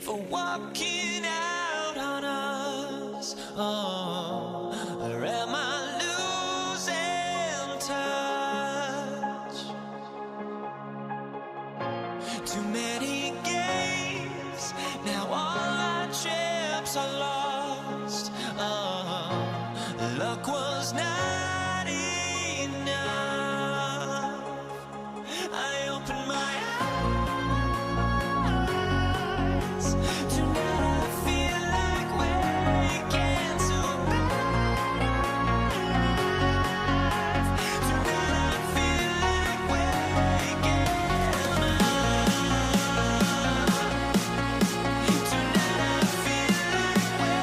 for walking out on us? Oh, or am I losing touch? Too many games, now all our chips are lost. Oh, luck was not enough. I opened my eyes. Tonight I feel like waking to life. Tonight I feel like waking up. Tonight I feel like waking up.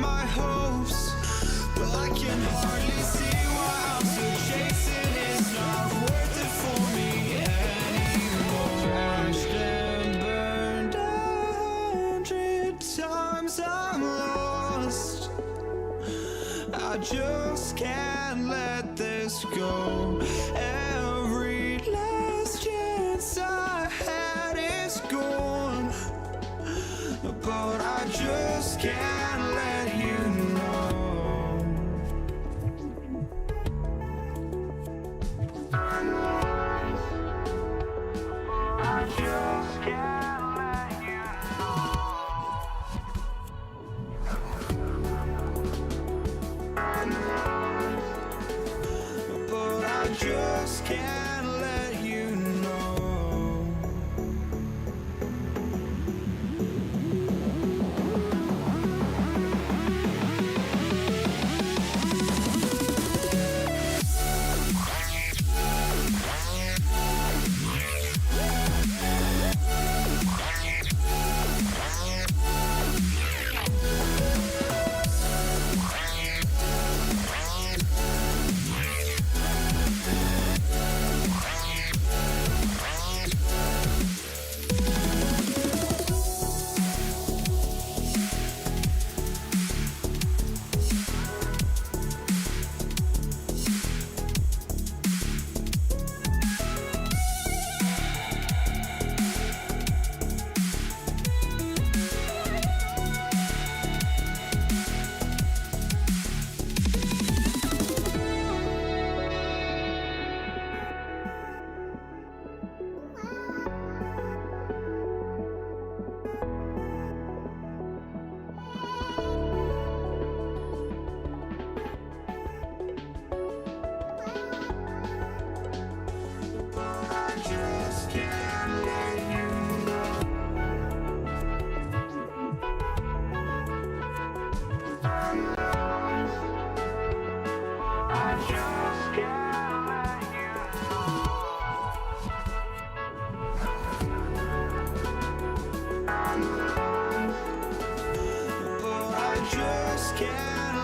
my hopes, but I can hardly see why I'm still chasing. It's not worth it for me anymore. Crashed and burned 100 times, I'm lost. I just can't let this go. Every last chance I had is gone, but I just can't let you know. I just can't let you know. But I just can't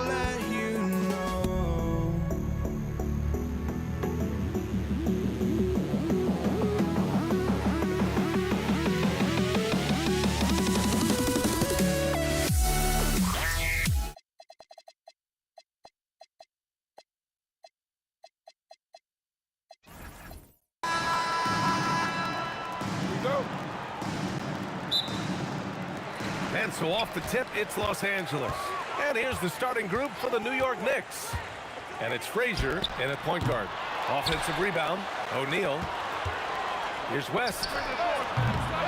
let you know. And so off the tip, it's Los Angeles. And here's the starting group for the New York Knicks. And it's Frazier in at point guard. Offensive rebound, O'Neal. Here's West.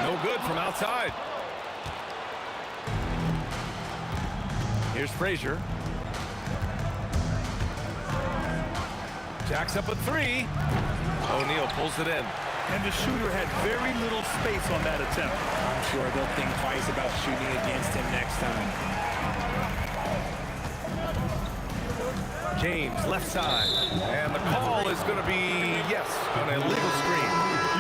No good from outside. Here's Frazier. Jacks up a three. O'Neal pulls it in. And the shooter had very little space on that attempt. I'm sure they'll think twice about shooting against him next time. James, left side. And the call is going to be, yes, an illegal screen.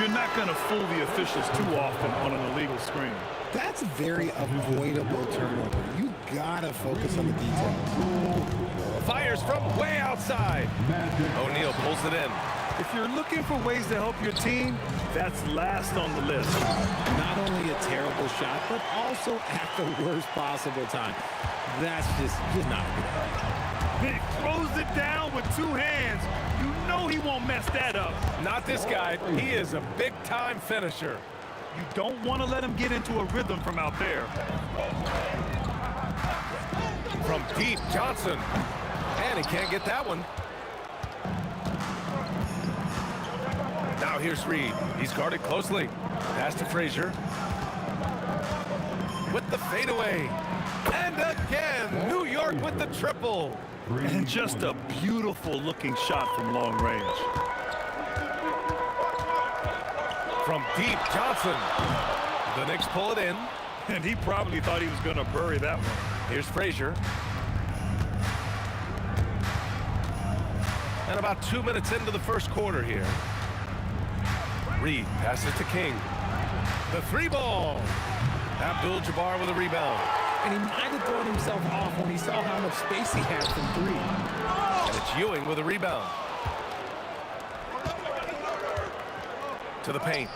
You're not going to fool the officials too often on an illegal screen. That's a very avoidable turnover. You gotta focus on the details. Fires from way outside. O'Neal pulls it in. If you're looking for ways to help your team, that's last on the list. Not only a terrible shot, but also at the worst possible time. That's just not a good idea. He throws it down with two hands. You know he won't mess that up. Not this guy. He is a big-time finisher. You don't want to let him get into a rhythm from out there. From deep, Johnson. And he can't get that one. Now here's Reed. He's guarded closely. Pass to Frazier. With the fadeaway. And again, New York with the triple. And just a beautiful-looking shot from long range. From deep, Johnson. The Knicks pull it in. And he probably thought he was going to bury that one. Here's Frazier. And about 2 minutes into the first quarter here. Reed passes to King. The three ball. Abdul-Jabbar with a rebound. and he might have thrown himself off when he saw how much space he had from three. And it's Ewing with a rebound. To the paint.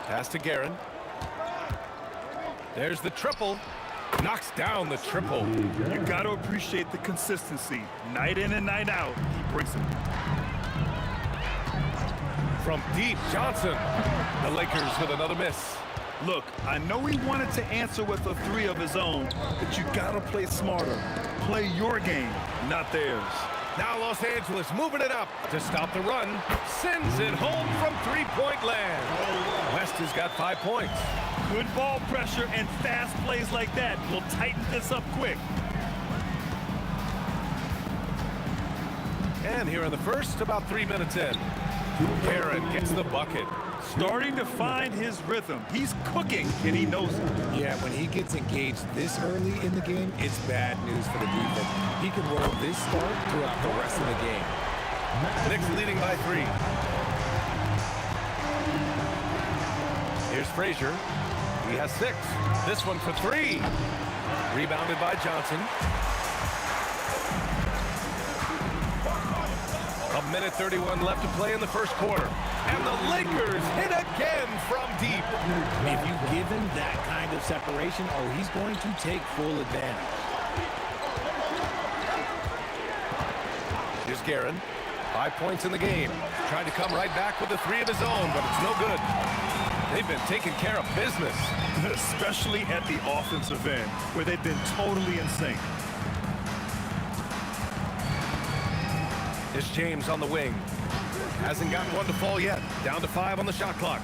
Pass to Guerin. There's the triple. Knocks down the triple. You got to appreciate the consistency. Night in and night out, he brings it. From deep, Johnson. The Lakers with another miss. Look, I know he wanted to answer with a three of his own, but you got to play smarter. Play your game, not theirs. Now Los Angeles moving it up to stop the run. Sends it home from three-point land. West has got 5 points. Good ball pressure and fast plays like that will tighten this up quick. And here in the first, about 3 minutes in. Guerin gets the bucket. Starting to find his rhythm. He's cooking, and he knows it. Yeah, when he gets engaged this early in the game, it's bad news for the defense. He can roll this start throughout the rest of the game. Knicks leading by 3. Here's Frazier. He has 6. This one for 3. Rebounded by Johnson. A minute 31 left to play in the first quarter. And the Lakers hit again from deep. If you give him that kind of separation, oh, he's going to take full advantage. Here's Guerin. 5 points in the game. Tried to come right back with a 3 of his own, but it's no good. They've been taking care of business. Especially at the offensive end, where they've been totally in sync. Here's James on the wing. Hasn't gotten one to fall yet. Down to 5 on the shot clock.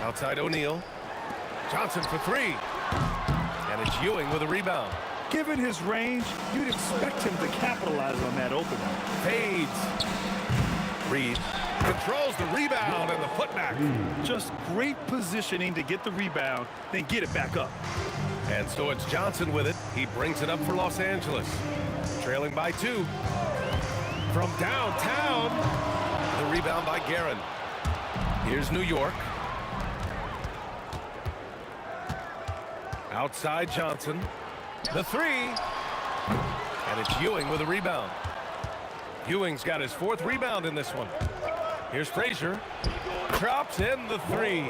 Outside O'Neal. Johnson for 3. And it's Ewing with a rebound. Given his range, you'd expect him to capitalize on that opening. Fades. Reed controls the rebound and the putback. Just great positioning to get the rebound, then get it back up. And so it's Johnson with it. He brings it up for Los Angeles. Trailing by 2. From downtown, the rebound by Guerin. Here's New York. Outside Johnson. The 3. And it's Ewing with a rebound. Ewing's got his 4th rebound in this one. Here's Frazier. Drops in the 3.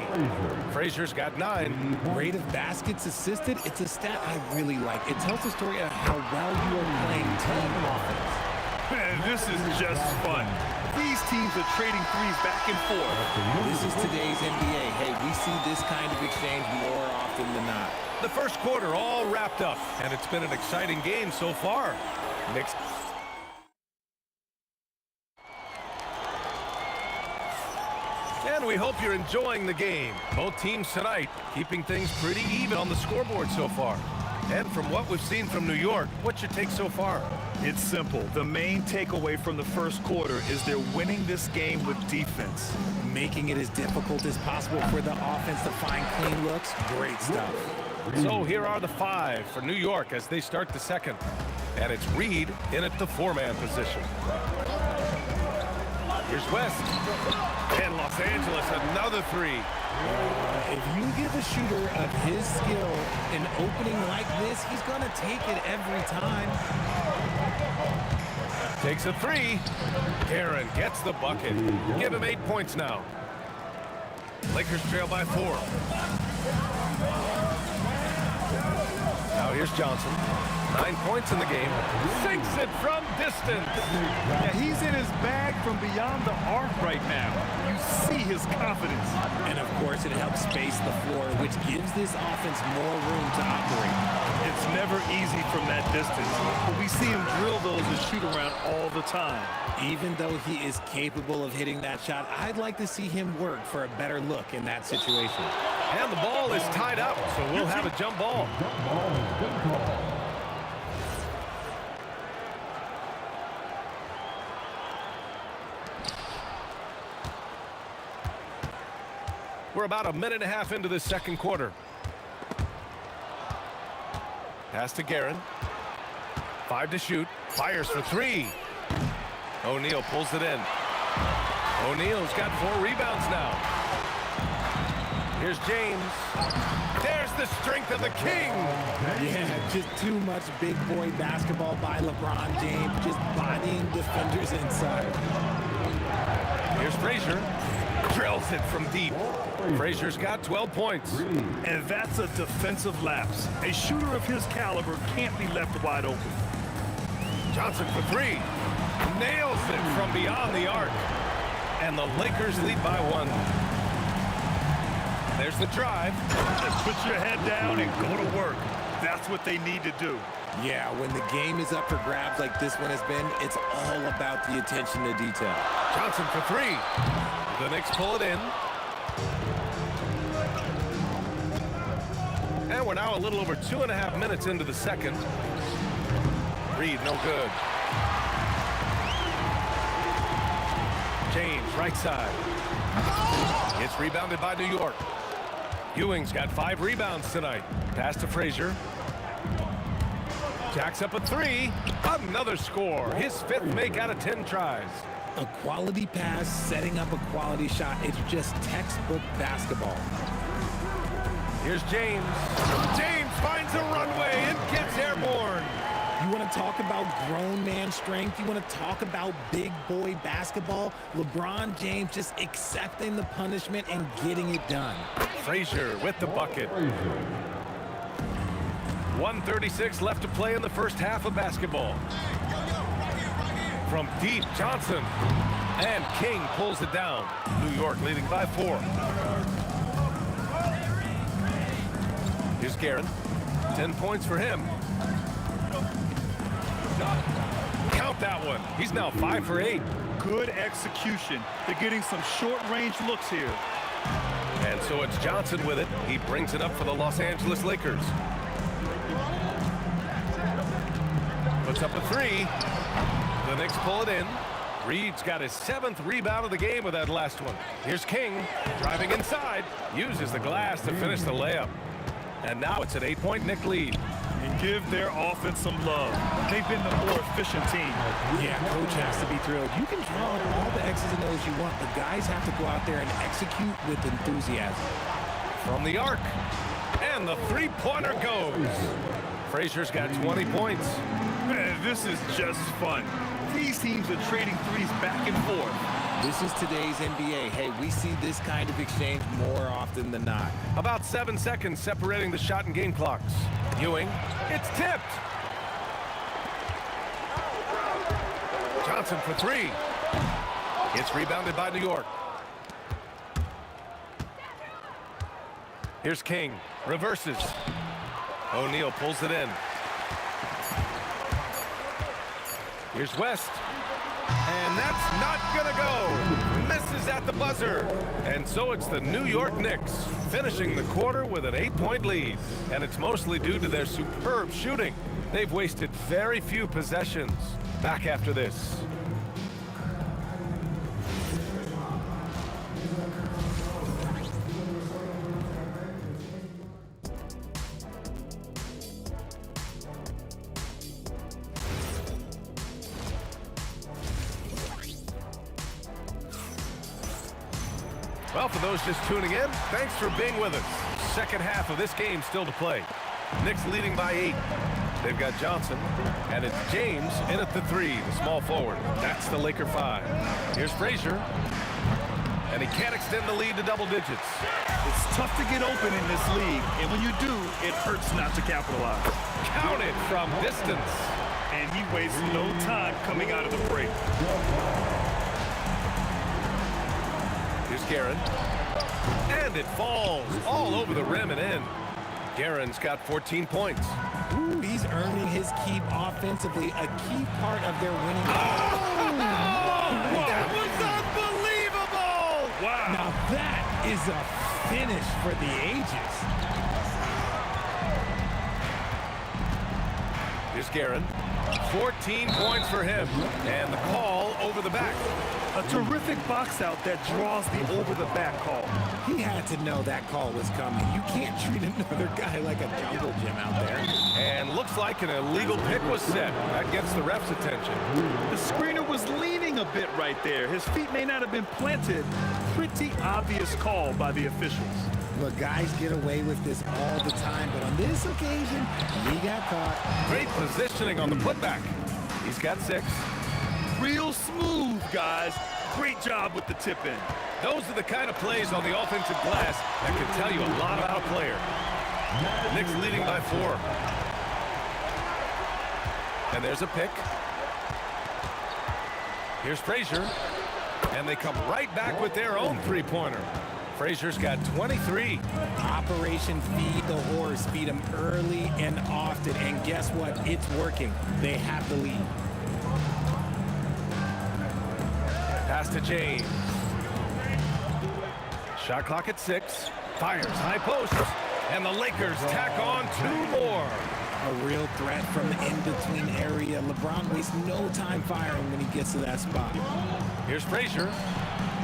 Frazier's got 9. Rate of baskets assisted, it's a stat I really like. It tells the story of how well you are playing team offense. Man, this is just fun. These teams are trading threes back and forth. This is today's NBA. Hey, we see this kind of exchange more often than not. The first quarter all wrapped up, and it's been an exciting game so far. Knicks. And we hope you're enjoying the game. Both teams tonight keeping things pretty even on the scoreboard so far. And from what we've seen from New York, what's your take so far? It's simple. The main takeaway from the first quarter is they're winning this game with defense. Making it as difficult as possible for the offense to find clean looks. Great stuff. So here are the 5 for New York as they start the second. And it's Reed in at the 4-man position. Here's West. And Los Angeles, another 3. If you give a shooter of his skill an opening like this, he's going to take it every time. Takes a 3. Guerin gets the bucket. Give him 8 points now. Lakers trail by 4. Now here's Johnson. 9 points in the game. Sinks it from distance. Yeah, he's in his bag from beyond the arc right now. You see his confidence. And of course, it helps space the floor, which gives this offense more room to operate. It's never easy from that distance, but we see him drill those and shoot around all the time. Even though he is capable of hitting that shot, I'd like to see him work for a better look in that situation. And the ball is tied up, so we'll have a jump ball. We're about a minute and a half into this second quarter. Pass to Guerin. 5 to shoot. Fires for 3. O'Neal pulls it in. O'Neal's got 4 rebounds now. Here's James. There's the strength of the king. Yeah, just too much big boy basketball by LeBron James, just bodying defenders inside. Here's Frazier. Drills it from deep. Frazier's got 12 points. And that's a defensive lapse. A shooter of his caliber can't be left wide open. Johnson for three. Nails it from beyond the arc. And the Lakers lead by one. There's the drive. Just put your head down and go to work. That's what they need to do. Yeah, when the game is up for grabs like this one has been, it's all about the attention to detail. Johnson for three. The Knicks pull it in. And we're now a little over 2.5 minutes into the second. Reed, no good. James, right side. It's rebounded by New York. Ewing's got 5 rebounds tonight. Pass to Frazier. Jacks up a three. Another score. His 5th make out of 10 tries. A quality pass, setting up a quality shot. It's just textbook basketball. Here's James. James finds a runway and gets airborne. You want to talk about grown man strength? You want to talk about big boy basketball? LeBron James just accepting the punishment and getting it done. Frazier with the bucket. 1:36 left to play in the first half of basketball. From deep, Johnson. And King pulls it down. New York leading by 4. Here's Guerin. 10 points for him. Count that one. He's now 5 for 8. Good execution. They're getting some short-range looks here. And so it's Johnson with it. He brings it up for the Los Angeles Lakers. Puts up a three. The Knicks pull it in. Reed's got his 7th rebound of the game with that last one. Here's King driving inside. Uses the glass to finish the layup. And now it's an 8-point Knick lead. And give their offense some love. They've been the more efficient team. Yeah, coach has to be thrilled. You can draw up all the X's and O's you want, but guys have to go out there and execute with enthusiasm. From the arc. And the three-pointer goes. Frazier's got 20 points. Man, this is just fun. These teams are trading threes back and forth. This is today's NBA. Hey, we see this kind of exchange more often than not. About 7 seconds separating the shot and game clocks. Ewing, it's tipped. Johnson for three. It's rebounded by New York. Here's King, reverses. O'Neal pulls it in. Here's West. And that's not gonna go. Misses at the buzzer. And so it's the New York Knicks finishing the quarter with an 8-point lead. And it's mostly due to their superb shooting. They've wasted very few possessions. Back after this. Well, for those just tuning in, thanks for being with us. Second half of this game still to play. Knicks leading by 8. They've got Johnson, and it's James in at the 3, the small forward. That's the Laker 5. Here's Frazier, and he can't extend the lead to double digits. It's tough to get open in this league, and when you do, it hurts not to capitalize. Counted from distance. And he wastes no time coming out of the break. Here's Guerin. And it falls all over the rim and in. Guerin's got 14 points. Ooh, he's earning his keep offensively, a key part of their winning. That was unbelievable! Wow. Now that is a finish for the ages. Here's Guerin. 14 points for him. And the call over the back. A terrific box out that draws the over-the-back call. He had to know that call was coming. You can't treat another guy like a jungle gym out there. And looks like an illegal pick was set. That gets the ref's attention. The screener was leaning a bit right there. His feet may not have been planted. Pretty obvious call by the officials. Look, guys get away with this all the time, but on this occasion, he got caught. Great positioning on the putback. He's got 6. Real smooth, guys. Great job with the tip-in. Those are the kind of plays on the offensive glass that can tell you a lot about a player. Knicks leading by 4. And there's a pick. Here's Frazier. And they come right back with their own three-pointer. Frazier's got 23. Operation Feed the Horse. Feed him early and often. And guess what? It's working. They have the lead. Pass to James. Shot clock at 6. Fires high post. And the Lakers tack on 2 more. A real threat from the in-between area. LeBron wastes no time firing when he gets to that spot. Here's Frazier.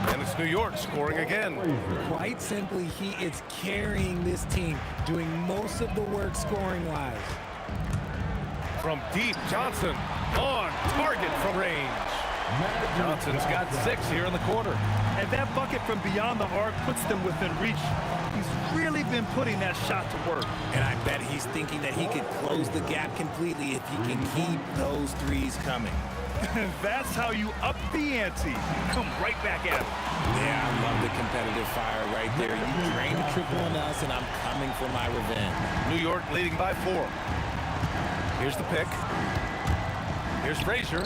And it's New York scoring again. Quite simply, he is carrying this team, doing most of the work scoring-wise. From deep, Johnson on target from range. Johnson's got 6 here in the quarter. And that bucket from beyond the arc puts them within reach. He's really been putting that shot to work. And I bet he's thinking that he could close the gap completely if he can keep those threes coming. That's how you up the ante. Come right back at him. Yeah, I love the competitive fire right there. You drained the triple on us, and I'm coming for my revenge. New York leading by 4. Here's the pick. Here's Frazier.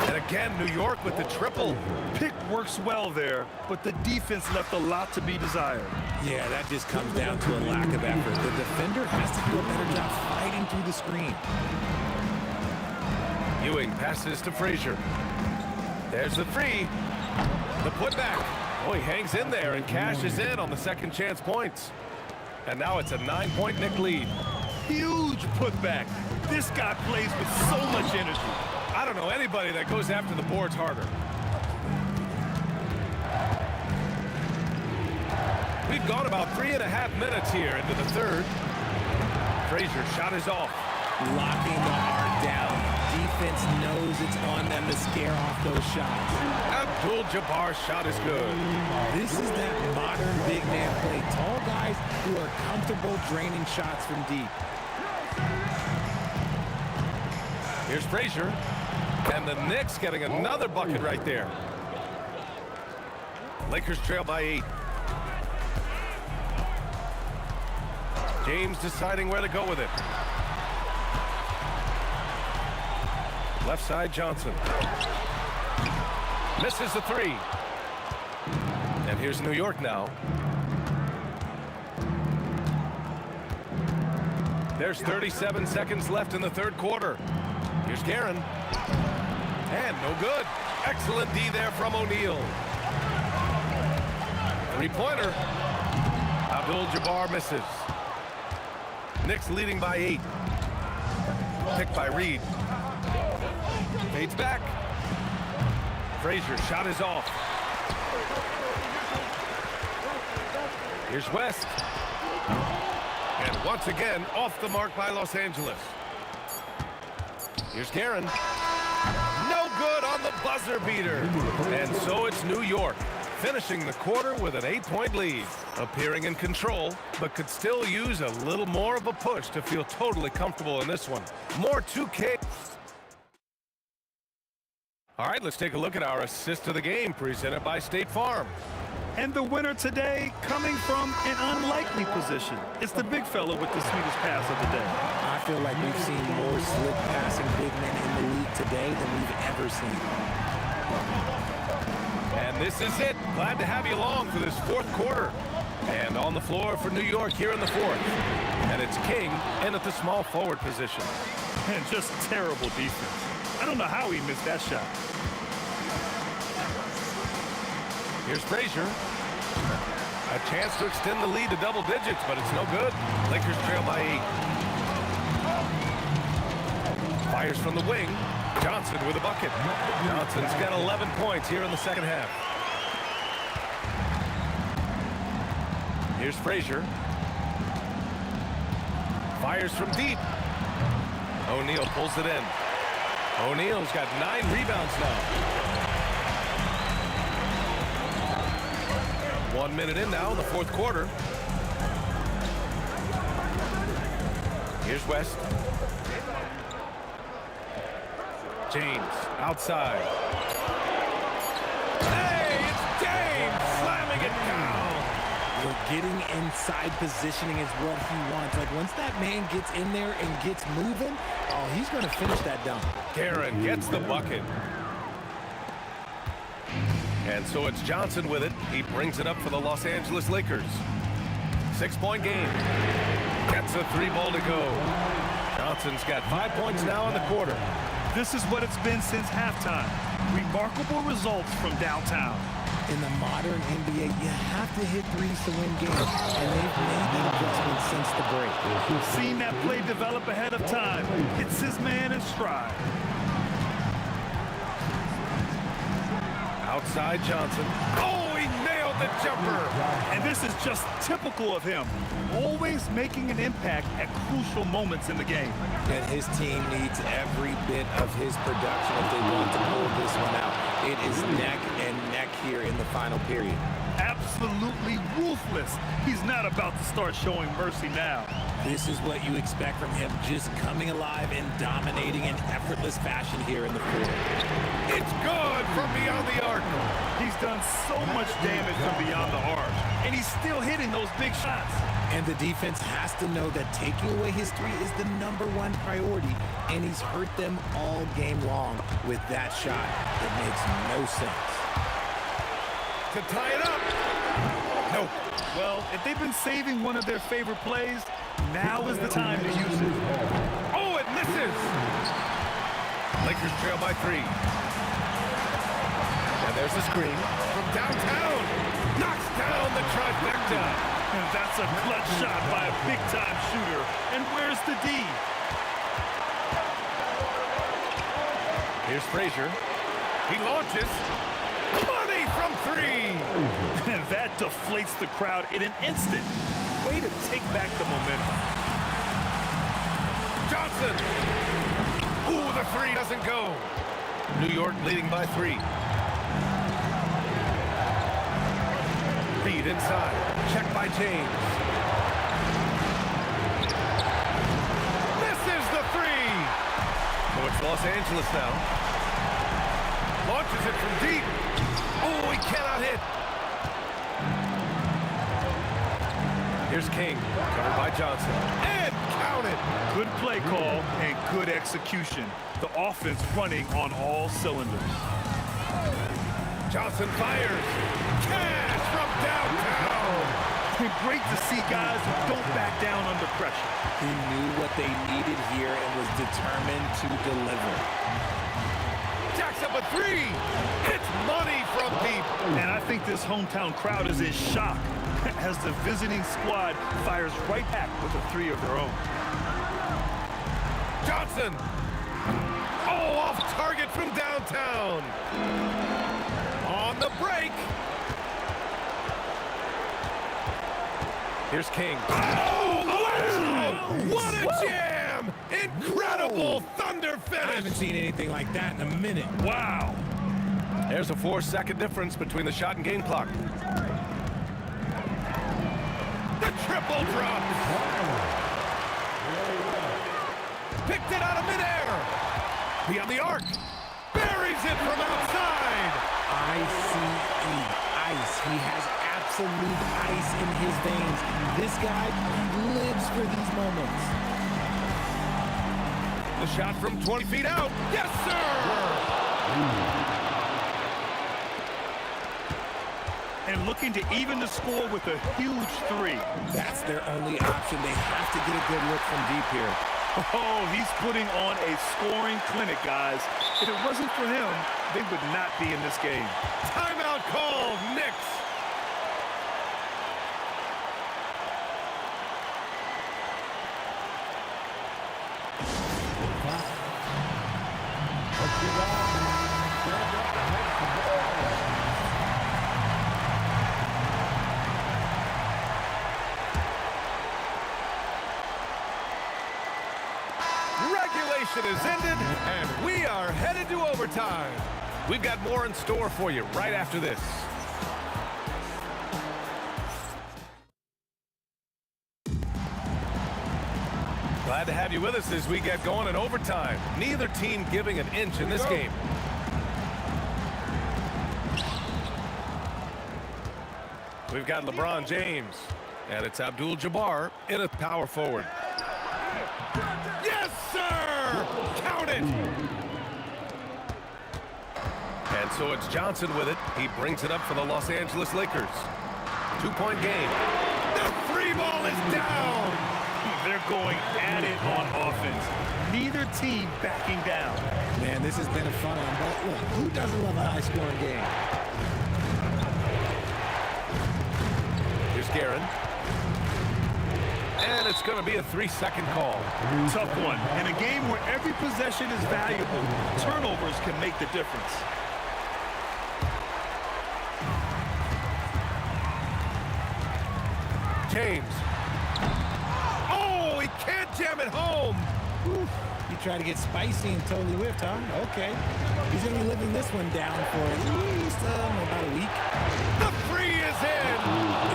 And again, New York with the triple. Pick works well there, but the defense left a lot to be desired. Yeah, that just comes down to a lack of effort. The defender has to do a better job fighting through the screen. Ewing passes to Frazier. There's the three. The putback. Oh, he hangs in there and cashes in on the second chance points. And now it's a 9-point Knick lead. Huge putback. This guy plays with so much energy. I don't know anybody that goes after the boards harder. We've gone about 3.5 minutes here into the third. Frazier's shot is off. Locking the arc down. Defense knows it's on them to scare off those shots. Abdul-Jabbar's shot is good. This is that modern big man play. Tall guys who are comfortable draining shots from deep. Here's Frazier. And the Knicks getting another bucket right there. Lakers trail by 8. James deciding where to go with it. Left side, Johnson. Misses the 3. And here's New York now. There's 37 seconds left in the third quarter. Here's Guerin. And no good. Excellent D there from O'Neal. Three-pointer. Abdul-Jabbar misses. Knicks leading by 8. Picked by Reed. Fades back. Frazier's shot is off. Here's West. And once again, off the mark by Los Angeles. Here's Guerin. No good on the buzzer beater. And so it's New York, finishing the quarter with an 8-point lead. Appearing in control, but could still use a little more of a push to feel totally comfortable in this one. More 2K. All right, let's take a look at our assist of the game presented by State Farm. And the winner today coming from an unlikely position. It's the big fella with the sweetest pass of the day. I feel like we've seen more slick passing big men in the league today than we've ever seen. And this is it. Glad to have you along for this fourth quarter. And on the floor for New York here in the fourth. And it's King in at the small forward position. And just terrible defense. I don't know how he missed that shot. Here's Frazier. A chance to extend the lead to double digits, but it's no good. Lakers trail by 8. Fires from the wing. Johnson with a bucket. Johnson's got 11 points here in the second half. Here's Frazier. Fires from deep. O'Neal pulls it in. O'Neal's got 9 rebounds now. 1 minute in now in the fourth quarter. Here's West. James outside. Hey, it's James slamming it down. Well, getting inside positioning is what he wants. Like, once that man gets in there and gets moving, oh, he's going to finish that dunk. Guerin gets the bucket. And so it's Johnson with it. He brings it up for the Los Angeles Lakers. 6-point game. Gets a 3-ball to go. Johnson's got 5 points now in the quarter. This is what it's been since halftime. Remarkable results from downtown. In the modern NBA, you have to hit threes to win games, and they've made that adjustment since the break. Seen that play develop ahead of time. Hits his man in stride. Outside Johnson. Oh, he nailed the jumper. And this is just typical of him. Always making an impact at crucial moments in the game. And his team needs every bit of his production if they want to pull this one out. It is neck and neck here in the final period. Absolutely ruthless. He's not about to start showing mercy now. This is what you expect from him, just coming alive and dominating in effortless fashion here in the fourth. It's good from beyond the arc. He's done so much damage from beyond the arc, and he's still hitting those big shots. And the defense has to know that taking away his three is the #1 priority, and he's hurt them all game long with that shot. It makes no sense. To tie it up. Nope. Well, if they've been saving one of their favorite plays, now is the time to use it. Oh, it misses. Lakers trail by 3. And there's the screen from downtown. Knocks down the trifecta. And that's a clutch shot by a big-time shooter. And where's the D? Here's Frazier. He launches. Money from 3. And that deflates the crowd in an instant. Way to take back the momentum. Johnson. Ooh, the 3 doesn't go. New York leading by 3. Feed inside. Check by James. Misses the 3. So it's Los Angeles now. Launches it from deep. Oh, he cannot hit. Here's King. Covered by Johnson. And counted. Good play call and good execution. The offense running on all cylinders. Johnson fires. Cash from downtown. Great to see guys who don't back down under pressure. He knew what they needed here and was determined to deliver. Jacks up a 3. It's money from deep. And I think this hometown crowd is in shock as the visiting squad fires right back with a 3 of their own. Johnson. Oh, off target from downtown. On the break. Here's King. Oh, wow! What a jam! Incredible thunder finish. I haven't seen anything like that in a minute. Wow. There's a 4-second difference between the shot and game clock. The triple drop. Picked it out of midair. Beyond the arc. Buries it from outside. ICE. Ice. He has absolute ice in his veins. This guy, he lives for these moments. The shot from 20 feet out. Yes, sir! And looking to even the score with a huge 3. That's their only option. They have to get a good look from deep here. Oh, he's putting on a scoring clinic, guys. If it wasn't for him, they would not be in this game. Timeout call, Knicks. Regulation is ended, and we are headed to overtime. We've got more in store for you right after this. Glad to have you with us as we get going in overtime. Neither team giving an inch in this game. We've got LeBron James, and it's Abdul-Jabbar in a power forward. Yes, sir! Count it! And so it's Johnson with it. He brings it up for the Los Angeles Lakers. 2-point game. The free ball is down! They're going at it on offense. Neither team backing down. Man, this has been a fun one, but look, who doesn't love a high-scoring game? Here's Guerin. And it's going to be a 3-second call. Tough one. In a game where every possession is valuable, turnovers can make the difference. James. Oh, he can't jam it home. Oof. You try to get spicy and totally whiffed, huh? Okay. He's going to be living this one down for at least about a week. The three is in.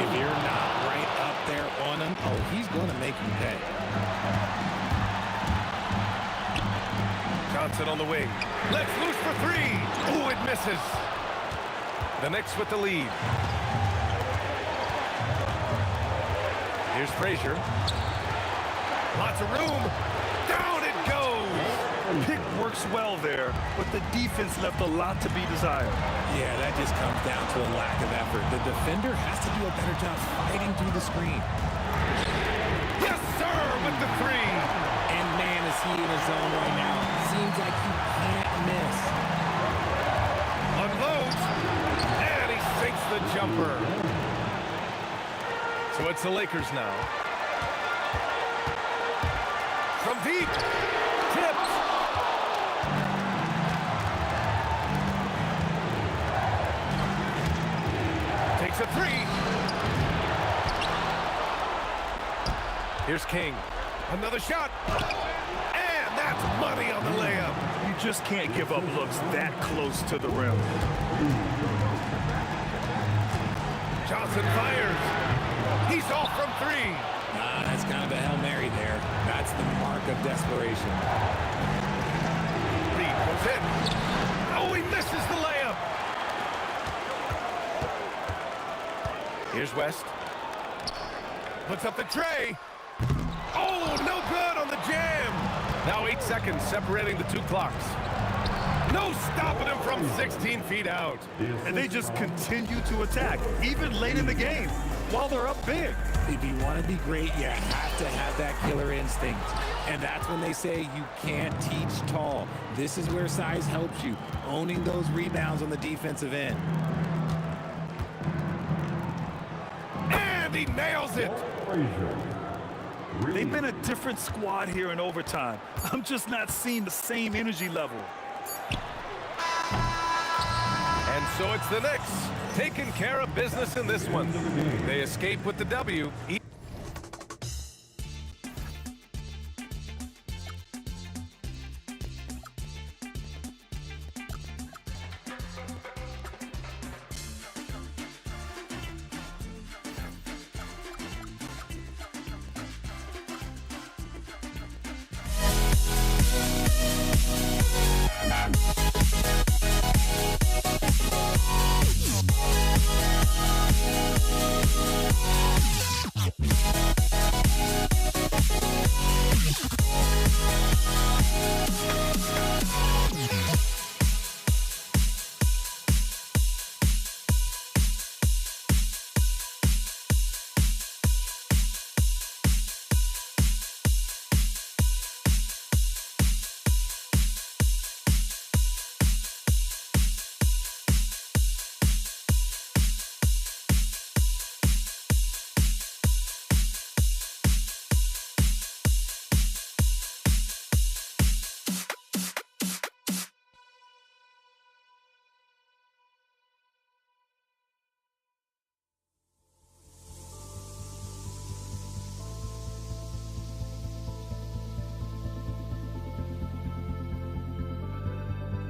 If you're not right up there on him, oh, he's going to make you pay. Johnson on the wing. Let's loose for three. Oh, it misses. The Knicks with the lead. Here's Frazier. Lots of room. Down it goes. Pick works well there, but the defense left a lot to be desired. Yeah, that just comes down to a lack of effort. The defender has to do a better job fighting through the screen. Yes, sir, with the three. And man, is he in his zone right now. Seems like he can't miss. Unloads. And he sinks the jumper. So it's the Lakers now. From deep. Tipped. Takes a three. Here's King. Another shot. And that's money on the layup. You just can't give up looks that close to the rim. Johnson fires. He's off from three. That's kind of a Hail Mary there. That's the mark of desperation. Reed goes in. Oh, he misses the layup. Here's West. Puts up the tray. Oh, no good on the jam. Now 8 seconds separating the two clocks. No stopping him from 16 feet out. And they just continue to attack, even late in the game, while they're up big. If you want to be great, you have to have that killer instinct. And that's when they say you can't teach tall. This is where size helps you, owning those rebounds on the defensive end. And he nails it. They've been a different squad here in overtime. I'm just not seeing the same energy level. And so it's the Knicks taking care of business in this one. They escape with the W.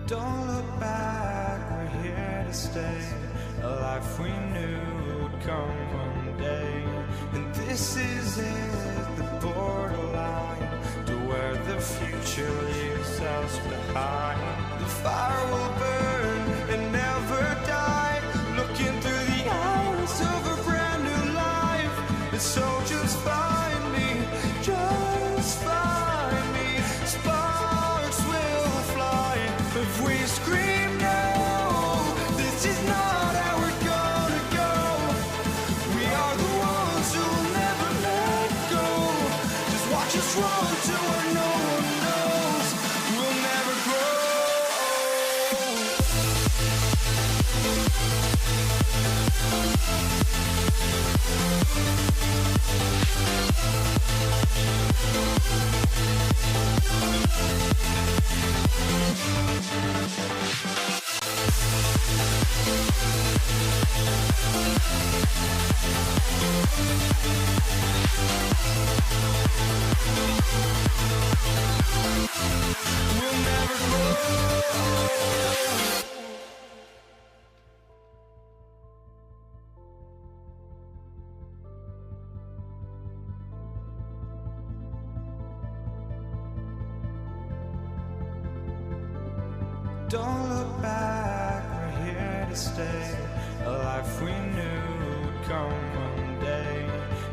Don't look back, we're here to stay. A life we knew would come one day. And this is it, the borderline. yourselves behind. The fire will burn and never die, looking through the eyes of a brand new life. And so just find me, just find me. Sparks will fly if we scream no. This is not how we're gonna go. We are the ones who will never let go. Just watch us run to where no one knows. We'll never grow. We'll never grow. Don't look back, we're here to stay. A life we knew would come one day.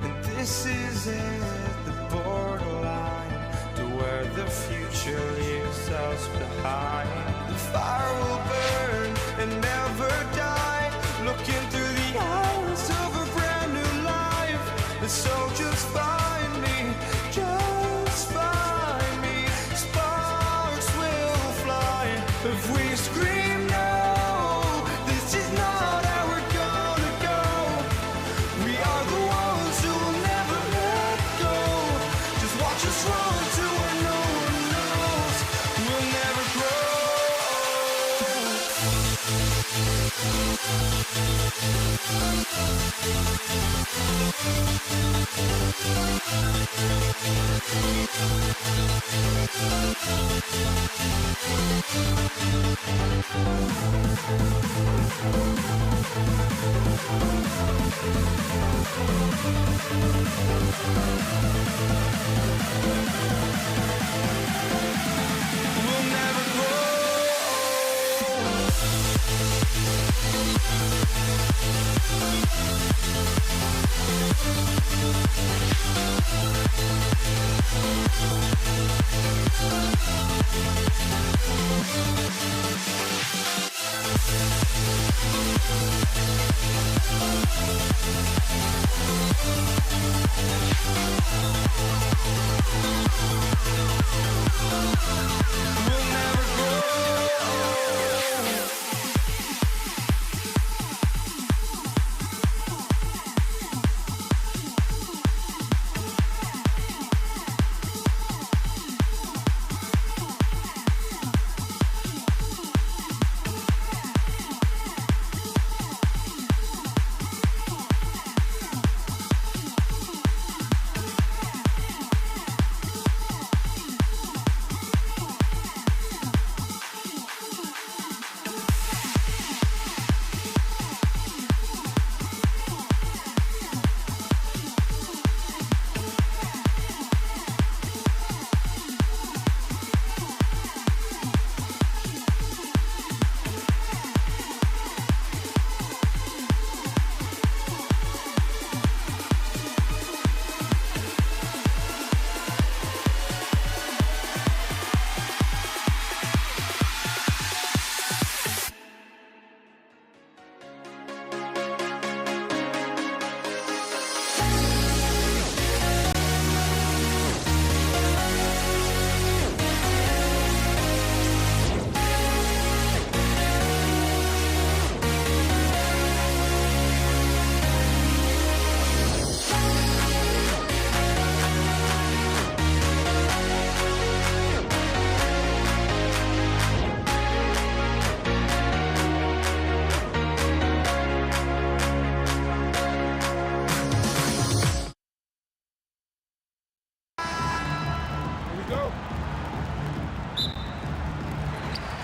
And this is it, the borderline to where the future leaves us behind. The fire will burn and never die, looking through the eyes of a brand new life. And so just find me, just find me. Sparks will fly if we scream no. This is not how we're gonna go. We are the ones who will never let go. Just watch us run to where no one knows. We'll never grow. We'll never grow. We'll never grow.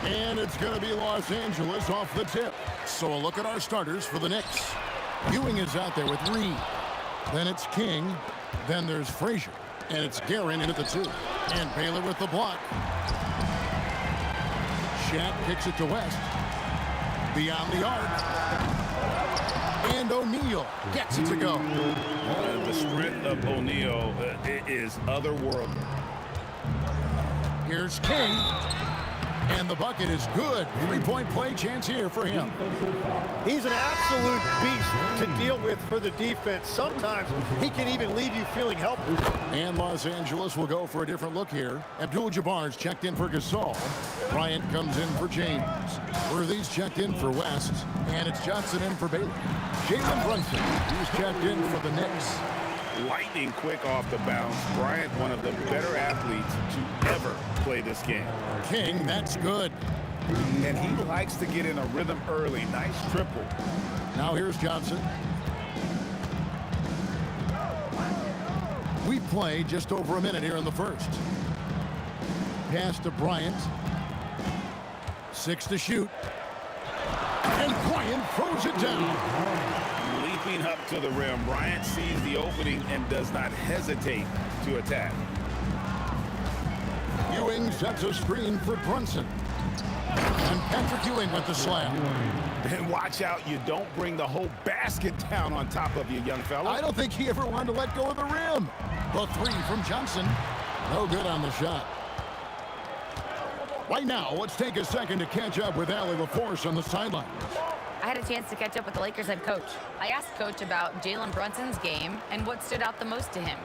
And it's going to be Los Angeles off the tip. So a look at our starters for the Knicks. Ewing is out there with Reed. Then it's King. Then there's Frazier. And it's Guerin in at the 2. And Baylor with the block. Shaq kicks it to West. Beyond the arc. And O'Neal gets it to go. The sprint of O'Neal is otherworldly. Here's King. And the bucket is good. 3-point play chance here for him. He's an absolute beast to deal with for the defense. Sometimes he can even leave you feeling helpless. And Los Angeles will go for a different look here. Abdul-Jabbar's checked in for Gasol. Bryant comes in for James. Worthy's checked in for West. And it's Johnson in for Bailey. Jalen Brunson, he's checked in for the Knicks. Lightning quick off the bounce. Bryant, one of the better athletes to ever play this game. King, that's good. And he likes to get in a rhythm early. Nice triple. Now here's Johnson. We play just over a minute here in the first. Pass to Bryant. 6 to shoot. And Bryant throws it down. Leaping up to the rim, Bryant sees the opening and does not hesitate to attack. Ewing sets a screen for Brunson. And Patrick Ewing with the slam. And watch out, you don't bring the whole basket down on top of you, young fella. I don't think he ever wanted to let go of the rim. The 3 from Johnson. No good on the shot. Right now, let's take a second to catch up with Allie LaForce on the sidelines. I had a chance to catch up with the Lakers head coach. I asked Coach about Jalen Brunson's game and what stood out the most to him.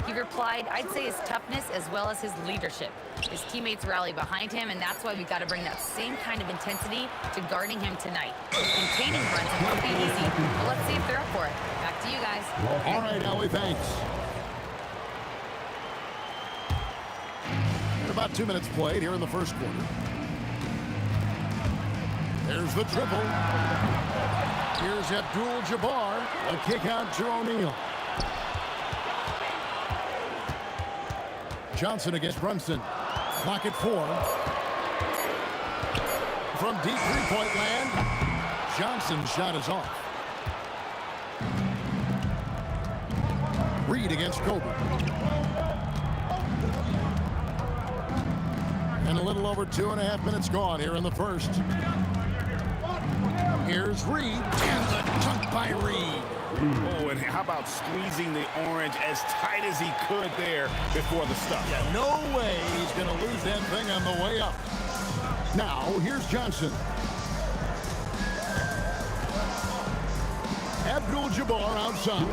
He replied, I'd say his toughness as well as his leadership. His teammates rally behind him, and that's why we got to bring that same kind of intensity to guarding him tonight. Containing Brunson won't be easy, but let's see if they're up for it. Back to you guys. All right, Allie, thanks. About 2 minutes played here in the first quarter. There's the triple. Here's Abdul-Jabbar. A kick out to O'Neal. Johnson against Brunson. Clock at 4. From deep three-point land, Johnson's shot is off. Reed against Kobe. And a little over 2.5 minutes gone here in the first. Here's Reed, and the dunk by Reed. Oh, and how about squeezing the orange as tight as he could there before the stuff? Yeah, no way he's going to lose that thing on the way up. Now, here's Johnson. Abdul-Jabbar outside.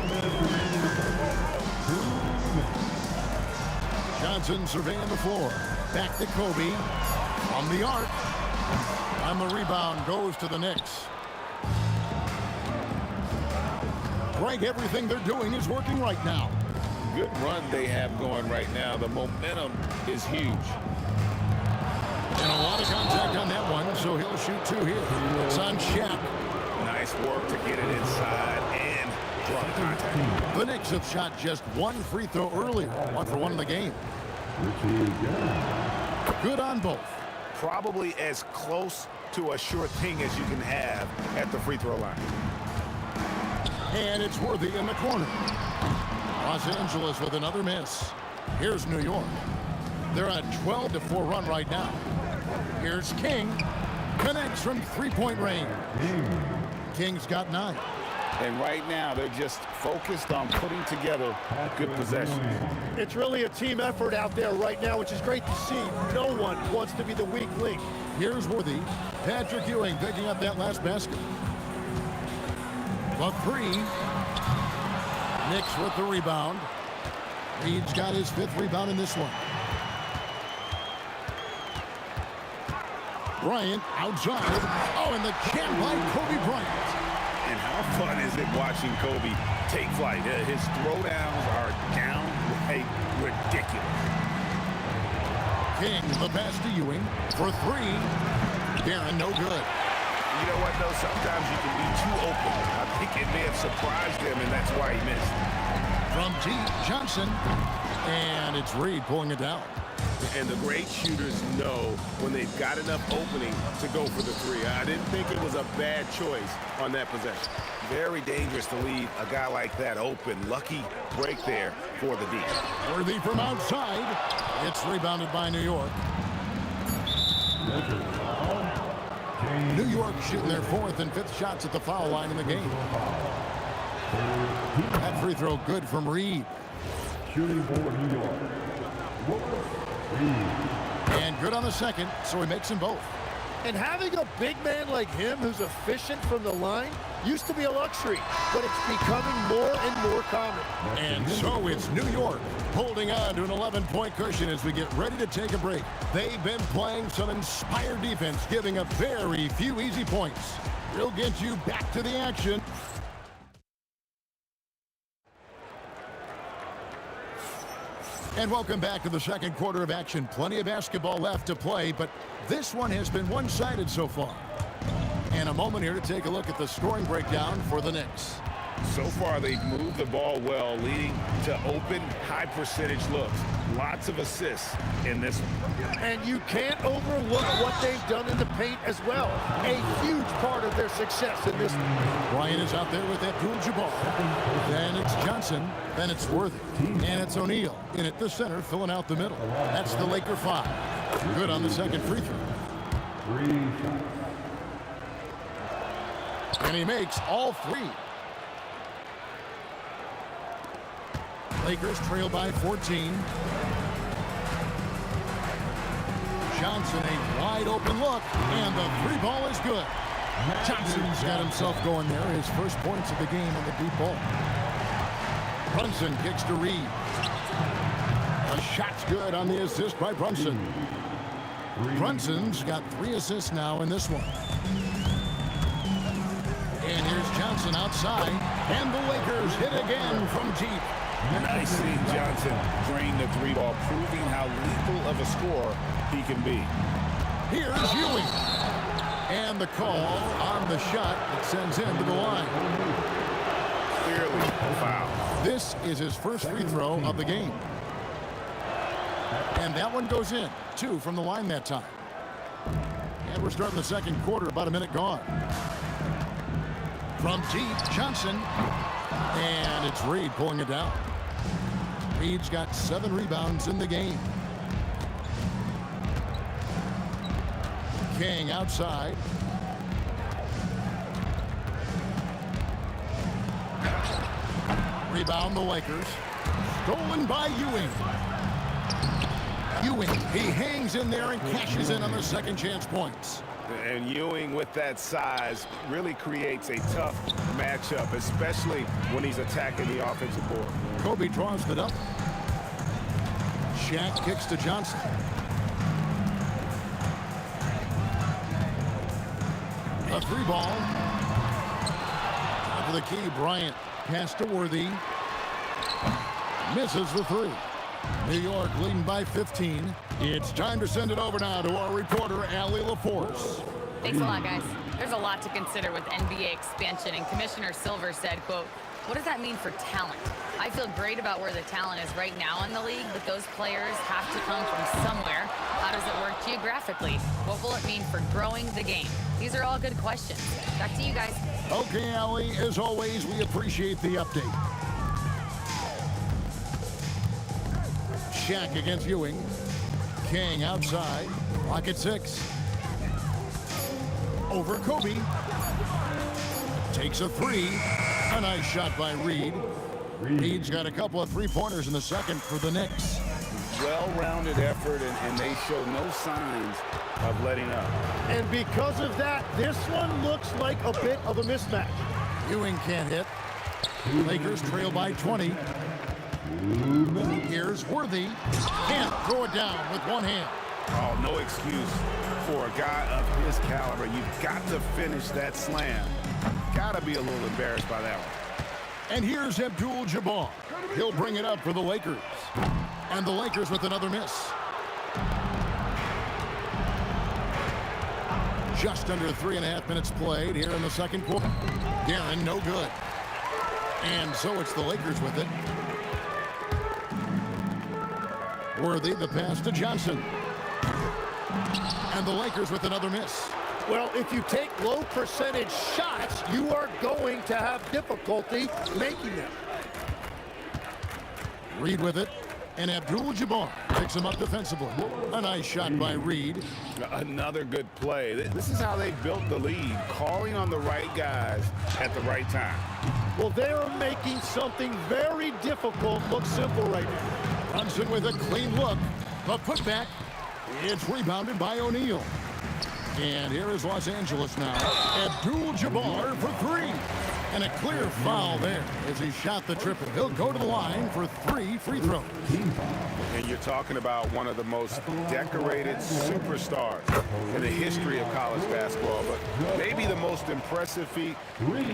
Johnson surveying the floor. Back to Kobe. On the arc. And the rebound goes to the Knicks. Greg, everything they're doing is working right now. Good run they have going right now. The momentum is huge. And a lot of contact on that one, so he'll shoot 2 here. It's on Shaq. Nice work to get it inside and draw the contact. The Knicks have shot just 1 free throw earlier. 1 for 1 in the game. Good on both. Probably as close to a sure thing as you can have at the free throw line. And it's Worthy in the corner. Los Angeles with another miss. Here's New York. They're on a 12-4 run right now. Here's King. Connects from 3-point range. King's got 9. And right now, they're just focused on putting together good possessions. It's really a team effort out there right now, which is great to see. No one wants to be the weak link. Here's Worthy. Patrick Ewing picking up that last basket. The 3. Knicks with the rebound. Reed's got his 5th rebound in this one. Bryant outside. Oh, and the jam by Kobe Bryant. And how fun is it watching Kobe take flight? His throwdowns are downright ridiculous. King, the pass to Ewing for 3. Darren, no good. You know what, though? Sometimes you can be too open. I think it may have surprised him, and that's why he missed. From deep, Johnson. And it's Reed pulling it down. And the great shooters know when they've got enough opening to go for the 3. I didn't think it was a bad choice on that possession. Very dangerous to leave a guy like that open. Lucky break there for the D. Worthy from outside. It's rebounded by New York. New York shooting their 4th and 5th shots at the foul line in the game. That free throw good from Reed. Shooting for New York. And good on the second, so he makes them both. And having a big man like him who's efficient from the line used to be a luxury, but it's becoming more and more common. And so it's New York holding on to an 11-point cushion as we get ready to take a break. They've been playing some inspired defense, giving up very few easy points. We'll get you back to the action. And welcome back to the second quarter of action. Plenty of basketball left to play, but this one has been one-sided so far. And a moment here to take a look at the scoring breakdown for the Knicks. So far, they've moved the ball well, leading to open, high-percentage looks. Lots of assists in this one. And you can't overlook what they've done in the paint as well. A huge part of their success in this one. Ryan is out there with Abdul-Jabbar. Then it's Johnson. Then it's Worthy. And it's O'Neal in at the center, filling out the middle. That's the Laker 5. Good on the second free throw. And he makes all 3. Lakers trail by 14. Johnson, a wide open look, and the 3 ball is good. Johnson's got himself going there. His first points of the game on the deep ball. Brunson kicks to Reed. A shot's good on the assist by Brunson. Brunson's got 3 assists now in this one. And here's Johnson outside, and the Lakers hit again from deep. Nice seeing Johnson drain the 3 ball, proving how lethal of a scorer he can be. Here's Ewing. And the call on the shot that sends him to the line. Clearly a foul. This is his first free throw of the game. And that one goes in. 2 from the line that time. And we're starting the second quarter, about a minute gone. From deep, Johnson. And it's Reed pulling it down. Reed's got 7 rebounds in the game. King outside. Rebound the Lakers. Stolen by Ewing. Ewing, he hangs in there and cashes in on the second chance points. And Ewing, with that size, really creates a tough matchup, especially when he's attacking the offensive board. Kobe draws it up. Shaq kicks to Johnson. A 3 ball. Top of the key, Bryant. Pass to Worthy. Misses the 3. New York leading by 15. It's time to send it over now to our reporter, Allie LaForce. Thanks a lot, guys. There's a lot to consider with NBA expansion, and Commissioner Silver said, quote, "What does that mean for talent? I feel great about where the talent is right now in the league, but those players have to come from somewhere. How does it work geographically? What will it mean for growing the game?" These are all good questions. Back to you guys. Okay, Allie, as always, we appreciate the update. Shaq against Ewing. King outside. Clock at 6. Over Kobe. Takes a 3. A nice shot by Reed. Reed's got a couple of 3-pointers in the second for the Knicks. Well-rounded effort, and they show no signs of letting up. And because of that, this one looks like a bit of a mismatch. Ewing can't hit. Lakers trail by 20. Here's Worthy. Can't throw it down with one hand. Oh, no excuse for a guy of his caliber. You've got to finish that slam. Got to be a little embarrassed by that one. And here's Abdul-Jabbar. He'll bring it up for the Lakers. And the Lakers with another miss. Just under 3.5 minutes played here in the second quarter. Guerin, no good. And so it's the Lakers with it. Worthy, the pass to Johnson. And the Lakers with another miss. Well, if you take low percentage shots, you are going to have difficulty making them. Reed with it. And Abdul-Jabbar picks him up defensively. A nice shot by Reed. Another good play. This is how they built the lead, calling on the right guys at the right time. Well, they are making something very difficult look simple right now. Brunson with a clean look. The putback. It's rebounded by O'Neal. And here is Los Angeles now. Abdul-Jabbar for three. And a clear foul there as he shot the triple. He'll go to the line for 3 free throws. And you're talking about one of the most decorated superstars in the history of college basketball, but maybe the most impressive feat.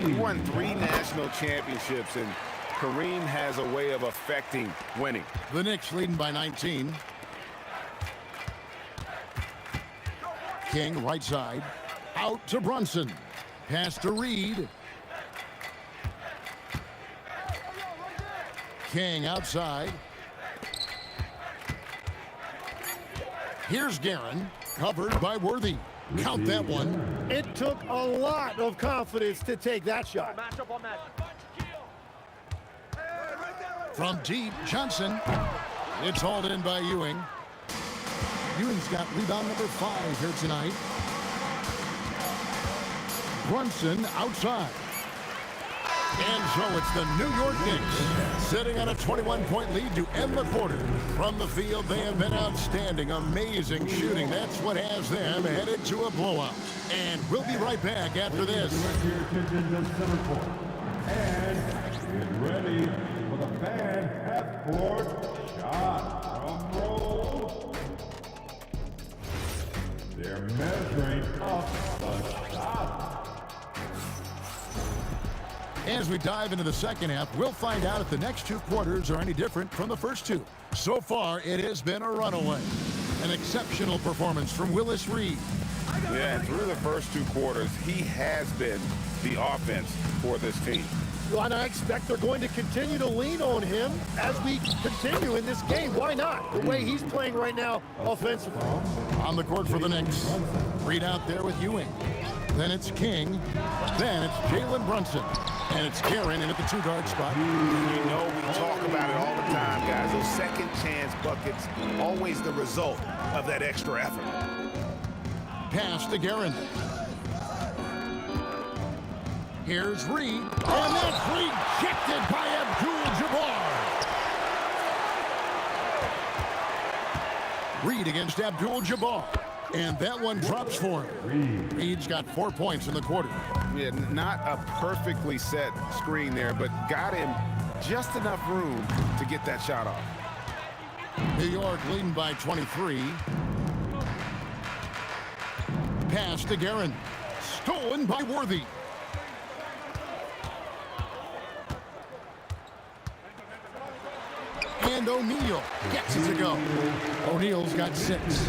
He won 3 national championships, and Kareem has a way of affecting winning. The Knicks leading by 19. King right side. Out to Brunson. Pass to Reed. King outside. Here's Guerin, covered by Worthy. Count that one. It took a lot of confidence to take that shot. From deep, Johnson. It's hauled in by Ewing. Ewing's got rebound number 5 here tonight. Brunson outside. And so it's the New York Knicks sitting on a 21-point lead to end the quarter. From the field, they have been outstanding. Amazing shooting. That's what has them headed to a blowout. And we'll be right back after this. And get ready for the fan half-court shot. Drum roll. They're measuring up the shot. As we dive into the second half, we'll find out if the next 2 quarters are any different from the first 2. So far, it has been a runaway. An exceptional performance from Willis Reed. Yeah, and through the first 2 quarters, he has been the offense for this team. Well, and I expect they're going to continue to lean on him as we continue in this game. Why not? The way he's playing right now offensively. On the court for the Knicks. Reed out there with Ewing. Then it's King. Then it's Jalen Brunson. And it's Guerin in at the 2-guard spot. You know, we talk about it all the time, guys. Those second chance buckets, always the result of that extra effort. Pass to Guerin. Here's Reed. And that's rejected by Abdul-Jabbar. Reed against Abdul-Jabbar. And that one drops for him. Reed's got 4 points in the quarter. Yeah, not a perfectly set screen there, but got him just enough room to get that shot off. New York leading by 23. Pass to Guerin. Stolen by Worthy. And O'Neal gets it to go. O'Neal's got 6.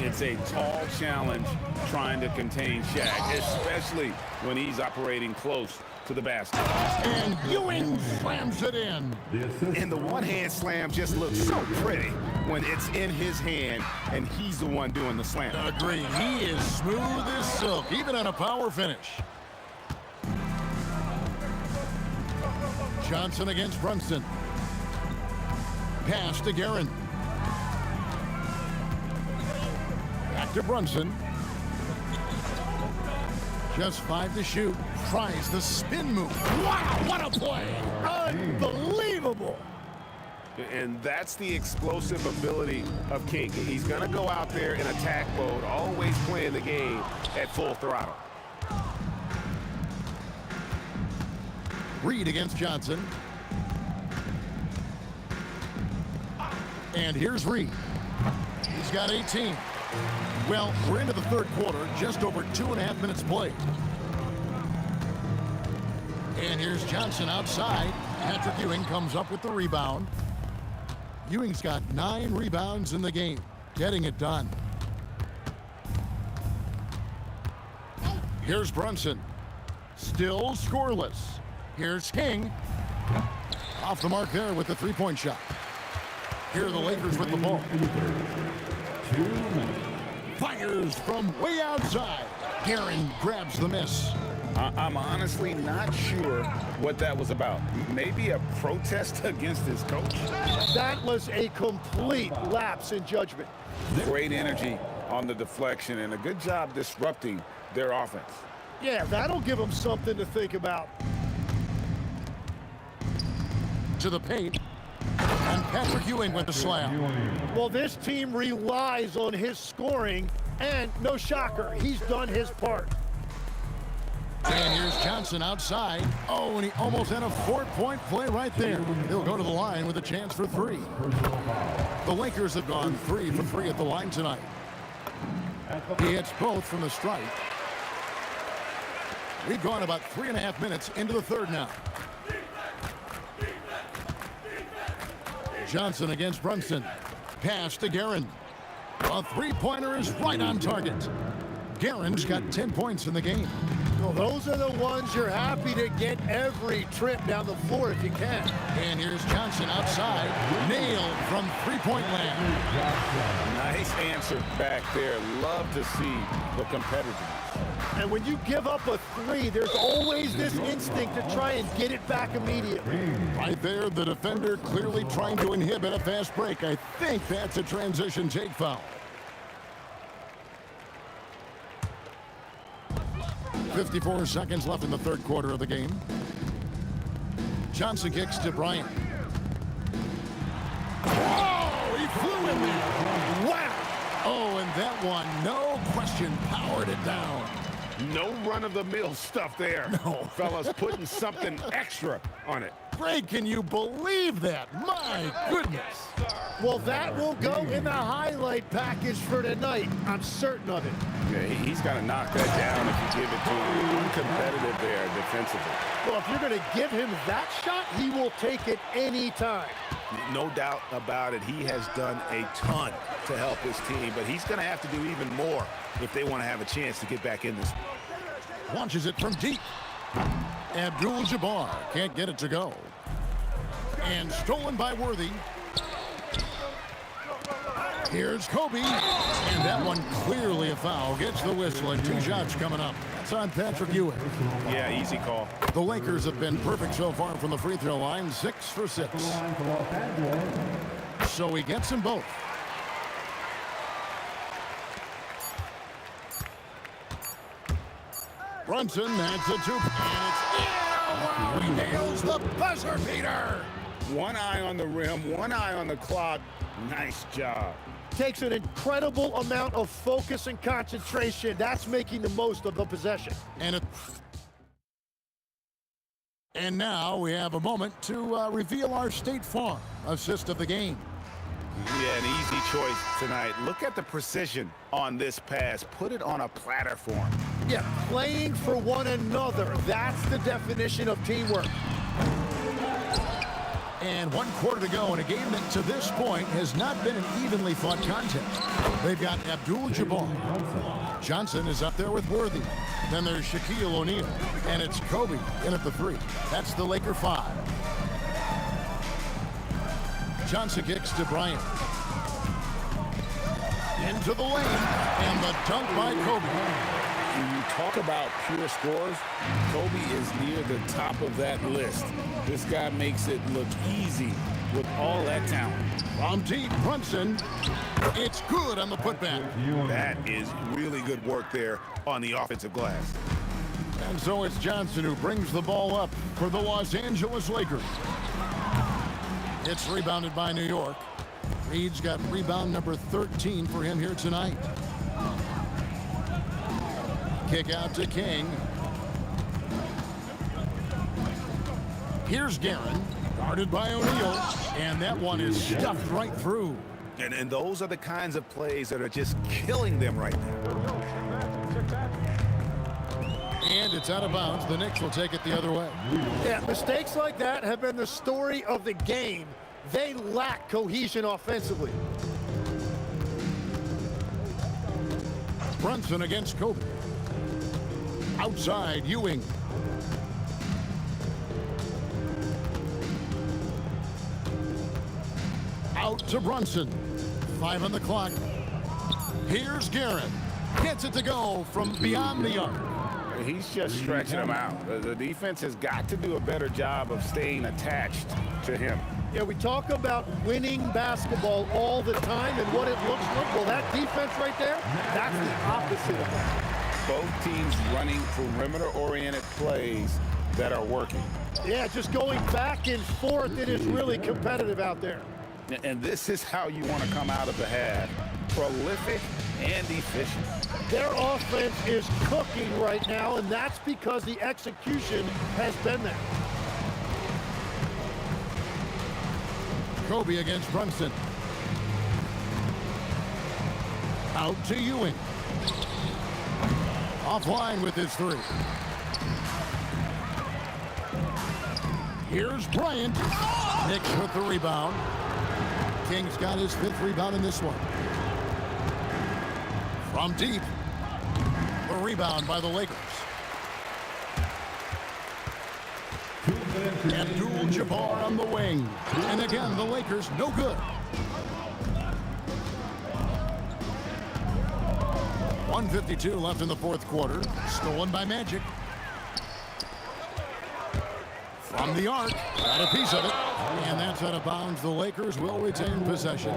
It's a tall challenge trying to contain Shaq, especially when he's operating close to the basket. And Ewing slams it in. And the one-hand slam just looks so pretty when it's in his hand and he's the one doing the slam. Agreed. He is smooth as silk, even on a power finish. Johnson against Brunson. Pass to Guerin. Back to Brunson. Just 5 to shoot. Tries the spin move. Wow, what a play! Unbelievable! And that's the explosive ability of King. He's going to go out there in attack mode, always playing the game at full throttle. Reed against Johnson. And here's Reed. He's got 18. Well, we're into the third quarter, just over 2.5 minutes played. And here's Johnson outside. Patrick Ewing comes up with the rebound. Ewing's got 9 rebounds in the game, getting it done. Here's Brunson. Still scoreless. Here's King. Off the mark there with the 3-point shot. Here are the Lakers with the ball. Fires from way outside. Guerin grabs the miss. I'm honestly not sure what that was about. Maybe a protest against his coach? That was a complete lapse in judgment. Great energy on the deflection and a good job disrupting their offense. Yeah, that'll give them something to think about. To the paint. And Patrick Ewing with the slam. Well, this team relies on his scoring, and no shocker, he's done his part. And here's Johnson outside. Oh, and he almost had a 4-point play right there. He'll go to the line with a chance for 3. The Lakers have gone 3 for 3 at the line tonight. He hits both from the stripe. We've gone about 3.5 minutes into the third now. Johnson against Brunson. Pass to Guerin. A three-pointer is right on target. Guerin's got 10 points in the game. Well, those are the ones you're happy to get every trip down the floor if you can. And here's Johnson outside. Nailed from three-point land. Nice answer back there. Love to see the competitiveness. And when you give up a 3, there's always this instinct to try and get it back immediately. Right there, the defender clearly trying to inhibit a fast break. I think that's a transition take foul. 54 seconds left in the third quarter of the game. Johnson kicks to Bryant. Oh, he flew in there. Wow. Oh, and that one, no question, powered it down. No run-of-the-mill stuff there. No. Fellas putting something extra on it. Greg, can you believe that? My goodness. Well, that will go in the highlight package for tonight. I'm certain of it. Yeah, he's got to knock that down if you give it to him. Uncompetitive there defensively. Well, if you're going to give him that shot, he will take it any time. No doubt about it. He has done a ton to help his team, but he's going to have to do even more if they want to have a chance to get back in this. Launches it from deep. Abdul-Jabbar can't get it to go. And stolen by Worthy. Here's Kobe. And that one clearly a foul. Gets the whistle and 2 shots coming up. That's on Patrick Ewing. Yeah, easy call. The Lakers have been perfect so far from the free throw line. 6 for 6. So he gets them both. Brunson, that's a 2. And it's wow, he nails the buzzer beater. One eye on the rim, one eye on the clock. Nice job. Takes an incredible amount of focus and concentration. That's making the most of the possession. And now we have a moment to reveal our State Farm assist of the game. Yeah, an easy choice tonight. Look at the precision on this pass. Put it on a platter form. Yeah, playing for one another. That's the definition of teamwork. And 1 quarter to go in a game that to this point has not been an evenly fought contest. They've got Abdul-Jabbar. Johnson is up there with Worthy. Then there's Shaquille O'Neal. And it's Kobe in at the 3. That's the Laker 5. Johnson kicks to Bryant. Into the lane. And the dunk by Kobe. When you talk about pure scores, Kobe is near the top of that list. This guy makes it look easy with all that talent. From deep, Brunson. It's good on the putback. That is really good work there on the offensive glass. And so it's Johnson who brings the ball up for the Los Angeles Lakers. It's rebounded by New York. Reed's got rebound number 13 for him here tonight. Kick out to King. Here's Guerin, guarded by O'Neal, and that one is stuffed right through. And those are the kinds of plays that are just killing them right now. And it's out of bounds. The Knicks will take it the other way. Yeah, mistakes like that have been the story of the game. They lack cohesion offensively. Brunson against Kobe. Outside, Ewing. Out to Brunson. 5 on the clock. Here's Guerin. Gets it to go from beyond the arc. He's just stretching him out. The defense has got to do a better job of staying attached to him. Yeah, we talk about winning basketball all the time and what it looks like. Well, that defense right there, that's the opposite of that. Both teams running perimeter-oriented plays that are working. Yeah, just going back and forth, it is really competitive out there. And this is how you want to come out of the half. Prolific and efficient. Their offense is cooking right now, and that's because the execution has been there. Kobe against Brunson. Out to Ewing. Offline with his three. Here's Bryant. Knicks with the rebound. King's got his 5th rebound in this one. From deep. The rebound by the Lakers. Abdul-Jabbar on the wing. And again, the Lakers no good. 1:52 left in the 4th quarter. Stolen by Magic. From the arc. Got a piece of it. And that's out of bounds. The Lakers will retain possession.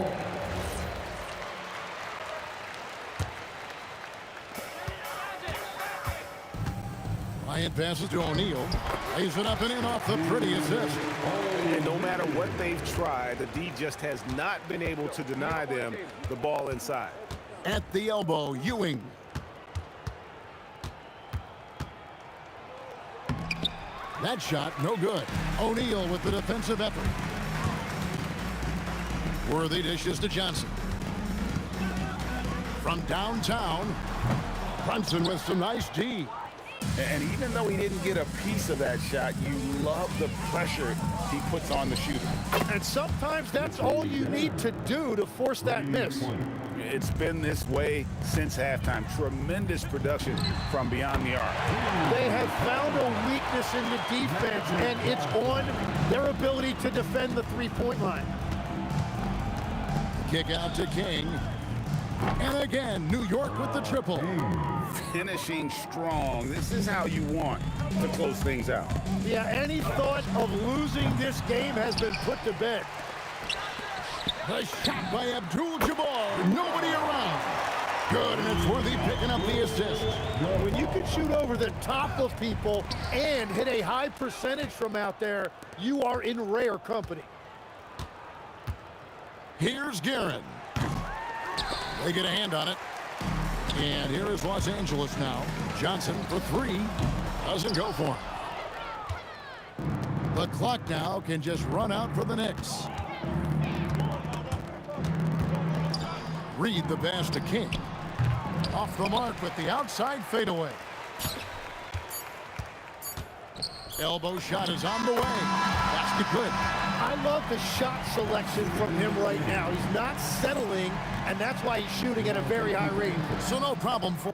Bryant passes to O'Neal. Lays it up and in off the pretty assist. And no matter what they've tried, the D just has not been able to deny them the ball inside. At the elbow, Ewing. That shot, no good. O'Neal with the defensive effort. Worthy dishes to Johnson. From downtown, Brunson with some nice D. And even though he didn't get a piece of that shot, you love the pressure he puts on the shooter. And sometimes that's all you need to do to force that miss. It's been this way since halftime. Tremendous production from beyond the arc. They have found a weakness in the defense, and it's on their ability to defend the three-point line. Kick out to King. And again, New York with the triple. Finishing strong. This is how you want to close things out. Yeah, any thought of losing this game has been put to bed. The shot by Abdul-Jabbar. Nobody around. Good, and it's Worthy picking up the assist. When you can shoot over the top of people and hit a high percentage from out there, you are in rare company. Here's Guerin. They get a hand on it. And here is Los Angeles now. Johnson for three. Doesn't go for him. The clock now can just run out for the Knicks. Reed the pass to King. Off the mark with the outside fadeaway. Elbow shot is on the way. Basket good. I love the shot selection from him right now. He's not settling, and that's why he's shooting at a very high rate. So no problem for...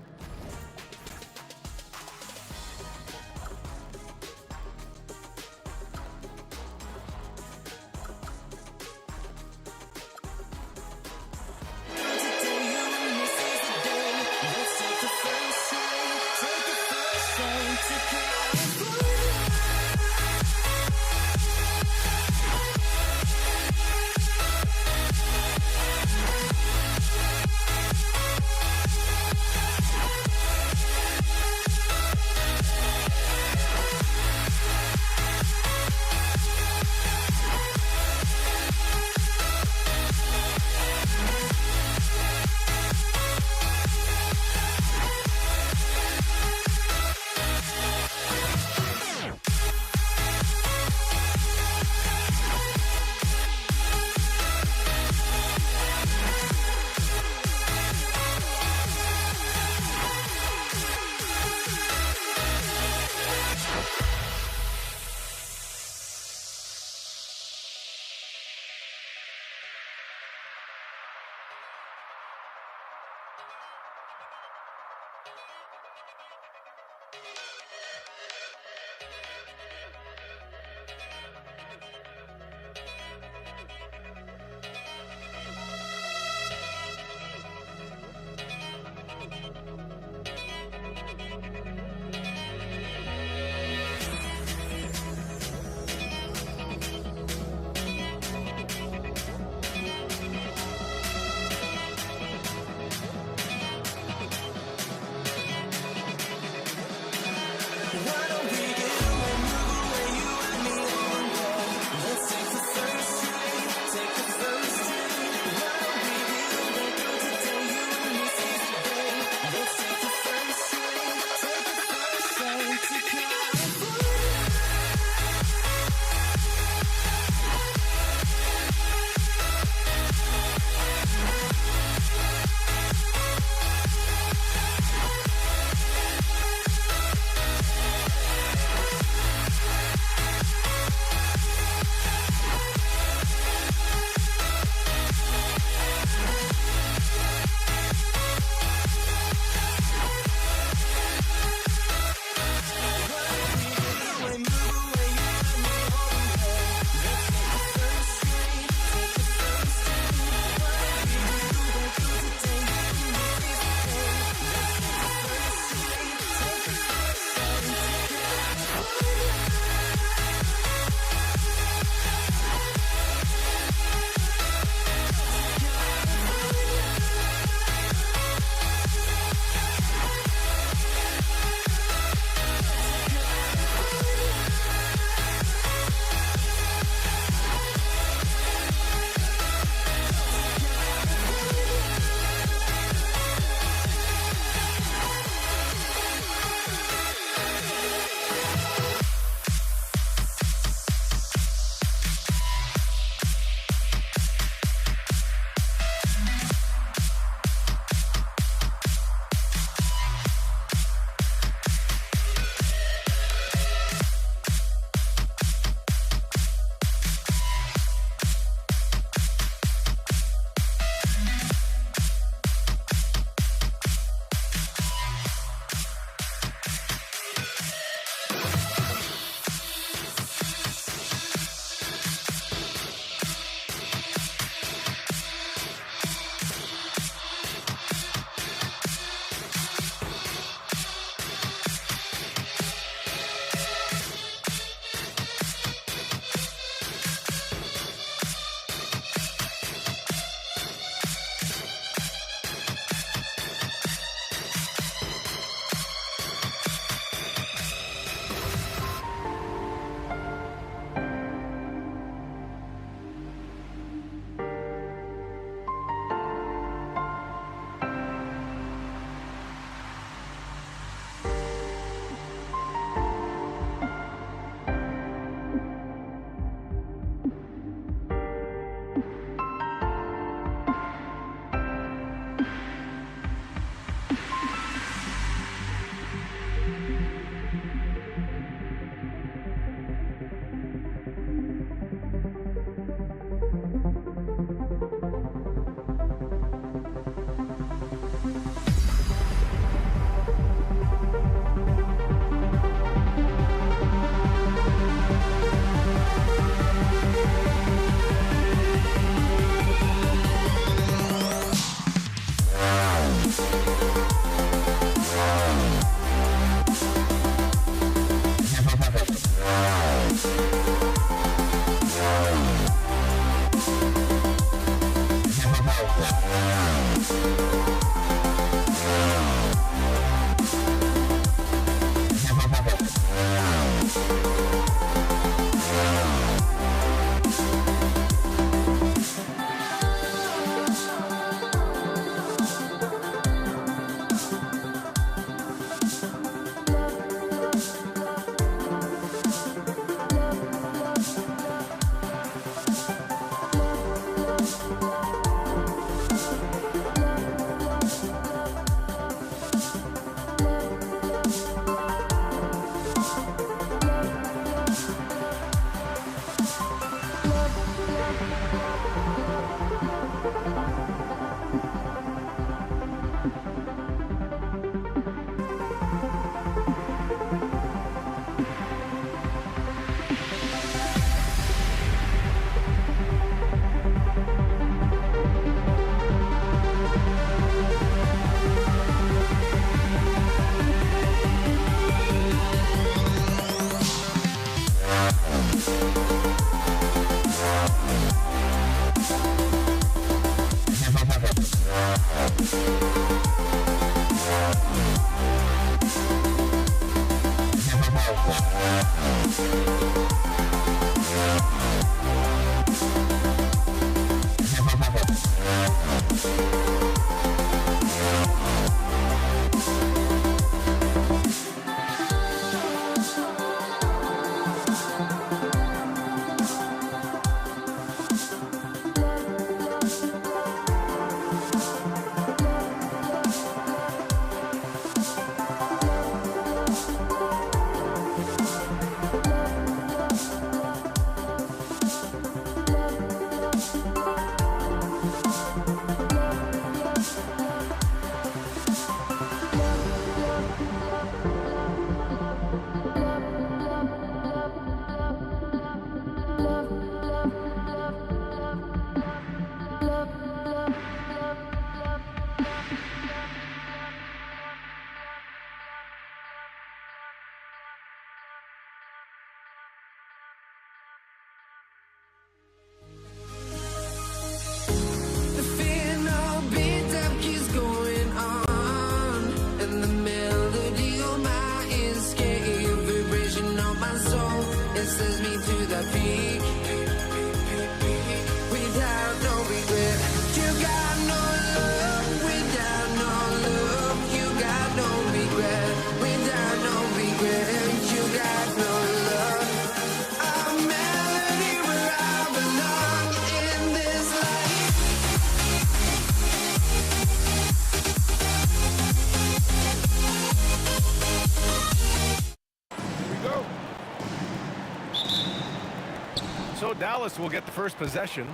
So Dallas will get the first possession.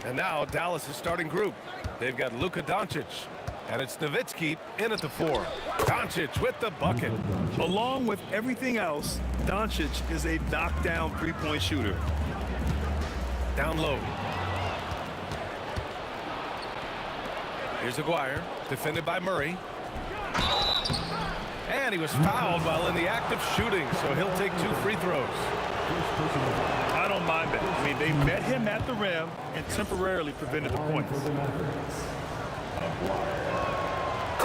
And now Dallas' starting group. They've got Luka Doncic. And it's Nowitzki in at the 4. Doncic with the bucket. Along with everything else, Doncic is a knockdown three-point shooter. Down low. Here's Aguirre, defended by Murray. And he was fouled while in the act of shooting, so he'll take 2 free throws. I don't mind that. I mean, they met him at the rim and temporarily prevented the points.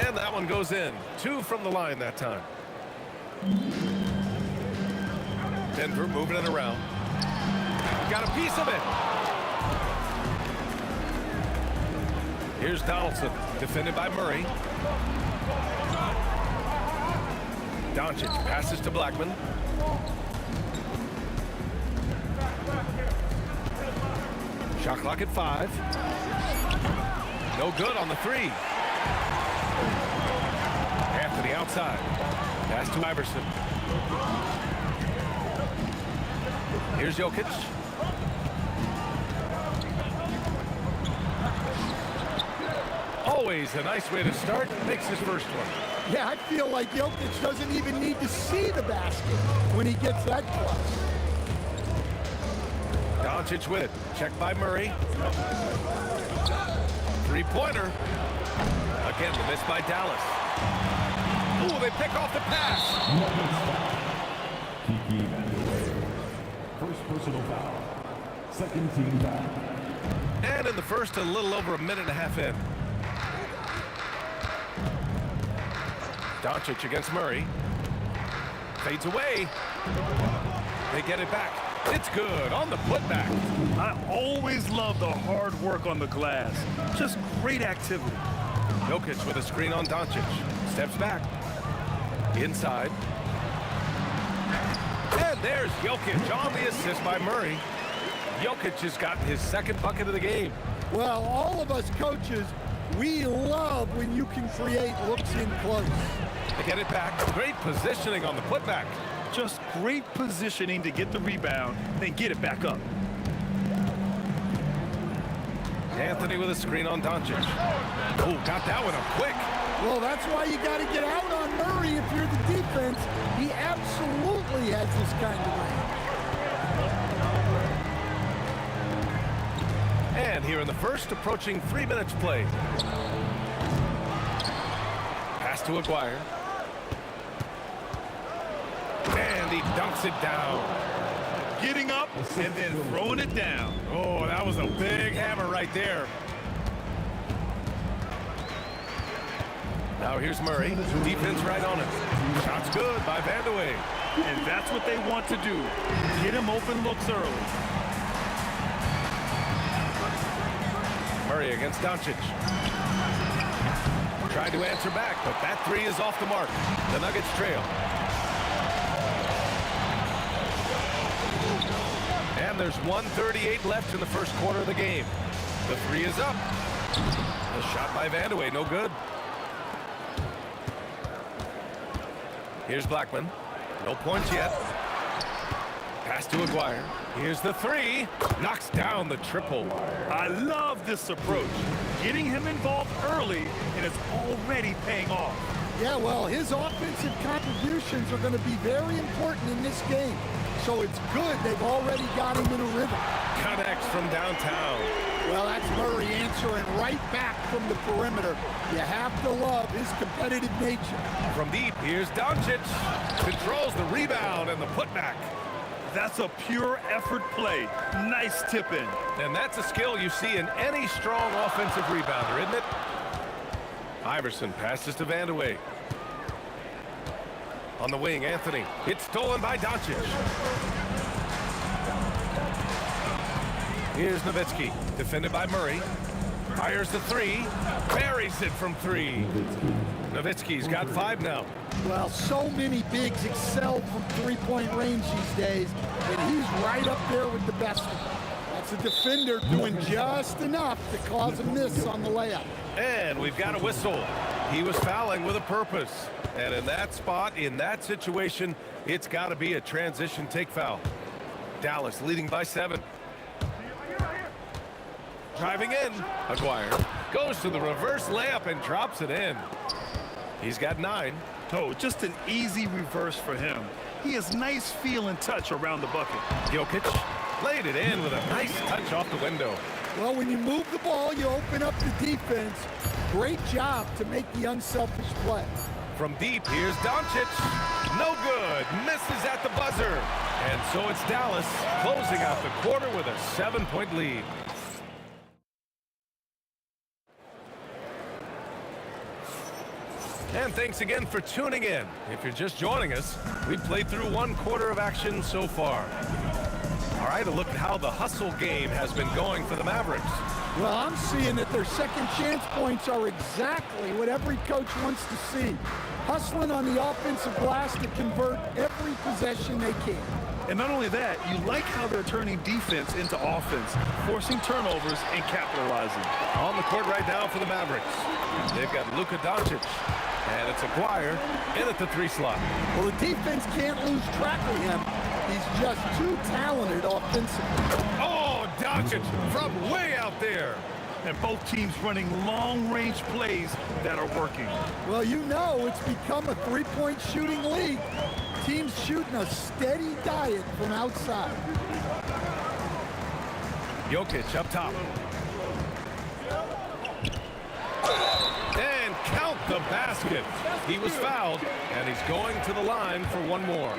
And that one goes in. 2 from the line that time. Denver moving it around. Got a piece of it. Here's Donaldson, defended by Murray. Doncic passes to Blackman. Shot clock at 5. No good on the three. Anthony outside. Pass to Iverson. Here's Jokic. Always a nice way to start. Makes his first one. Yeah, I feel like Jokic doesn't even need to see the basket when he gets that close. Doncic with it. Checked by Murray. Three-pointer. Again, the miss by Dallas. Ooh, they pick off the pass. First personal foul. Second team foul. And in the first, a little over a minute and a half in. Doncic against Murray. Fades away. They get it back. It's good on the putback. I always love the hard work on the glass. Just great activity. Jokic with a screen on Doncic. Steps back. Inside. And there's Jokic on the assist by Murray. Jokic has gotten his second bucket of the game. Well, all of us coaches, we love when you can create looks in close. They get it back. Great positioning on the putback. Just great positioning to get the rebound, then get it back up. Anthony with a screen on Doncic. Oh, got that one up quick. Well, that's why you got to get out on Murray if you're the defense. He absolutely has this kind of range. And here in the first, approaching 3 minutes played. Pass to Aguirre. And he dunks it down. Getting up and then throwing it down. Oh, that was a big hammer right there. Now here's Murray. Defense right on him. Shot's good by Vandeweghe. And that's what they want to do. Get him open looks early. Murray against Doncic. Tried to answer back, but that three is off the mark. The Nuggets trail. And there's 1:38 left in the first quarter of the game. The three is up. The shot by Vandeweghe, no good. Here's Blackman. No points yet. Pass to Aguirre. Here's the three. Knocks down the triple. I love this approach. Getting him involved early, and it's already paying off. Yeah, well, his offensive contributions are going to be very important in this game. So it's good they've already got him in a rhythm. Connects from downtown. Well, that's Murray answering right back from the perimeter. You have to love his competitive nature. From deep, here's Doncic. Controls the rebound and the putback. That's a pure effort play. Nice tip in. And that's a skill you see in any strong offensive rebounder, isn't it? Iverson passes to Vandeweghe. On the wing, Anthony. It's stolen by Doncic. Here's Nowitzki, defended by Murray. Fires the three. Buries it from three. Nowitzki's got 5 now. Well, so many bigs excel from three-point range these days, and he's right up there with the best of them. That's a defender doing just enough to cause a miss on the layup. And we've got a whistle. He was fouling with a purpose. And in that spot, in that situation, it's got to be a transition take foul. Dallas leading by 7. Driving in. Aguirre goes to the reverse layup and drops it in. He's got 9. Oh, just an easy reverse for him. He has nice feel and touch around the bucket. Jokic laid it in with a nice touch off the window. Well, when you move the ball, you open up the defense. Great job to make the unselfish play. From deep, here's Doncic. No good. Misses at the buzzer. And so it's Dallas closing out the quarter with a 7-point lead. And thanks again for tuning in. If you're just joining us, we've played through 1 quarter of action so far. All right, a look at how the hustle game has been going for the Mavericks. Well, I'm seeing that their second chance points are exactly what every coach wants to see. Hustling on the offensive glass to convert every possession they can. And not only that, you like how they're turning defense into offense, forcing turnovers and capitalizing. On the court right now for the Mavericks. They've got Luka Doncic. And it's Aguirre in at the 3 slot. Well, the defense can't lose track of him. He's just too talented offensively. Oh, Doncic from way out there. And both teams running long-range plays that are working. Well, you know it's become a three-point shooting league. Teams shooting a steady diet from outside. Jokic up top. And count the basket. He was fouled, and he's going to the line for one more.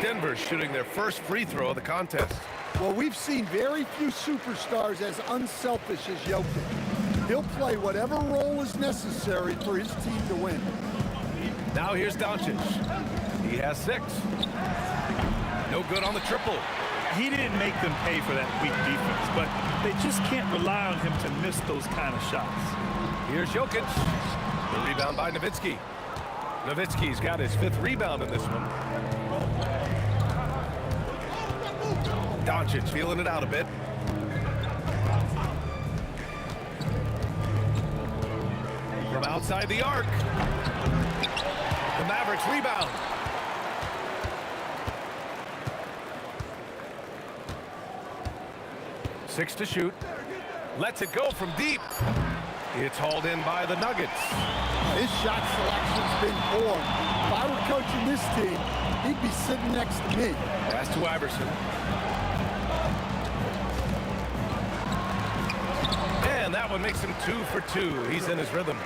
Denver's shooting their first free throw of the contest. Well, we've seen very few superstars as unselfish as Jokic. He'll play whatever role is necessary for his team to win. Now here's Doncic. He has 6. No good on the triple. He didn't make them pay for that weak defense, but they just can't rely on him to miss those kind of shots. Here's Jokic. The rebound by Nowitzki. Nowitzki's got his 5th rebound in this one. Doncic feeling it out a bit. From outside the arc. The Mavericks rebound. Six to shoot. Lets it go from deep. It's hauled in by the Nuggets. His shot selection's been poor. If I were coaching this team, he'd be sitting next to me. Pass to Iverson. And that one makes him 2 for 2. He's in his rhythm.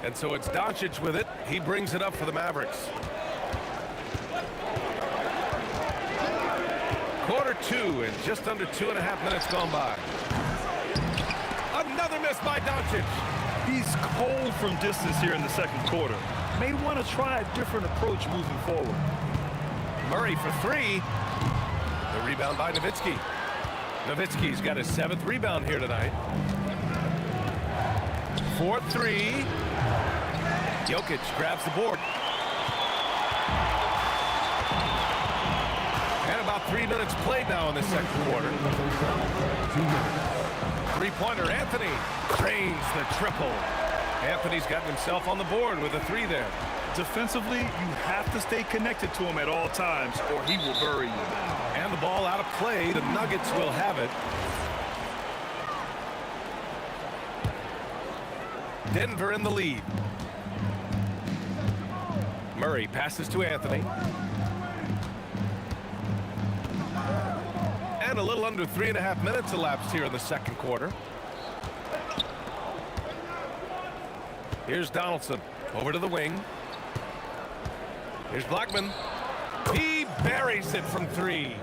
And so it's Doncic with it. He brings it up for the Mavericks. Quarter 2 and just under 2.5 minutes gone by. Another miss by Doncic. He's cold from distance here in the second quarter. May want to try a different approach moving forward. Murray for 3. The rebound by Nowitzki. Nowitzki's got his 7th rebound here tonight. 4-3. Jokic grabs the board. And about 3 minutes played now in the second quarter. Three-pointer, Anthony drains the triple. Anthony's gotten himself on the board with a 3 there. Defensively, you have to stay connected to him at all times or he will bury you. And the ball out of play. The Nuggets will have it. Denver in the lead. Murray passes to Anthony. And a little under 3.5 minutes elapsed here in the second quarter. Here's Donaldson over to the wing. Here's Blackman. He buries it from 3.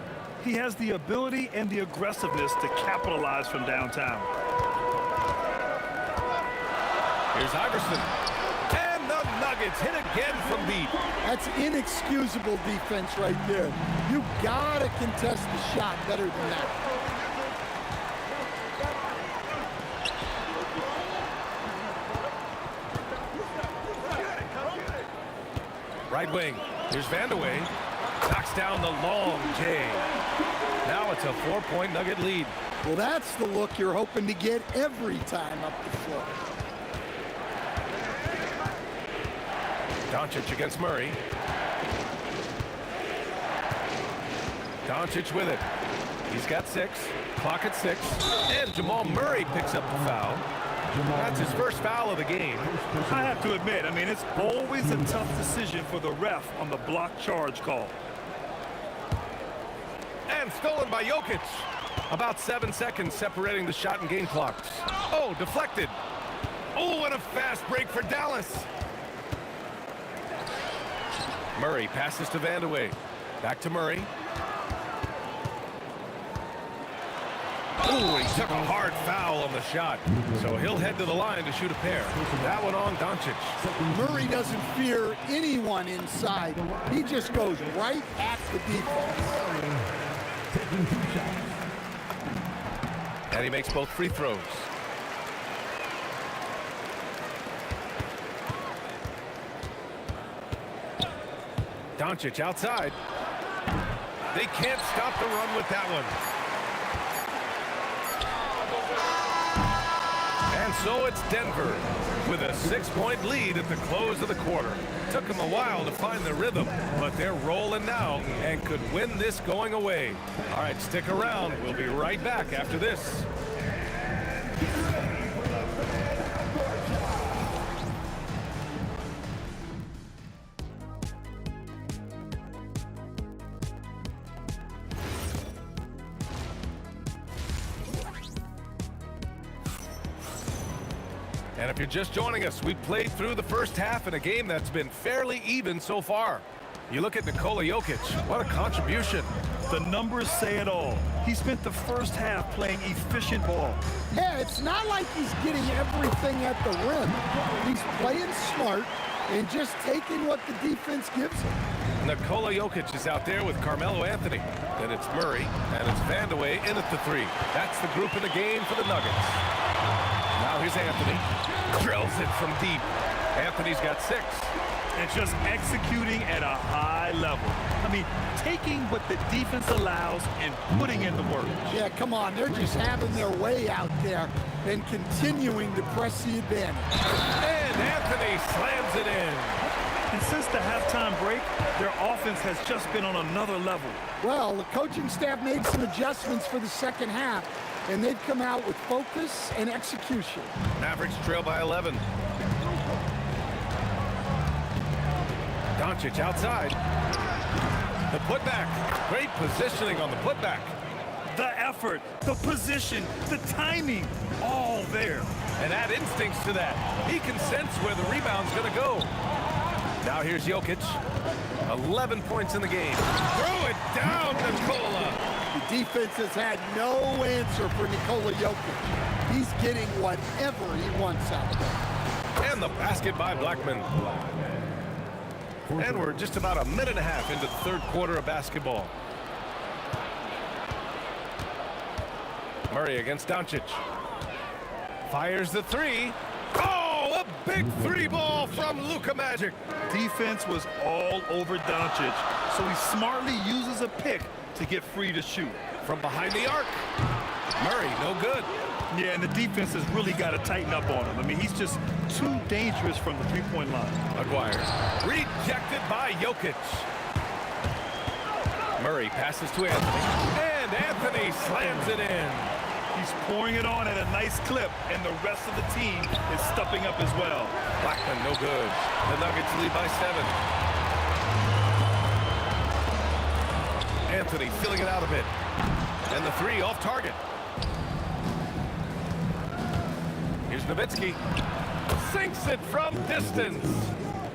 He has the ability and the aggressiveness to capitalize from downtown. Here's Iverson. And the Nuggets hit again from deep. That's inexcusable defense right there. You gotta contest the shot better than that. Right wing. Here's Vandeweghe. Knocks down the long J. Now it's a 4-point Nugget lead. Well, that's the look you're hoping to get every time up the floor. Doncic against Murray. Doncic with it. He's got 6. Clock at 6. And Jamal Murray picks up the foul. That's his first foul of the game. I have to admit, I mean, it's always a tough decision for the ref on the block charge call. And stolen by Jokic. About 7 seconds separating the shot and game clocks. Oh, deflected. Oh, and a fast break for Dallas. Murray passes to Vandeweghe. Back to Murray. Oh, he took a hard foul on the shot. So he'll head to the line to shoot a pair. That one on Doncic. Murray doesn't fear anyone inside. He just goes right at the defense. And he makes both free throws. Doncic outside. They can't stop the run with that one. And so it's Denver with a 6-point lead at the close of the quarter. Took them a while to find the rhythm, but they're rolling now and could win this going away. All right, stick around. We'll be right back after this. And if you're just joining us, we played through the first half in a game that's been fairly even so far. You look at Nikola Jokic, what a contribution. The numbers say it all. He spent the first half playing efficient ball. Yeah, it's not like he's getting everything at the rim. He's playing smart and just taking what the defense gives him. Nikola Jokic is out there with Carmelo Anthony. Then it's Murray, and it's Vandeweghe in at the 3. That's the group in the game for the Nuggets. Now here's Anthony. Drills it from deep. Anthony's got 6. And just executing at a high level. I mean, taking what the defense allows and putting in the work. Yeah, come on. They're just having their way out there and continuing to press the advantage. And Anthony slams it in. And since the halftime break, their offense has just been on another level. Well, the coaching staff made some adjustments for the second half, and they've come out with focus and execution. Mavericks trail by 11. Doncic outside. The putback. Great positioning on the putback. The effort, the position, the timing, all there. And add instincts to that. He can sense where the rebound's going to go. Now here's Jokic. 11 points in the game. Throw it down, Nikola. The defense has had no answer for Nikola Jokic. He's getting whatever he wants out of it. And the basket by Blackman. And we're just about a minute and a half into the third quarter of basketball. Murray against Doncic. Fires the 3. Oh, a big 3 ball from Luka Magic. Defense was all over Doncic, so he smartly uses a pick to get free to shoot. From behind the arc. Murray, no good. Yeah, and the defense has really got to tighten up on him. I mean, he's just too dangerous from the three-point line. Maguire. Rejected by Jokic. Murray passes to Anthony. And Anthony slams it in. He's pouring it on at a nice clip, and the rest of the team is stepping up as well. Blackman, no good. The Nuggets lead by 7. Anthony filling it out a bit. And the 3 off target. Here's Nowitzki. Sinks it from distance.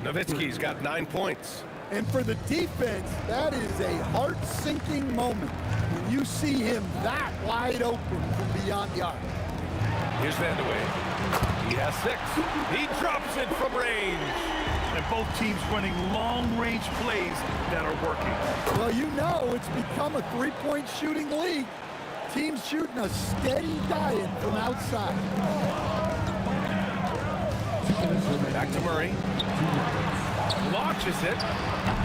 Nowitzki's got 9 points. And for the defense, that is a heart-sinking moment when you see him that wide open from beyond the arc. Here's Vandeweghe. He has 6. He drops it from range. And both teams running long-range plays that are working. Well, you know it's become a three-point shooting league. Teams shooting a steady diet from outside. Back to Murray. Launches it.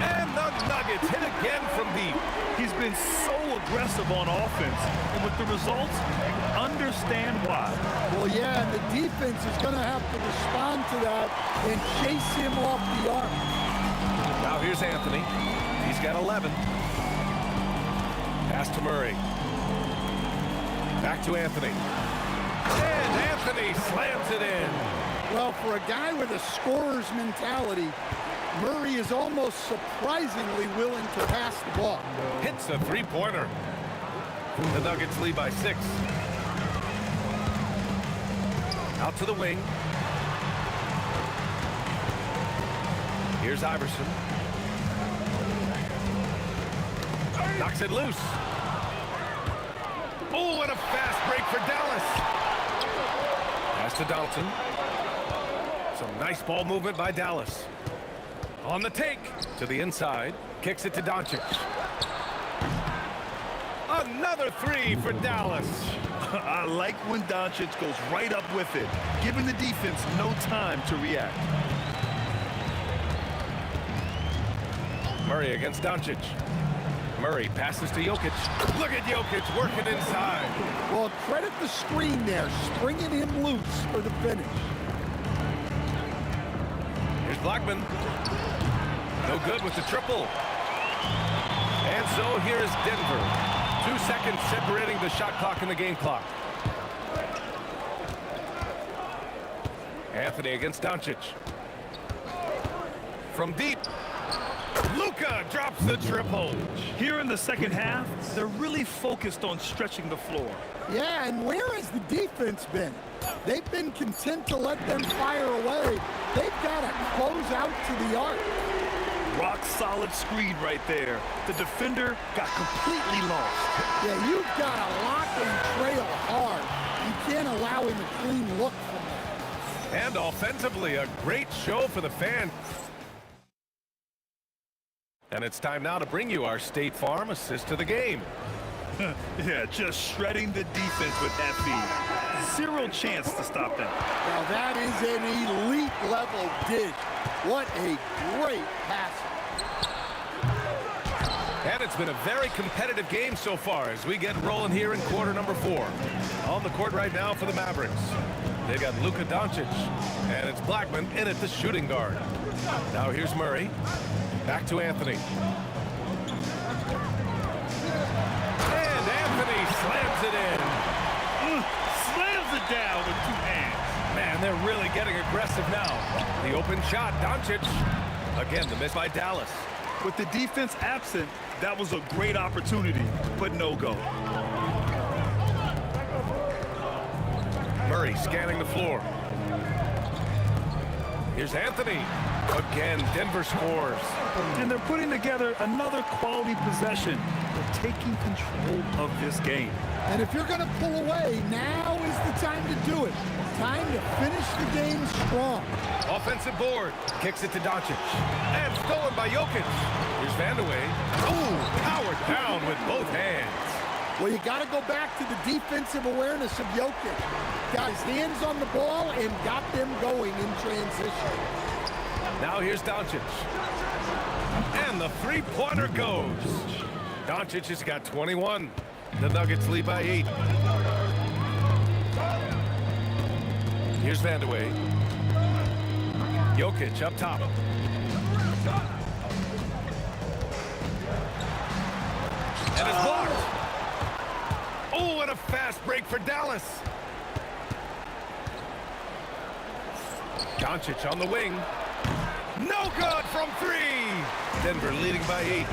And the Nuggets hit again from deep. He's been so aggressive on offense. And with the results, you understand why. Well, yeah, and the defense is going to have to respond to that and chase him off the arc. Now here's Anthony. He's got 11. Pass to Murray. Back to Anthony. And Anthony slams it in. Well, for a guy with a scorer's mentality, Murray is almost surprisingly willing to pass the ball. Hits a 3-pointer. The Nuggets lead by 6. Out to the wing. Here's Iverson. Knocks it loose. Oh, and a fast break for Dallas. Pass to Dalton. Some nice ball movement by Dallas. On the take to the inside. Kicks it to Doncic. Another 3 for Dallas. I like when Doncic goes right up with it, giving the defense no time to react. Murray against Doncic. Murray passes to Jokic. Look at Jokic working inside. Well, credit the screen there, springing him loose for the finish. Here's Blackman. No good with the triple. And so here is Denver. 2 seconds separating the shot clock and the game clock. Anthony against Doncic. From deep. Luka drops the triple. Here in the second half, they're really focused on stretching the floor. Yeah, and where has the defense been? They've been content to let them fire away. They've got to close out to the arc. Rock solid screen right there. The defender got completely lost. Yeah, you've got to lock and trail hard. You can't allow him a clean look from that. And offensively, a great show for the fans. And it's time now to bring you our State Farm assist of the game. Yeah, just shredding the defense with that feed. Zero chance to stop them. Now that is an elite level dish. What a great pass. And it's been a very competitive game so far as we get rolling here in quarter number 4. On the court right now for the Mavericks. They got Luka Doncic, and it's Blackman in at the shooting guard. Now here's Murray. Back to Anthony. And Anthony slams it in. Slams it down with 2 hands. Man, they're really getting aggressive now. The open shot, Doncic. Again, the miss by Dallas. With the defense absent, that was a great opportunity, but no go. Murray scanning the floor. Here's Anthony. Again, Denver scores. And they're putting together another quality possession. They're taking control of this game. And if you're going to pull away, now is the time to do it. Time to finish the game strong. Offensive board. Kicks it to Doncic. And stolen by Jokic. Here's Vandeweghe. Ooh, powered down with both hands. Well, you got to go back to the defensive awareness of Jokic. Got his hands on the ball and got them going in transition. Now here's Doncic. And the three-pointer goes. Doncic has got 21. The Nuggets lead by 8. Here's Vandeweghe. Jokic up top. And it's blocked. Oh, and a fast break for Dallas. Doncic on the wing. No good from 3. Denver leading by 8.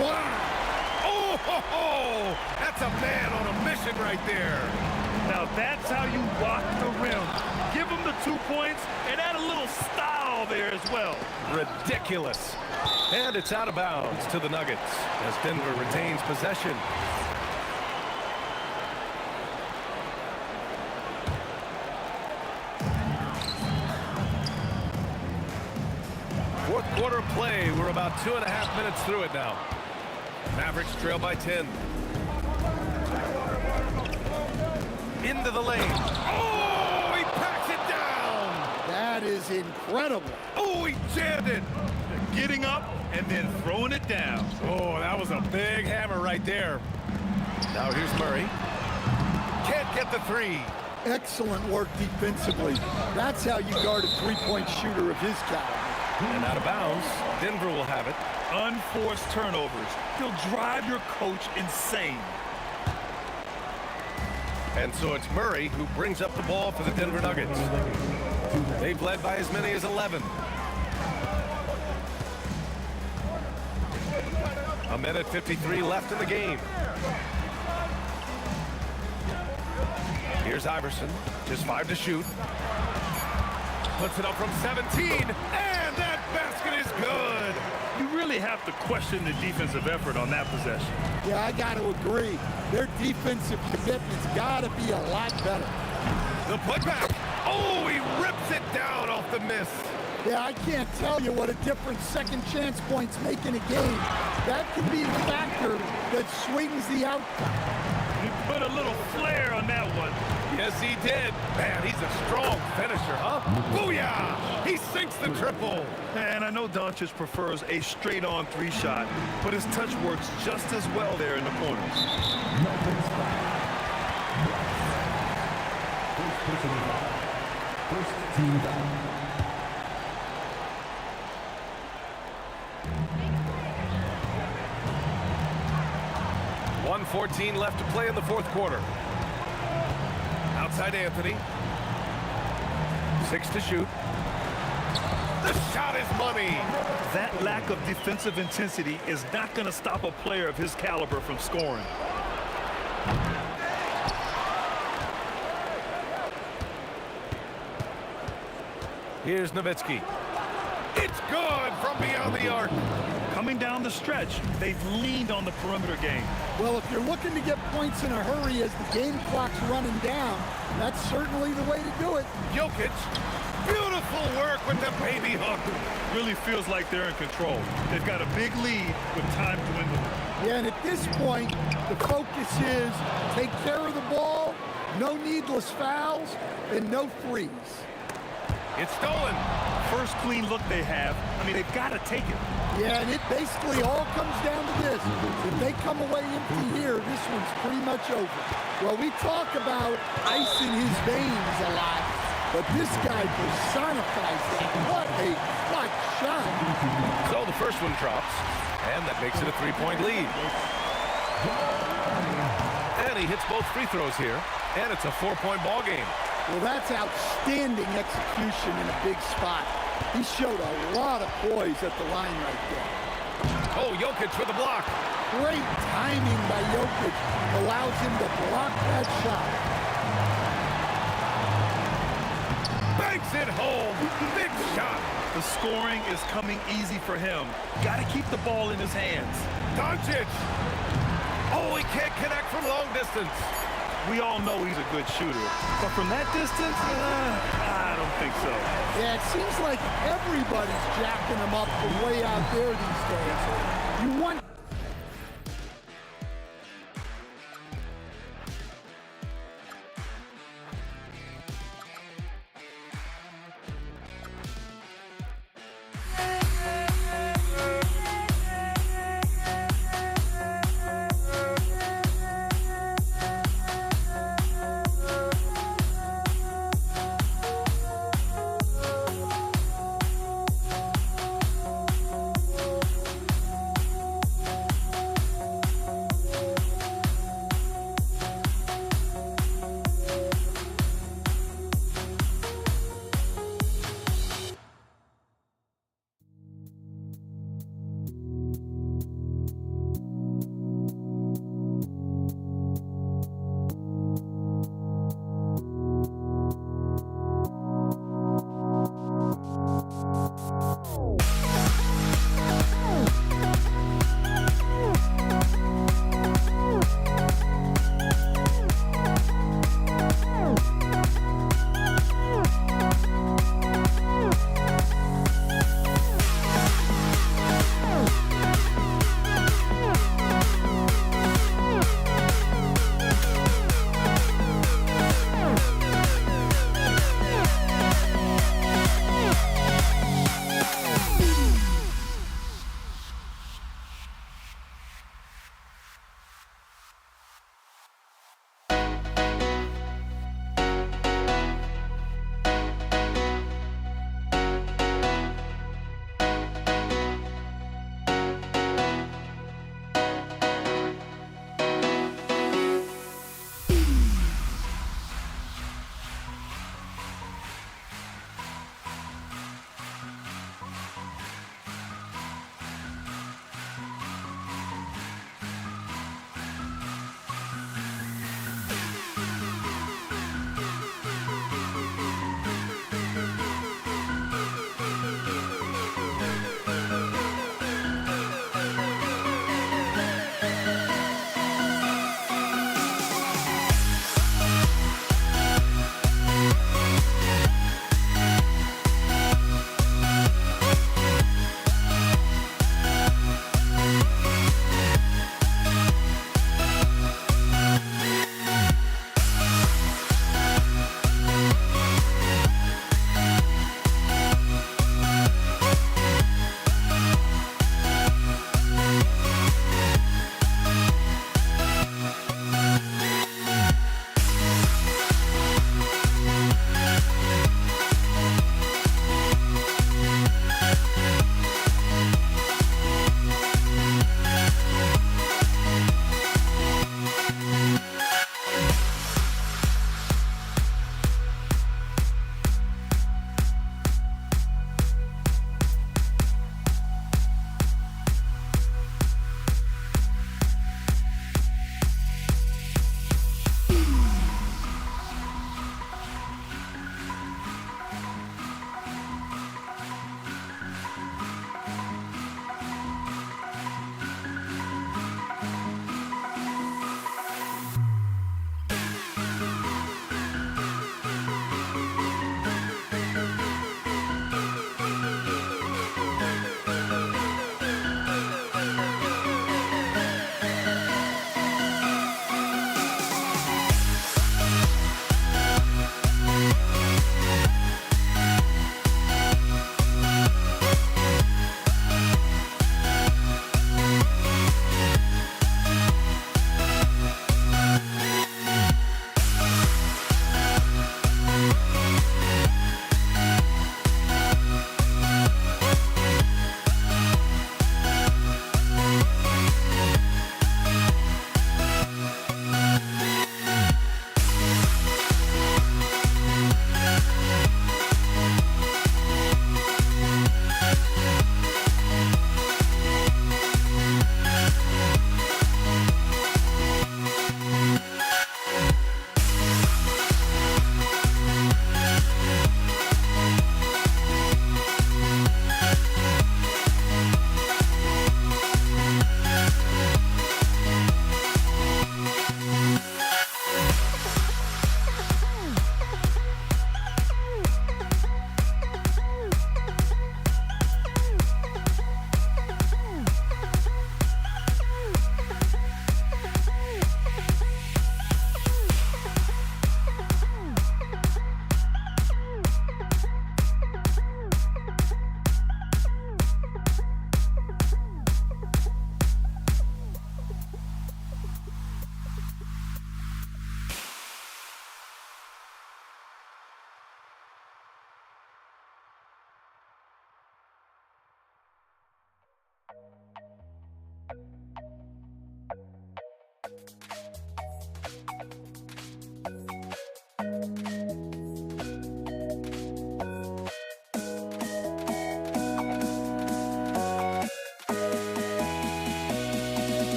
Wow. Oh, that's a man on a mission right there. Now that's how you rock the rim. Give them the 2 points and add a little style there as well. Ridiculous. And it's out of bounds to the Nuggets as Denver retains possession. Fourth quarter play. We're about 2.5 minutes through it now. Mavericks trail by 10. Into the lane. Oh, he packs it down. That is incredible. Oh, he jammed it. Getting up and then throwing it down. Oh, that was a big hammer right there. Now here's Murray. Can't get the 3. Excellent work defensively. That's how you guard a three-point shooter of his caliber. And out of bounds, Denver will have it. Unforced turnovers. They'll drive your coach insane. And so it's Murray who brings up the ball for the Denver Nuggets. They've led by as many as 11. A minute 53 left in the game. Here's Iverson, just 5 to shoot. Puts it up from 17, and that basket is good. You really have to question the defensive effort on that possession. Yeah, I got to agree. Their defensive commitment's got to be a lot better. The putback. Oh, he rips it down off the miss. Yeah, I can't tell you what a difference second chance points make in a game. That can be the factor that swings the outcome. He put a little flair on that one. Yes, he did. Man, he's a strong finisher, huh? Booyah! He sinks the triple. And I know Doncic prefers a straight-on three-shot, but his touch works just as well there in the corners. First team down. 1:14 left to play in the fourth quarter. Outside Anthony. 6 to shoot. The shot is money. That lack of defensive intensity is not going to stop a player of his caliber from scoring. Here's Nowitzki. It's good from beyond the arc. Coming down the stretch, they've leaned on the perimeter game. Well, if you're looking to get points in a hurry as the game clock's running down, that's certainly the way to do it. Jokic, beautiful work with the baby hook. Really feels like they're in control. They've got a big lead with time dwindling. Yeah, and at this point, the focus is take care of the ball, no needless fouls, and no threes. It's stolen. First clean look they have. I mean, they've got to take it. Yeah, and it basically all comes down to this. If they come away empty here, this one's pretty much over. Well, we talk about ice in his veins a lot, but this guy personifies that. What a clutch shot. So the first one drops, and that makes it a 3-point lead. And he hits both free throws here, and it's a 4-point ball game. Well, that's outstanding execution in a big spot. He showed a lot of poise at the line right there. Oh, Jokic with a block. Great timing by Jokic allows him to block that shot. Banks it home. Big shot. The scoring is coming easy for him. Got to keep the ball in his hands. Doncic. Oh, he can't connect from long distance. We all know he's a good shooter, but from that distance, I don't think so. Yeah, it seems like everybody's jacking him up from way out there these days. You want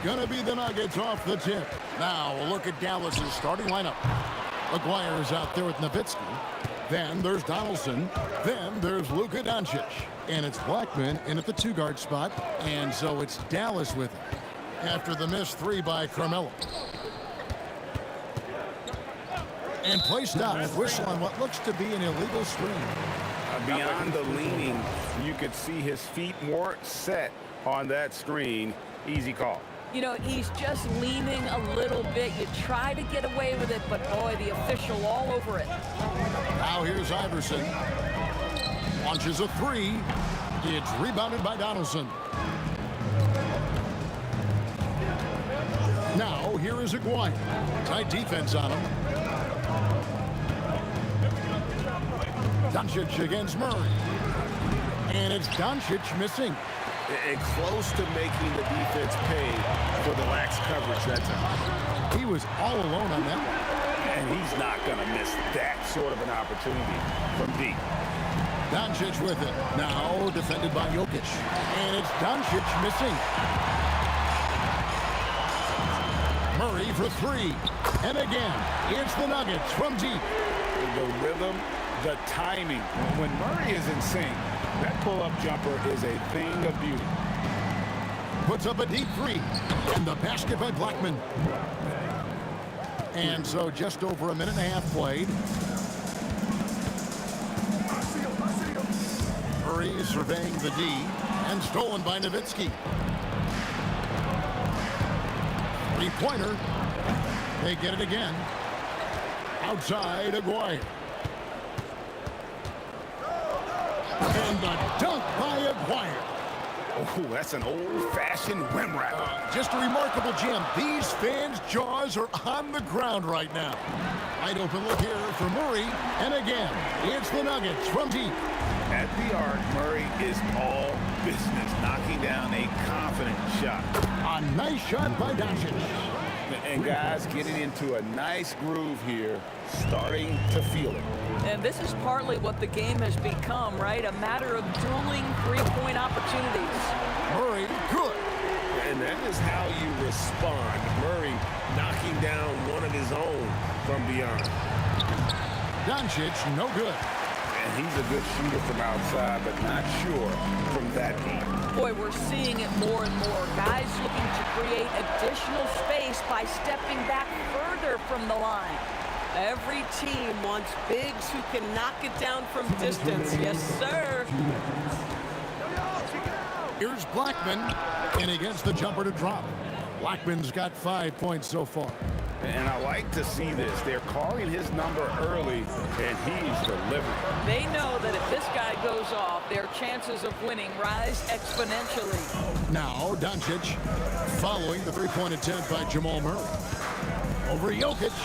Gonna be the Nuggets off the tip. Now we'll look at Dallas's starting lineup. McGuire's out there with Nowitzki. Then there's Donaldson. Then there's Luka Doncic. And it's Blackman in at the two-guard spot. And so it's Dallas with him after the missed three by Carmelo. And play stop. Whistle on what looks to be an illegal screen. Beyond the leaning, you could see his feet more set on that screen. Easy call. You know, he's just leaning a little bit. You try to get away with it, but boy, the official all over it. Now here's Iverson. Launches a three. It's rebounded by Donaldson. Now here is Aguirre. Tight defense on him. Doncic against Murray. And it's Doncic missing. And close to making the defense pay for the lax coverage that time. He was all alone on that one. And he's not going to miss that sort of an opportunity from deep. Doncic with it. Now defended by Jokic. And it's Doncic missing. Murray for three. And again, it's the Nuggets from deep. The rhythm, the timing. When Murray is in sync, that pull-up jumper is a thing of beauty. Puts up a deep three. And the basket by Blackman. And so just over a minute and a half played. Murray surveying the D. And stolen by Nowitzki. Three-pointer. They get it again. Outside, Aguirre. And the dunk by Aguirre. Oh, that's an old-fashioned rim wrap. Just a remarkable gem. These fans' jaws are on the ground right now. Wide open look here for Murray. And again, it's the Nuggets from deep. At the arc, Murray is all business, knocking down a confident shot. A nice shot by Doncic. And guys getting into a nice groove here, starting to feel it. And this is partly what the game has become, right? A matter of dueling three-point opportunities. Murray, good. And that is how you respond. Murray knocking down one of his own from beyond. Doncic, no good. And he's a good shooter from outside, but not sure from that deep. Boy, we're seeing it more and more. Guys looking to create additional space by stepping back further from the line. Every team wants bigs who can knock it down from distance. Yes, sir. Here's Blackman, and he gets the jumper to drop. Blackman's got 5 points so far. And I like to see this. They're calling his number early, and he's delivering. They know that if this guy goes off, their chances of winning rise exponentially. Now, Doncic following the three-point attempt by Jamal Murray. Over Jokic.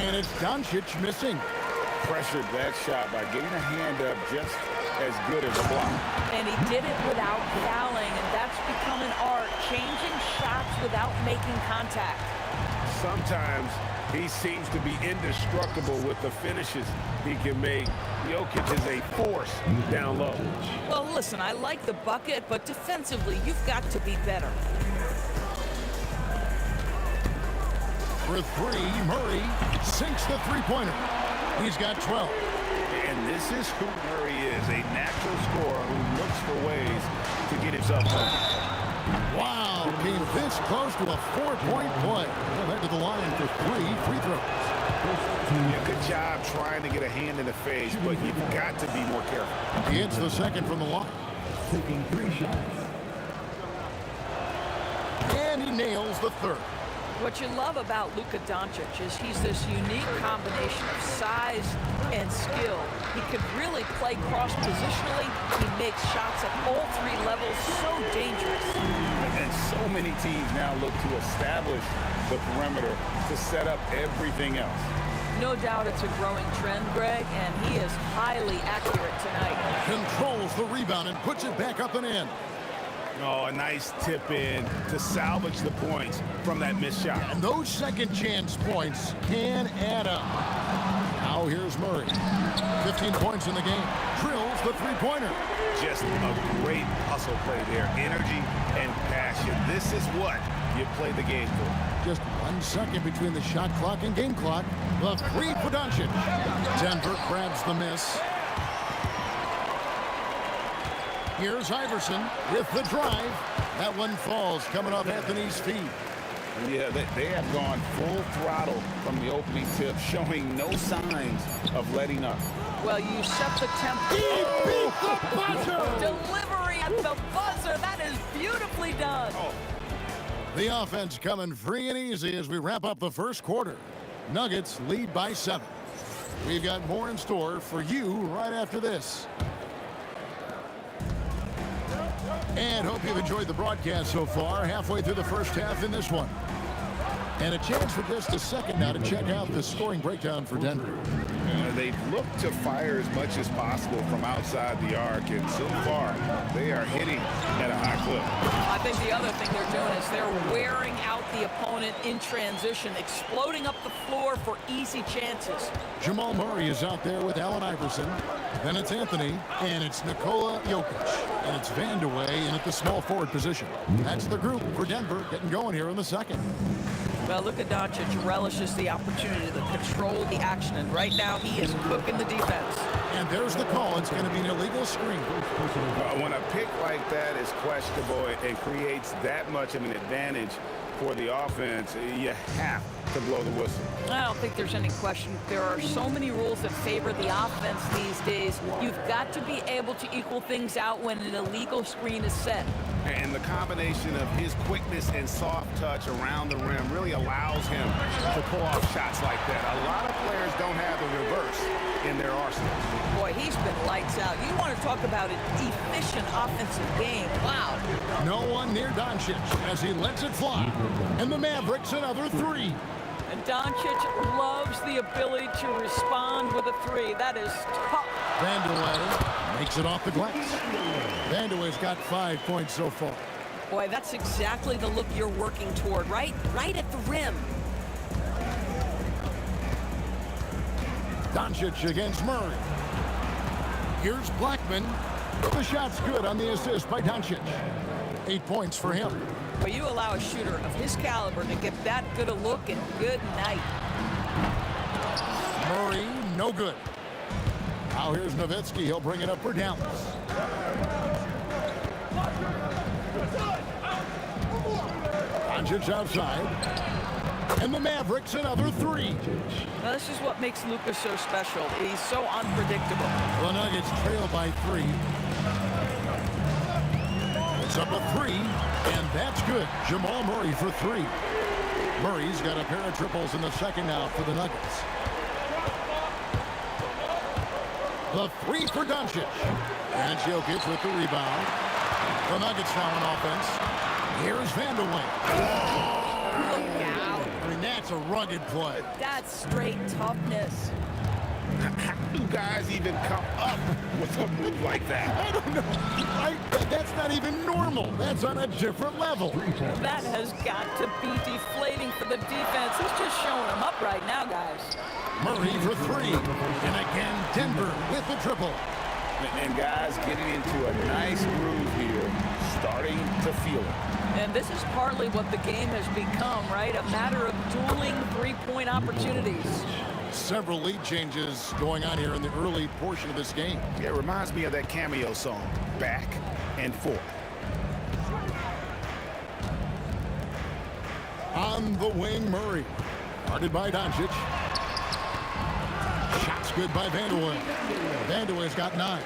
And it's Doncic missing. Pressured that shot by getting a hand up just as good as a block. And he did it without fouling, and that's become an art, changing shots without making contact. Sometimes he seems to be indestructible with the finishes he can make. Jokic is a force down low. Well, listen, I like the bucket, but defensively, you've got to be better. For three, Murray sinks the three-pointer. He's got 12. And this is who Murray is, a natural scorer who looks for ways to get himself home. Wow, came this close to a 4-point play. He'll head to the line for 3 free throws. Yeah, good job trying to get a hand in the face, but you've got to be more careful. He hits the second from the line. Taking 3 shots. And he nails the third. What you love about Luka Doncic is he's this unique combination of size and skill. He could really play cross-positionally. He makes shots at all 3 levels so dangerous. And so many teams now look to establish the perimeter to set up everything else. No doubt it's a growing trend, Greg, and he is highly accurate tonight. Controls the rebound and puts it back up and in. Oh, a nice tip in to salvage the points from that missed shot. And those second chance points can add up. Now here's Murray. 15 points in the game. Drills the three-pointer. Just a great hustle play there. Energy and passion. This is what you play the game for. Just 1 second between the shot clock and game clock. The three for Doncic. Denver grabs the miss. Here's Iverson with the drive. That one falls coming off Anthony's feet. Yeah, they have gone full throttle from the opening tip, showing no signs of letting up. Well, you set the tempo. He beat the buzzer! Delivery at the buzzer. That is beautifully done. The offense coming free and easy as we wrap up the first quarter. Nuggets lead by 7. We've got more in store for you right after this. And hope you've enjoyed the broadcast so far, halfway through the first half in this one. And a chance for just a second now to check out the scoring breakdown for Denver. They've looked to fire as much as possible from outside the arc, and so far they are hitting at a high clip. I think the other thing they're doing is they're wearing out the opponent in transition, exploding up the floor for easy chances. Jamal Murray is out there with Allen Iverson. Then it's Anthony, and it's Nikola Jokic. And it's Vandeweghe in at the small forward position. That's the group for Denver getting going here in the second. Well, Luka Doncic relishes the opportunity to control the action, and right now he is cooking the defense. And there's the call. It's going to be an illegal screen. When a pick like that is questionable and creates that much of an advantage for the offense, you have to blow the whistle. I don't think there's any question. There are so many rules that favor the offense these days. You've got to be able to equal things out when an illegal screen is set. And the combination of his quickness and soft touch around the rim really allows him to pull off shots like that. A lot of players don't have the reverse in their arsenal. Boy, he's been lights out. You want to talk about an efficient offensive game. Wow. No one near Doncic as he lets it fly. And the Mavericks another three. And Doncic loves the ability to respond with a three. That is tough. Vandeweghe makes it off the glass. Vandeweghe's got 5 points so far. Boy, that's exactly the look you're working toward, right? Right at the rim. Doncic against Murray. Here's Blackman. The shot's good on the assist by Doncic. 8 points for him. But you allow a shooter of his caliber to get that good a look, and good night. Murray, no good. Now here's Nowitzki. He'll bring it up for Dallas. Doncic outside. And the Mavericks another three. Now, this is what makes Luka so special. He's so unpredictable. The Nuggets trail by 3. It's up a 3, and that's good. Jamal Murray for 3. Murray's got a pair of triples in the second now for the Nuggets. The 3 for Doncic. And Jokic with the rebound. The Nuggets now on offense. Here's Vandeweghe. I mean, that's a rugged play. That's straight toughness. How do guys even come up with a move like that? I don't know. That's not even normal. That's on a different level. That has got to be deflating for the defense. He's just showing them up right now, guys. Murray for 3. And again, Denver with the triple. And guys getting into a nice groove here, starting to feel it. And this is partly what the game has become, right? A matter of dueling three-point opportunities. Several lead changes going on here in the early portion of this game. Yeah, it reminds me of that cameo song, Back and Forth. On the wing, Murray. Guarded by Doncic. Shots good by Vandeweghe. Vandeweghe's got 9.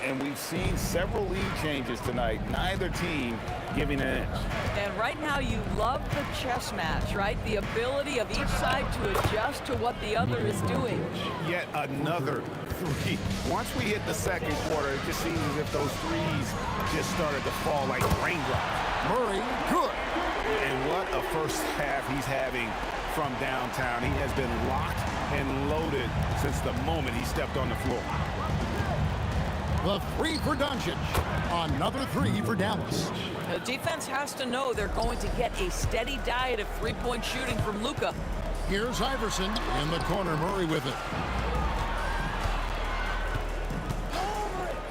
And we've seen several lead changes tonight. Neither team giving an inch. And right now you love the chess match, right? The ability of each side to adjust to what the other is doing. Yet another 3. Once we hit the second quarter, it just seems as if those threes just started to fall like raindrops. Murray, good. And what a first half he's having from downtown. He has been locked and loaded since the moment he stepped on the floor. The 3 for Doncic. Another 3 for Dallas. The defense has to know they're going to get a steady diet of three-point shooting from Luka. Here's Iverson in the corner. Murray with it.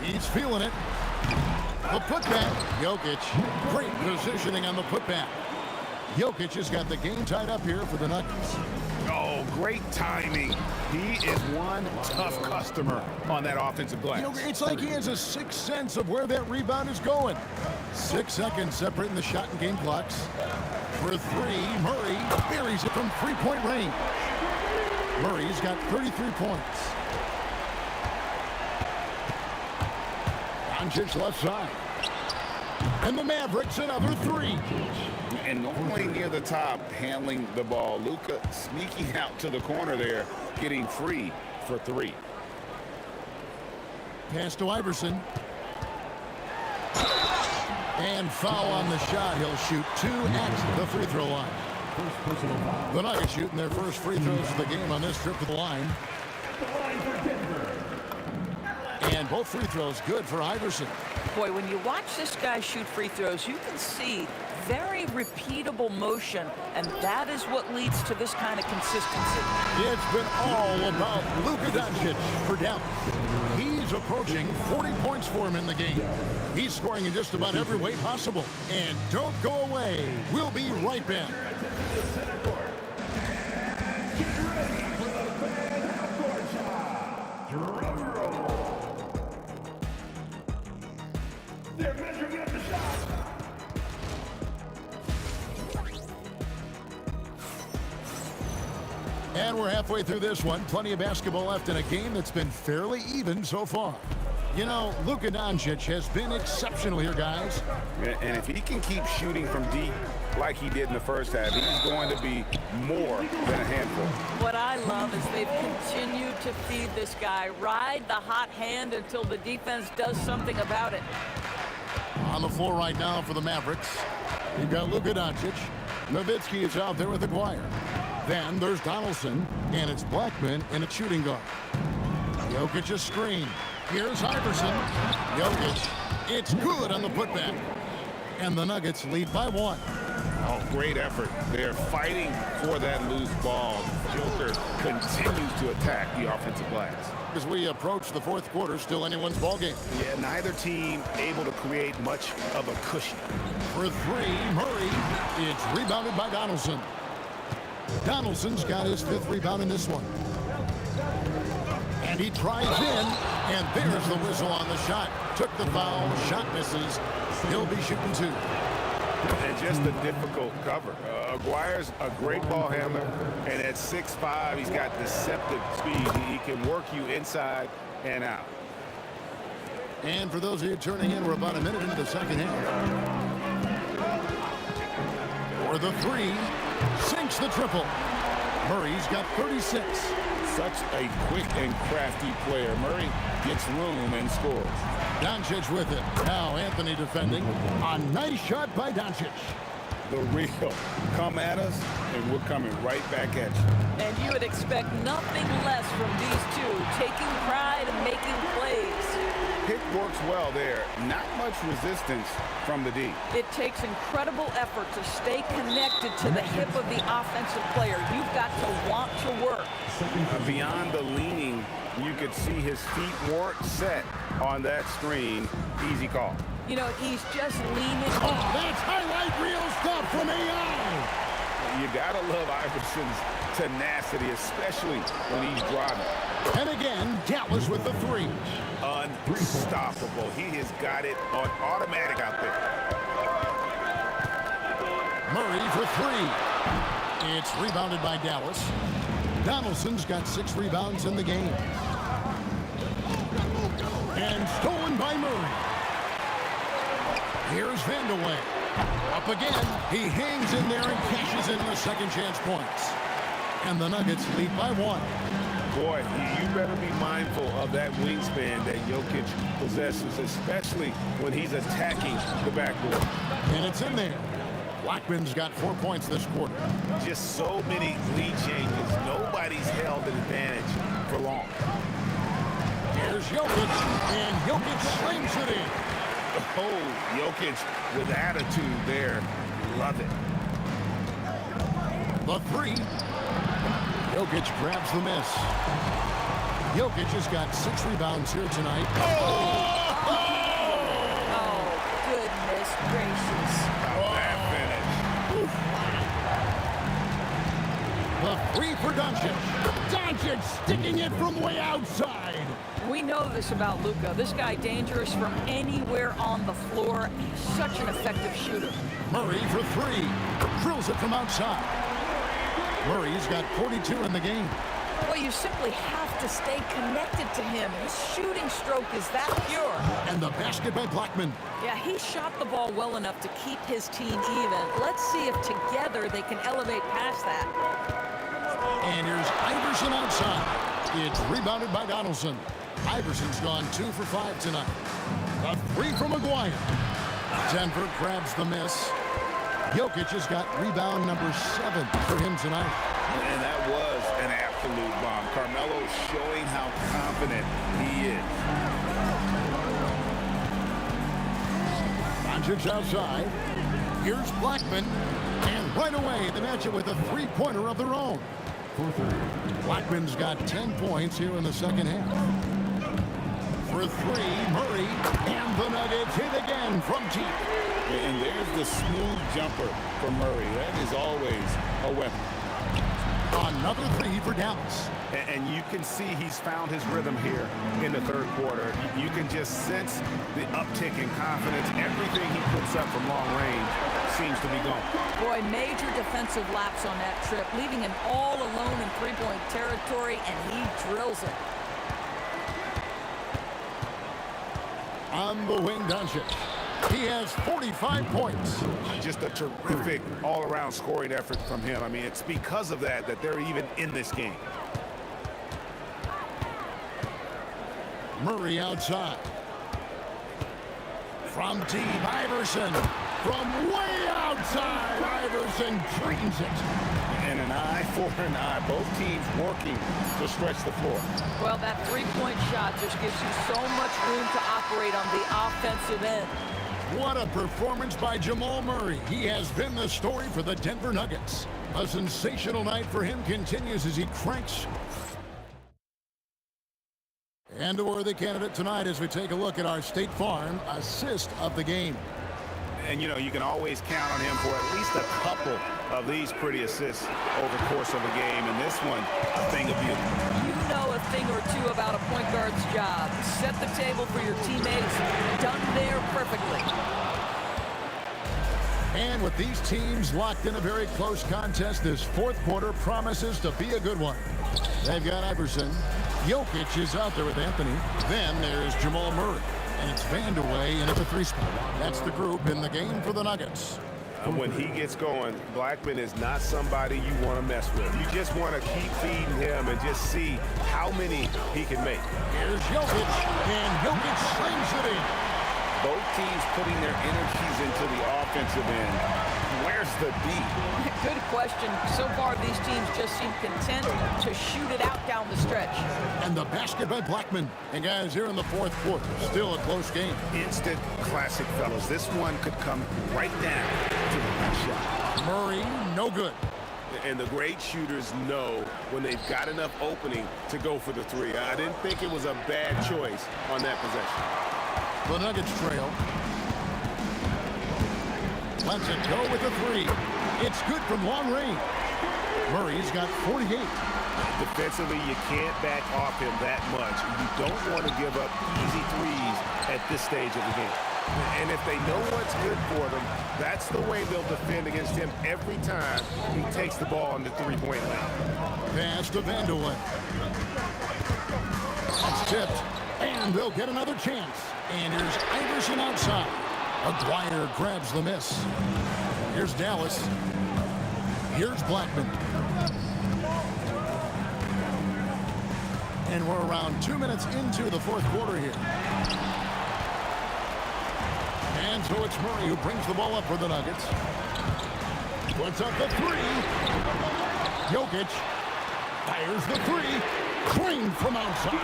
He's feeling it. The putback. Jokic. Great positioning on the putback. Jokic has got the game tied up here for the Nuggets. Oh, great timing. He is one tough customer on that offensive glass. You know, it's like he has a sixth sense of where that rebound is going. 6 seconds separating the shot and game clocks. For 3, Murray buries it from three-point range. Murray's got 33 points. Doncic left side. And the Mavericks another 3. And normally near the top, handling the ball. Luka sneaking out to the corner there, getting free for 3. Pass to Iverson. And foul on the shot. He'll shoot 2 at the free throw line. The Nuggets shooting their first free throws of the game on this trip to the line. And both free throws good for Iverson. Boy, when you watch this guy shoot free throws, you can see very repeatable motion, and that is what leads to this kind of consistency. It's been all about Luka Doncic for Dallas. He's approaching 40 points for him in the game. He's scoring in just about every way possible. And don't go away. We'll be right back. And we're halfway through this one. Plenty of basketball left in a game that's been fairly even so far. You know, Luka Doncic has been exceptional here, guys. And if he can keep shooting from deep like he did in the first half, he's going to be more than a handful. What I love is they've continued to feed this guy. Ride the hot hand until the defense does something about it. On the floor right now for the Mavericks, you've got Luka Doncic. Nowitzki is out there with Aguirre. Then there's Donaldson, and it's Blackman in a shooting guard. Jokic a screen. Here's Iverson. Jokic. It's good on the putback. And the Nuggets lead by 1. Oh, great effort. They're fighting for that loose ball. Joker continues to attack the offensive glass. As we approach the fourth quarter, still anyone's ball game. Yeah, neither team able to create much of a cushion. For 3, Murray. It's rebounded by Donaldson. Donaldson's got his 5th rebound in this one. And he drives in, and there's the whistle on the shot. Took the foul, shot misses. He'll be shooting 2. And just a difficult cover. Aguirre's a great ball handler, and at 6'5", he's got deceptive speed. He can work you inside and out. And for those of you turning in, we're about a minute into the second half. For the 3, sinks the triple. Murray's got 36. Such a quick and crafty player. Murray gets room and scores. Doncic with it. Now Anthony defending. A nice shot by Doncic. The real. Come at us, and we're coming right back at you. And you would expect nothing less from these two, taking pride and making plays. Pick works well there. Not much resistance from the D. It takes incredible effort to stay connected to the hip of the offensive player. You've got to want to work. Beyond the leaning, you could see his feet weren't set on that screen. Easy call. You know, he's just leaning. Oh, that's highlight reel stuff from AI. You gotta love Iverson's tenacity, especially when he's driving. And again, Dallas with the 3. Unstoppable. He has got it on automatic out there. Murray for 3. It's rebounded by Dallas. Donaldson's got 6 rebounds in the game. And stolen by Murray. Here's Vandeweghe. Up again. He hangs in there and cashes in the second chance points. And the Nuggets lead by 1. Boy, you better be mindful of that wingspan that Jokic possesses, especially when he's attacking the backboard. And it's in there. Blackman's got 4 points this quarter. Just so many lead changes. Nobody's held an advantage for long. Here's Jokic, and Jokic slams it in. Oh, Jokic with attitude there. Love it. The 3. Jokic grabs the miss. Jokic has got 6 rebounds here tonight. Oh, goodness gracious. That The finish. 3 for Doncic. Doncic sticking it from way outside. We know this about Luka. This guy dangerous from anywhere on the floor. Such an effective shooter. Murray for 3. Drills it from outside. Murray's got 42 in the game. Well, you simply have to stay connected to him. His shooting stroke is that pure. And the basket by Blackman. Yeah, he shot the ball well enough to keep his team even. Let's see if together they can elevate past that. And here's Iverson outside. It's rebounded by Donaldson. Iverson's gone 2 for 5 tonight. A 3 from Aguirre. Denver grabs the miss. Jokic has got rebound number 7 for him tonight. And that was an absolute bomb. Carmelo showing how confident he is. Doncic outside. Here's Blackman. And right away, the matchup with a 3-pointer of their own. Blackman's got 10 points here in the second half. For 3, Murray. And the Nuggets hit again from deep. And there's the smooth jumper for Murray. That is always a weapon. A Another three for Dallas. And you can see he's found his rhythm here in the third quarter. You can just sense the uptick in confidence. Everything he puts up from long range seems to be gone. Boy, major defensive lapse on that trip, leaving him all alone in three-point territory, and he drills it. On the wing, Doncic. He has 45 points. Just a terrific all-around scoring effort from him. I mean, it's because of that they're even in this game. Murray outside. From deep, Iverson. From way outside, Iverson drains it. And an eye for an eye. Both teams working to stretch the floor. Well, that three-point shot just gives you so much room to operate on the offensive end. What a performance by Jamal Murray. He has been the story for the Denver Nuggets. A sensational night for him continues as he cranks. And a worthy candidate tonight as we take a look at our State Farm assist of the game. And, you know, you can always count on him for at least a couple of these pretty assists over the course of a game. And this one, a thing of beauty. You know a thing or two about a point guard's job. Set the table for your teammates. Done there perfectly. And with these teams locked in a very close contest, this fourth quarter promises to be a good one. They've got Iverson. Jokic is out there with Anthony. Then there's Jamal Murray. And it's Vandeweghe in at the three spot. That's the group in the game for the Nuggets. And when he gets going, Blackman is not somebody you want to mess with. You just want to keep feeding him and just see how many he can make. Here's Jokic, and Jokic slings it in. Both teams putting their energies into the offensive end. Where's the D? Good question. So far, these teams just seem content to shoot it out down the stretch. And the basket by Blackman. And guys, here in the fourth quarter, still a close game. Instant classic, fellas. This one could come right down to the last shot. Murray, no good. And the great shooters know when they've got enough opening to go for the three. I didn't think it was a bad choice on that possession. The Nuggets trail. Lets it go with the three. It's good from long range. Murray's got 48. Defensively, you can't back off him that much. You don't want to give up easy threes at this stage of the game. And if they know what's good for them, that's the way they'll defend against him every time he takes the ball in the three-point line. Pass to Vandeweghe. That's tipped. And they'll get another chance. And here's Iverson outside. Aguirre grabs the miss. Here's Dallas. Here's Blackman. And we're around 2 minutes into the fourth quarter here. And so it's Murray who brings the ball up for the Nuggets. Puts up the three. Jokic fires the three. Clean from outside.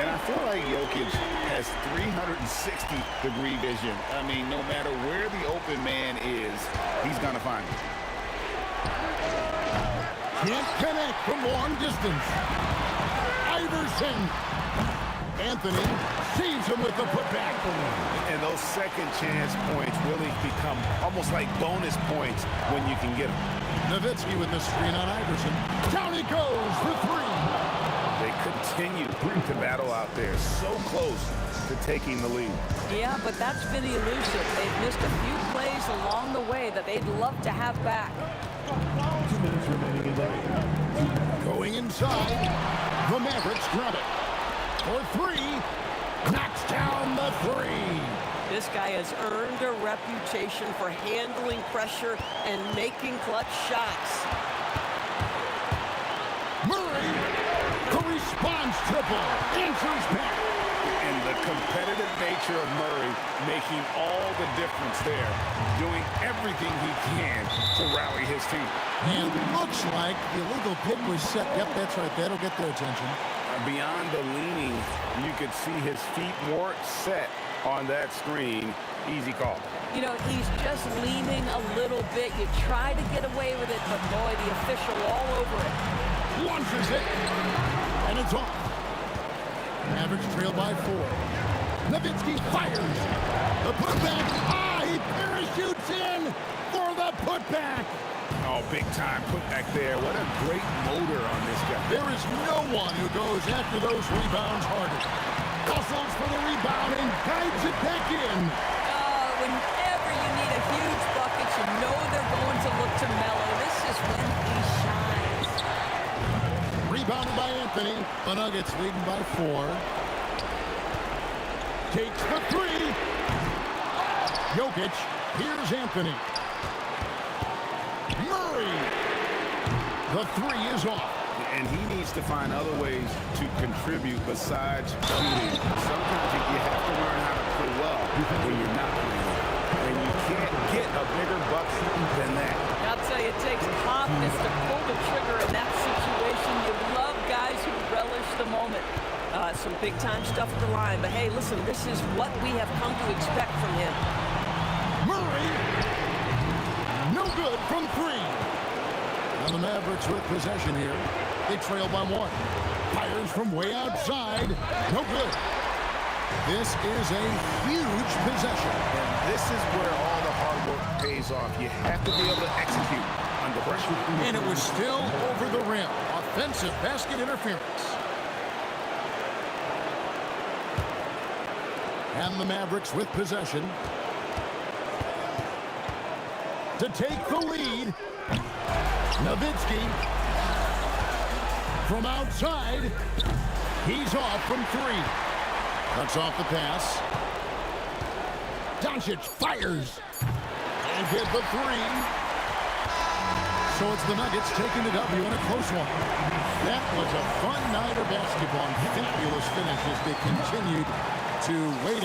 And I feel like Jokic has 360-degree vision. I mean, no matter where the open man is, he's going to find it. Can't connect from long distance. Iverson. Anthony sees him with the putback. And those second chance points really become almost like bonus points when you can get them. Nowitzki with the screen on Iverson. Down he goes for three. They continue to battle out there, so close to taking the lead. Yeah, but that's been elusive. They've missed a few plays along the way that they'd love to have back. 2 minutes remaining in the game. Going inside, the Mavericks grab it. For three, knocks down the three. This guy has earned a reputation for handling pressure and making clutch shots. Murray, the response triple, answers back. And the competitive nature of Murray making all the difference there, doing everything he can to rally his team. And looks like the illegal pick was set. Yep, that's right. That'll get their attention. Beyond the leaning, you could see his feet weren't set on that screen. Easy call. You know, he's just leaning a little bit. You try to get away with it, but boy, the official all over it. Launches it, and it's off. Mavericks trail by 4. Nowitzki fires. The putback. He parachutes in for the putback. Oh, big time putback there. What a great motor on this guy. There is no one who goes after those rebounds harder. Hustles for the rebound and guides it back in. Whenever you need a huge bucket, you know they're going to look to Melo. This is when he shines. Rebounded by Anthony. The Nuggets leading by 4. Takes the 3. Jokic. Here's Anthony. Murray. The 3 is off. And he needs to find other ways to contribute besides shooting. Sometimes you have to learn how to play well when you're not playing well. And you can't get a bigger bucket than that. I'll tell you, it takes confidence to pull the trigger in that situation. You love guys who relish the moment. Some big-time stuff at the line. But, hey, listen, this is what we have come to expect from him. Murray. No good from 3. And the Mavericks with possession here. They trail by 1. Fires from way outside. No good. This is a huge possession. And this is where all the hard work pays off. You have to be able to execute under pressure. And it was still over the rim. Offensive basket interference. And the Mavericks with possession. To take the lead. Nowitzki. From outside. He's off from 3. Cuts off the pass. Doncic fires. And hit the 3. So it's the Nuggets taking the W in a close one. That was a fun night of basketball. Fabulous finish as they continued to wait.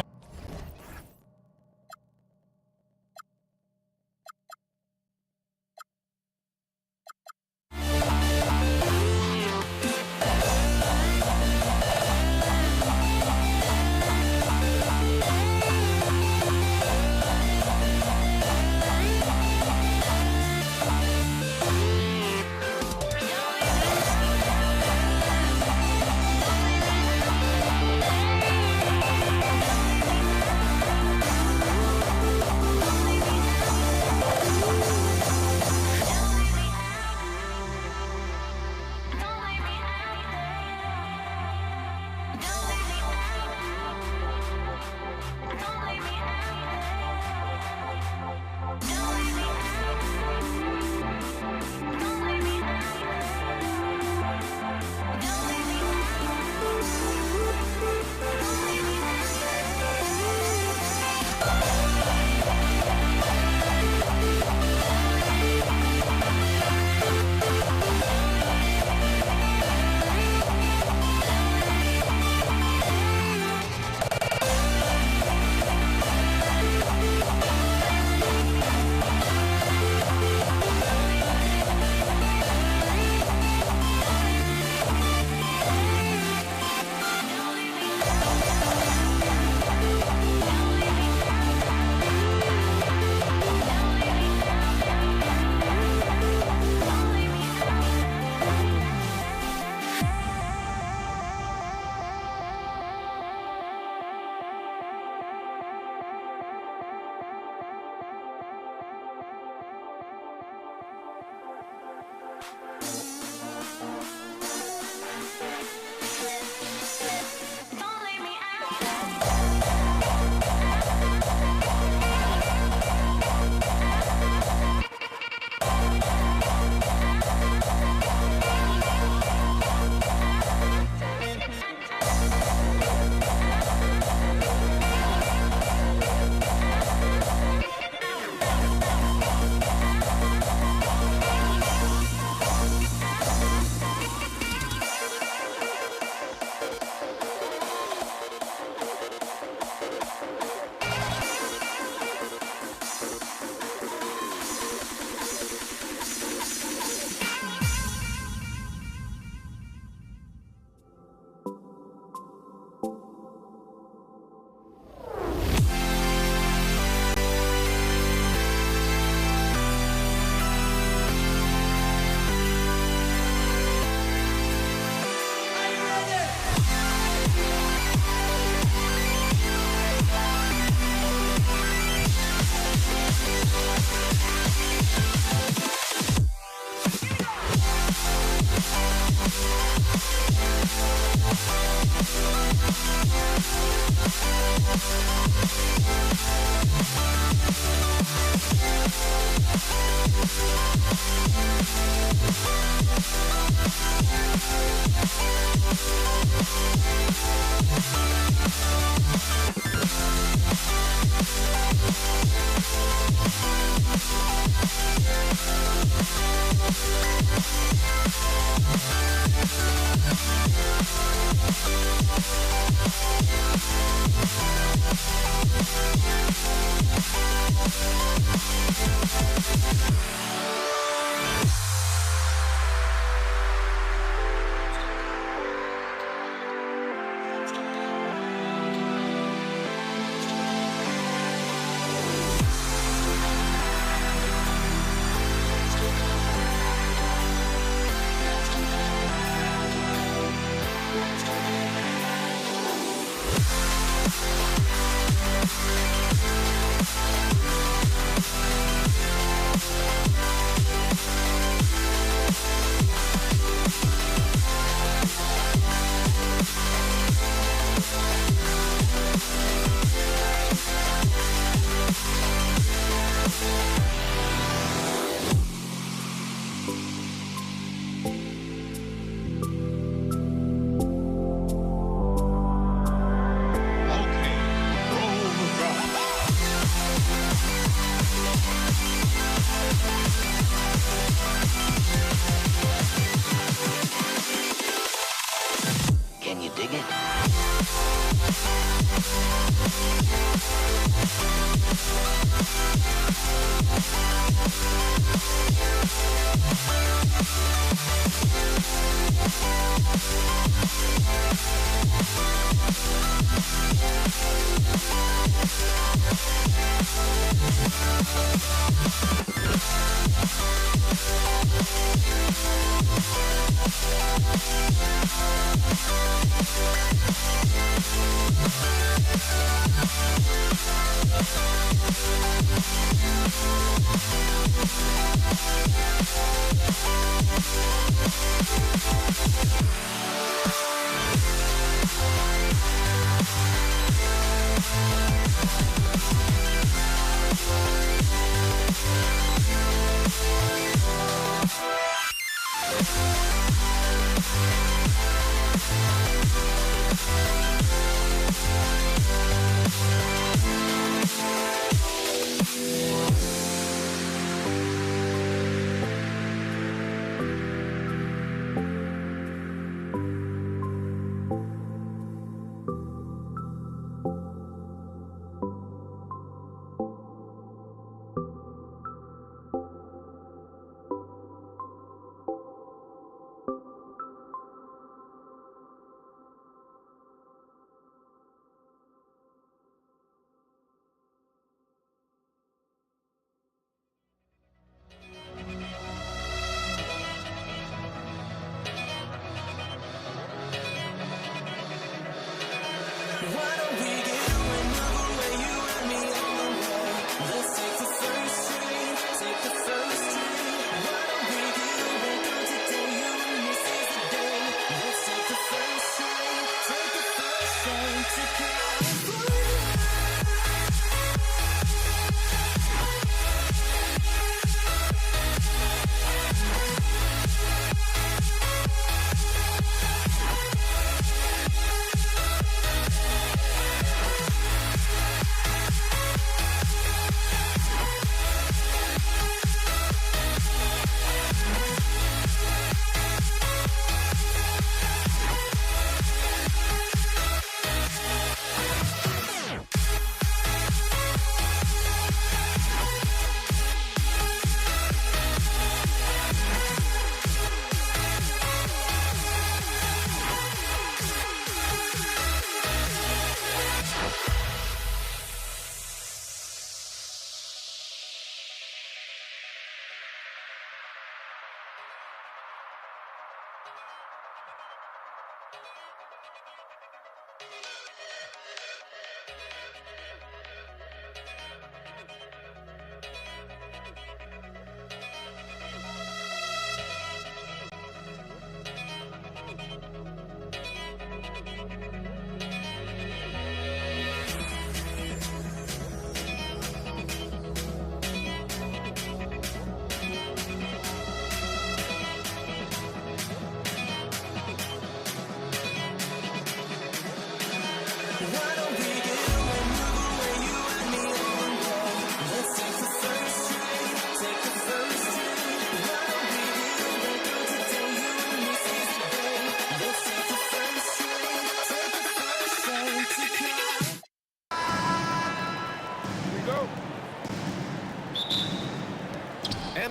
again.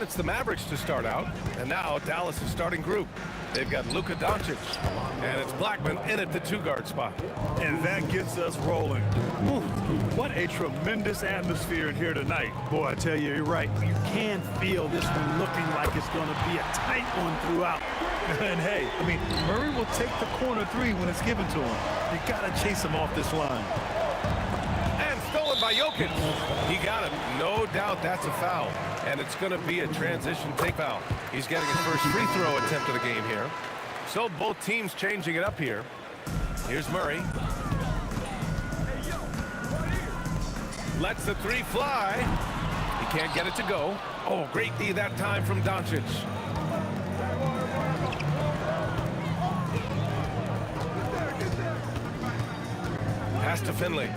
And it's the Mavericks to start out. And now Dallas' starting group. They've got Luka Doncic. And it's Blackman in at the two-guard spot. And that gets us rolling. Whew, what a tremendous atmosphere in here tonight. Boy, I tell you, you're right. You can feel this one looking like it's going to be a tight one throughout. And hey, I mean, Murray will take the corner three when it's given to him. You got to chase him off this line. And stolen by Jokic. He got it. No doubt that's a foul. And it's going to be a transition take foul. He's getting his first free throw attempt of the game here. So both teams changing it up here. Here's Murray. Lets the three fly. He can't get it to go. Oh, great D that time from Doncic. Pass to Finley.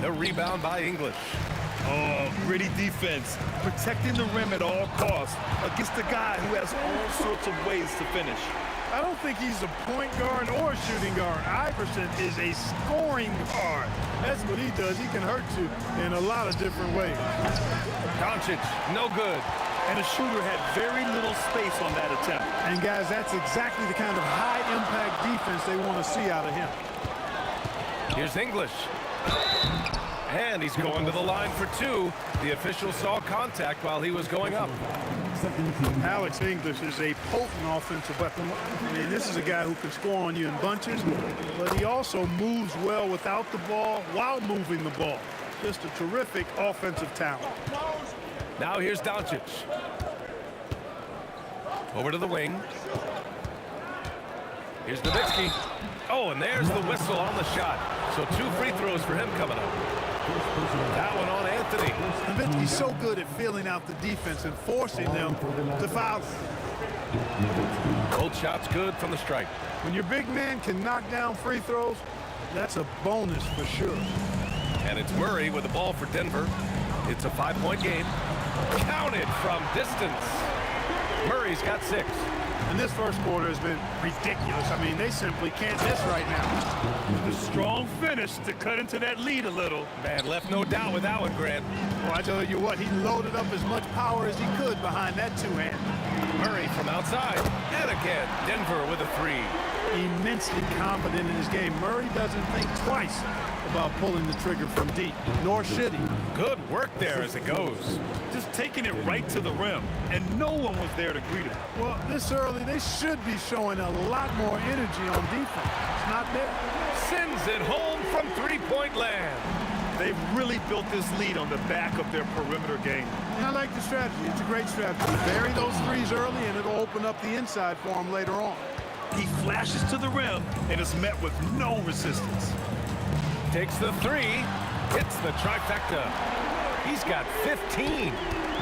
The rebound by English. Oh, gritty defense, protecting the rim at all costs against a guy who has all sorts of ways to finish. I don't think he's a point guard or shooting guard. Iverson is a scoring guard. That's what he does. He can hurt you in a lot of different ways. Doncic, no good. And the shooter had very little space on that attempt. And guys, that's exactly the kind of high-impact defense they want to see out of him. Here's English. And he's going to the line for two. The official saw contact while he was going up. Alex English is a potent offensive weapon. I mean, this is a guy who can score on you in bunches, but he also moves well without the ball while moving the ball. Just a terrific offensive talent. Now here's Doncic. Over to the wing. Here's Nowitzki. Oh, and there's the whistle on the shot. So 2 free throws for him coming up. That one on Anthony. Nowitzki's so good at feeling out the defense and forcing them to foul. Both shots good from the stripe. When your big man can knock down free throws, that's a bonus for sure. And it's Murray with the ball for Denver. It's a 5-point game. Counted from distance. Murray's got 6. And this first quarter has been ridiculous. I mean, they simply can't miss right now. The strong finish to cut into that lead a little. Man, left no doubt with that one, Grant. Well, I tell you what, he loaded up as much power as he could behind that two-hand. Murray from outside. And again, Denver with a 3. Immensely confident in his game. Murray doesn't think twice about pulling the trigger from deep, nor should he. Good work there as it goes. Just taking it right to the rim, and no one was there to greet him. Well, this early, they should be showing a lot more energy on defense. It's not there. Sends it home from 3-point land. They've really built this lead on the back of their perimeter game. And I like the strategy. It's a great strategy. Bury those threes early, and it'll open up the inside for him later on. He flashes to the rim and is met with no resistance. Takes the 3, hits the trifecta. He's got 15.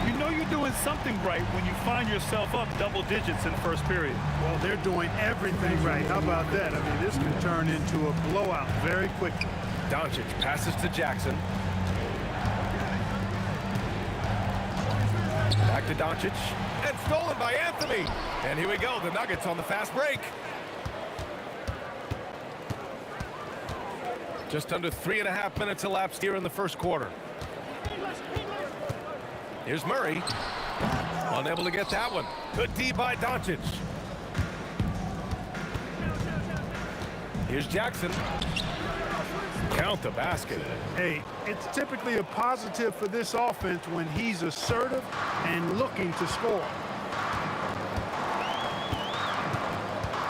You know you're doing something right when you find yourself up double digits in the first period. Well, they're doing everything right. How about that? I mean, this can turn into a blowout very quickly. Doncic passes to Jackson. Back to Doncic. And stolen by Anthony. And here we go. The Nuggets on the fast break. Just under 3.5 minutes elapsed here in the first quarter. Here's Murray. Unable to get that one. Good D by Doncic. Here's Jackson. Count the basket. Hey, it's typically a positive for this offense when he's assertive and looking to score.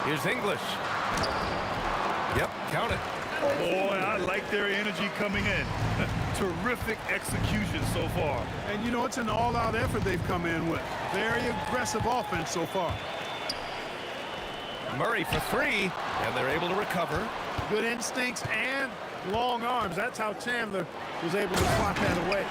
Here's English. Yep, count it. Boy, I like their energy coming in. Terrific execution so far. And you know, it's an all-out effort they've come in with. Very aggressive offense so far. Murray for 3, and they're able to recover. Good instincts and long arms. That's how Chandler was able to swat that away.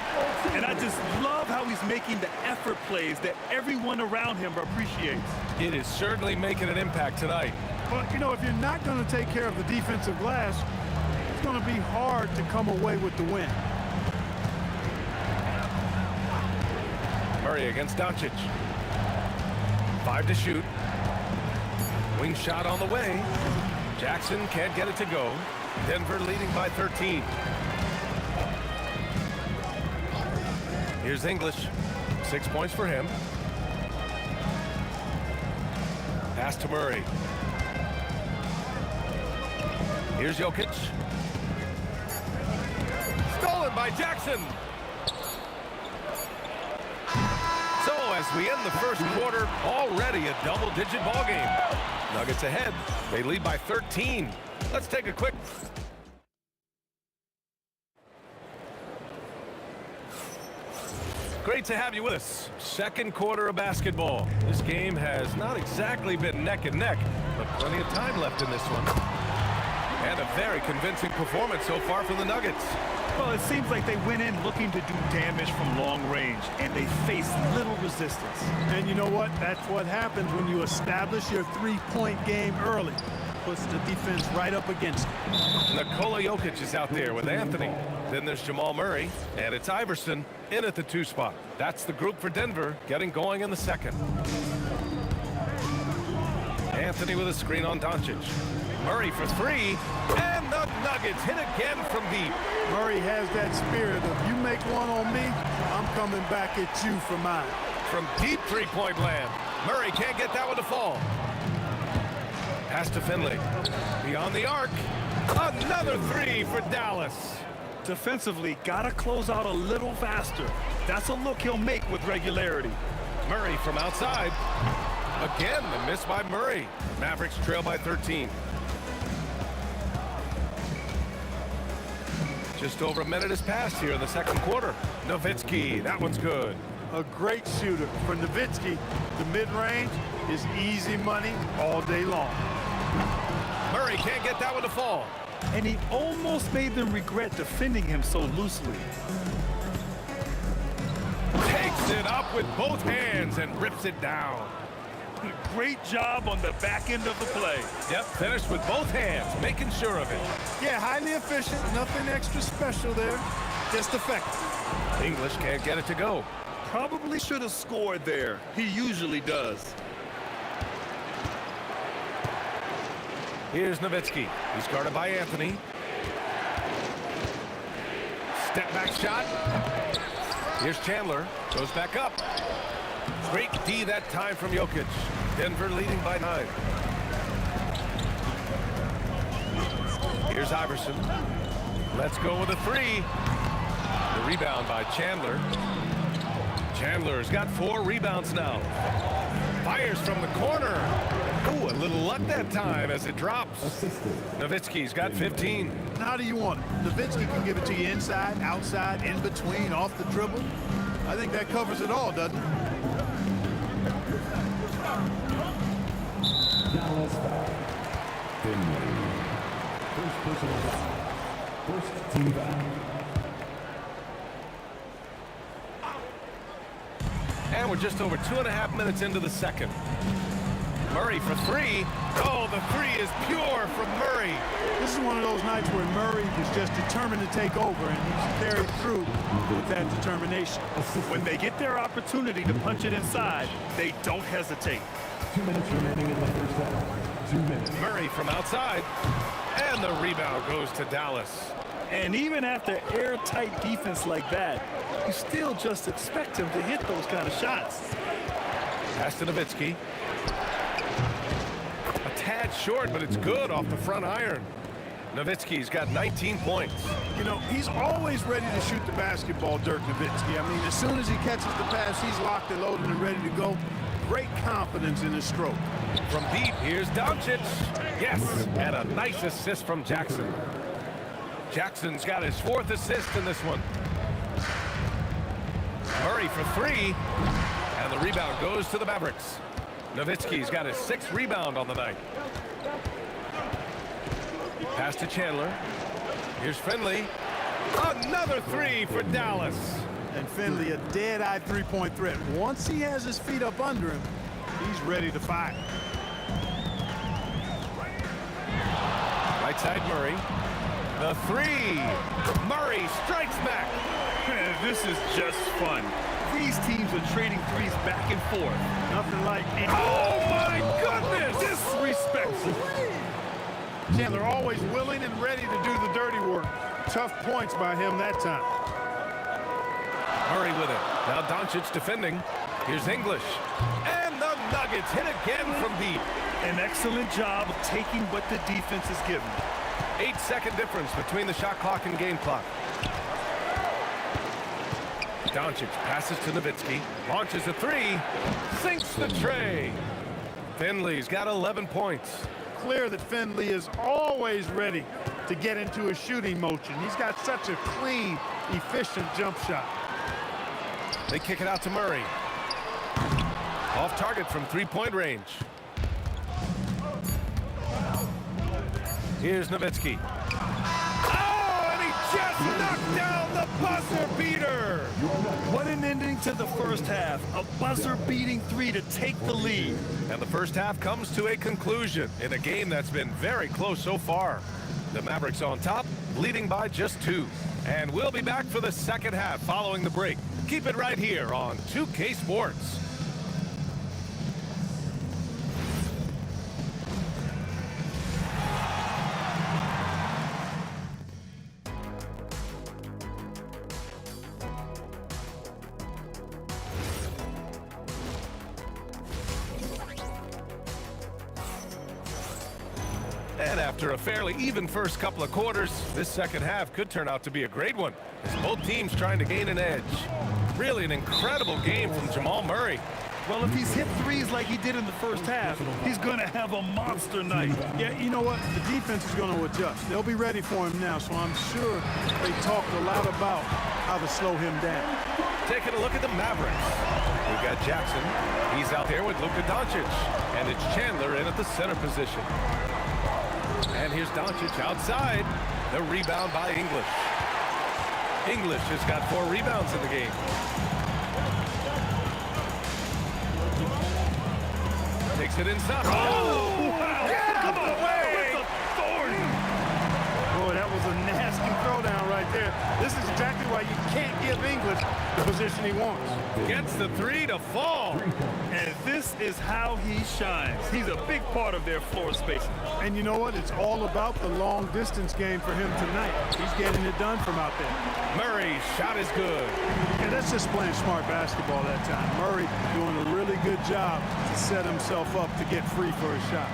And I just love how he's making the effort plays that everyone around him appreciates. It is certainly making an impact tonight. But, you know, if you're not going to take care of the defensive glass, it's going to be hard to come away with the win. Murray against Doncic. 5 to shoot. Wing shot on the way. Jackson can't get it to go. Denver leading by 13. Here's English. 6 points for him. Pass to Murray. Here's Jokic. Stolen by Jackson. So as we end the first quarter, already a double-digit ball game. Nuggets ahead. They lead by 13. Let's take a quick... Great to have you with us. Second quarter of basketball. This game has not exactly been neck and neck, but plenty of time left in this one. And a very convincing performance so far from the Nuggets. Well, it seems like they went in looking to do damage from long range, and they faced little resistance. And you know what? That's what happens when you establish your three-point game early. puts the defense right up against him. Nikola Jokic is out there with Anthony. Then there's Jamal Murray, and it's Iverson in at the 2 spot. That's the group for Denver, getting going in the second. Anthony with a screen on Doncic. Murray for 3, and the Nuggets hit again from deep. Murray has that spirit of, you make one on me, I'm coming back at you for mine. From deep three-point land, Murray can't get that one to fall. Pass to Finley. Beyond the arc. Another 3 for Dallas. Defensively, gotta close out a little faster. That's a look he'll make with regularity. Murray from outside. Again, the miss by Murray. Mavericks trail by 13. Just over a minute has passed here in the second quarter. Nowitzki, that one's good. A great shooter. For Nowitzki, the mid-range is easy money all day long. Murray can't get that one to fall. And he almost made them regret defending him so loosely. Takes it up with both hands and rips it down. Great job on the back end of the play. Yep, finished with both hands, making sure of it. Yeah, highly efficient, nothing extra special there, just effective. English can't get it to go. Probably should have scored there. He usually does. Here's Nowitzki. He's guarded by Anthony. Step back shot. Here's Chandler. Goes back up. Great D that time from Jokic. Denver leading by 9. Here's Iverson. Let's go with a 3. The rebound by Chandler. Chandler's got 4 rebounds now. Fires from the corner. Ooh, a little luck that time as it drops. Nowitzki's got 15. How do you want it? Nowitzki can give it to you inside, outside, in between, off the dribble. I think that covers it all, doesn't it? Dallas foul. Finley. First personal foul. First team foul. And we're just over 2.5 minutes into the second. Murray for 3. Oh, the 3 is pure from Murray. This is one of those nights where Murray is just determined to take over, and he's carried through with that determination. When they get their opportunity to punch it inside, they don't hesitate. 2 minutes remaining in the first half. 2 minutes. Murray from outside. And the rebound goes to Dallas. And even after airtight defense like that, you still just expect him to hit those kind of shots. Pass to Nowitzki. A tad short, but it's good off the front iron. Nowitzki's got 19 points. You know, he's always ready to shoot the basketball, Dirk Nowitzki. I mean, as soon as he catches the pass, he's locked and loaded and ready to go. Great confidence in his stroke. From deep, here's Doncic. Yes, and a nice assist from Jackson. Jackson's got his 4th assist in this one. Murray for 3, and the rebound goes to the Mavericks. Nowitzki's got his 6th rebound on the night. Pass to Chandler. Here's Finley. Another 3 for Dallas. And Finley, a dead-eye three-point threat. Once he has his feet up under him, he's ready to fight. Right side Murray. The 3. Murray strikes back. This is just fun. These teams are trading threes back and forth. Nothing like... Oh, my goodness! Disrespectful. Chandler always willing and ready to do the dirty work. Tough points by him that time. Murray with it. Now Doncic defending. Here's English. And the Nuggets hit again from deep. An excellent job of taking what the defense is given. 8-second difference between the shot clock and game clock. Doncic passes to Nowitzki. Launches a 3. Sinks the tray. Finley's got 11 points. Clear that Finley is always ready to get into a shooting motion. He's got such a clean, efficient jump shot. They kick it out to Murray. Off target from 3-point range. Here's Nowitzki. Oh, and he just knocked down the buzzer beater. What an ending to the first half. A buzzer-beating three to take the lead. And the first half comes to a conclusion in a game that's been very close so far. The Mavericks on top, leading by just 2. And we'll be back for the second half following the break. Keep it right here on 2K Sports. And after a fairly even first couple of quarters, this second half could turn out to be a great one, as both teams trying to gain an edge. Really an incredible game from Jamal Murray. Well, if he's hit threes like he did in the first half, he's going to have a monster night. Yeah, you know what? The defense is going to adjust. They'll be ready for him now, so I'm sure they talked a lot about how to slow him down. Taking a look at the Mavericks. We've got Jackson. He's out there with Luka Doncic. And it's Chandler in at the center position. And here's Doncic outside. The rebound by English. English has got 4 rebounds in the game. Takes it inside. Oh, wow. Get Come on, away. with authority. Boy, that was a nasty throwdown right there. This is exactly why you can't give English the position he wants. Gets the 3 to fall. And this is how he shines. He's a big part of their floor spacing. And you know what? It's all about the long distance game for him tonight. He's getting it done from out there. Murray's shot is good. And that's just playing smart basketball that time. Murray doing a really good job to set himself up to get free for a shot.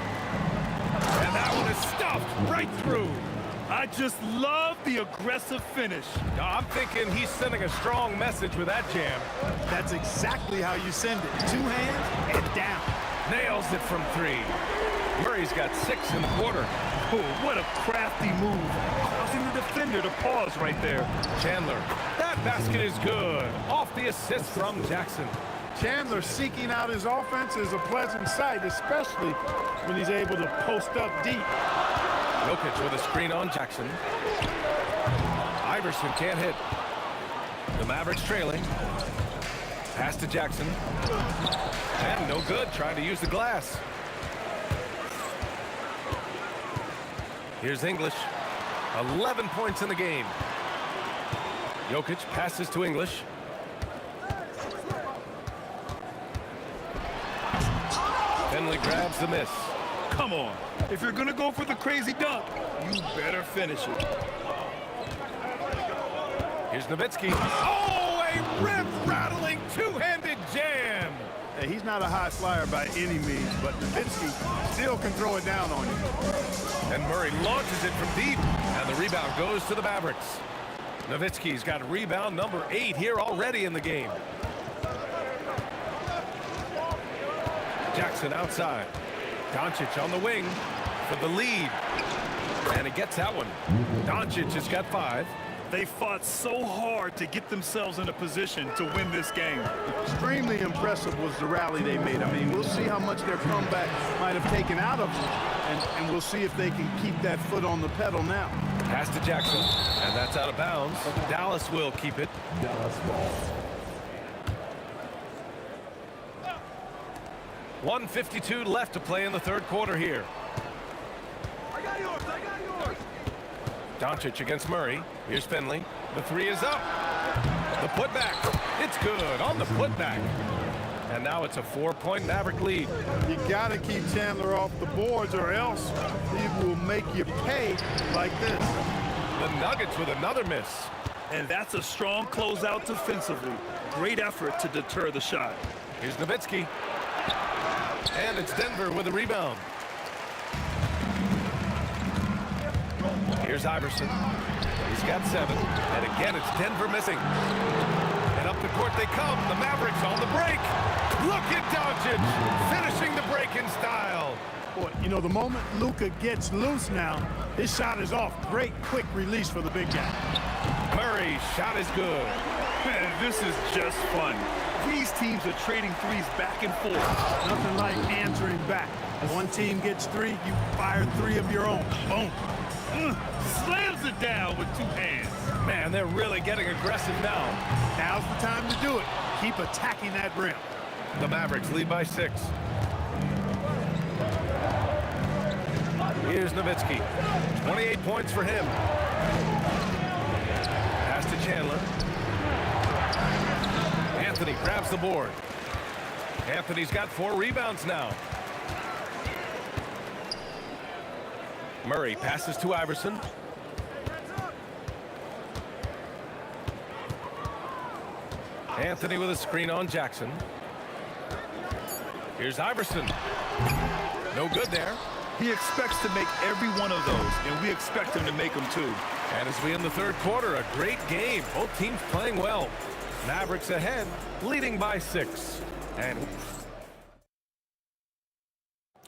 And that one is stuffed right through. I just love the aggressive finish. I'm thinking he's sending a strong message with that jam. That's exactly how you send it. 2 hands and down. Nails it from 3. Murray's got 6 in the quarter. Oh, what a crafty move. Causing the defender to pause right there. Chandler. That basket is good. Off the assist from Jackson. Chandler seeking out his offense is a pleasant sight, especially when he's able to post up deep. Jokic with a screen on Jackson. Iverson can't hit. The Mavericks trailing. Pass to Jackson. And no good, trying to use the glass. Here's English. 11 points in the game. Jokic passes to English. Finley grabs the miss. Come on. If you're going to go for the crazy dunk, you better finish it. Here's Nowitzki. Oh, a rip-rattling two-handed jam. Hey, he's not a high flyer by any means, but Nowitzki still can throw it down on you. And Murray launches it from deep, and the rebound goes to the Mavericks. Nowitzki's got rebound number 8 here already in the game. Jackson outside. Doncic on the wing for the lead. And he gets that one. Doncic has got 5. They fought so hard to get themselves in a position to win this game. Extremely impressive was the rally they made. I mean, we'll see how much their comeback might have taken out of them, and we'll see if they can keep that foot on the pedal now. Pass to Jackson, and that's out of bounds. Dallas will keep it. Dallas ball. 1:52 left to play in the third quarter here. I got yours. Doncic against Murray. Here's Finley. The 3 is up. The putback. It's good on the putback. And now it's a 4-point Maverick lead. You got to keep Chandler off the boards, or else he will make you pay like this. The Nuggets with another miss. And that's a strong closeout defensively. Great effort to deter the shot. Here's Nowitzki. And it's Denver with a rebound. Here's Iverson. He's got 7. And again, it's Denver missing. And up the court they come. The Mavericks on the break. Look at Doncic finishing the break in style. Boy, you know, the moment Luka gets loose now, his shot is off. Great quick release for the big guy. Murray's shot is good. Man, this is just fun. These teams are trading threes back and forth. Nothing like answering back. One team gets 3, you fire 3 of your own. Boom. Slams it down with 2 hands. Man, they're really getting aggressive now. Now's the time to do it. Keep attacking that rim. The Mavericks lead by 6. Here's Nowitzki. 28 points for him. Pass to Chandler. Anthony grabs the board. Anthony's got 4 rebounds now. Murray passes to Iverson. Anthony with a screen on Jackson. Here's Iverson. No good there. He expects to make every one of those, and we expect him to make them too. And as we end the third quarter, a great game. Both teams playing well. Mavericks ahead, leading by 6.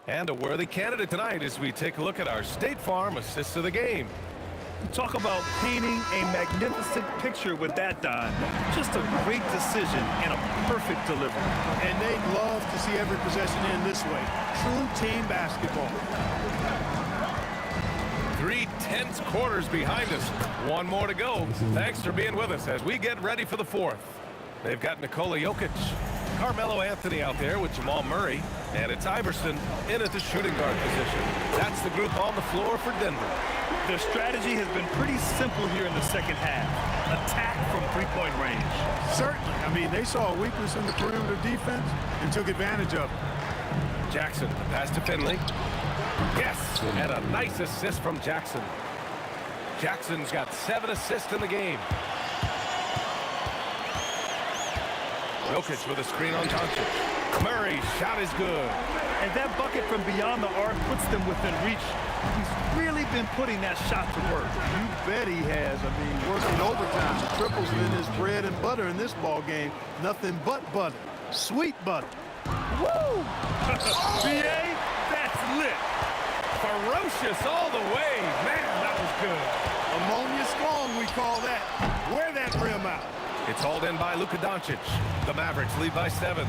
And a worthy candidate tonight as we take a look at our State Farm assists of the game. Talk about painting a magnificent picture with that, Don. Just a great decision and a perfect delivery. And they'd love to see every possession end this way. True team basketball. 3 tense quarters behind us. 1 more to go. Thanks for being with us as we get ready for the 4th. They've got Nikola Jokic, Carmelo Anthony out there with Jamal Murray, and it's Iverson in at the shooting guard position. That's the group on the floor for Denver. Their strategy has been pretty simple here in the second half. Attack from three-point range. Certainly. I mean, they saw a weakness in the perimeter defense and took advantage of it. Jackson, pass to Finley. Yes, and a nice assist from Jackson. Jackson's got 7 assists in the game. Jokic with a screen on Doncic. Murray's shot is good. And that bucket from beyond the arc puts them within reach. He's really been putting that shot to work. You bet he has. I mean, working overtime. The triples been his bread and butter in this ball game. Nothing but butter. Sweet butter. Woo! BA, that's lit. Ferocious all the way. Man, that was good. Ammonia strong, we call that. Wear that rim out. It's hauled in by Luka Doncic. The Mavericks lead by 7.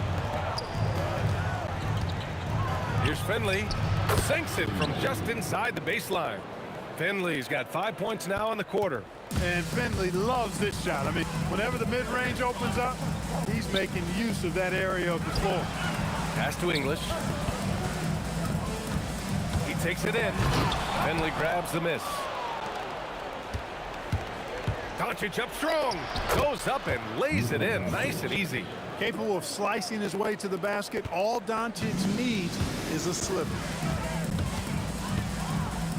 Here's Finley. Sinks it from just inside the baseline. Finley's got 5 points now in the quarter. And Finley loves this shot. I mean, whenever the mid-range opens up, he's making use of that area of the floor. Pass to English. He takes it in. Finley grabs the miss. Doncic up strong. Goes up and lays it in. Nice and easy. Capable of slicing his way to the basket. All Doncic needs is a sliver.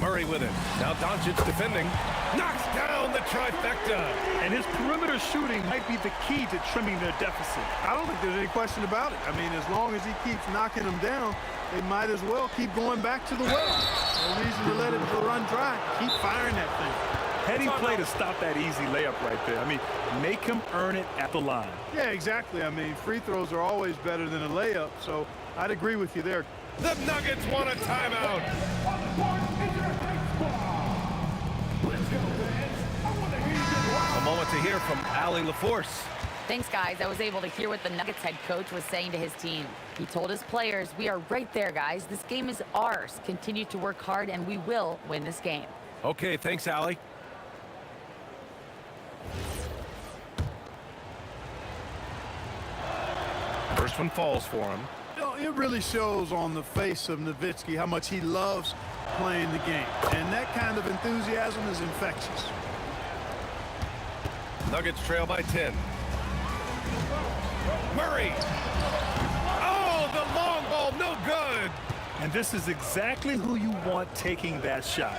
Murray with it. Now Doncic defending. Knocks down the trifecta. And his perimeter shooting might be the key to trimming their deficit. I don't think there's any question about it. I mean, as long as he keeps knocking them down, they might as well keep going back to the well. No reason to let it run dry. Keep firing that thing. Heading play to stop that easy layup right there. I mean, make him earn it at the line. Yeah, exactly. I mean, free throws are always better than a layup, so I'd agree with you there. The Nuggets want a timeout. A moment to hear from Allie LaForce. Thanks, guys. I was able to hear what the Nuggets head coach was saying to his team. He told his players, "We are right there, guys. This game is ours. Continue to work hard, and we will win this game." Okay, thanks, Allie. First one falls for him. You know, it really shows on the face of Nowitzki how much he loves playing the game. And that kind of enthusiasm is infectious. Nuggets trail by 10. Murray. Oh, the long ball, no good. And this is exactly who you want taking that shot.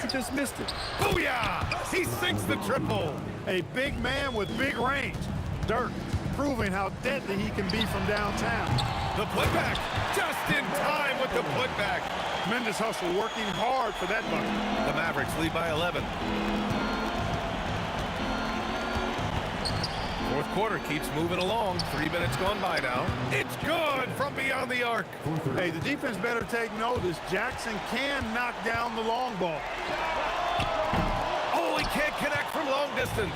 He just missed it. Booyah! He sinks the triple. A big man with big range. Dirk proving how deadly he can be from downtown. The putback, just in time with the putback. Tremendous hustle, working hard for that bucket. The Mavericks lead by 11. Fourth quarter keeps moving along. 3 minutes gone by now. It's good from beyond the arc. Hey, the defense better take notice. Jackson can knock down the long ball. Oh, he can't connect from long distance.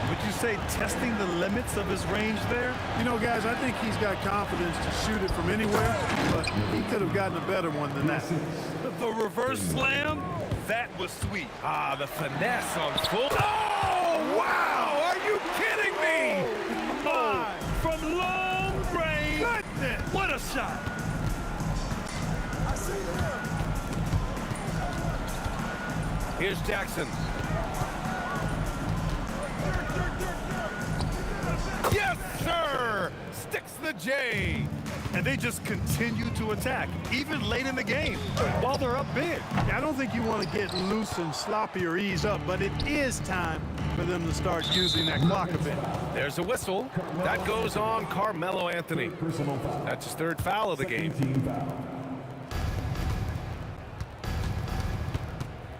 Would you say testing the limits of his range there? You know, guys, I think he's got confidence to shoot it from anywhere, but he could have gotten a better one than that. The reverse slam, that was sweet. Ah, the finesse on full. Oh! Oh, wow! Are you kidding me? Oh, from long range. Goodness. What a shot. Here's Jackson. Yes, sir! Sticks the J. And they just continue to attack, even late in the game, while they're up big. I don't think you want to get loose and sloppy or ease up, but it is time for them to start using that clock a bit. There's a whistle. That goes on Carmelo Anthony. That's his third foul of the game.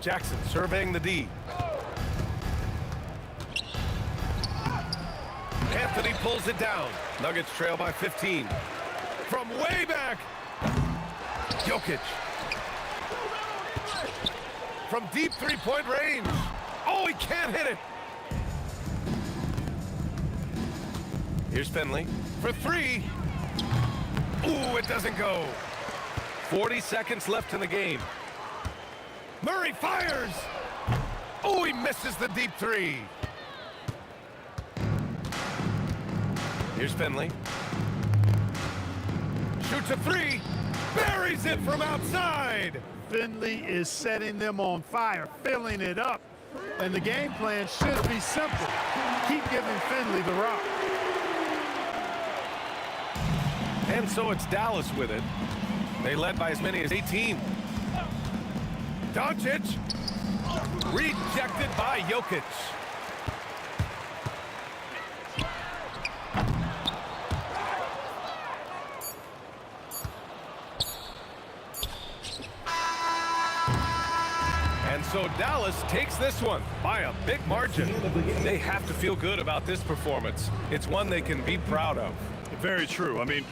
Jackson surveying the D. Anthony pulls it down. Nuggets trail by 15. From way back. Jokic. From deep three-point range. Oh, he can't hit it. Here's Finley for three. Ooh, it doesn't go. 40 seconds left in the game. Murray fires. Oh, he misses the deep three. Here's Finley. Shoots a three. Buries it from outside. Finley is setting them on fire, filling it up. And the game plan should be simple. Keep giving Finley the rock. And so it's Dallas with it. They led by as many as 18. Doncic. Rejected by Jokic. And so Dallas takes this one by a big margin. They have to feel good about this performance. It's one they can be proud of. Very true. I mean,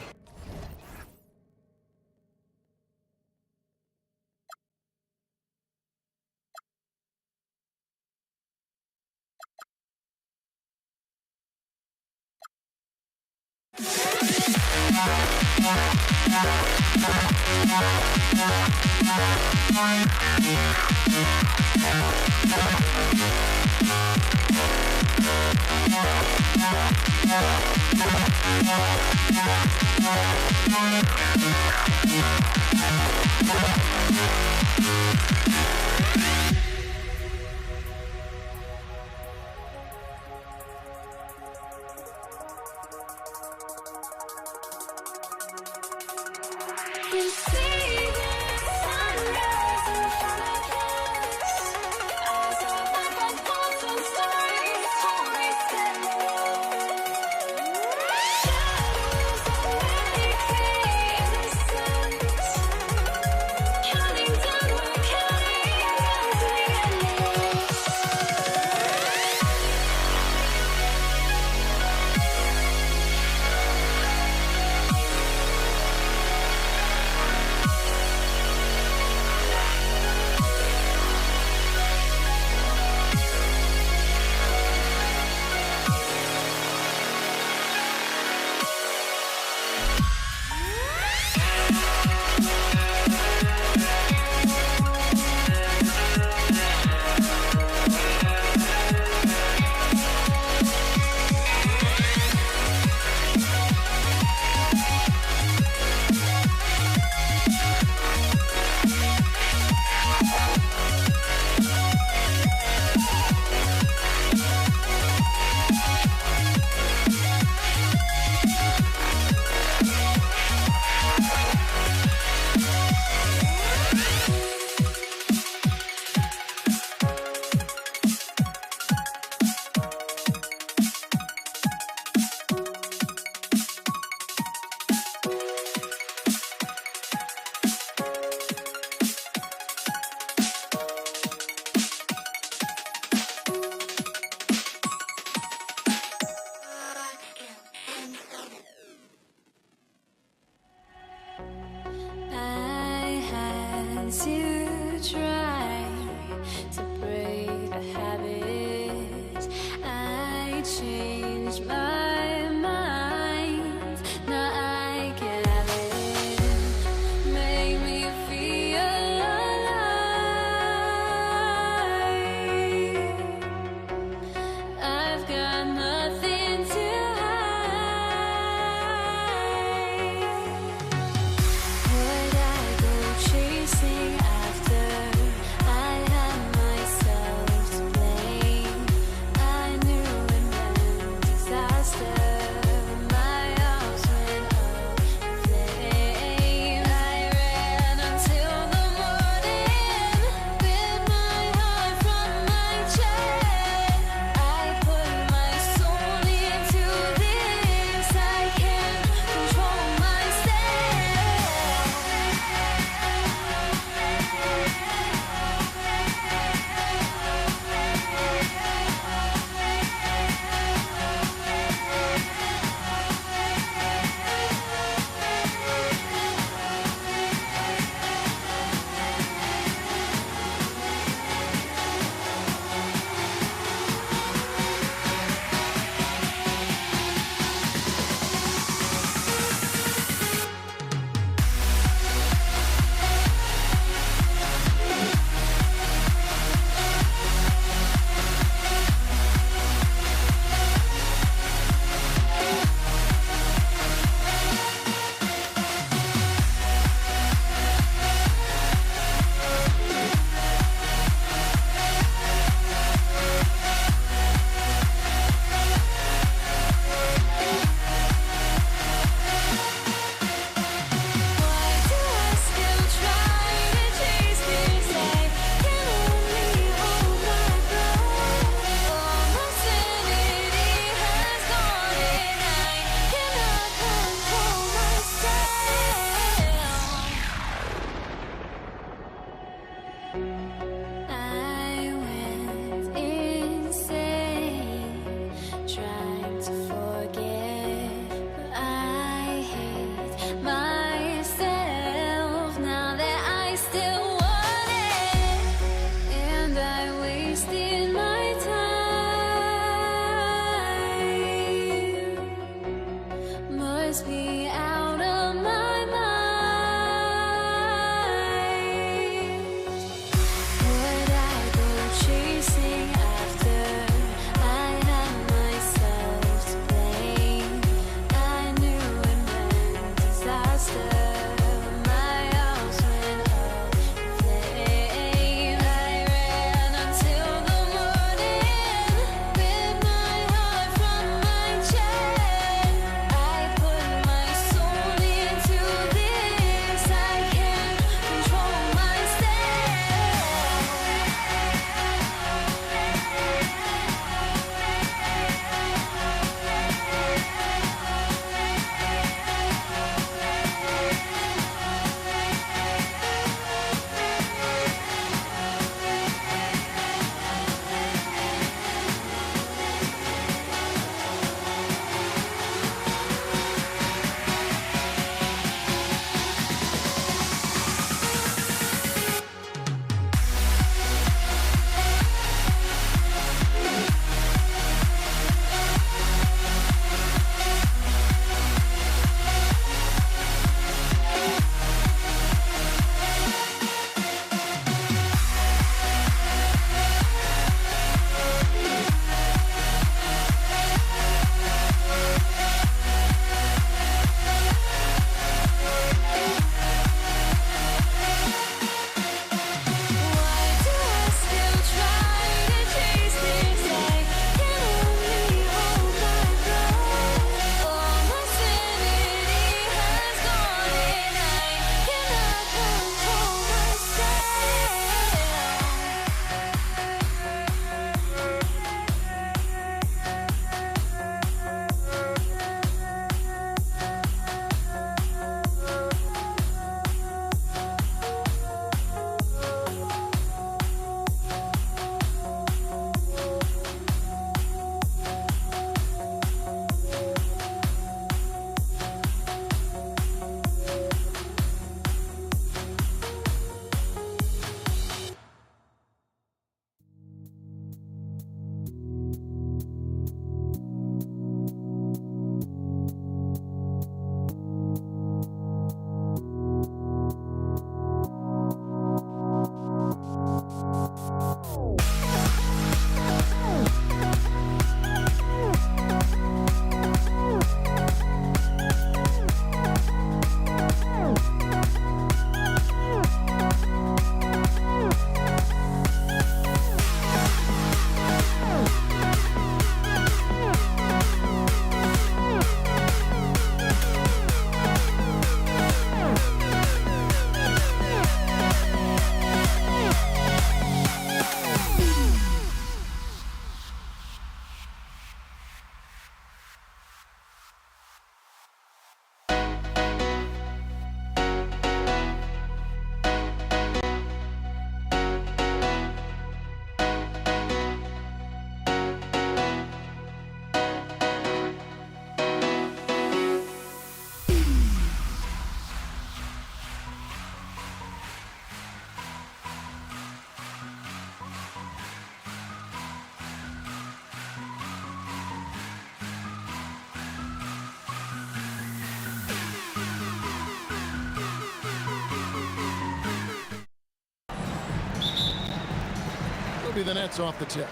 empty the nets off the tip.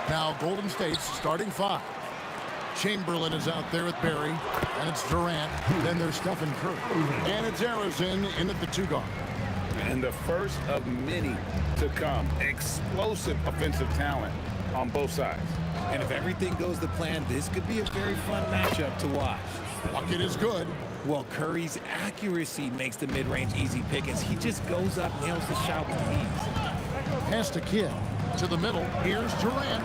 Now Golden State's starting 5. Chamberlain is out there with Barry, and it's Durant. Then there's Stephen Curry, and it's Harrison in at the 2 guard. And the first of many to come. Explosive offensive talent on both sides. And if everything goes to plan, this could be a very fun matchup to watch. Bucket is good. Well, Curry's accuracy makes the mid-range easy pickings. He just goes up, nails the shot with ease. Pass to Kidd. To the middle. Here's Durant.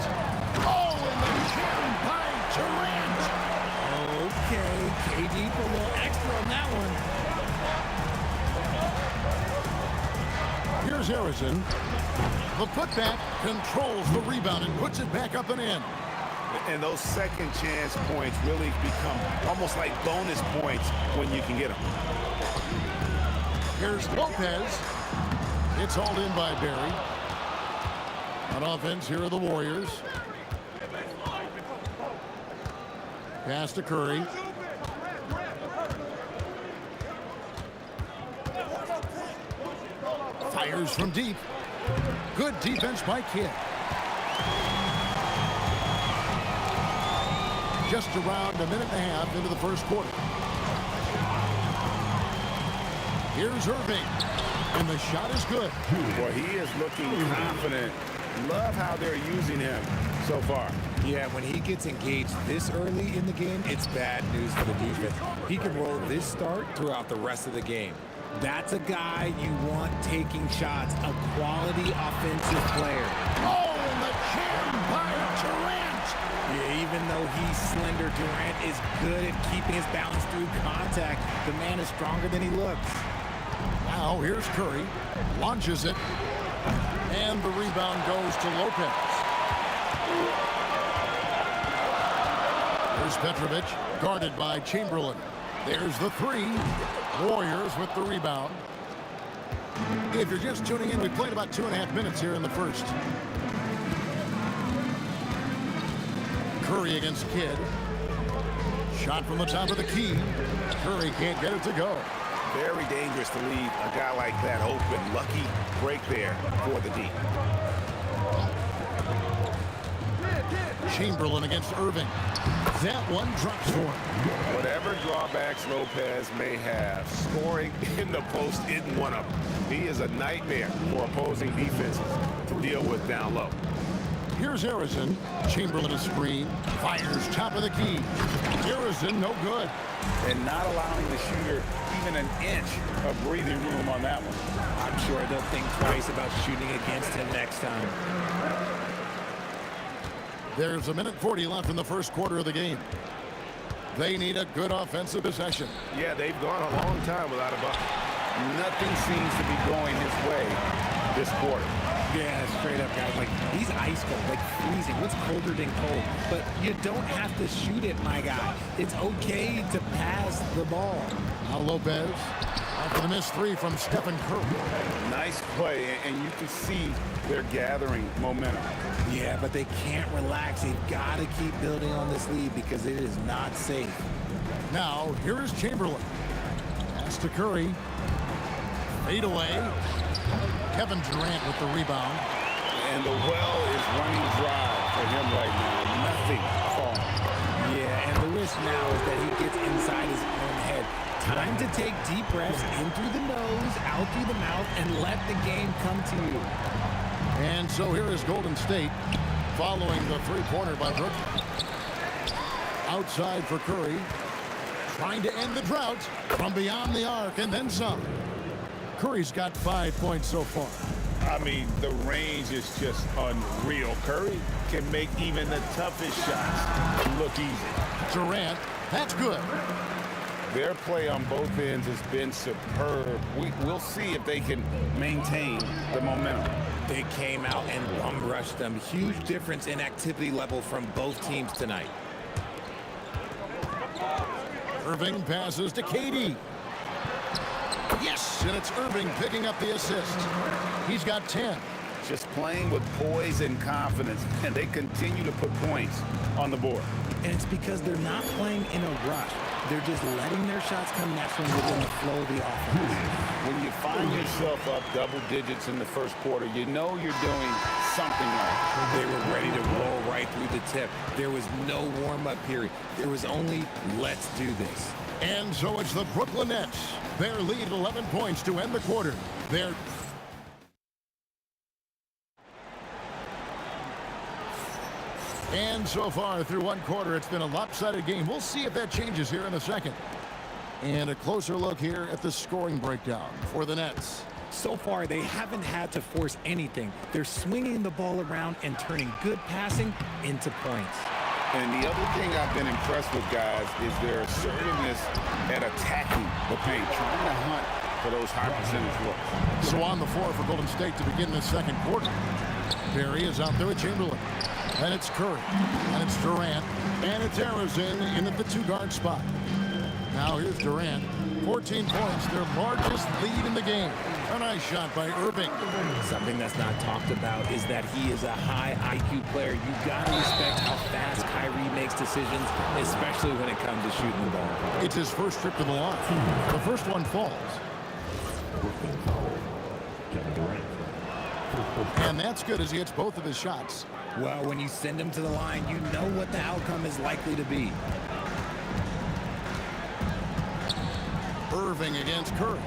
Oh, and the jam by Durant. Okay, KD put a little extra on that one. Here's Harrison. The putback controls the rebound and puts it back up and in. And those second chance points really become almost like bonus points when you can get them. Here's Lopez. It's hauled in by Barry. On offense, here are the Warriors. Pass to Curry. Fires from deep. Good defense by Kidd. Just around a minute and a half into the first quarter. Here's Irving, and the shot is good. Well, he is looking confident. Love how they're using him so far. Yeah, when he gets engaged this early in the game, it's bad news for the defense. He can roll this start throughout the rest of the game. That's a guy you want taking shots, a quality offensive player. Oh, and the jam by Durant. Yeah, even though he's slender, Durant is good at keeping his balance through contact. The man is stronger than he looks. Now here's Curry. Launches it. And the rebound goes to Lopez. Here's Petrovic, guarded by Chamberlain. There's the 3. Warriors with the rebound. If you're just tuning in, we played about 2.5 minutes here in the first. Curry against Kidd. Shot from the top of the key. Curry can't get it to go. Very dangerous to leave a guy like that open. Lucky break there for the D. Chamberlain against Irving. That one drops for him. Whatever drawbacks Lopez may have, scoring in the post isn't one of them. He is a nightmare for opposing defenses to deal with down low. Here's Harrison. Chamberlain a screen. Fires top of the key. Harrison no good. And not allowing the shooter even an inch of breathing room on that one. I'm sure they'll think twice about shooting against him next time. There's a minute 40 left in the first quarter of the game. They need a good offensive possession. Yeah, they've gone a long time without a bucket. Nothing seems to be going his way this quarter. Yeah, straight up, guys. Like, he's ice cold, like freezing. What's colder than cold? But you don't have to shoot it, my guy. It's okay to pass the ball. Now Lopez, after the missed 3 from Stephen Curry. Nice play, and you can see they're gathering momentum. Yeah, but they can't relax. They've got to keep building on this lead because it is not safe. Now, here is Chamberlain. Pass to Curry. Fade away. Kevin Durant with the rebound. And the well is running dry for him right now. Nothing falling. Yeah, and the risk now is that he gets inside his own head. Time to take deep breaths in through the nose, out through the mouth, and let the game come to you. And so here is Golden State following the three-pointer by Brooklyn. Outside for Curry. Trying to end the drought from beyond the arc and then some. Curry's got 5 points so far. I mean, the range is just unreal. Curry can make even the toughest shots look easy. Durant, that's good. Their play on both ends has been superb. We'll see if they can maintain the momentum. They came out and bum-rushed them. Huge difference in activity level from both teams tonight. Irving passes to KD. Yes, and it's Irving picking up the assist. He's got 10. Just playing with poise and confidence, and they continue to put points on the board. And it's because they're not playing in a rush. They're just letting their shots come naturally within the flow of the offense. When you find open yourself up double digits in the first quarter, you know you're doing something right. They were ready to roll right through the tip. There was no warm-up period. There was only, let's do this. And so it's the Brooklyn Nets. Their lead 11 points to end the quarter. And so far through one quarter, it's been a lopsided game. We'll see if that changes here in a second. And a closer look here at the scoring breakdown for the Nets. So far, they haven't had to force anything. They're swinging the ball around and turning good passing into points. And the other thing I've been impressed with, guys, is their assertiveness at attacking the paint, trying to hunt for those high percentage looks. So on the floor for Golden State to begin the second quarter. Perry is out there with Chamberlain. And it's Curry. And it's Durant. And it's Arizin in at the two-guard spot. Now here's Durant. 14 points, their largest lead in the game. A nice shot by Irving. Something that's not talked about is that he is a high IQ player. You gotta respect how fast Kyrie makes decisions, especially when it comes to shooting the ball. It's his first trip to the line. The first one falls. And that's good as he hits both of his shots. Well, when you send him to the line, you know what the outcome is likely to be. Irving against Curry.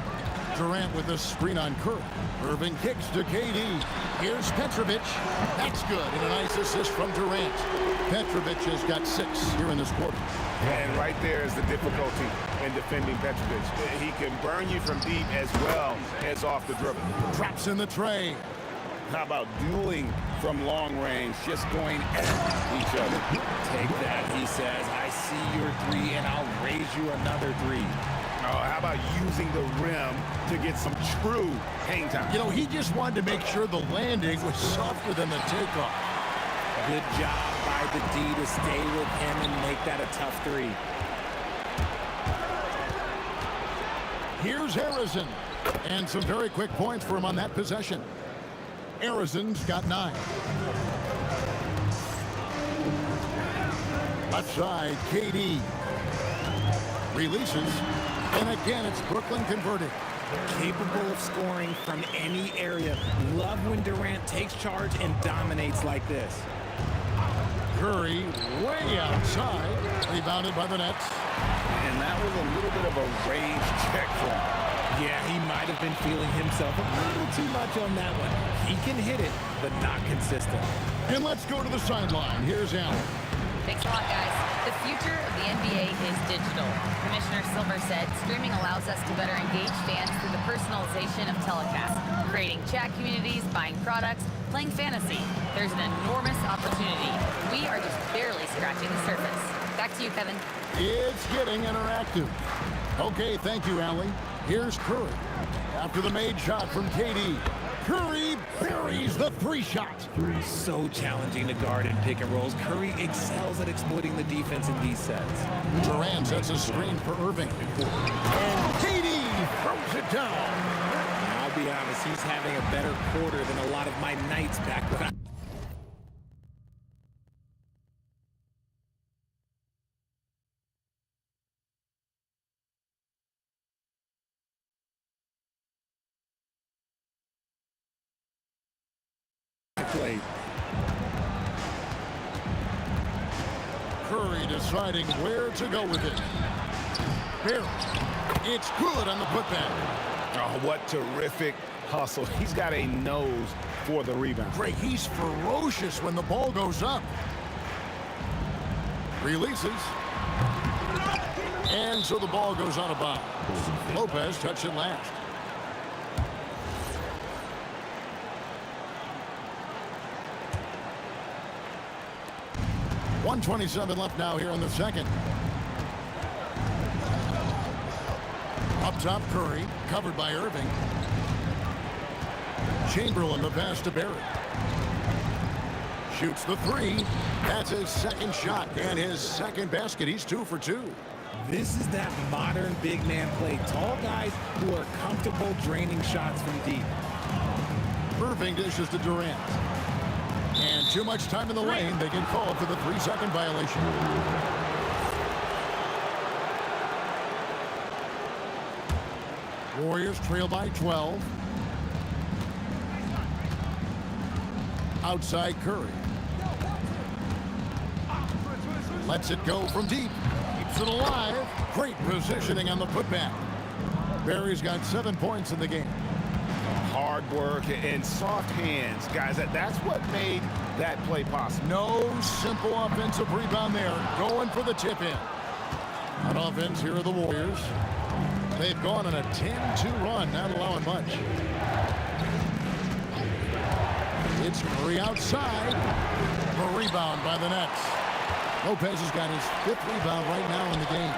Durant with a screen on Curry. Irving kicks to KD. Here's Petrovic. That's good. And a nice assist from Durant. Petrovic has got 6 here in this quarter. And right there is the difficulty in defending Petrovic. He can burn you from deep as well as off the dribble. Drops in the tray. How about dueling from long range, just going at each other? Take that, he says. I see your 3, and I'll raise you another 3. Oh, how about using the rim to get some true hang time? You know, he just wanted to make sure the landing was softer than the takeoff. Good job by the D to stay with him and make that a tough 3. Here's Harrison. And some very quick points for him on that possession. Harrison's got 9. Left side, KD. Releases. And again, it's Brooklyn converted. Capable of scoring from any area. Love when Durant takes charge and dominates like this. Curry way outside. Rebounded by the Nets. And that was a little bit of a range check for him. Yeah, he might have been feeling himself a little too much on that one. He can hit it, but not consistent. And let's go to the sideline. Here's Allen. Thanks a lot, guys. The future of the NBA is digital. Commissioner Silver said streaming allows us to better engage fans through the personalization of telecasts, creating chat communities, buying products, playing fantasy. There's an enormous opportunity. We are just barely scratching the surface. Back to you, Kevin. It's getting interactive. Okay, thank you, Allie. Here's Curry. After the made shot from KD. Curry buries the 3-shot. So challenging to guard in pick and rolls. Curry excels at exploiting the defense in these sets. Durant sets a screen for Irving. And KD throws it down. I'll be honest, he's having a better quarter than a lot of my nights back when I... played. Curry deciding where to go with it. Barry. It's good on the putback. Oh, what terrific hustle. He's got a nose for the rebound. Great. He's ferocious when the ball goes up. Releases. And so the ball goes out of bounds. Lopez touched it last. .127 left now here in the second. Up top, Curry, covered by Irving. Chamberlain, the pass to Barry. Shoots the 3. That's his second shot and his second basket. He's 2 for 2. This is that modern big man play. Tall guys who are comfortable draining shots from deep. Irving dishes to Durant. And too much time in the lane. They get called for the 3-second violation. Warriors trail by 12. Outside Curry. Lets it go from deep. Keeps it alive. Great positioning on the putback. Barry's got 7 points in the game. Hard work and soft hands, guys. That's what made that play possible. No simple offensive rebound there. Going for the tip in. On offense, here are the Warriors. They've gone on a 10-2 run, not allowing much. It's Curry outside. The rebound by the Nets. Lopez has got his 5th rebound right now in the game.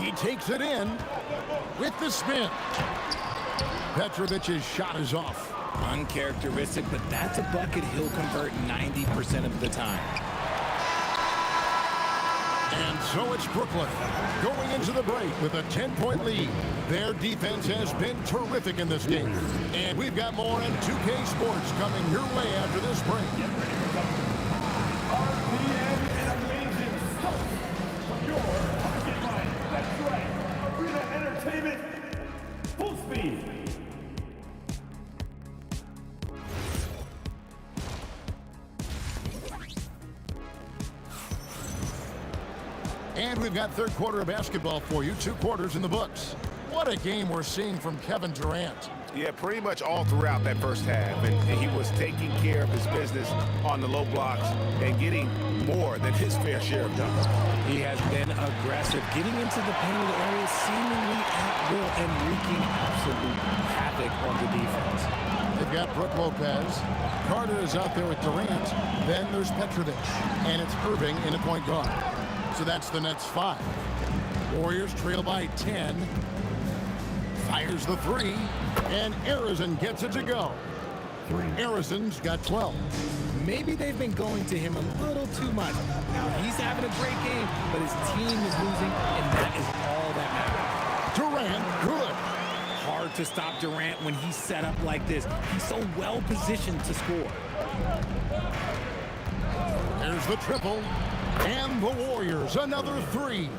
He takes it in with the spin. Petrovic's shot is off. Uncharacteristic, but that's a bucket he'll convert 90% of the time. And so it's Brooklyn going into the break with a 10-point lead. Their defense has been terrific in this game. And we've got more on 2K Sports coming your way after this break. Entertainment, full speed. And we've got third quarter of basketball for you. 2 quarters in the books. What a game we're seeing from Kevin Durant. Yeah, pretty much all throughout that first half. And he was taking care of his business on the low blocks and getting more than his fair share of dunks. He has been aggressive, getting into the painted area seemingly at will and wreaking absolute havoc on the defense. They've got Brook Lopez. Carter is out there with Durant. Then there's Petrovic. And it's Irving in a point guard. So that's the Nets 5. Warriors trail by 10. Fires the 3. And Arizon gets it to go. Arizon's got 12. Maybe they've been going to him a little too much. Now he's having a great game, but his team is losing, and that is all that matters. Durant, good. Hard to stop Durant when he's set up like this. He's so well positioned to score. There's the triple. And the Warriors, another 3.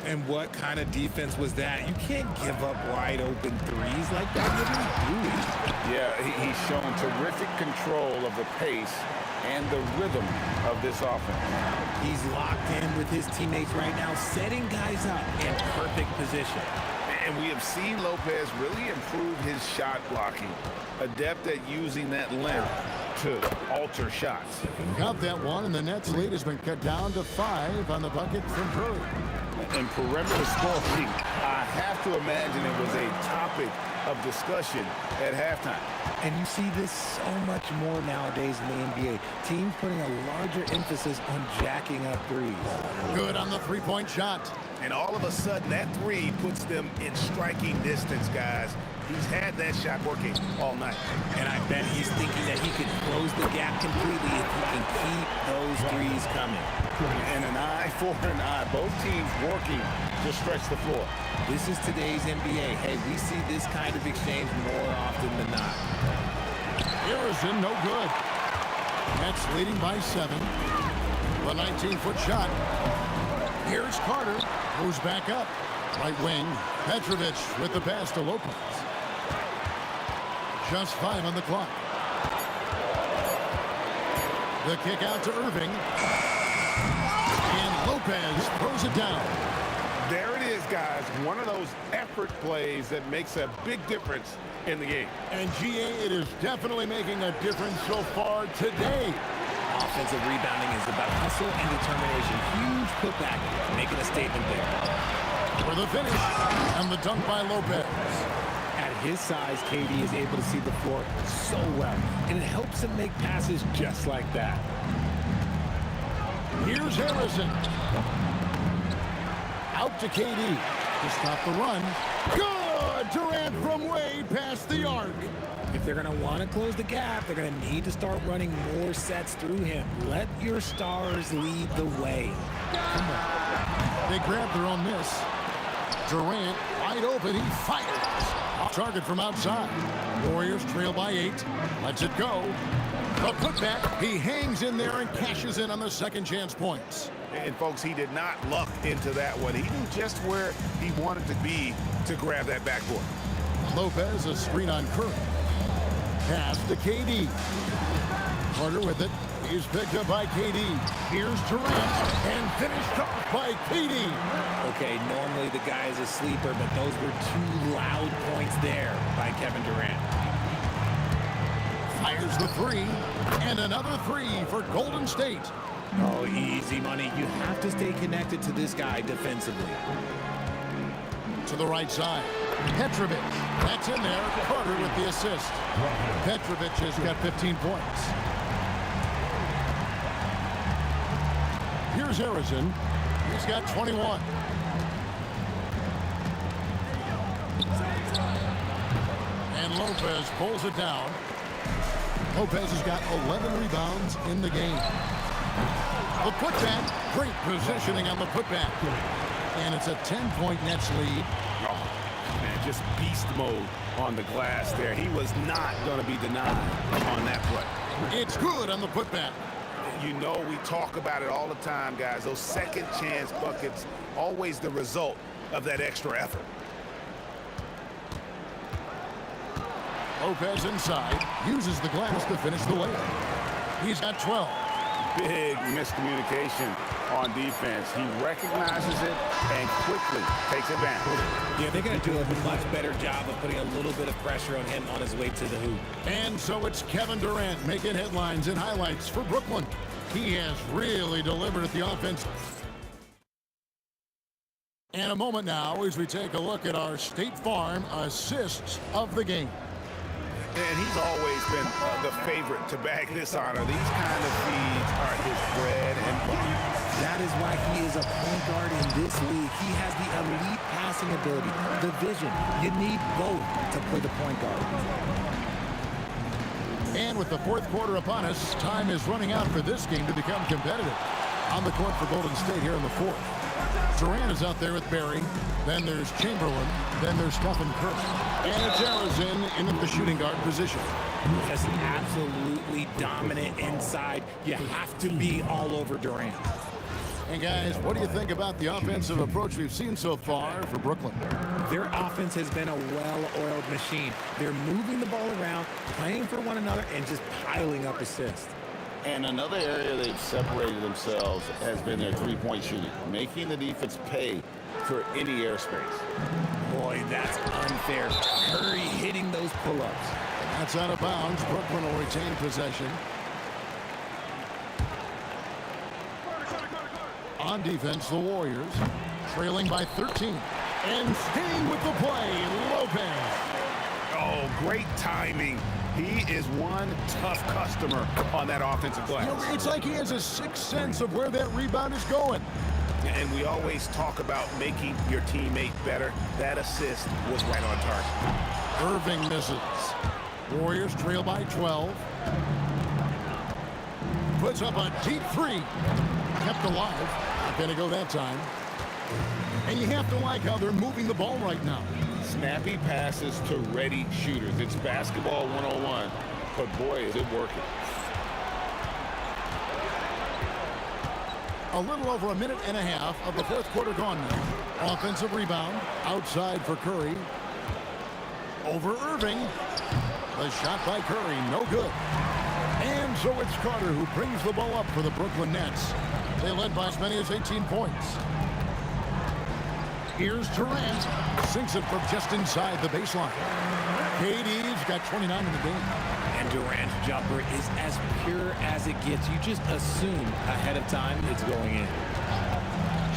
And what kind of defense was that? You can't give up wide open threes like that. What are you doing? Yeah, he's shown terrific control of the pace and the rhythm of this offense. He's locked in with his teammates right now, setting guys up in perfect position. And we have seen Lopez really improve his shot blocking, adept at using that length to alter shots. Got that one, and the Nets lead has been cut down to 5 on the bucket from Curry. And perimeter scoring, I have to imagine it was a topic of discussion at halftime. And you see this so much more nowadays in the NBA. Teams putting a larger emphasis on jacking up threes. Good on the 3-point shot. And all of a sudden, that 3 puts them in striking distance, guys. He's had that shot working all night. And I bet he's thinking that he could close the gap completely if he can keep those threes coming. And an eye for an eye. Both teams working to stretch the floor. This is today's NBA. Hey, we see this kind of exchange more often than not. Arizon, no good. Nets leading by 7. The 19-foot shot. Here's Carter. Goes back up. Right wing. Petrovic with the pass to Lopez. Just 5 on the clock. The kick out to Irving. And Lopez throws it down. There it is, guys. One of those effort plays that makes a big difference in the game. And GA, it is definitely making a difference so far today. Offensive rebounding is about hustle and determination. Huge putback, making a statement there. For the finish, and the dunk by Lopez. At his size, KD is able to see the floor so well, and it helps him make passes just like that. Here's Harrison. Out to KD to stop the run. Good! Durant from way past the arc. If they're going to want to close the gap, they're going to need to start running more sets through him. Let your stars lead the way. Come on. They grab their own miss. Durant, wide open, he fires. Off target from outside. Warriors trail by 8. Lets it go. The putback, he hangs in there and cashes in on the second chance points. And folks, he did not luck into that one. He knew just where he wanted to be to grab that backboard. Lopez, a screen on Curry. Pass to KD. Carter with it. He's picked up by KD. Here's Durant, and finished off by KD. Okay, normally the guy is a sleeper, but those were two loud points there by Kevin Durant. Fires the three, and another three for Golden State. Oh, easy money. You have to stay connected to this guy defensively. To the right side. Petrovic. That's in there. Carter with the assist. Petrovic has got 15 points. Here's Harrison. He's got 21. And Lopez pulls it down. Lopez has got 11 rebounds in the game. The putback. Great positioning on the putback. And it's a 10-point Nets lead. Oh, man, just beast mode on the glass there. He was not going to be denied on that play. It's good on the putback. You know, we talk about it all the time, guys. Those second chance buckets, always the result of that extra effort. Lopez inside, uses the glass to finish the layup. He's got 12. Big miscommunication on defense. He recognizes it and quickly takes advantage. Yeah, they're going to do a much better job of putting a little bit of pressure on him on his way to the hoop. And so it's Kevin Durant making headlines and highlights for Brooklyn. He has really delivered at the offense. And a moment now as we take a look at our State Farm assists of the game. And he's always been the favorite to bag this honor. These kind of feeds are his bread and butter. That is why he is a point guard in this league. He has the elite passing ability, the vision. You need both to play the point guard. And with the fourth quarter upon us, time is running out for this game to become competitive. On the court for Golden State here in the fourth. Durant is out there with Barry. Then there's Chamberlain. Then there's Stephen Curry. And it's Harrison in the shooting guard position. Just absolutely dominant inside. You have to be all over Durant. And guys, what do you think about the offensive approach we've seen so far for Brooklyn? Their offense has been a well-oiled machine. They're moving the ball around, playing for one another, and just piling up assists. And another area they've separated themselves has been their three-point shooting, making the defense pay for any airspace. Boy, that's unfair. Curry hitting those pull-ups. That's out of bounds. Brooklyn will retain possession. On defense, the Warriors trailing by 13. And staying with the play, Lopez. Oh, great timing. He is one tough customer on that offensive glass. You know, it's like he has a sixth sense of where that rebound is going. And we always talk about making your teammate better. That assist was right on target. Irving misses. Warriors trail by 12. Puts up a deep three. Kept alive. Not going to go that time. And you have to like how they're moving the ball right now. Snappy passes to ready shooters. It's basketball 101, but boy, is it working. A little over a minute and a half of the fourth quarter gone now. Offensive rebound outside for Curry. Over Irving. The shot by Curry, no good. And so it's Carter who brings the ball up for the Brooklyn Nets. They led by as many as 18 points. Here's Durant. Sinks it from just inside the baseline. KD's got 29 in the game. And Durant's jumper is as pure as it gets. You just assume ahead of time it's going in.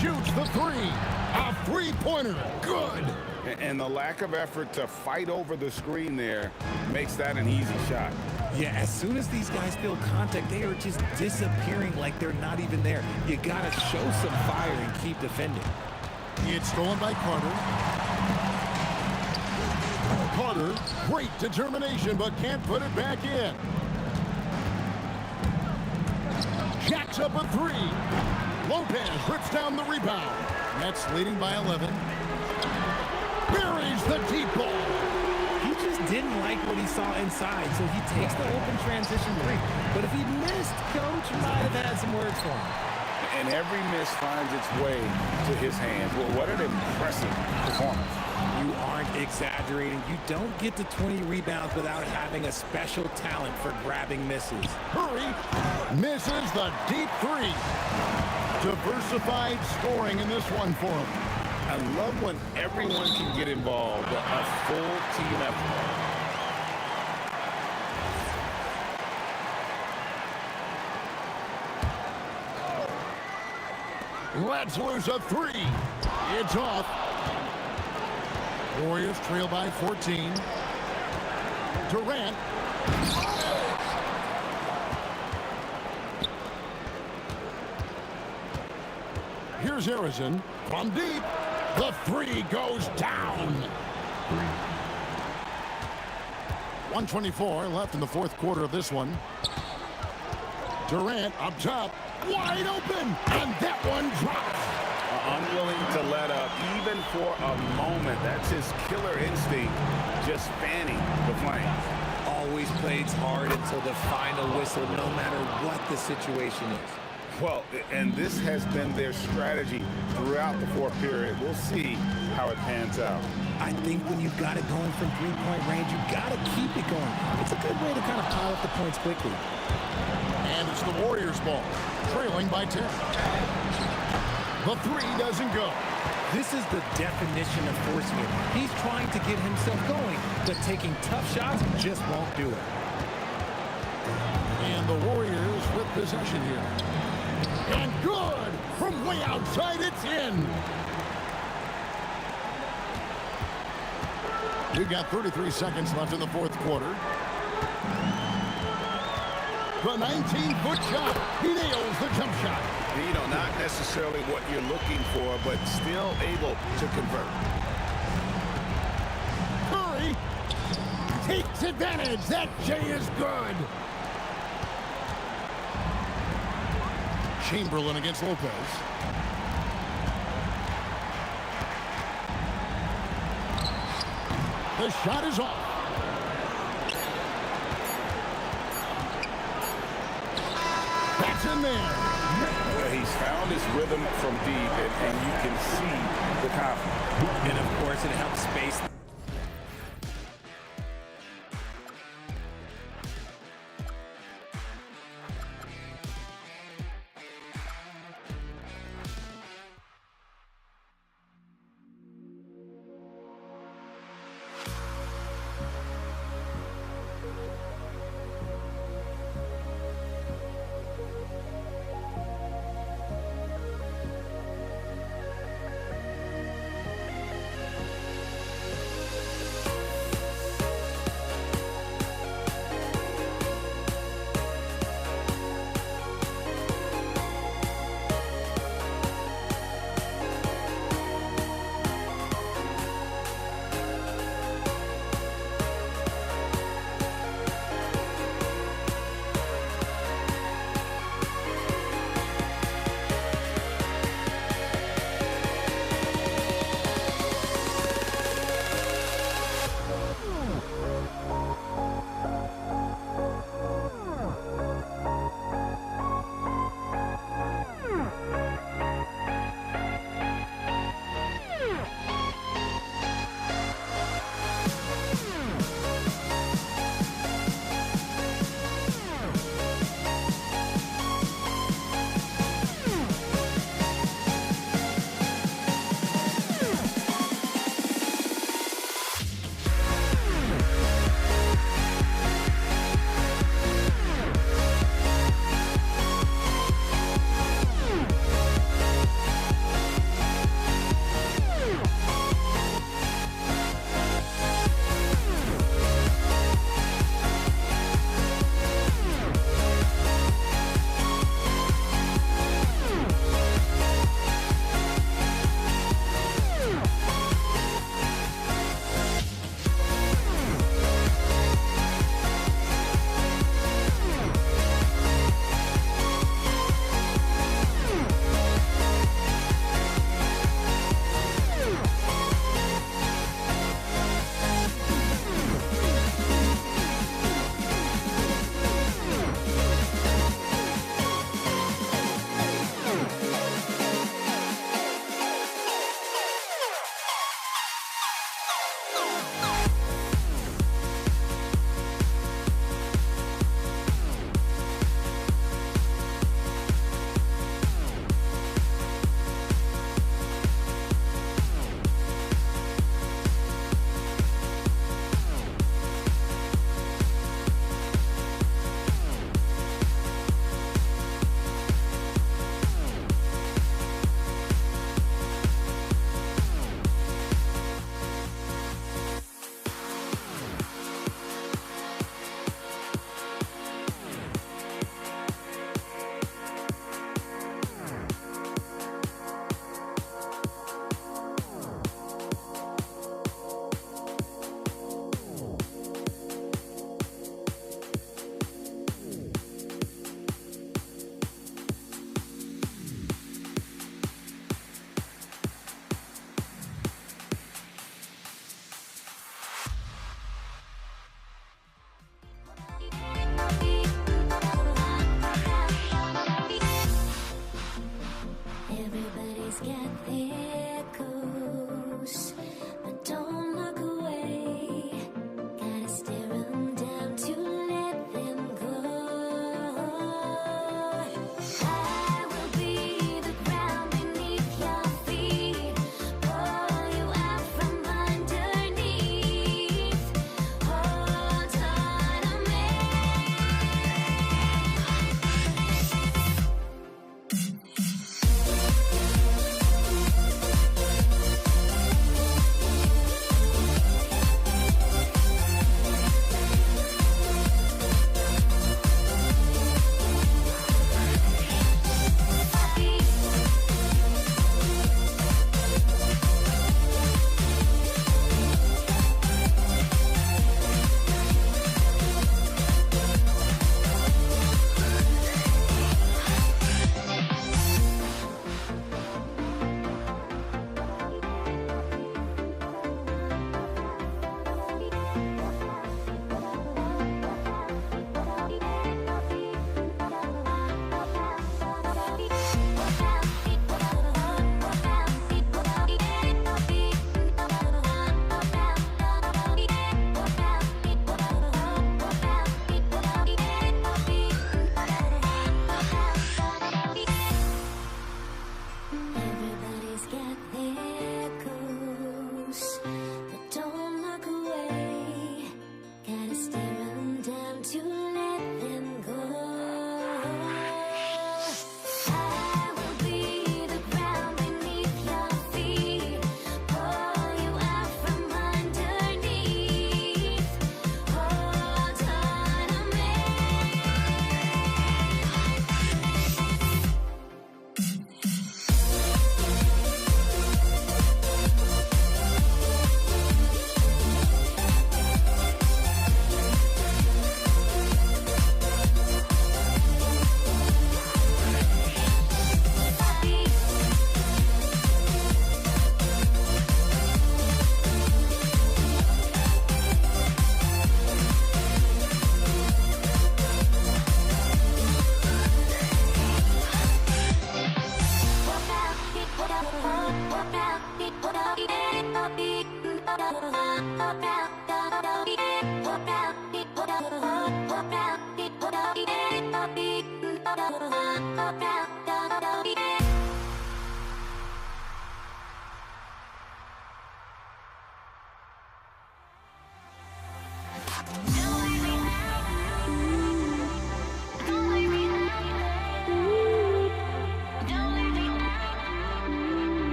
Shoots the three. A three-pointer. Good. And the lack of effort to fight over the screen there makes that an easy shot. Yeah, as soon as these guys feel contact, they are just disappearing like they're not even there. You got to show some fire and keep defending. It's stolen by Carter. Carter, great determination, but can't put it back in. Jacks up a three. Lopez rips down the rebound. Nets leading by 11. Buries the deep ball. He just didn't like what he saw inside, so he takes the open transition three. But if he missed, Coach might have had some words for him. and every miss finds its way to his hands. Well, what an impressive performance. You aren't exaggerating. You don't get to 20 rebounds without having a special talent for grabbing misses. Curry misses the deep three. Diversified scoring in this one for him. I love when everyone can get involved, a full team effort. Let's lose a three. It's off. Warriors trail by 14. Durant. Here's Harrison from deep. The three goes down. 1:24 left in the fourth quarter of this one. Durant up top. Wide open. And that one drops. Unwilling to let up, even for a moment. That's his killer instinct, just fanning the flames. Always plays hard until the final whistle, no matter what the situation is. Well, and this has been their strategy throughout the fourth period. We'll see how it pans out. I think when you've got it going from three-point range, you've got to keep it going. It's a good way to kind of pile up the points quickly. And it's the Warriors' ball, trailing by 10. The three doesn't go. This is the definition of forcing it. He's trying to get himself going, but taking tough shots just won't do it. And the Warriors with possession here. And good! From way outside, it's in! We've got 33 seconds left in the fourth quarter. The 19-foot shot. He nails the jump shot. You know, not necessarily what you're looking for, but still able to convert. Curry takes advantage. That J is good. Chamberlain against Lopez. The shot is off. That's in there. He's found his rhythm from deep, and you can see the confidence. And, of course, it helps space.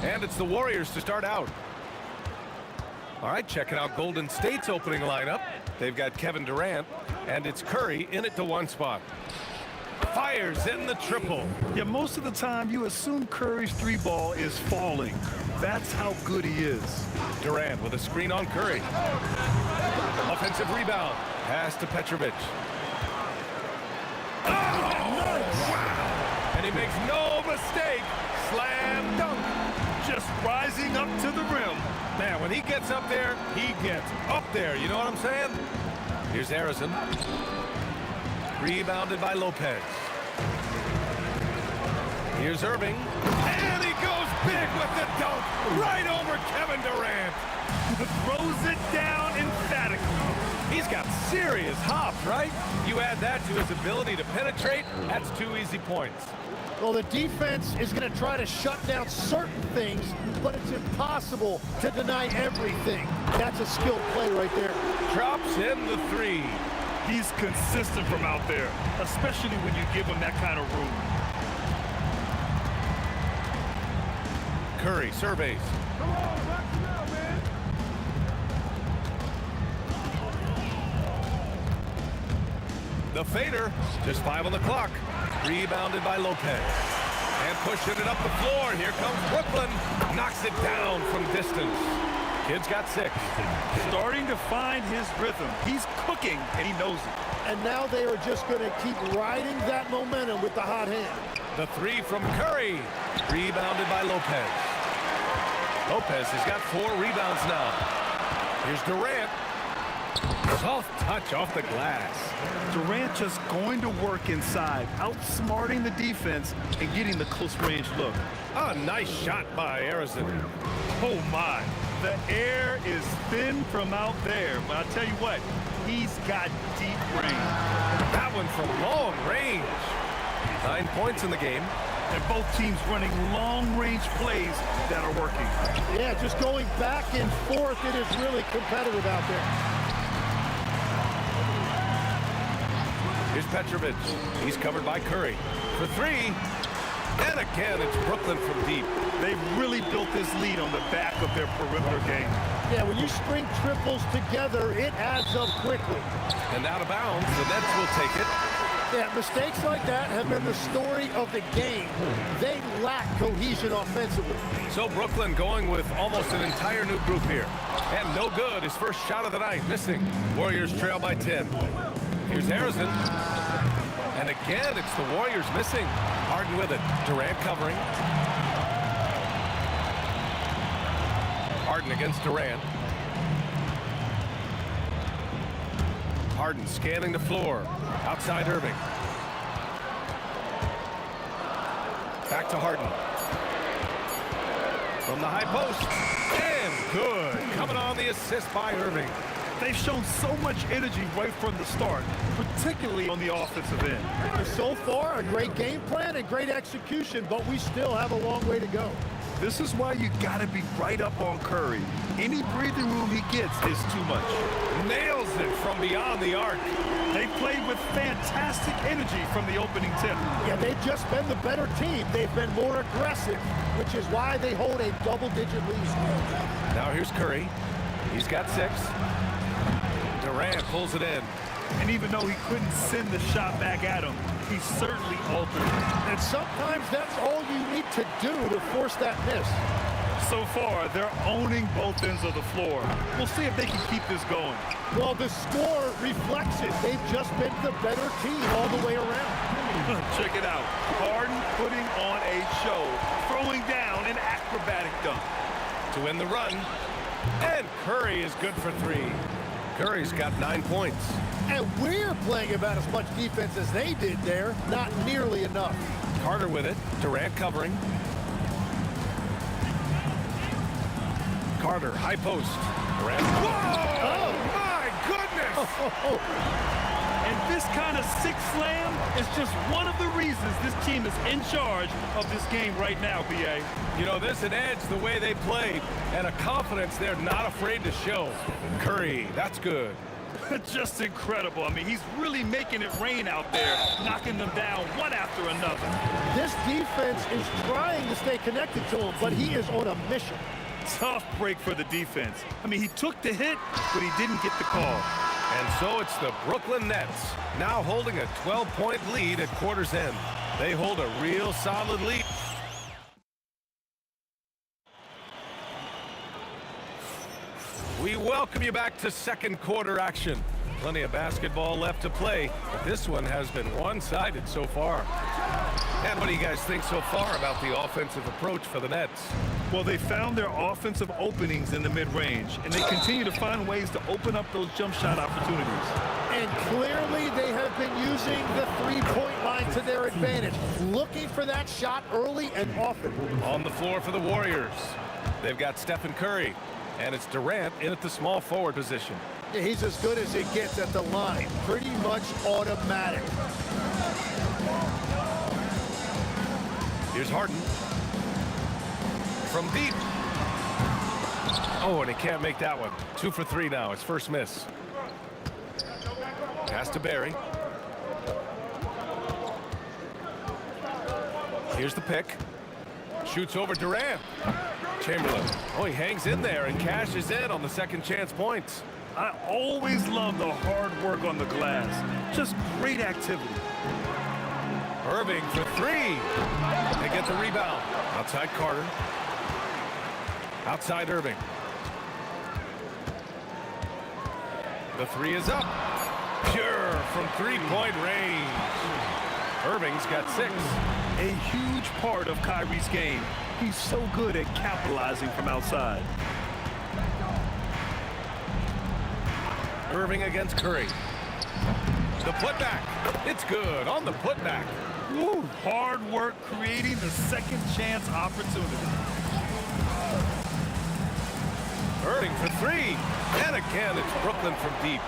And it's the Warriors to start out. All right, checking out Golden State's opening lineup. They've got Kevin Durant, and it's Curry in at the one spot. Fires in the triple. Yeah, most of the time you assume Curry's three ball is falling. That's how good he is. Durant with a screen on Curry. Offensive rebound. Pass to Petrovic. Oh, wow. And he makes no mistake. Slam dunk. Just rising up to the rim. Man, when he gets up there, he gets up there. You know what I'm saying? Here's Harrison. Rebounded by Lopez. Here's Irving. And he goes big with the dunk right over Kevin Durant. Throws it down emphatically. He's got serious hops, right? You add that to his ability to penetrate, that's 2 easy points. Well, the defense is going to try to shut down certain things, but it's impossible to deny everything. That's a skilled play right there. Drops in the three. He's consistent from out there, especially when you give him that kind of room. Curry surveys. Come on, back it out, man. The fader, just 5 on the clock. Rebounded by Lopez. And pushing it up the floor. Here comes Brooklyn. Knocks it down from distance. Kid's got 6. Starting to find his rhythm. He's cooking, and he knows it. And now they are just going to keep riding that momentum with the hot hand. The 3 from Curry. Rebounded by Lopez. Lopez has got 4 rebounds now. Here's Durant. Soft touch off the glass. Durant just going to work inside, outsmarting the defense and getting the close-range look. A nice shot by Arizon. Oh, my. The air is thin from out there, but I tell you what, he's got deep range. That one from long range. 9 points in the game. And both teams running long-range plays that are working. Yeah, just going back and forth. It is really competitive out there. Here's Petrovic. He's covered by Curry. For 3. And again, it's Brooklyn from deep. They've really built this lead on the back of their perimeter game. Yeah, when you string triples together, it adds up quickly. And out of bounds, the Nets will take it. Yeah, mistakes like that have been the story of the game. They lack cohesion offensively. So Brooklyn going with almost an entire new group here. And no good. His first shot of the night missing. Warriors trail by 10. Here's Harrison. And again, it's the Warriors missing. Harden with it. Durant covering. Harden against Durant. Harden scanning the floor. Outside Irving. Back to Harden. From the high post. And good. Coming on the assist by Irving. They've shown so much energy right from the start, particularly on the offensive end. So far, a great game plan and great execution, but we still have a long way to go. This is why you got to be right up on Curry. Any breathing room he gets is too much. Nails it from beyond the arc. They played with fantastic energy from the opening tip. Yeah, they've just been the better team. They've been more aggressive, which is why they hold a double-digit lead. Now here's Curry. He's got 6. Durant pulls it in. And even though he couldn't send the shot back at him, he certainly altered it. And sometimes that's all you need to do to force that miss. So far, they're owning both ends of the floor. We'll see if they can keep this going. Well, the score reflects it. They've just been the better team all the way around. Check it out. Harden putting on a show, throwing down an acrobatic dunk. To win the run. And Curry is good for 3. Curry's got 9 points. And we're playing about as much defense as they did there. Not nearly enough. Carter with it. Durant covering. Carter, high post. Durant. Whoa! Oh, my goodness! And this kind of six slam is just one of the reasons this team is in charge of this game right now, B.A. You know, there's an edge the way they played and a confidence they're not afraid to show. Curry, that's good. Just incredible. I mean, he's really making it rain out there, knocking them down one after another. This defense is trying to stay connected to him, but he is on a mission. Tough break for the defense. I mean, he took the hit, but he didn't get the call. And so it's the Brooklyn Nets, now holding a 12-point lead at quarter's end. They hold a real solid lead. We welcome you back to second quarter action. Plenty of basketball left to play, but this one has been one-sided so far. And what do you guys think so far about the offensive approach for the Nets? Well, they found their offensive openings in the mid-range, and they continue to find ways to open up those jump shot opportunities. And clearly they have been using the three-point line to their advantage, looking for that shot early and often. On the floor for the Warriors, they've got Stephen Curry, and it's Durant in at the small forward position. Yeah, he's as good as it gets at the line, pretty much automatic. Here's Harden. From deep. Oh, and he can't make that one. 2 for 3 now. His first miss. Pass to Barry. Here's the pick. Shoots over Durant. Chamberlain. Oh, he hangs in there and cashes in on the second chance points. I always love the hard work on the glass. Just great activity. Irving for 3. They get the rebound. Outside Carter. Outside Irving. The three is up. Pure from three-point range. Irving's got 6. A huge part of Kyrie's game. He's so good at capitalizing from outside. Irving against Curry. The putback. It's good on the putback. Woo, hard work creating the second chance opportunity. Irving for 3. And again, it's Brooklyn from deep.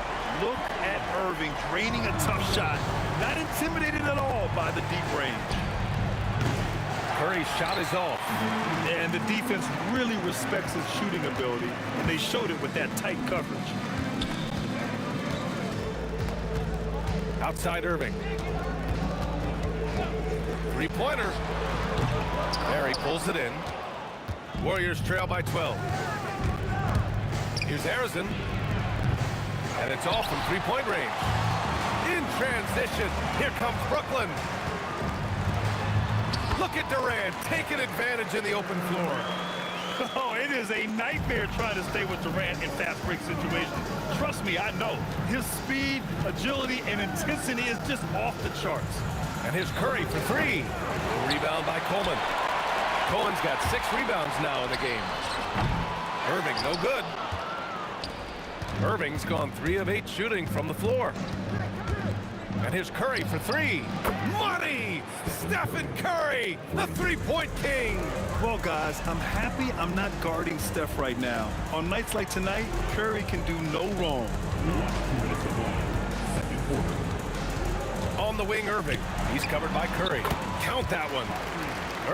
Look at Irving draining a tough shot. Not intimidated at all by the deep range. Curry's shot is off. And the defense really respects his shooting ability, and they showed it with that tight coverage. Outside Irving. Three-pointer. There, he pulls it in. Warriors trail by 12. Here's Harrison. And it's off from three-point range. In transition, here comes Brooklyn. Look at Durant taking advantage in the open floor. Oh, it is a nightmare trying to stay with Durant in fast break situations. Trust me, I know. His speed, agility, and intensity is just off the charts. And here's Curry for 3. Rebound by Coleman. Coleman's got 6 rebounds now in the game. Irving, no good. Irving's gone 3 of 8 shooting from the floor. And here's Curry for 3. Money! Stephen Curry, the three-point king. Well, guys, I'm happy I'm not guarding Steph right now. On nights like tonight, Curry can do no wrong. On the wing, Irving. He's covered by Curry. Count that one.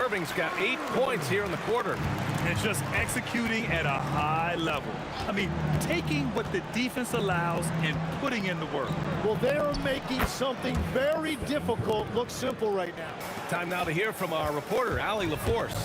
Irving's got 8 points here in the quarter. And just executing at a high level. I mean, taking what the defense allows and putting in the work. Well, they're making something very difficult look simple right now. Time now to hear from our reporter, Allie LaForce.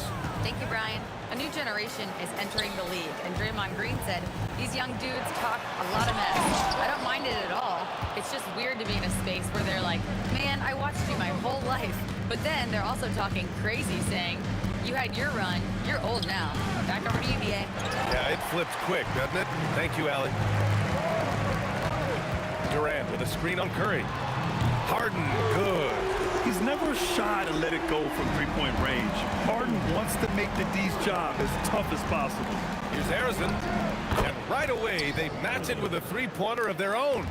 Thank you, Brian. A new generation is entering the league, and Draymond Green said, these young dudes talk a lot of mess. I don't mind it at all. It's just weird to be in a space where they're like, man, I watched you my whole life. But then they're also talking crazy, saying, you had your run, you're old now. Back over to you, BA. Yeah, it flipped quick, doesn't it? Thank you, Allie. Durant with a screen on Curry. Harden, good. He's never shy to let it go from three-point range. Harden wants to make the D's job as tough as possible. Here's Harrison. And right away, they match it with a three-pointer of their own.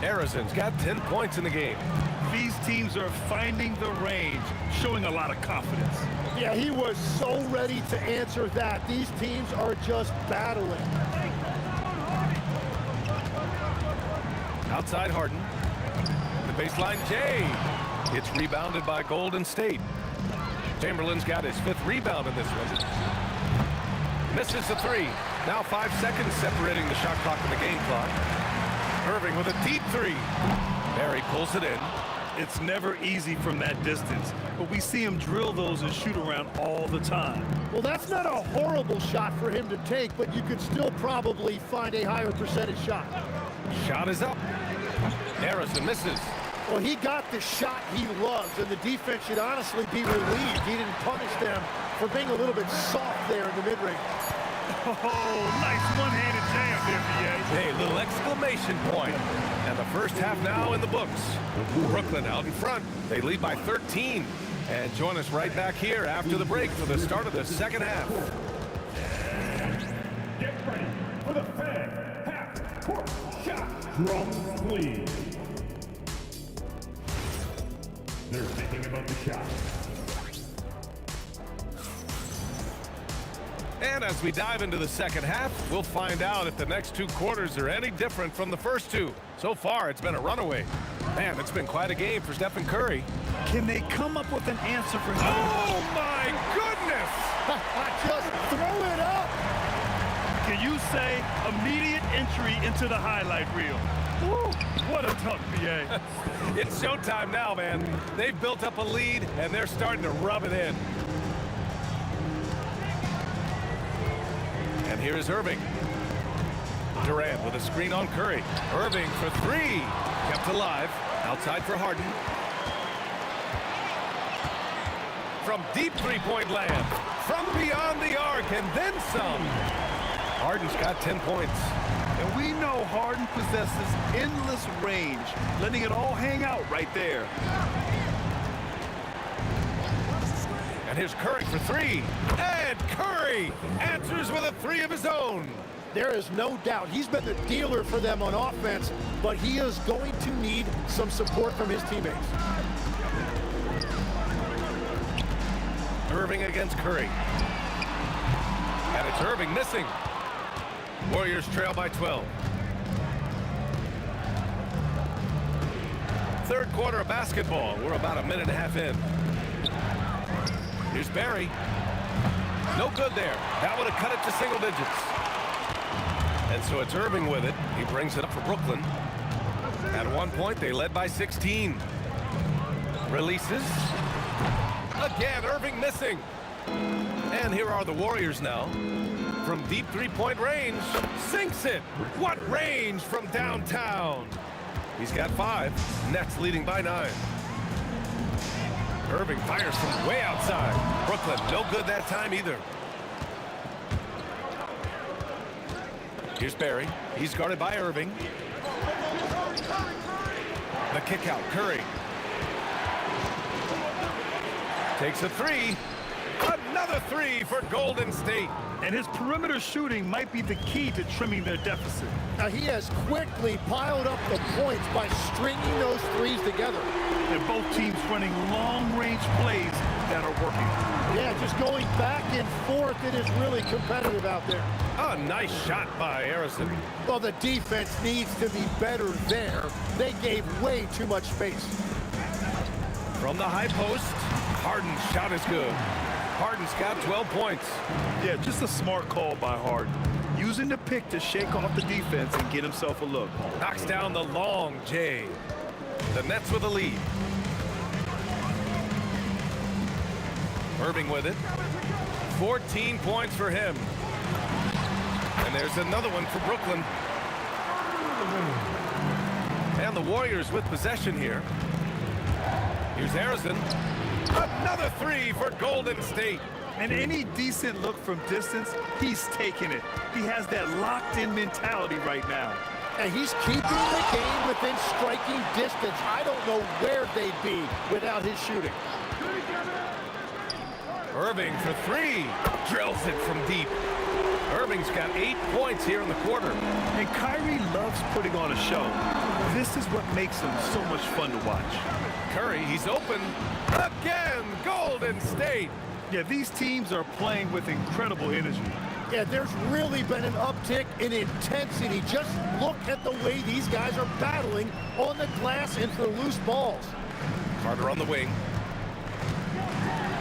Harrison's got 10 points in the game. These teams are finding the range, showing a lot of confidence. Yeah, he was so ready to answer that. These teams are just battling. Outside Harden. The baseline, Jay. It's rebounded by Golden State. Chamberlain's got his 5th rebound in this one. Misses the 3. Now 5 seconds separating the shot clock and the game clock. Irving with a deep 3. There, he pulls it in. It's never easy from that distance, but we see him drill those and shoot around all the time. Well, that's not a horrible shot for him to take, but you could still probably find a higher percentage shot. Shot is up. Harrison misses. Well, he got the shot he loves, and the defense should honestly be relieved he didn't punish them for being a little bit soft there in the mid-range. Oh, nice one-handed jam there, BA. Hey, little exclamation point. And the first half now in the books. Brooklyn out in front. They lead by 13. And join us right back here after the break for the start of the second half. Get ready for the fan half-court shot. Drums, please. They're thinking about the shot. And as we dive into the second half, we'll find out if the next 2 quarters are any different from the first 2. So far, it's been a runaway. Man, it's been quite a game for Stephen Curry. Can they come up with an answer for him? Oh, my goodness! Just throw it up! Can you say immediate entry into the highlight reel? Woo, what a dunk, BA. It's showtime now, man. They've built up a lead, and they're starting to rub it in. And here's Irving. Durant with a screen on Curry. Irving for 3. Kept alive. Outside for Harden. From deep three-point land. From beyond the arc and then some. Harden's got 10 points. And we know Harden possesses endless range, letting it all hang out right there. And here's Curry for three. And Curry answers with a three of his own. There is no doubt he's been the dealer for them on offense, but he is going to need some support from his teammates. Irving against Curry. And it's Irving missing. Warriors trail by 12. Third quarter of basketball. We're about a minute and a half in. Here's Barry. No good there. That would have cut it to single digits. And so it's Irving with it. He brings it up for Brooklyn. At one point, they led by 16. Releases. Again, Irving missing. And here are the Warriors now. From deep three-point range, sinks it. What range from downtown? He's got 5. Nets leading by 9. Irving fires from way outside. Brooklyn, no good that time either. Here's Barry. He's guarded by Irving. The kick out, Curry. Takes a three. Another three for Golden State. And his perimeter shooting might be the key to trimming their deficit. Now he has quickly piled up the points by stringing those threes together. And both teams running long-range plays that are working. Yeah, just going back and forth. It is really competitive out there. A nice shot by Harrison. Well, the defense needs to be better there. They gave way too much space. From the high post, Harden's shot is good. Harden's got 12 points. Yeah, just a smart call by Harden. Using the pick to shake off the defense and get himself a look. Knocks down the long J. The Nets with a lead. Irving with it. 14 points for him. And there's another one for Brooklyn. And the Warriors with possession here. Here's Harrison. Another three for Golden State. And any decent look from distance, he's taking it. He has that locked-in mentality right now. And he's keeping the game within striking distance. I don't know where they'd be without his shooting. Irving for three. Drills it from deep. Irving's got 8 points here in the quarter. And Kyrie loves putting on a show. This is what makes him so much fun to watch. Curry, he's open. Again, Golden State. Yeah, these teams are playing with incredible energy. Yeah, there's really been an uptick in intensity. Just look at the way these guys are battling on the glass and for loose balls. Carter on the wing.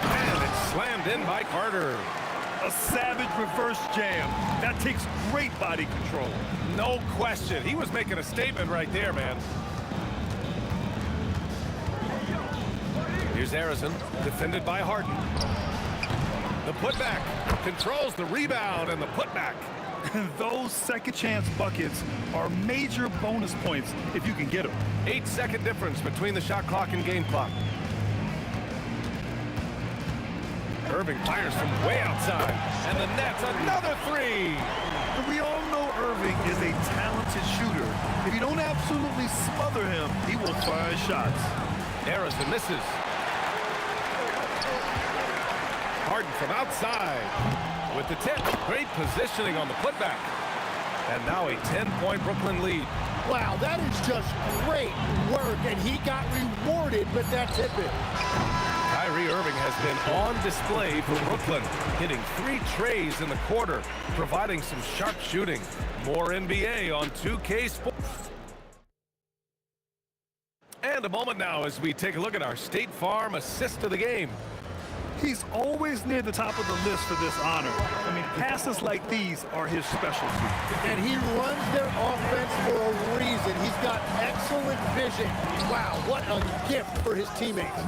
And it's slammed in by Carter. A savage reverse jam. That takes great body control. No question. He was making a statement right there, man. Here's Harrison, defended by Harden. The putback controls the rebound and the putback. Those second chance buckets are major bonus points if you can get them. 8-second difference between the shot clock and game clock. Irving fires from way outside, and the Nets another three. But we all know Irving is a talented shooter. If you don't absolutely smother him, he will find shots. Harrison misses. Harden from outside with the tip. Great positioning on the putback. And now a 10-point Brooklyn lead. Wow, that is just great work, and he got rewarded with that tip-in. Kyrie Irving has been on display for Brooklyn, hitting 3 trays in the quarter, providing some sharp shooting. More NBA on 2K Sports. And a moment now as we take a look at our State Farm assist of the game. He's always near the top of the list for this honor. I mean, passes like these are his specialty. And he runs their offense for a reason. He's got excellent vision. Wow, what a gift for his teammates.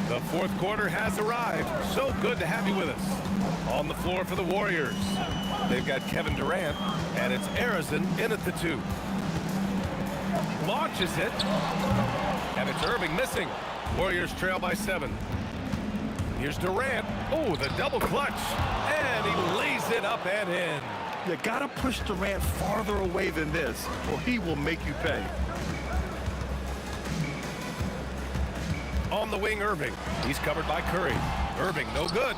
The fourth quarter has arrived. So good to have you with us. On the floor for the Warriors, they've got Kevin Durant, and it's Harrison in at the 2. Launches it, and it's Irving missing. Warriors trail by 7. Here's Durant. Oh, the double clutch, and he lays it up and in. You gotta push Durant farther away than this, or he will make you pay. On the wing, Irving. He's covered by Curry. Irving, no good.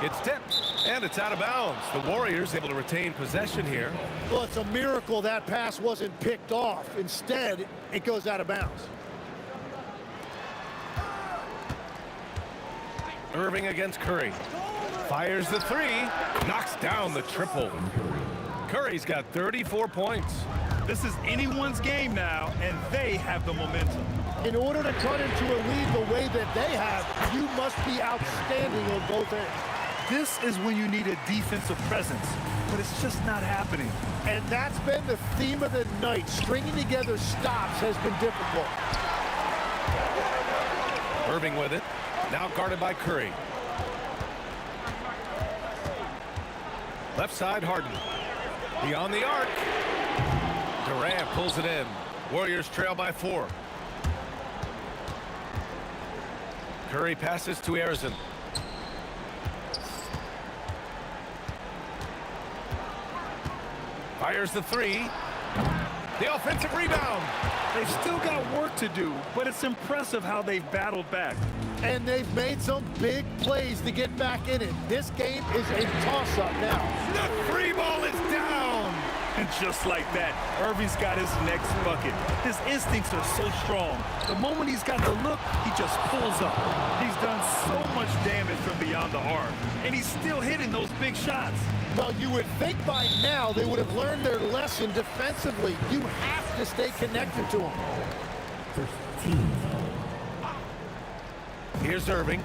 It's tipped, and it's out of bounds. The Warriors able to retain possession here. Well, it's a miracle that pass wasn't picked off. Instead, it goes out of bounds. Irving against Curry. Fires the three. Knocks down the triple. Curry's got 34 points. This is anyone's game now, and they have the momentum. In order to cut into a lead the way that they have, you must be outstanding on both ends. This is when you need a defensive presence, but it's just not happening. And that's been the theme of the night. Stringing together stops has been difficult. Irving with it. Now guarded by Curry. Left side, Harden. Beyond the arc. Durant pulls it in. Warriors trail by 4. Curry passes to Arizon. Fires the three. The offensive rebound. They've still got work to do, but it's impressive how they've battled back. And they've made some big plays to get back in it. This game is a toss-up now. The free ball is down. And just like that, Irving's got his next bucket. His instincts are so strong. The moment he's got the look, he just pulls up. He's done so much damage from beyond the arc, and he's still hitting those big shots. Well, you would think by now they would have learned their lesson defensively. You have to stay connected to them. Here's Irving.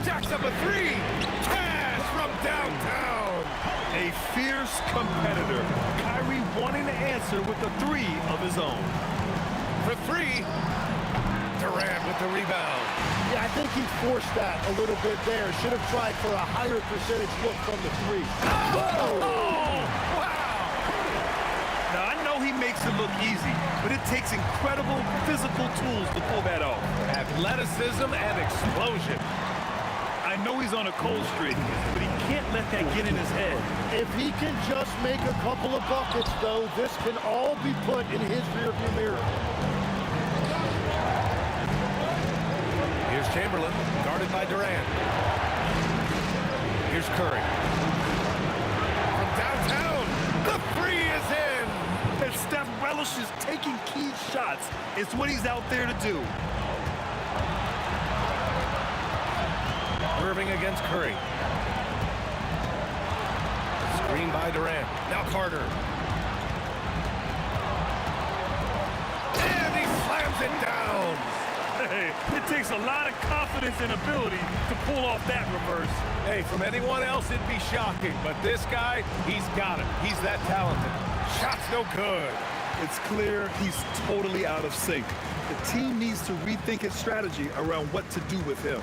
Jacks up a three. Cash from downtown. A fierce competitor. Kyrie wanting to answer with a three of his own. For three. Durant with the rebound. Yeah, I think he forced that a little bit there. Should have tried for a higher percentage look from the three. Oh! Wow! Now, I know he makes it look easy, but it takes incredible physical tools to pull that off. Athleticism and explosion. I know he's on a cold streak, but he can't let that get in his head. If he can just make a couple of buckets, though, this can all be put in his rearview mirror. Here's Chamberlain, guarded by Durant. Here's Curry. From downtown, the three is in. And Steph relishes taking key shots. It's what he's out there to do. Irving against Curry. Screen by Durant. Now Carter. And he slams it down. Hey, it takes a lot of confidence and ability to pull off that reverse. Hey, from anyone else, it'd be shocking. But this guy, he's got it. He's that talented. Shot's no good. It's clear he's totally out of sync. The team needs to rethink its strategy around what to do with him.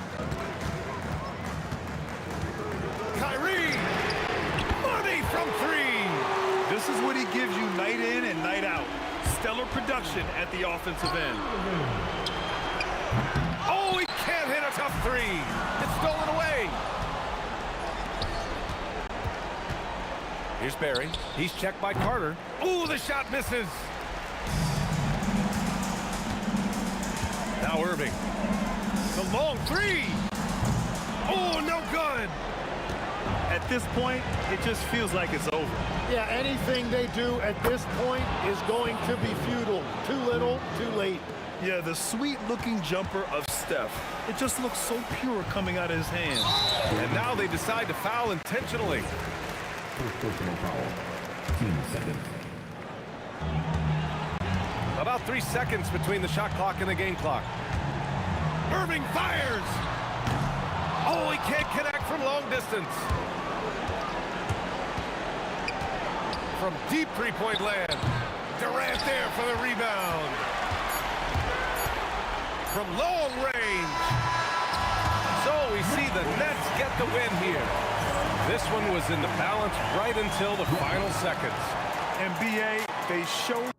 Kyrie! Money from three! This is what he gives you night in and night out. Stellar production at the offensive end. Oh, he can't hit a tough three. It's stolen away. Here's Barry. He's checked by Carter. Ooh, the shot misses. Now Irving. The long three. Oh, no good. At this point, it just feels like it's over. Yeah, anything they do at this point is going to be futile. Too little, too late. Yeah, the sweet-looking jumper of Steph. It just looks so pure coming out of his hands. And now they decide to foul intentionally. First personal foul. 10 seconds. About 3 seconds between the shot clock and the game clock. Irving fires! Oh, he can't connect from long distance. From deep three-point land. Durant there for the rebound. From long range. So we see the Nets get the win here. This one was in the balance right until the final seconds. NBA, they showed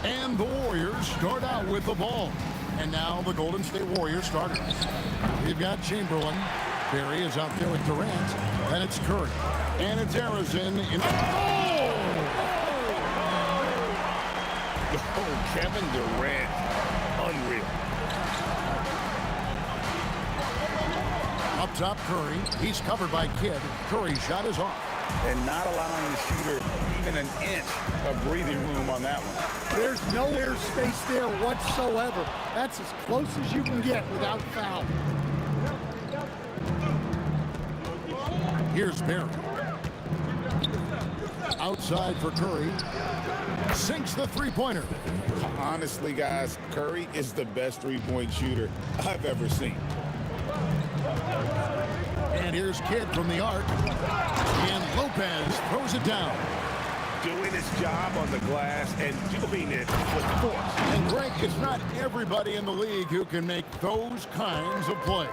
And the Warriors start out with the ball. And now the Golden State Warriors starters. We've got Chamberlain. Barry is out there with Durant. Then it's Curry. And it's Harrison. Oh, Kevin Durant. Unreal. Up top, Curry. He's covered by Kidd. Curry's shot is off. And not allowing the shooter even an inch of breathing room on that one. There's no airspace there whatsoever. That's as close as you can get without foul. Here's Barry. Outside for Curry. Sinks the three-pointer. Honestly, guys, Curry is the best three-point shooter I've ever seen. And here's Kidd from the arc. And Lopez throws it down. Doing his job on the glass and doing it with force. And Greg, it's not everybody in the league who can make those kinds of plays.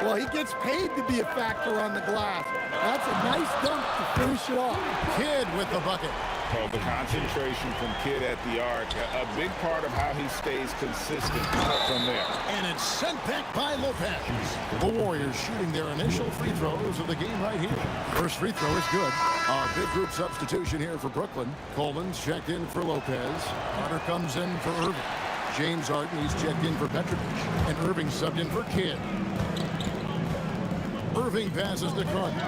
Well, he gets paid to be a factor on the glass. That's a nice dunk to finish it off. Kidd with the bucket. Well, the concentration from Kidd at the arc, a big part of how he stays consistent from there. And it's sent back by Lopez. The Warriors shooting their initial free throws of the game right here. First free throw is good. A big group substitution here for Brooklyn. Coleman's checked in for Lopez. Carter comes in for Irving. James Harden, he's checked in for Petrovic. And Irving subbed in for Kidd. Irving passes to Carter.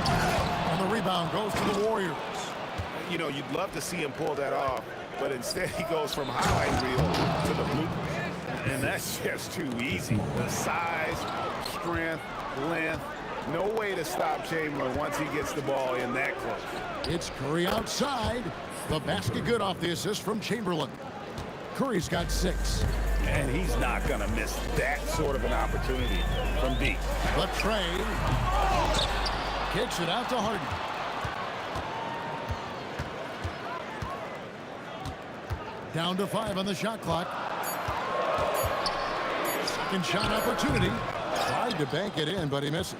And the rebound goes to the Warriors. You know, you'd love to see him pull that off, but instead he goes from highlight reel to the bloopers. And that's just too easy. The size, strength, length, no way to stop Chamberlain once he gets the ball in that close. It's Curry outside. The basket good off the assist from Chamberlain. Curry's got 6. And he's not going to miss that sort of an opportunity from deep. But Trey kicks it out to Harden. Down to 5 on the shot clock. Second shot opportunity. Tried to bank it in, but he misses.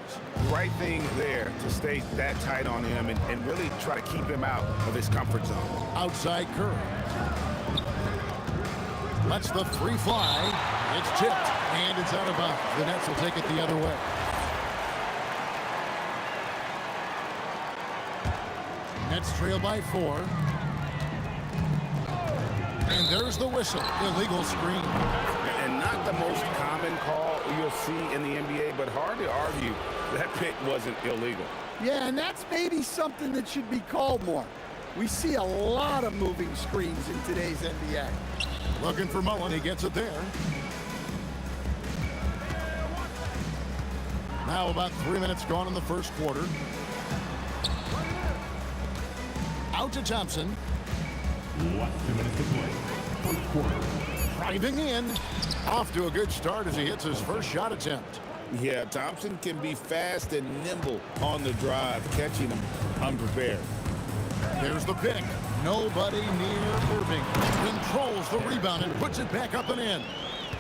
Right thing there to stay that tight on him and really try to keep him out of his comfort zone. Outside Curry. Lets the free fly. It's tipped, and it's out of bounds. The Nets will take it the other way. Nets trail by 4. And there's the whistle. Illegal screen. And not the most common call you'll see in the NBA, but hard to argue that pick wasn't illegal. Yeah, and that's maybe something that should be called more. We see a lot of moving screens in today's NBA. Looking for Mullen. He gets it there. Now about 3 minutes gone in the first quarter. Out to Thompson. Less than 2 minutes to play. First quarter. Driving in. Off to a good start as he hits his first shot attempt. Yeah, Thompson can be fast and nimble on the drive, catching him unprepared. There's the pick. Nobody near Irving. Controls the rebound and puts it back up and in.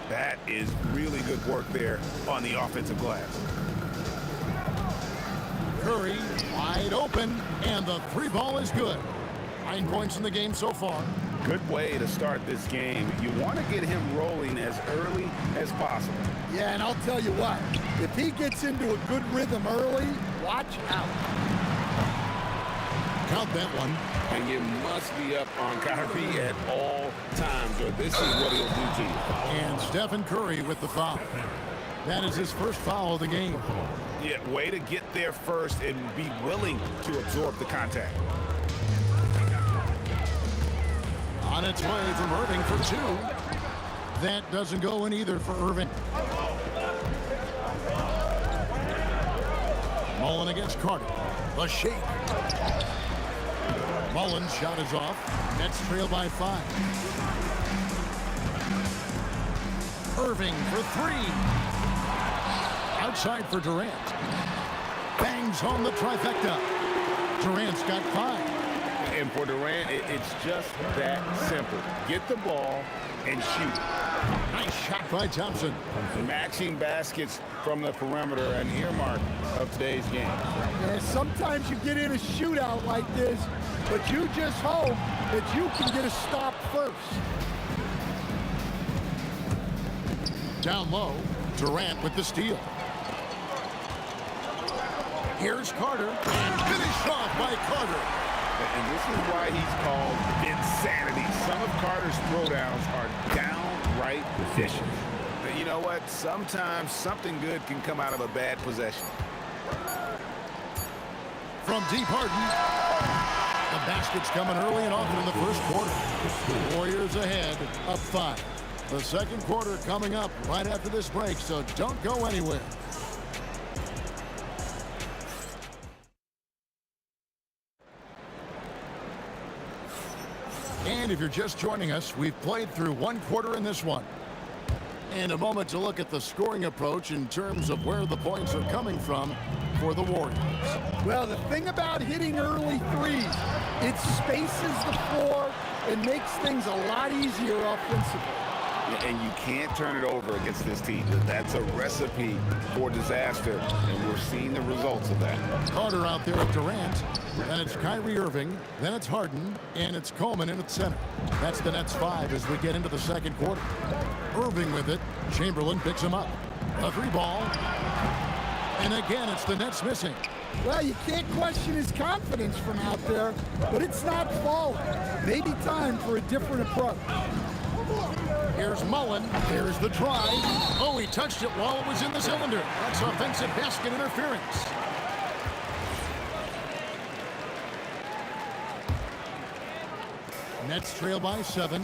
That is really good work there on the offensive glass. Curry wide open, and the 3 ball is good. 9 points in the game so far. Good way to start this game. You want to get him rolling as early as possible. Yeah, and I'll tell you what, if he gets into a good rhythm early, watch out. Count that one. And you must be up on Kyrie at all times, or this is what he'll do to you. And Stephen Curry with the foul. That is his first foul of the game. Yeah, way to get there first and be willing to absorb the contact. On its way from Irving for 2. That doesn't go in either for Irving. Mullen against Carter. The shake. Mullen's shot is off. Nets trail by 5. Irving for 3. Outside for Durant. Bangs home the trifecta. Durant's got 5. And for Durant, it's just that simple. Get the ball and shoot. Nice shot by Thompson. Matching baskets from the perimeter, an earmark of today's game. Yeah, sometimes you get in a shootout like this, but you just hope that you can get a stop first. Down low, Durant with the steal. Here's Carter, and finished off by Carter. And this is why he's called insanity. Some of Carter's throwdowns are downright vicious. But you know what? Sometimes something good can come out of a bad possession. From deep Harden. The basket's coming early and often in the first quarter. Warriors ahead, up 5. The second quarter coming up right after this break, so don't go anywhere. And if you're just joining us, we've played through 1 quarter in this one. And a moment to look at the scoring approach in terms of where the points are coming from for the Warriors. Well, the thing about hitting early threes, it spaces the floor and makes things a lot easier offensively. And you can't turn it over against this team. That's a recipe for disaster, and we're seeing the results of that. Carter out there with Durant. Then it's Kyrie Irving. Then it's Harden. And it's Coleman in at center. That's the Nets 5 as we get into the second quarter. Irving with it. Chamberlain picks him up. A 3 ball. And again, it's the Nets missing. Well, you can't question his confidence from out there, but it's not falling. Maybe time for a different approach. Here's Mullen. There's the try. Oh, he touched it while it was in the cylinder. That's offensive basket interference. Nets trail by 7.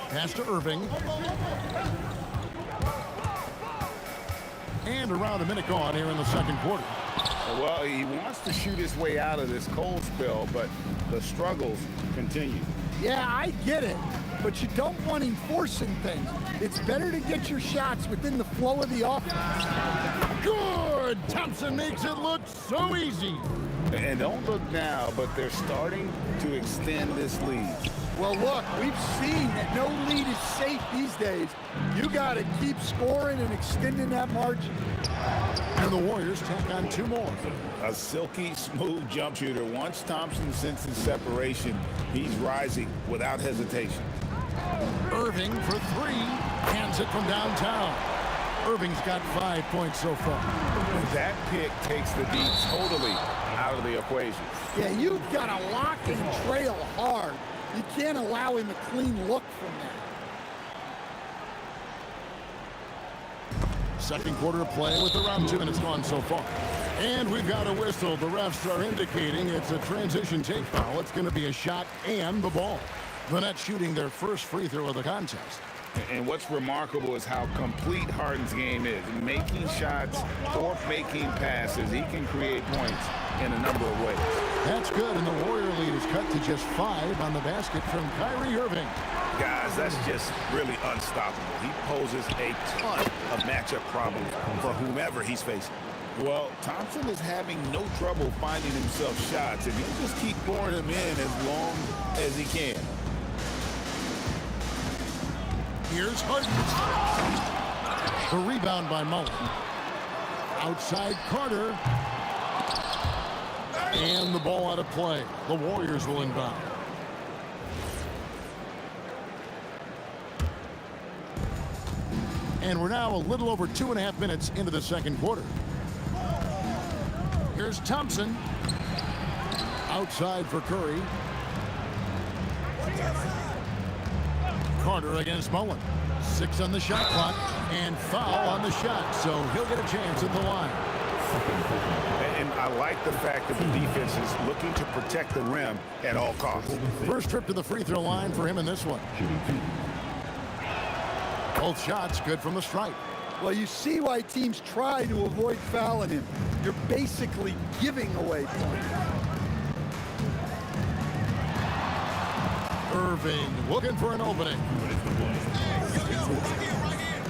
Pass to Irving. And around a minute gone here in the second quarter. Well, he wants to shoot his way out of this cold spell, but the struggles continue. Yeah, I get it, but you don't want him forcing things. It's better to get your shots within the flow of the offense. Good! Thompson makes it look so easy. And don't look now, but they're starting to extend this lead. Well, look, we've seen that no lead is safe these days. You got to keep scoring and extending that margin. And the Warriors tack on 2 more. A silky smooth jump shooter. Once Thompson senses separation, he's rising without hesitation. Irving for 3. Hands it from downtown. Irving's got 5 points so far. That pick takes the D totally out of the equation. Yeah, you've got to lock and trail hard. You can't allow him a clean look from that. Second quarter of play with around 2 minutes gone so far. And we've got a whistle. The refs are indicating it's a transition take foul. It's going to be a shot and the ball. The Nets shooting their first free throw of the contest. And what's remarkable is how complete Harden's game is. Making shots or making passes, he can create points in a number of ways. That's good, and the Warrior lead is cut to just 5 on the basket from Kyrie Irving. Guys, that's just really unstoppable. He poses a ton of matchup problems for whomever he's facing. Well, Thompson is having no trouble finding himself shots, and he'll just keep pouring them in as long as he can. Here's Harden. The rebound by Mullen. Outside Carter. And the ball out of play. The Warriors will inbound. And we're now a little over 2.5 minutes into the second quarter. Here's Thompson. Outside for Curry. Carter against Mullen. 6 on the shot clock and foul on the shot, so he'll get a chance at the line. And I like the fact that the defense is looking to protect the rim at all costs. First trip to the free throw line for him in this one. Both shots good from the stripe. Well, you see why teams try to avoid fouling him. You're basically giving away points. Irving looking for an opening.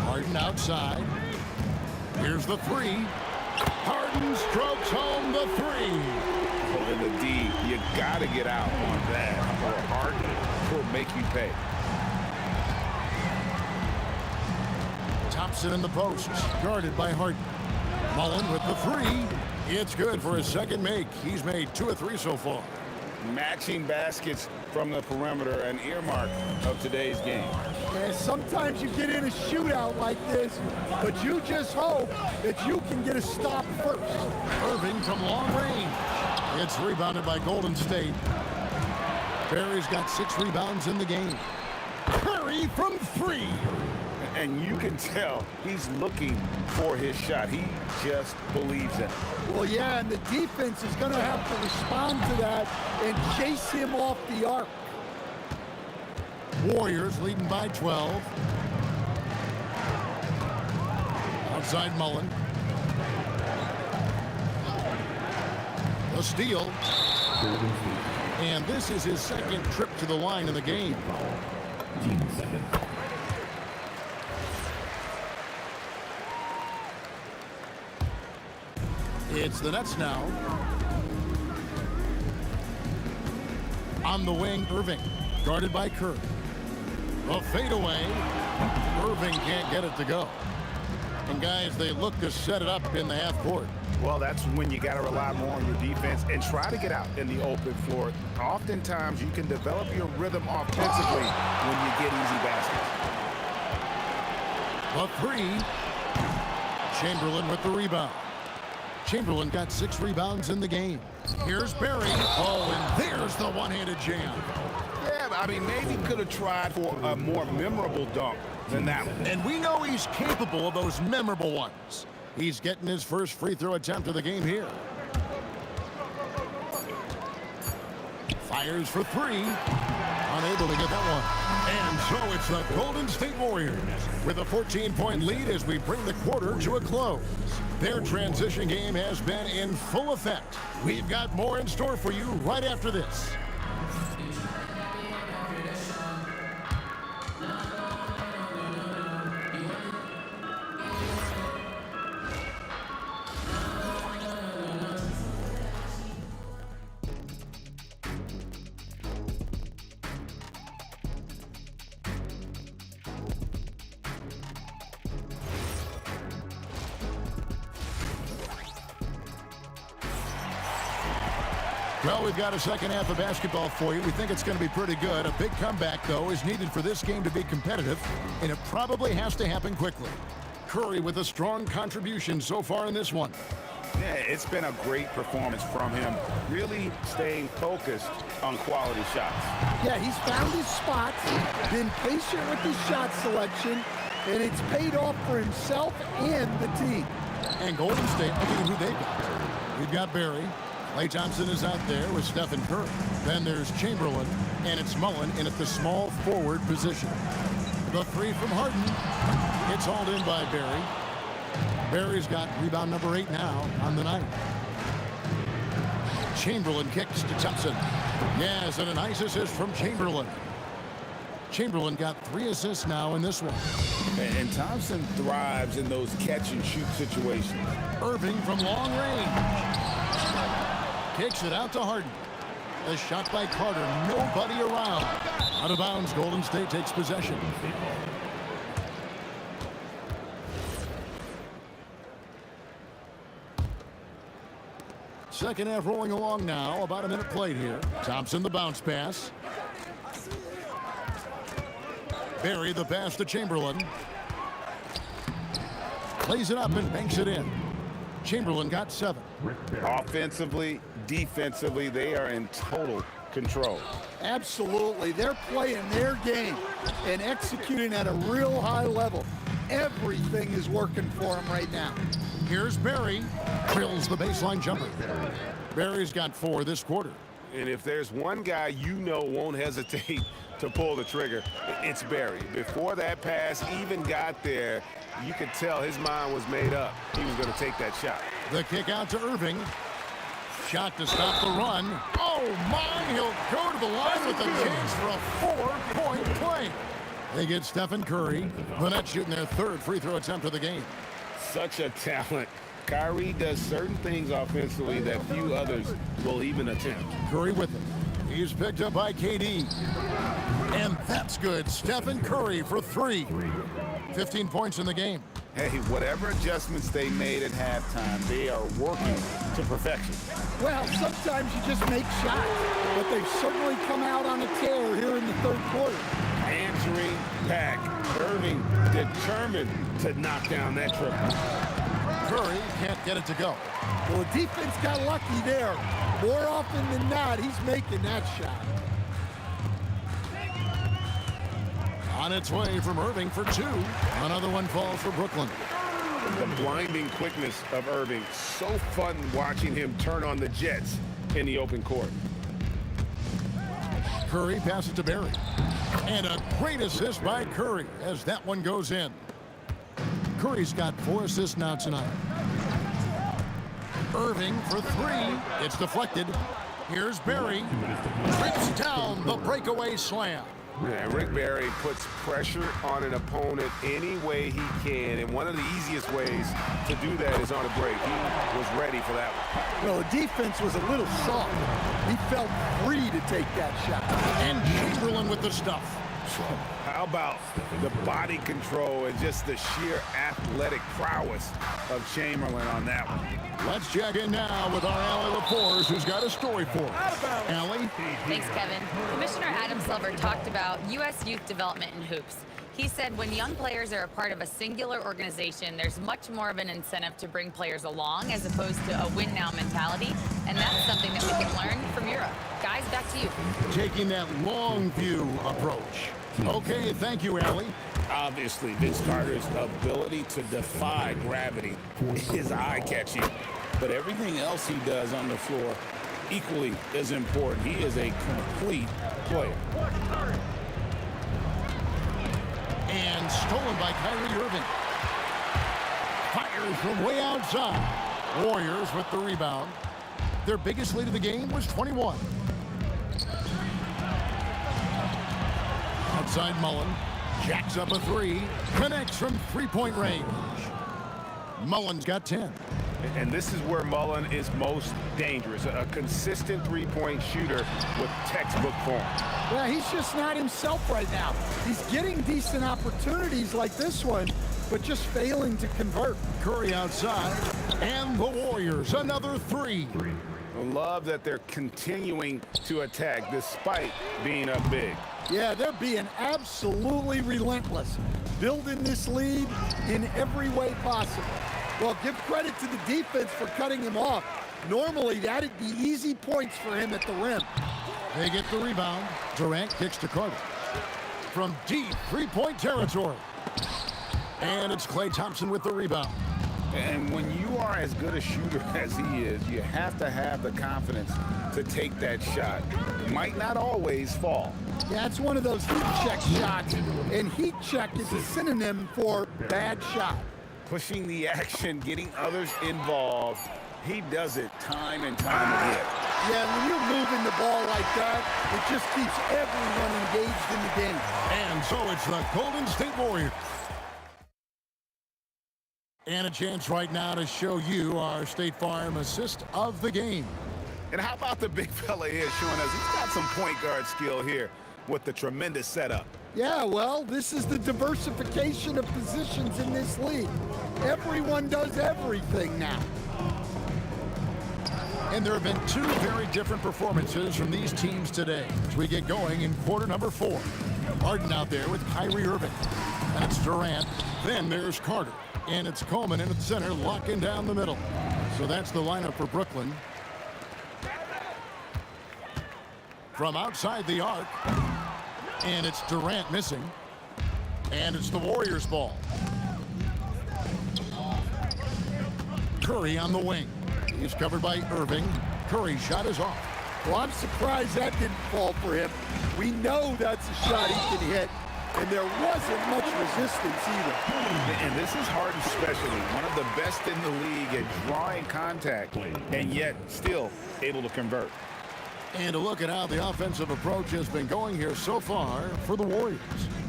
Harden outside. Here's the 3. Harden strokes home the 3. Well, in the D, you got to get out on that, or Harden will make you pay. Thompson in the post, guarded by Harden. Mullen with the 3. It's good for his second make. He's made 2 of 3 so far. Matching baskets from the perimeter, an earmark of today's game. And sometimes you get in a shootout like this, but you just hope that you can get a stop first. Irving from long range. It's rebounded by Golden State. Barry's got 6 rebounds in the game. Curry from 3. And you can tell he's looking for his shot. He just believes in it. Well, yeah, and the defense is going to have to respond to that and chase him off the arc. Warriors leading by 12. Outside Mullen. The steal. And this is his second trip to the line in the game. It's the Nets now. On the wing, Irving, guarded by Curry. A fadeaway. Irving can't get it to go. And guys, they look to set it up in the half court. Well, that's when you got to rely more on your defense and try to get out in the open floor. Oftentimes, you can develop your rhythm offensively when you get easy baskets. A 3. Chamberlain with the rebound. Chamberlain got 6 rebounds in the game. Here's Barry. Oh, and there's the one-handed jam. Yeah, I mean, maybe could have tried for a more memorable dunk than that one. And we know he's capable of those memorable ones. He's getting his first free throw attempt of the game here. Fires for 3. Unable to get that one. And so it's the Golden State Warriors with a 14-point lead as we bring the quarter to a close. Their transition game has been in full effect. We've got more in store for you right after this. Well, we've got a second half of basketball for you. We think it's going to be pretty good. A big comeback, though, is needed for this game to be competitive, and it probably has to happen quickly. Curry with a strong contribution so far in this one. Yeah, it's been a great performance from him, really staying focused on quality shots. Yeah, he's found his spots, been patient with his shot selection, and it's paid off for himself and the team. And Golden State, look at who they've got. We've got Barry. Klay Thompson is out there with Stephen Curry. Then there's Chamberlain, and it's Mullen in at the small forward position. The three from Harden. It's hauled in by Barry. Barry's got rebound number 8 now on the night. Chamberlain kicks to Thompson. Yes, and a nice assist from Chamberlain. Chamberlain got 3 assists now in this one. And Thompson thrives in those catch-and-shoot situations. Irving from long range. Kicks it out to Harden. A shot by Carter. Nobody around. Out of bounds. Golden State takes possession. Second half rolling along now. About a minute played here. Thompson the bounce pass. Barry the pass to Chamberlain. Plays it up and banks it in. Chamberlain got 7. Offensively, defensively, they are in total control. Absolutely. They're playing their game and executing at a real high level. Everything is working for them right now. Here's Barry. Drills the baseline jumper. Barry's got 4 this quarter. And if there's one guy you know won't hesitate to pull the trigger, it's Barry. Before that pass even got there, you could tell his mind was made up. He was going to take that shot. The kick out to Irving. Shot to stop the run. Oh, my! He'll go to the line with a chance for a 4-point play. They get Stephen Curry. The Nets shooting their 3rd free throw attempt of the game. Such a talent. Kyrie does certain things offensively that few others will even attempt. Curry with it. He's picked up by KD. And that's good. Stephen Curry for 3. 15 points in the game. Hey, whatever adjustments they made at halftime, they are working to perfection. Well, sometimes you just make shots, but they've certainly come out on a tear here in the 3rd quarter. Answering back. Irving determined to knock down that triple. Curry can't get it to go. Well, the defense got lucky there. More often than not, he's making that shot. On its way from Irving for 2. Another one falls for Brooklyn. The blinding quickness of Irving. So fun watching him turn on the Jets in the open court. Curry passes to Barry. And a great assist by Curry as that one goes in. Curry's got 4 assists now tonight. Irving for 3. It's deflected. Here's Barry. Trips down the breakaway slam. Yeah, Rick Barry puts pressure on an opponent any way he can, and one of the easiest ways to do that is on a break. He was ready for that one. Well, the defense was a little soft. He felt free to take that shot. And Chamberlain with the stuff. How about the body control and just the sheer athletic prowess of Chamberlain on that one? Let's check in now with our Allie LaForce, who's got a story for us. Allie? Thanks, Kevin. Commissioner Adam Silver talked about U.S. youth development in hoops. He said when young players are a part of a singular organization, there's much more of an incentive to bring players along as opposed to a win-now mentality, and that's something that we can learn from Europe. Guys, back to you. Taking that long view approach. Okay, thank you, Allie. Obviously, Vince Carter's ability to defy gravity is eye-catching, but everything else he does on the floor equally is important. He is a complete player. And stolen by Kyrie Irving. Fires from way outside. Warriors with the rebound. Their biggest lead of the game was 21. Outside Mullen. Jacks up a 3. Connects from 3-point range. Mullen's got 10. And this is where Mullen is most dangerous. A consistent 3-point shooter with textbook form. Yeah, he's just not himself right now. He's getting decent opportunities like this one, but just failing to convert. Curry outside. And the Warriors, another 3. Love that they're continuing to attack despite being up big. Yeah, they're being absolutely relentless, building this lead in every way possible. Well, give credit to the defense for cutting him off. Normally, that'd be easy points for him at the rim. They get the rebound. Durant kicks to Carter. From deep three-point territory. And it's Klay Thompson with the rebound. And when you are as good a shooter as he is, you have to have the confidence to take that shot. It might not always fall. Yeah, it's one of those heat check shots, and heat check is a synonym for bad shot. Pushing the action, getting others involved. He does it time and time again. Yeah, when you're moving the ball like that, it just keeps everyone engaged in the game. And so it's the Golden State Warriors. And a chance right now to show you our State Farm assist of the game. And how about the big fella here showing us he's got some point guard skill here with the tremendous setup. Yeah, well, this is the diversification of positions in this league. Everyone does everything now. And there have been two very different performances from these teams today as we get going in quarter number 4. Harden out there with Kyrie Irving. And it's Durant. Then there's Carter. And it's Coleman in at the center, locking down the middle. So that's the lineup for Brooklyn. From outside the arc. And it's Durant missing. And it's the Warriors' ball. Curry on the wing. He's covered by Irving. Curry's shot is off. Well, I'm surprised that didn't fall for him. We know that's a shot he can hit. And there wasn't much resistance either. And this is Harden especially, one of the best in the league at drawing contact, and yet still able to convert. And a look at how the offensive approach has been going here so far for the Warriors.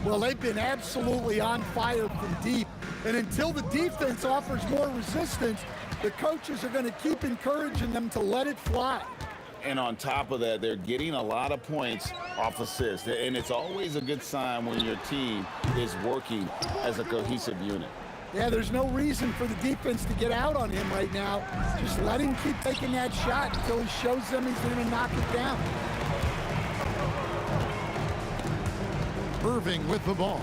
Well, they've been absolutely on fire from deep. And until the defense offers more resistance, the coaches are going to keep encouraging them to let it fly. And on top of that, they're getting a lot of points off assists. And it's always a good sign when your team is working as a cohesive unit. Yeah, there's no reason for the defense to get out on him right now. Just let him keep taking that shot until he shows them he's going to knock it down. Irving with the ball.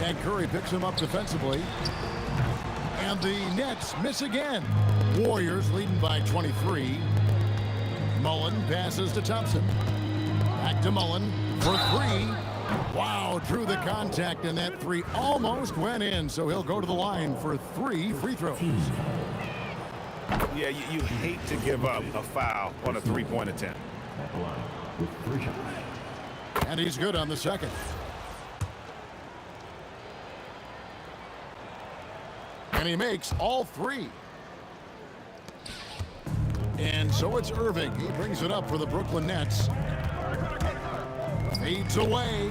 And Curry picks him up defensively. And the Nets miss again. Warriors leading by 23. Mullen passes to Thompson. Back to Mullen for 3. Wow, drew the contact, and that 3 almost went in, so he'll go to the line for 3 free throws. Yeah, you hate to give up a foul on a three-point attempt. And he's good on the second. And he makes all 3. And so it's Irving. He brings it up for the Brooklyn Nets. Fades away.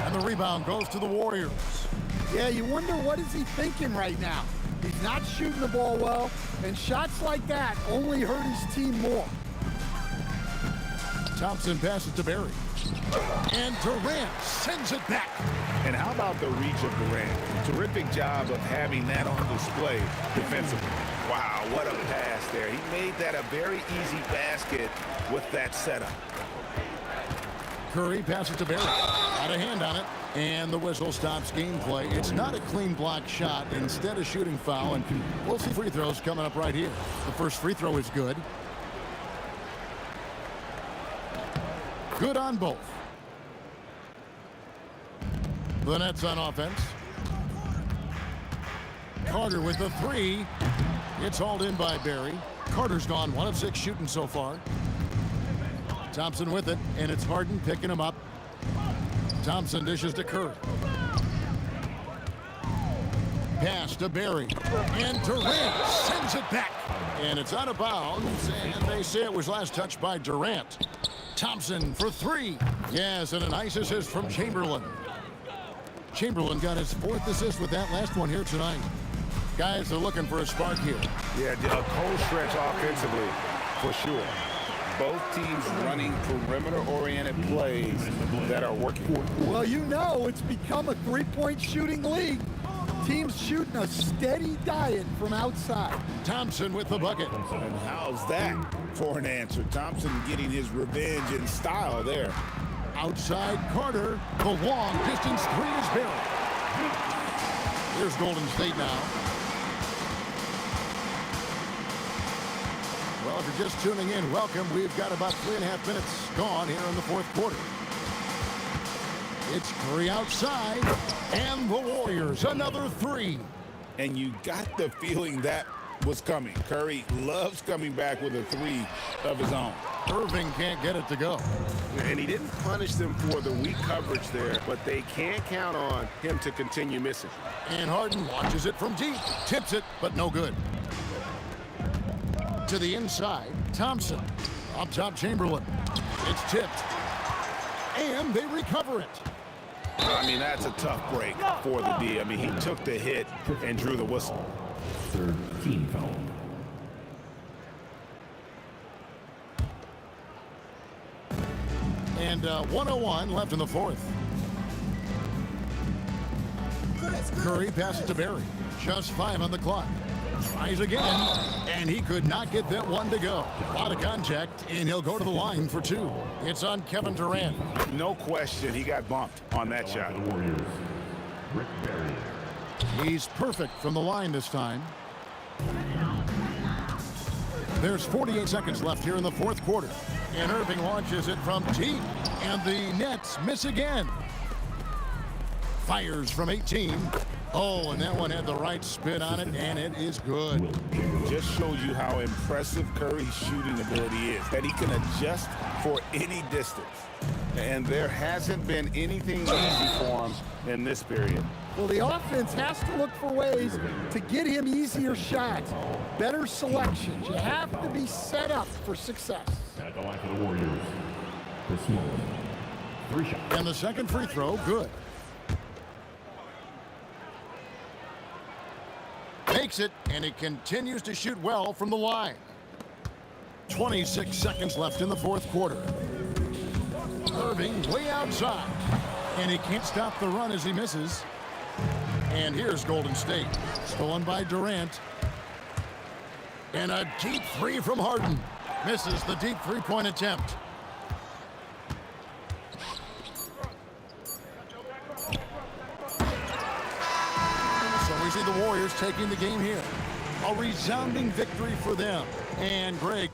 And the rebound goes to the Warriors. Yeah, you wonder what is he thinking right now. He's not shooting the ball well, and shots like that only hurt his team more. Thompson passes to Barry. And Durant sends it back. And how about the reach of Durant? Terrific job of having that on display defensively. Wow, what a pass there. He made that a very easy basket with that setup. Curry passes to Barry. Got a hand on it. And the whistle stops gameplay. It's not a clean block shot. Instead, a shooting foul. And we'll see free throws coming up right here. The first free throw is good. Good on both. The Nets on offense. Carter with the 3. It's hauled in by Barry. Carter's gone 1 of 6 shooting so far. Thompson with it, and it's Harden picking him up. Thompson dishes to Curry. Pass to Barry. And Durant sends it back. And it's out of bounds, and they say it was last touched by Durant. Thompson for 3. Yes, and a nice assist from Chamberlain. Chamberlain got his 4th assist with that last one here tonight. Guys are looking for a spark here. Yeah, a cold stretch offensively, for sure. Both teams running perimeter-oriented plays that are working. Well, you know it's become a three-point shooting league. team's shooting a steady diet from outside. Thompson with the bucket. And how's that for an answer? Thompson getting his revenge in style there. Outside Carter. The long distance three is buried. Here's Golden State now. Well, if you're just tuning in, welcome. We've got about 3.5 minutes gone here in the fourth quarter. It's Curry outside, and the Warriors another three. And you got the feeling that was coming. Curry loves coming back with a three of his own. Irving can't get it to go. And he didn't punish them for the weak coverage there, but they can't count on him to continue missing. And Harden launches it from deep. Tips it, but no good. To the inside, Thompson. Up top, Chamberlain. It's tipped. And they recover it. I mean, that's a tough break for the D. I mean, he took the hit and drew the whistle. Third team foul. And 1:01 left in the fourth. Curry passes to Barry. Just 5 on the clock. Tries again, and he could not get that one to go. A lot of contact, and he'll go to the line for 2. It's on Kevin Durant. No question, he got bumped on that shot. The Warriors. Rick Barry. He's perfect from the line this time. There's 48 seconds left here in the fourth quarter. And Irving launches it from deep, and the Nets miss again. Fires from 18. Oh, and that one had the right spin on it, and it is good. Just shows you how impressive Curry's shooting ability is, that he can adjust for any distance. And there hasn't been anything easy for him in this period. Well, the offense has to look for ways to get him easier shots, better selections. You have to be set up for success. At the line for the Warriors. Chris Smalling. 3 shots. And the second free throw, good. Makes it, and he continues to shoot well from the line. 26 seconds left in the fourth quarter. Irving way outside, and he can't stop the run as he misses. And here's Golden State, stolen by Durant. And a deep three from Harden. Misses the deep three-point attempt. So we see the Warriors taking the game here. A resounding victory for them. And Greg.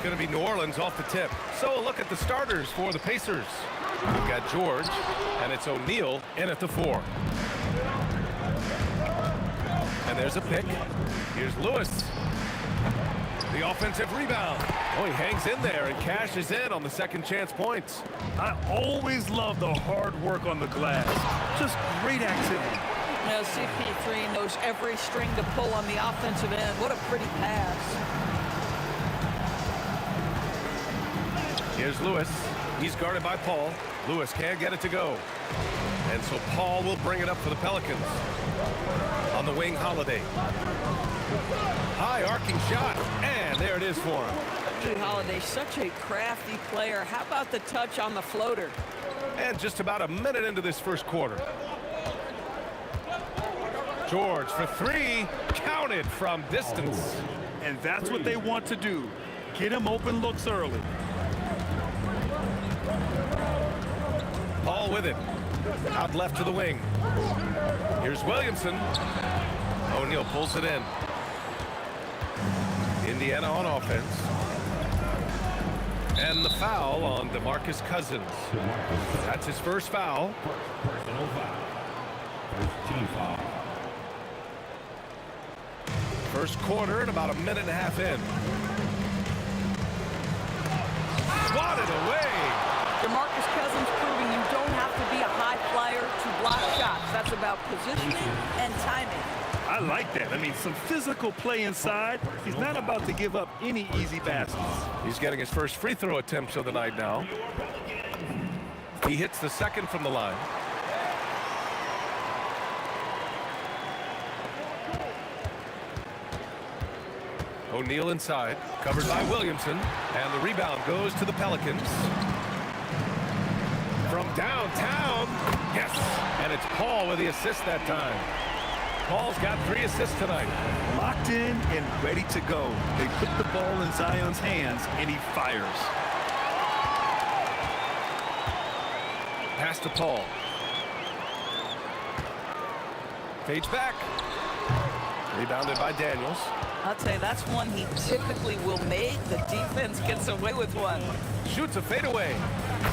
going to be New Orleans off the tip. So a look at the starters for the Pacers. We've got George, and it's O'Neal in at the 4. And there's a pick. Here's Lewis. The offensive rebound. Oh, he hangs in there and cashes in on the second chance points. I always love the hard work on the glass. Just great activity. Now, CP3 knows every string to pull on the offensive end. What a pretty pass. Here's Lewis. He's guarded by Paul. Lewis can't get it to go. And so Paul will bring it up for the Pelicans. On the wing, Holiday. High arcing shot, and there it is for him. Jrue Holiday, such a crafty player. How about the touch on the floater? And just about a minute into this first quarter. George for three, counted from distance. And that's what they want to do. Get him open looks early. Paul with it. Out left to the wing. Here's Williamson. O'Neal pulls it in. Indiana on offense. And the foul on DeMarcus Cousins. That's his first foul. First quarter and about a minute and a half in. Swatted away. DeMarcus Cousins proving you don't have to be a high flyer to block shots. That's about positioning and timing. I like that. I mean, some physical play inside. He's not about to give up any easy baskets. He's getting his first free throw attempts of the night now. He hits the second from the line. O'Neal inside, covered by Williamson, and the rebound goes to the Pelicans. From downtown, yes, and it's Paul with the assist that time. Paul's got 3 assists tonight. Locked in and ready to go. They put the ball in Zion's hands, and he fires. Pass to Paul. Fades back. Rebounded by Daniels. I'll tell you, that's one he typically will make. The defense gets away with one. Shoots a fadeaway.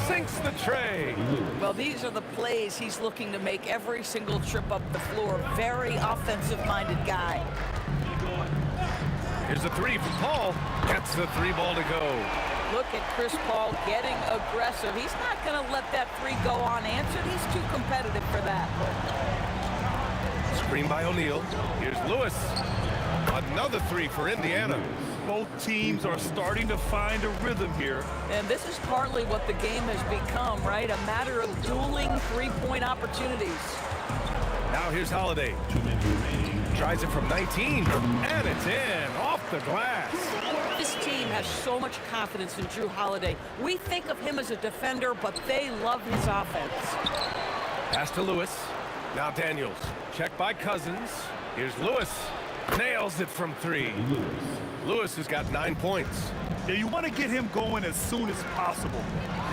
Sinks the tray. Well, these are the plays he's looking to make every single trip up the floor. Very offensive-minded guy. Here's a three from Paul. Gets the 3 ball to go. Look at Chris Paul getting aggressive. He's not going to let that 3 go unanswered. He's too competitive for that. Screen by O'Neal. Here's Lewis. Another 3 for Indiana. Both teams are starting to find a rhythm here. And this is partly what the game has become, right? A matter of dueling 3-point opportunities. Now here's Holiday. Tries it from 19, and it's in, off the glass. This team has so much confidence in Jrue Holiday. We think of him as a defender, but they love his offense. Pass to Lewis. Now Daniels. Checked by Cousins. Here's Lewis. Nails it from 3. Lewis has got 9 points. Yeah, you want to get him going as soon as possible.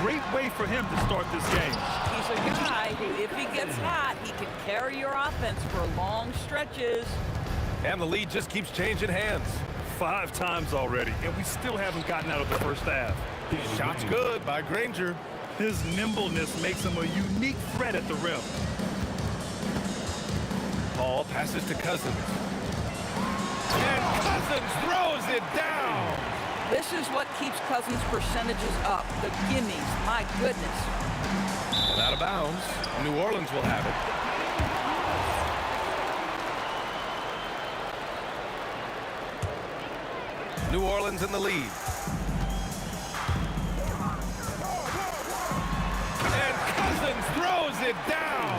Great way for him to start this game. He's a guy who, if he gets hot, he can carry your offense for long stretches. And the lead just keeps changing hands. 5 times already, and we still haven't gotten out of the first half. Shot's good by Granger. His nimbleness makes him a unique threat at the rim. Paul passes to Cousins. And Cousins throws it down. This is what keeps Cousins' percentages up. The gimmies, my goodness. And out of bounds. New Orleans will have it. New Orleans in the lead. And Cousins throws it down.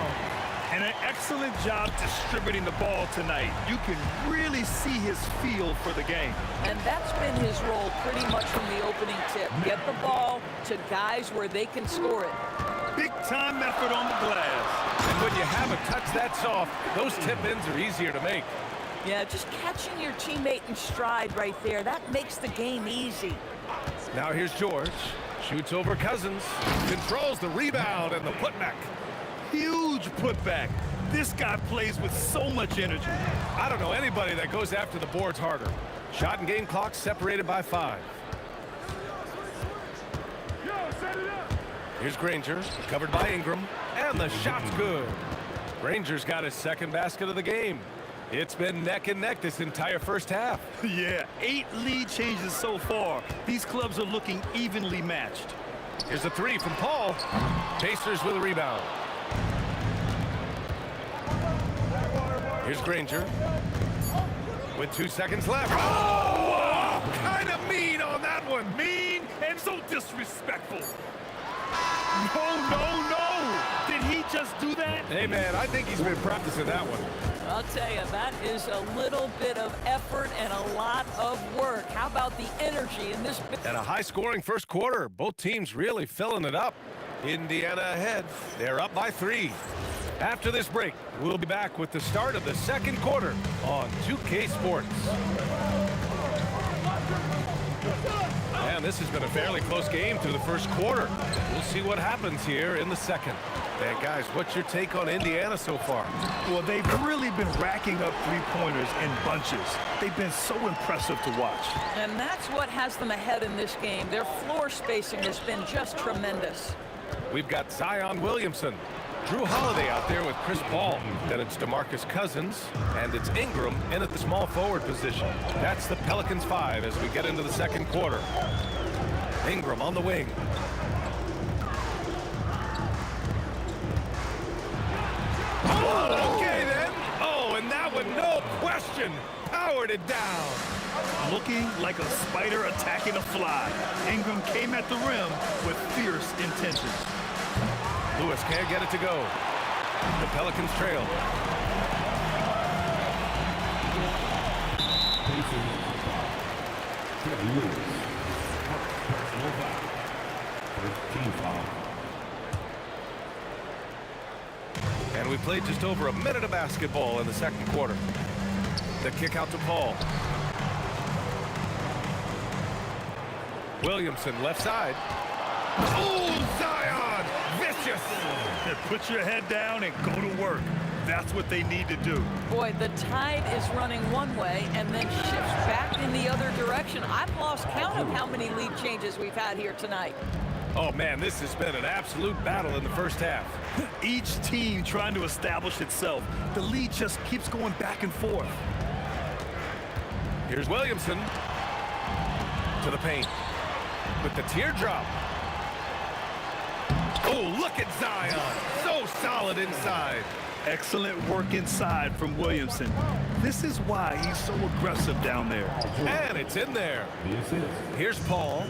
And an excellent job distributing the ball tonight. You can really see his feel for the game. And that's been his role pretty much from the opening tip. Get the ball to guys where they can score it. Big time effort on the glass. And when you have a touch that soft, those tip-ins are easier to make. Yeah, just catching your teammate in stride right there, that makes the game easy. Now here's George. Shoots over Cousins. Controls the rebound and the putback. Huge putback. This guy plays with so much energy. I don't know anybody that goes after the boards harder. Shot and game clock separated by 5. Here's Granger, covered by Ingram, and the shot's good. Granger's got his second basket of the game. It's been neck and neck this entire first half. Yeah, 8 lead changes so far. These clubs are looking evenly matched. Here's a 3 from Paul. Pacers with a rebound. Here's Granger with 2 seconds left. Oh, kind of mean on that one. Mean and so disrespectful. No. Did he just do that? Hey, man, I think he's been practicing that one. I'll tell you, that is a little bit of effort and a lot of work. How about the energy in this? And a high-scoring first quarter. Both teams really filling it up. Indiana ahead. They're up by 3. After this break, we'll be back with the start of the second quarter on 2K Sports. And this has been a fairly close game through the first quarter. We'll see what happens here in the second. And guys, what's your take on Indiana so far? Well, they've really been racking up three-pointers in bunches. They've been so impressive to watch. And that's what has them ahead in this game. Their floor spacing has been just tremendous. We've got Zion Williamson, Drew Holiday out there with Chris Paul. Then it's DeMarcus Cousins, and it's Ingram in at the small forward position. That's the Pelicans 5 as we get into the second quarter. Ingram on the wing. Oh, okay then. Oh, and that one, no question, powered it down. Looking like a spider attacking a fly. Ingram came at the rim with fierce intention. Lewis can't get it to go. The Pelicans trail. And we played just over a minute of basketball in the second quarter. The kick out to Paul. Williamson left side. Oh, Zion! Vicious! Put your head down and go to work. That's what they need to do. Boy, the tide is running one way and then shifts back in the other direction. I've lost count of how many lead changes we've had here tonight. Oh, man, this has been an absolute battle in the first half. Each team trying to establish itself. The lead just keeps going back and forth. Here's Williamson to the paint with the teardrop. Oh, look at Zion. So solid inside. Excellent work inside from Williamson. This is why he's so aggressive down there. And it's in there. Here's Paul.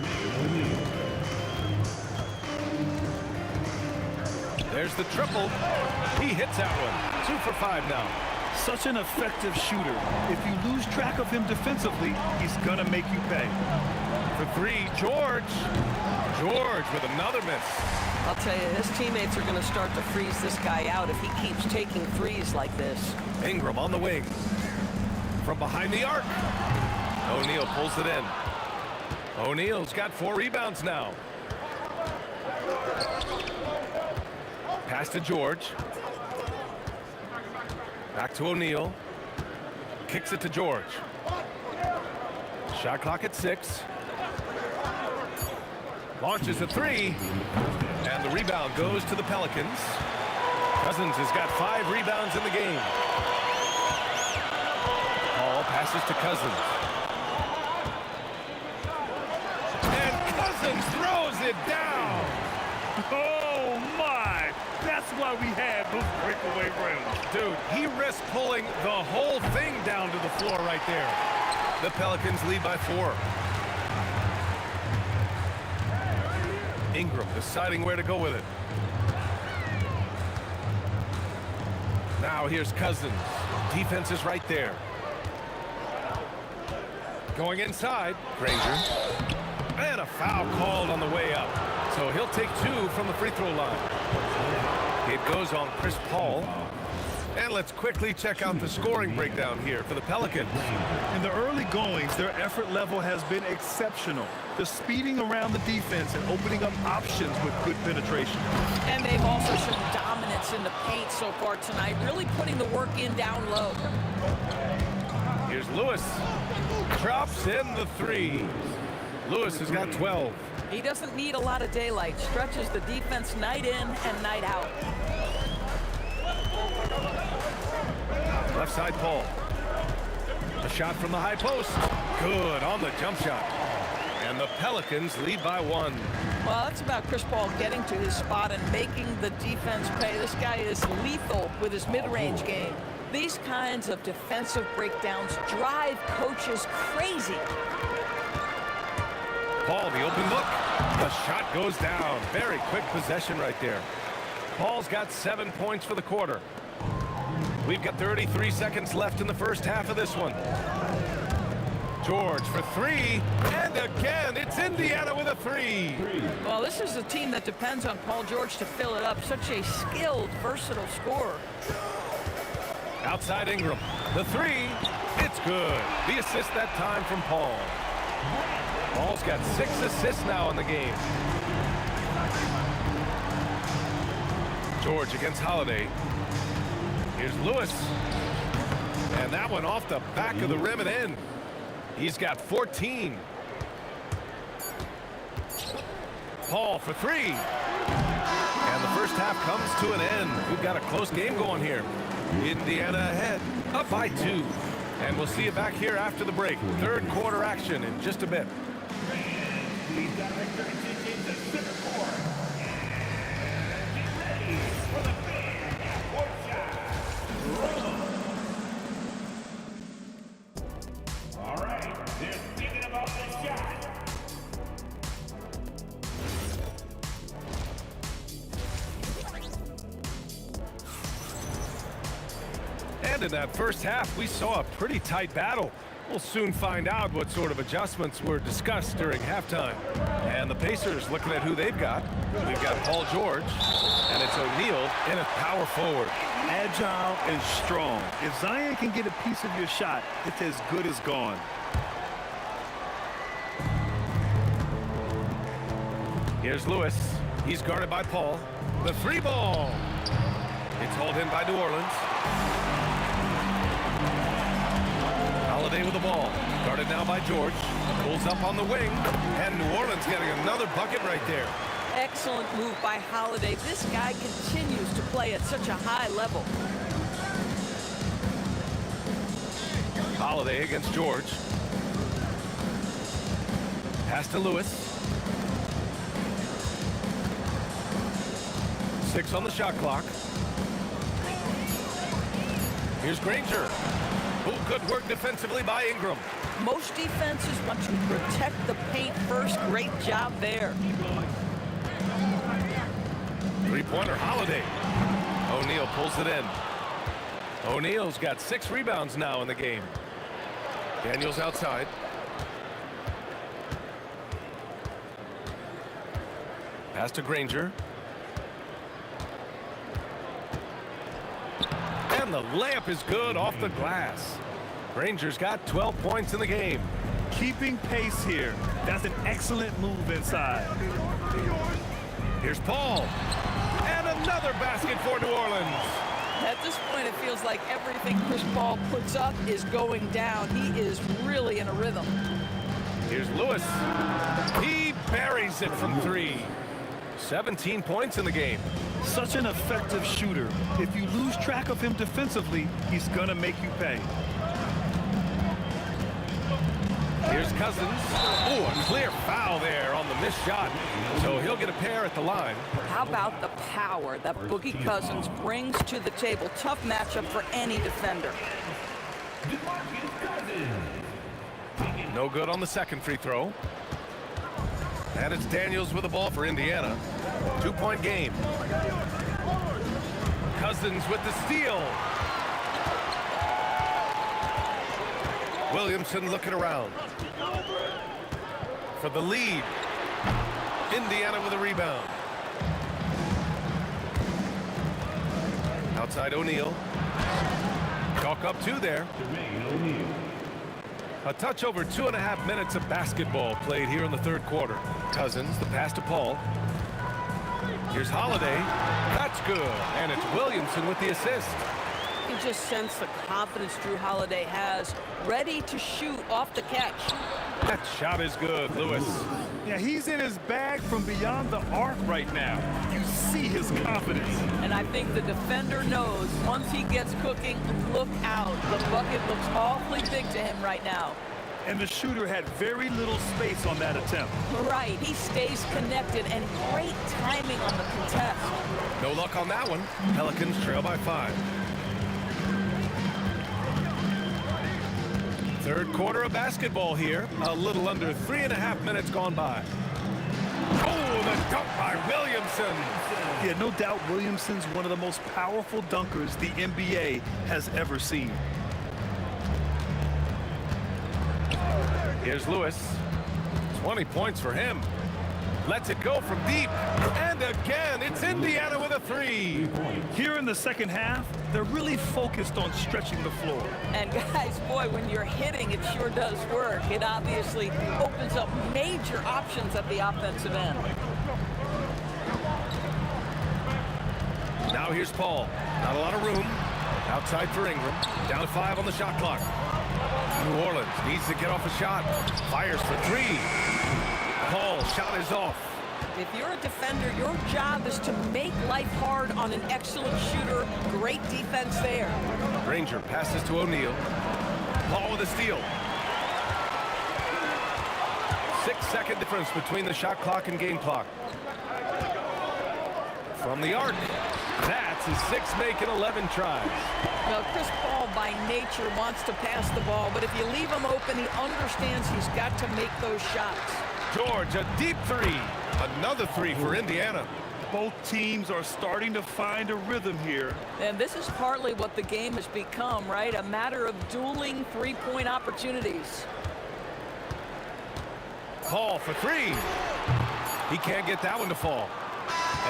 There's the triple. He hits that one. 2 for 5 now. Such an effective shooter. If you lose track of him defensively, he's gonna make you pay. For 3, George. George with another miss. I'll tell you, his teammates are going to start to freeze this guy out if he keeps taking threes like this. Ingram on the wing. From behind the arc. O'Neal pulls it in. O'Neal's got 4 rebounds now. Pass to George. Back to O'Neal. Kicks it to George. Shot clock at 6. Launches a 3. And the rebound goes to the Pelicans. Cousins has got 5 rebounds in the game. Paul passes to Cousins. And Cousins throws it down. Oh, my. That's why we had those breakaway rims. Dude, he risked pulling the whole thing down to the floor right there. The Pelicans lead by 4. Ingram deciding where to go with it. Now here's Cousins. Defense is right there. Going inside. Granger. And a foul called on the way up. So he'll take 2 from the free throw line. It goes on Chris Paul. And let's quickly check out the scoring breakdown here for the Pelicans. In the early goings, their effort level has been exceptional. They're speeding around the defense and opening up options with good penetration. And they've also shown dominance in the paint so far tonight, really putting the work in down low. Here's Lewis. Drops in the 3. Lewis has got 12. He doesn't need a lot of daylight. Stretches the defense night in and night out. Left side Paul. A shot from the high post. Good on the jump shot. And the Pelicans lead by 1. Well, that's about Chris Paul getting to his spot and making the defense pay. This guy is lethal with his mid-range game. These kinds of defensive breakdowns drive coaches crazy. Paul, the open look. The shot goes down. Very quick possession right there. Paul's got 7 points for the quarter. We've got 33 seconds left in the first half of this one. George for three, and again, it's Indiana with a three. Well, this is a team that depends on Paul George to fill it up. Such a skilled, versatile scorer. Outside Ingram, the three, it's good. The assist that time from Paul. Paul's got 6 assists now in the game. George against Holiday. Here's Lewis. And that one off the back of the rim and in. He's got 14. Paul for three. And the first half comes to an end. We've got a close game going here. Indiana ahead, up by 2. And we'll see you back here after the break. Third quarter action in just a bit. And in that first half, we saw a pretty tight battle. We'll soon find out what sort of adjustments were discussed during halftime. And the Pacers looking at who they've got. We've got Paul George, and it's O'Neal in a power forward. Agile and strong. If Zion can get a piece of your shot, it's as good as gone. Here's Lewis. He's guarded by Paul. The three ball. It's hauled in by New Orleans. Holiday with the ball. Guarded now by George. Pulls up on the wing. And New Orleans getting another bucket right there. Excellent move by Holiday. This guy continues to play at such a high level. Holiday against George. Pass to Lewis. 6 on the shot clock. Here's Granger. Oh, good work defensively by Ingram. Most defenses want to protect the paint first. Great job there. Three-pointer, Holiday. O'Neal pulls it in. O'Neal's got 6 rebounds now in the game. Daniels outside. Pass to Granger. And the layup is good off the glass. Granger's got 12 points in the game. Keeping pace here. That's an excellent move inside. Here's Paul. And another basket for New Orleans. At this point, it feels like everything Chris Paul puts up is going down. He is really in a rhythm. Here's Lewis. He buries it from 3. 17 points in the game. Such an effective shooter. If you lose track of him defensively, he's gonna make you pay. Here's Cousins. Oh, a clear foul there on the missed shot. So he'll get a pair at the line. How about the power that Boogie Cousins brings to the table? Tough matchup for any defender. No good on the second free throw. And it's Daniels with the ball for Indiana. 2-point game. Cousins with the steal. Williamson looking around for the lead. Indiana with a rebound. Outside O'Neal. Chalk up 2 there. A touch over 2.5 minutes of basketball played here in the third quarter. Cousins, the pass to Paul. Here's Holiday. That's good. And it's Williamson with the assist. You just sense the confidence Drew Holiday has, ready to shoot off the catch. That shot is good, Lewis. Yeah, he's in his bag from beyond the arc right now. You see his confidence. And I think the defender knows once he gets cooking, look out. The bucket looks awfully big to him right now. And the shooter had very little space on that attempt. Right, he stays connected and great timing on the contest. No luck on that one. Pelicans trail by 5. Third quarter of basketball here. A little under 3.5 minutes gone by. Oh, dunk by Williamson. Yeah, no doubt Williamson's one of the most powerful dunkers the NBA has ever seen. Here's Lewis. 20 points for him. Lets it go from deep. And again, it's Indiana with a three. Here in the second half, they're really focused on stretching the floor. And guys, boy, when you're hitting, it sure does work. It obviously opens up major options at the offensive end. Now here's Paul. Not a lot of room. Outside for Ingram. Down to 5 on the shot clock. New Orleans needs to get off a shot. Fires for 3. Paul, shot is off. If you're a defender, your job is to make life hard on an excellent shooter. Great defense there. Granger passes to O'Neal. Paul with a steal. 6-second difference between the shot clock and game clock. From the arc. That's his 6th make in 11 tries. Well, Chris Paul by nature wants to pass the ball, but if you leave him open, he understands he's got to make those shots. George, a deep 3. Another 3 for Indiana. Both teams are starting to find a rhythm here. And this is partly what the game has become, right? A matter of dueling three-point opportunities. Paul for 3. He can't get that one to fall.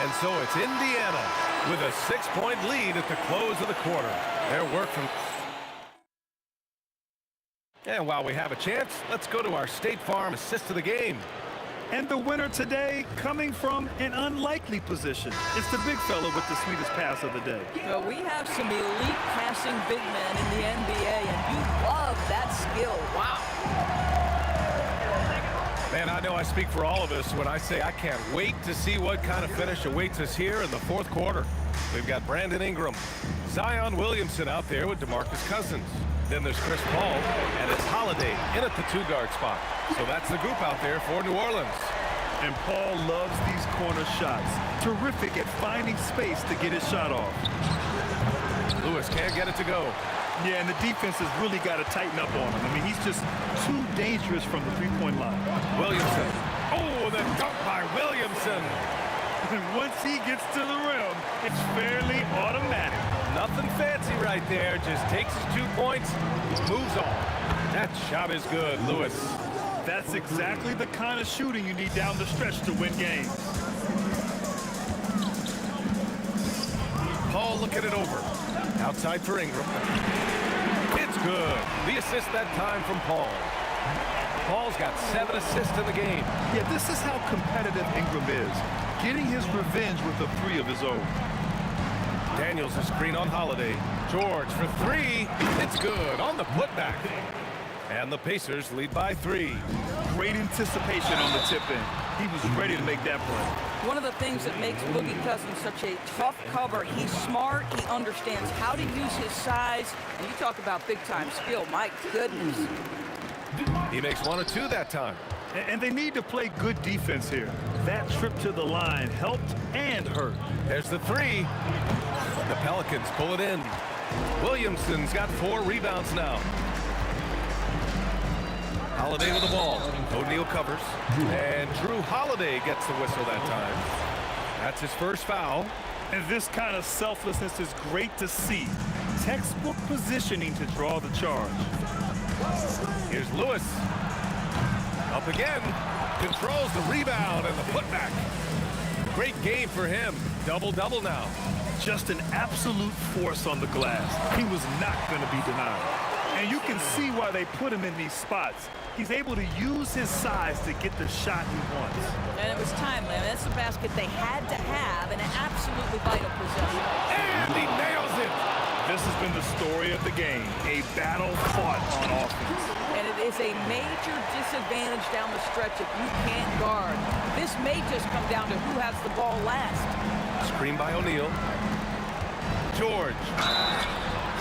And so it's Indiana with a 6-point lead at the close of the quarter. Their work from... And while we have a chance, let's go to our State Farm assist of the game. And the winner today coming from an unlikely position. It's the big fella with the sweetest pass of the day. Well, we have some elite passing big men in the NBA, and you love that skill. Wow. Man, I know I speak for all of us when I say I can't wait to see what kind of finish awaits us here in the fourth quarter. We've got Brandon Ingram, Zion Williamson out there with DeMarcus Cousins. Then there's Chris Paul, and it's Holiday in at the 2-guard spot. So that's the group out there for New Orleans. And Paul loves these corner shots. Terrific at finding space to get his shot off. Lewis can't get it to go. Yeah, and the defense has really got to tighten up on him. I mean, he's just too dangerous from the three-point line. Williamson. Oh, the dunk by Williamson. And once he gets to the rim, it's fairly automatic. Nothing fancy right there. Just takes his 2 points, moves on. That shot is good, Lewis. That's exactly the kind of shooting you need down the stretch to win games. Paul looking it over. Outside for Ingram. It's good. The assist that time from Paul. Paul's got 7 assists in the game. Yeah, this is how competitive Ingram is. Getting his revenge with a 3 of his own. Daniels a screen on Holiday. George for 3. It's good on the putback. And the Pacers lead by 3. Great anticipation on the tip-in. He was ready to make that play. One of the things that makes Boogie Cousins such a tough cover, he's smart, he understands how to use his size, and you talk about big-time skill, my goodness. He makes 1 or 2 that time. And they need to play good defense here. That trip to the line helped and hurt. There's the 3. The Pelicans pull it in. Williamson's got 4 rebounds now. Holiday with the ball. O'Neal covers. And Drew Holiday gets the whistle that time. That's his first foul. And this kind of selflessness is great to see. Textbook positioning to draw the charge. Here's Lewis. Up again. Controls the rebound and the putback. Great game for him. Double-double now. Just an absolute force on the glass. He was not going to be denied. And you can see why they put him in these spots. He's able to use his size to get the shot he wants. And it was timely. I mean, that's a basket they had to have in an absolutely vital possession. And he nails it. This has been the story of the game. A battle fought on offense. And it is a major disadvantage down the stretch if you can't guard. This may just come down to who has the ball last. Screen by O'Neal. George.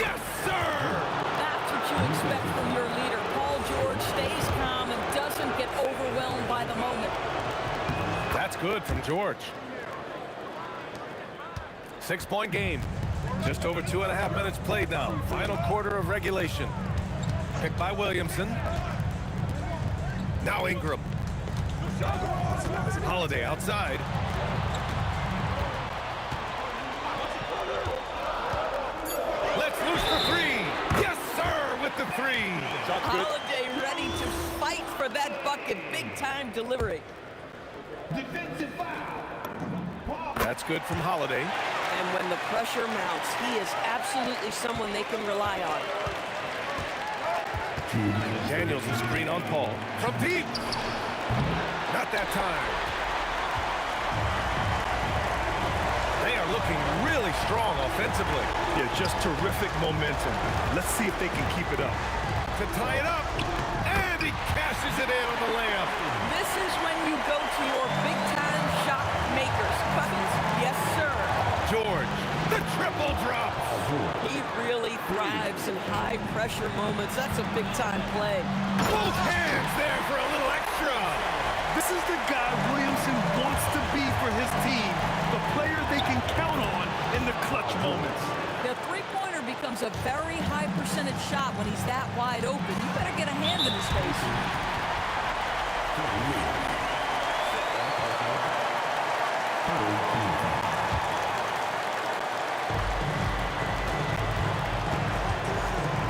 Yes, sir! That's what you expect from your leader. Paul George stays calm and doesn't get overwhelmed by the moment. That's good from George. 6-point game. Just over 2.5 minutes played now. Final quarter of regulation. Picked by Williamson. Now Ingram. Holiday outside. making big-time delivery. Defensive foul. That's good from Holiday. And when the pressure mounts, he is absolutely someone they can rely on. Daniels is screen on Paul. From deep. Not that time. They are looking really strong offensively. Yeah, just terrific momentum. Let's see if they can keep it up. To tie it up. And he cashes it in on the layup. This is when you go to your big-time shot makers. Cousins, yes, sir. George, the triple drop. He really thrives in high-pressure moments. That's a big-time play. Both hands there for a little extra. This is the guy Williamson wants to be for his team. The player they can count on in the clutch moments. The three-pointer becomes a very high percentage shot when he's that wide open. You better get a hand in his face.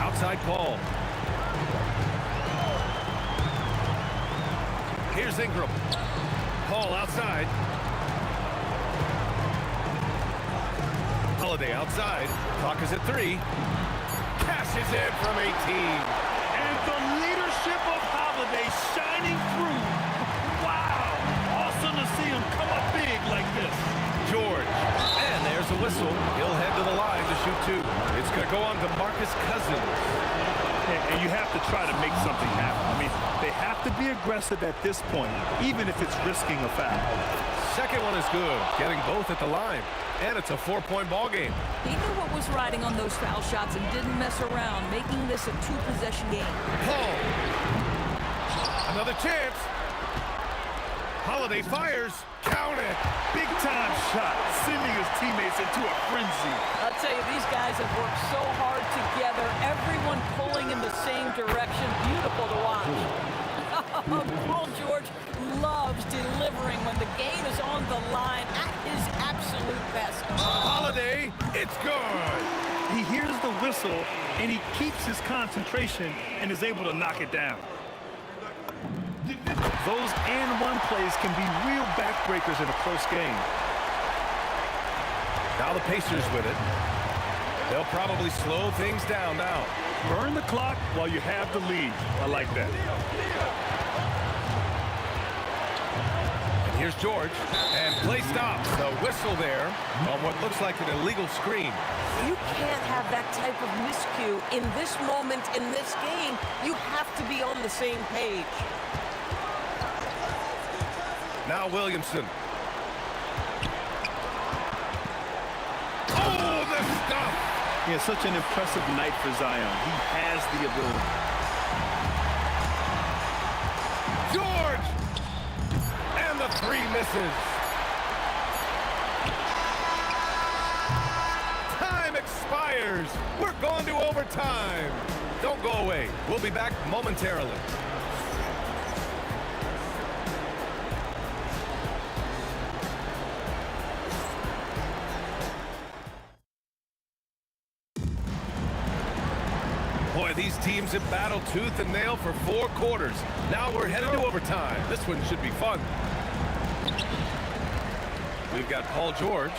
Outside Paul. Here's Ingram. Paul outside. Holiday outside. Clock is at 3. Cashes in from 18. And the leadership of Holiday shining through. Wow. Awesome to see him come up big like this. George. And there's a whistle. He'll head to the line to shoot 2. It's going to go on to Marcus Cousins. And you have to try to make something happen. I mean, they have to be aggressive at this point, even if it's risking a foul. Second one is good. Getting both at the line. And it's a 4-point ball game. He knew what was riding on those foul shots and didn't mess around, making this a 2-possession game. Paul. Another chance. Holiday fires. Count it. Big-time shot, sending his teammates into a frenzy. I'll tell you, these guys have worked so hard together. Everyone pulling in the same direction. Beautiful to watch. Paul George loves delivering when the game is on the line at his absolute best. Holiday, it's good. He hears the whistle, and he keeps his concentration and is able to knock it down. Those and-one plays can be real backbreakers in a close game. Now the Pacers with it. They'll probably slow things down now. Burn the clock while you have the lead. I like that. And here's George. And play stops. The whistle there on what looks like an illegal screen. You can't have that type of miscue in this moment in this game. You have to be on the same page. Now Williamson. Oh, the stuff! Yeah, such an impressive night for Zion. He has the ability. George! And the 3 misses. Time expires. We're going to overtime. Don't go away. We'll be back momentarily. Boy, these teams have battled tooth and nail for 4 quarters. Now we're headed to overtime. This one should be fun. We've got Paul George,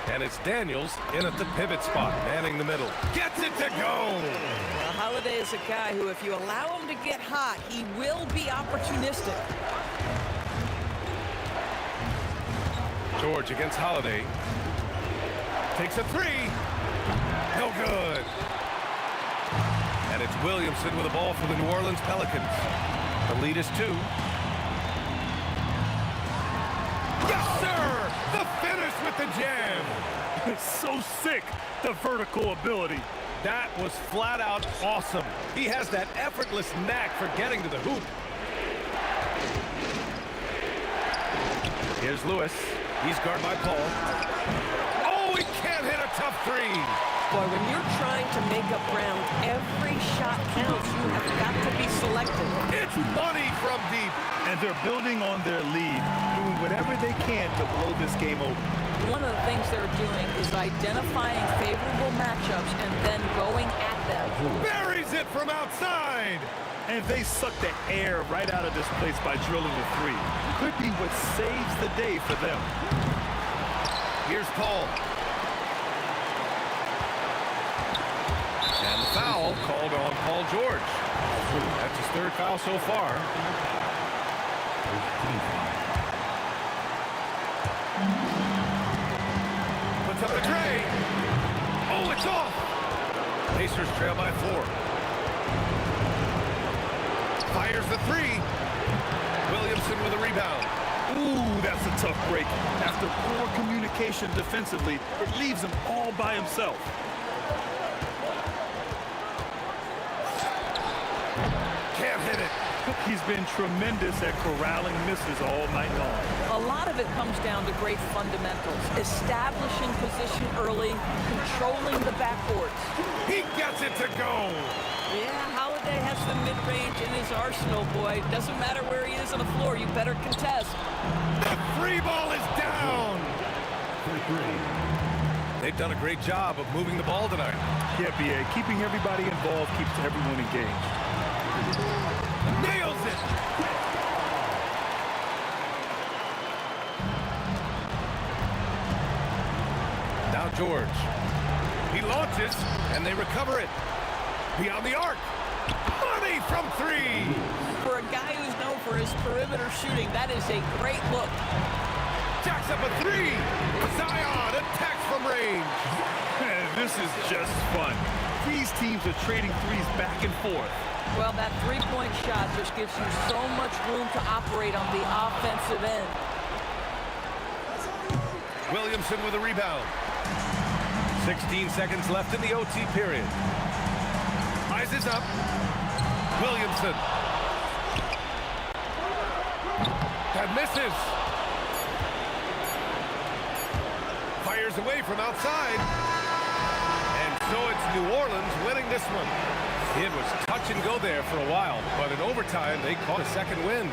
and it's Daniels in at the pivot spot, manning the middle. Gets it to go! Well, Holiday is a guy who, if you allow him to get hot, he will be opportunistic. George against Holiday. Takes a 3. No good. And it's Williamson with a ball for the New Orleans Pelicans. The lead is 2. Yes, sir! The finish with the jam! It's so sick, the vertical ability. That was flat out awesome. He has that effortless knack for getting to the hoop. Here's Lewis. He's guarded by Paul. Oh, he can't hit a tough 3. Boy, when you're trying to make up ground, every shot counts. You have got to be selective. It's money from deep. And they're building on their lead, doing whatever they can to blow this game over. One of the things they're doing is identifying favorable matchups and then going at them. Buries it from outside. And they suck the air right out of this place by drilling the three. Could be what saves the day for them. Here's Paul. And the foul called on Paul George. That's his third foul so far. Puts up the tray. Oh, it's off. Pacers trail by 4. Fires the three. Williamson with a rebound. Ooh, that's a tough break. After poor communication defensively, it leaves him all by himself. Can't hit it. He's been tremendous at corralling misses all night long. A lot of it comes down to great fundamentals. Establishing position early, controlling the backboards. He gets it to go. Yeah, Holiday has the mid-range in his arsenal, boy. Doesn't matter where he is on the floor, you better contest. The free ball is down. They've done a great job of moving the ball tonight. Yeah, B.A., keeping everybody involved keeps everyone engaged. Nails it. Now George. He launches, and they recover it. Beyond the arc. Money from 3. For a guy who's known for his perimeter shooting, that is a great look. Jacks up a 3. Zion attacks from range. This is just fun. These teams are trading threes back and forth. Well, that three-point shot just gives you so much room to operate on the offensive end. Williamson with a rebound. 16 seconds left in the OT period. Rises up. Williamson. That misses. Fires away from outside. And so it's New Orleans winning this one. It was touch and go there for a while, but in overtime, they caught a second win.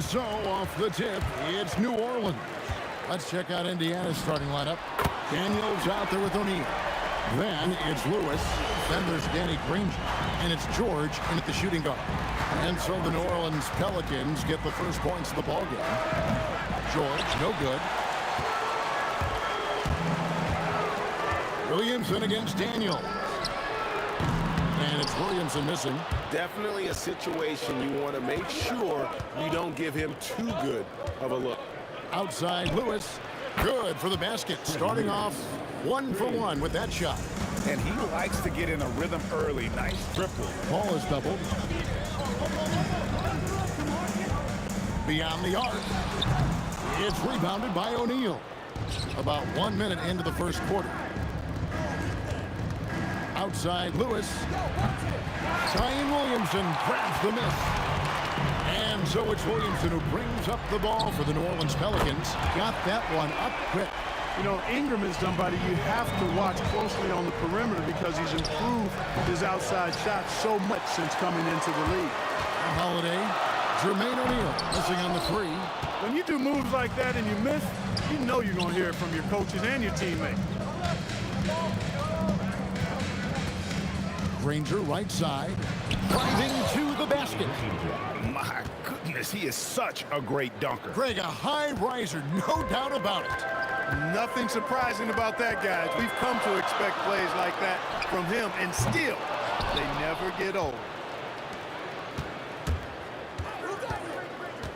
so off the tip, it's New Orleans. Let's check out Indiana's starting lineup. Daniels out there with O'Neal. Then it's Lewis. Then there's Danny Granger. And it's George in at the shooting guard. And so the New Orleans Pelicans get the first points of the ballgame. George, no good. Williamson against Daniel. And it's Williamson missing. Definitely a situation you want to make sure you don't give him too good of a look. Outside Lewis. Good for the basket. Starting off 1 for 1 with that shot. And he likes to get in a rhythm early. Nice triple. Ball is doubled. Beyond the arc. It's rebounded by O'Neal. About 1 minute into the first quarter. Outside Lewis. Zion Williamson grabs the miss. And so it's Williamson who brings up the ball for the New Orleans Pelicans. Got that one up quick. You know, Ingram is somebody you have to watch closely on the perimeter because he's improved his outside shot so much since coming into the league. Holiday, Jermaine O'Neal missing on the three. When you do moves like that and you miss, you know you're going to hear it from your coaches and your teammates. Granger right side, driving to the basket. My goodness, he is such a great dunker. Greg, a high riser, no doubt about it. Nothing surprising about that, guys. We've come to expect plays like that from him, and still, they never get old.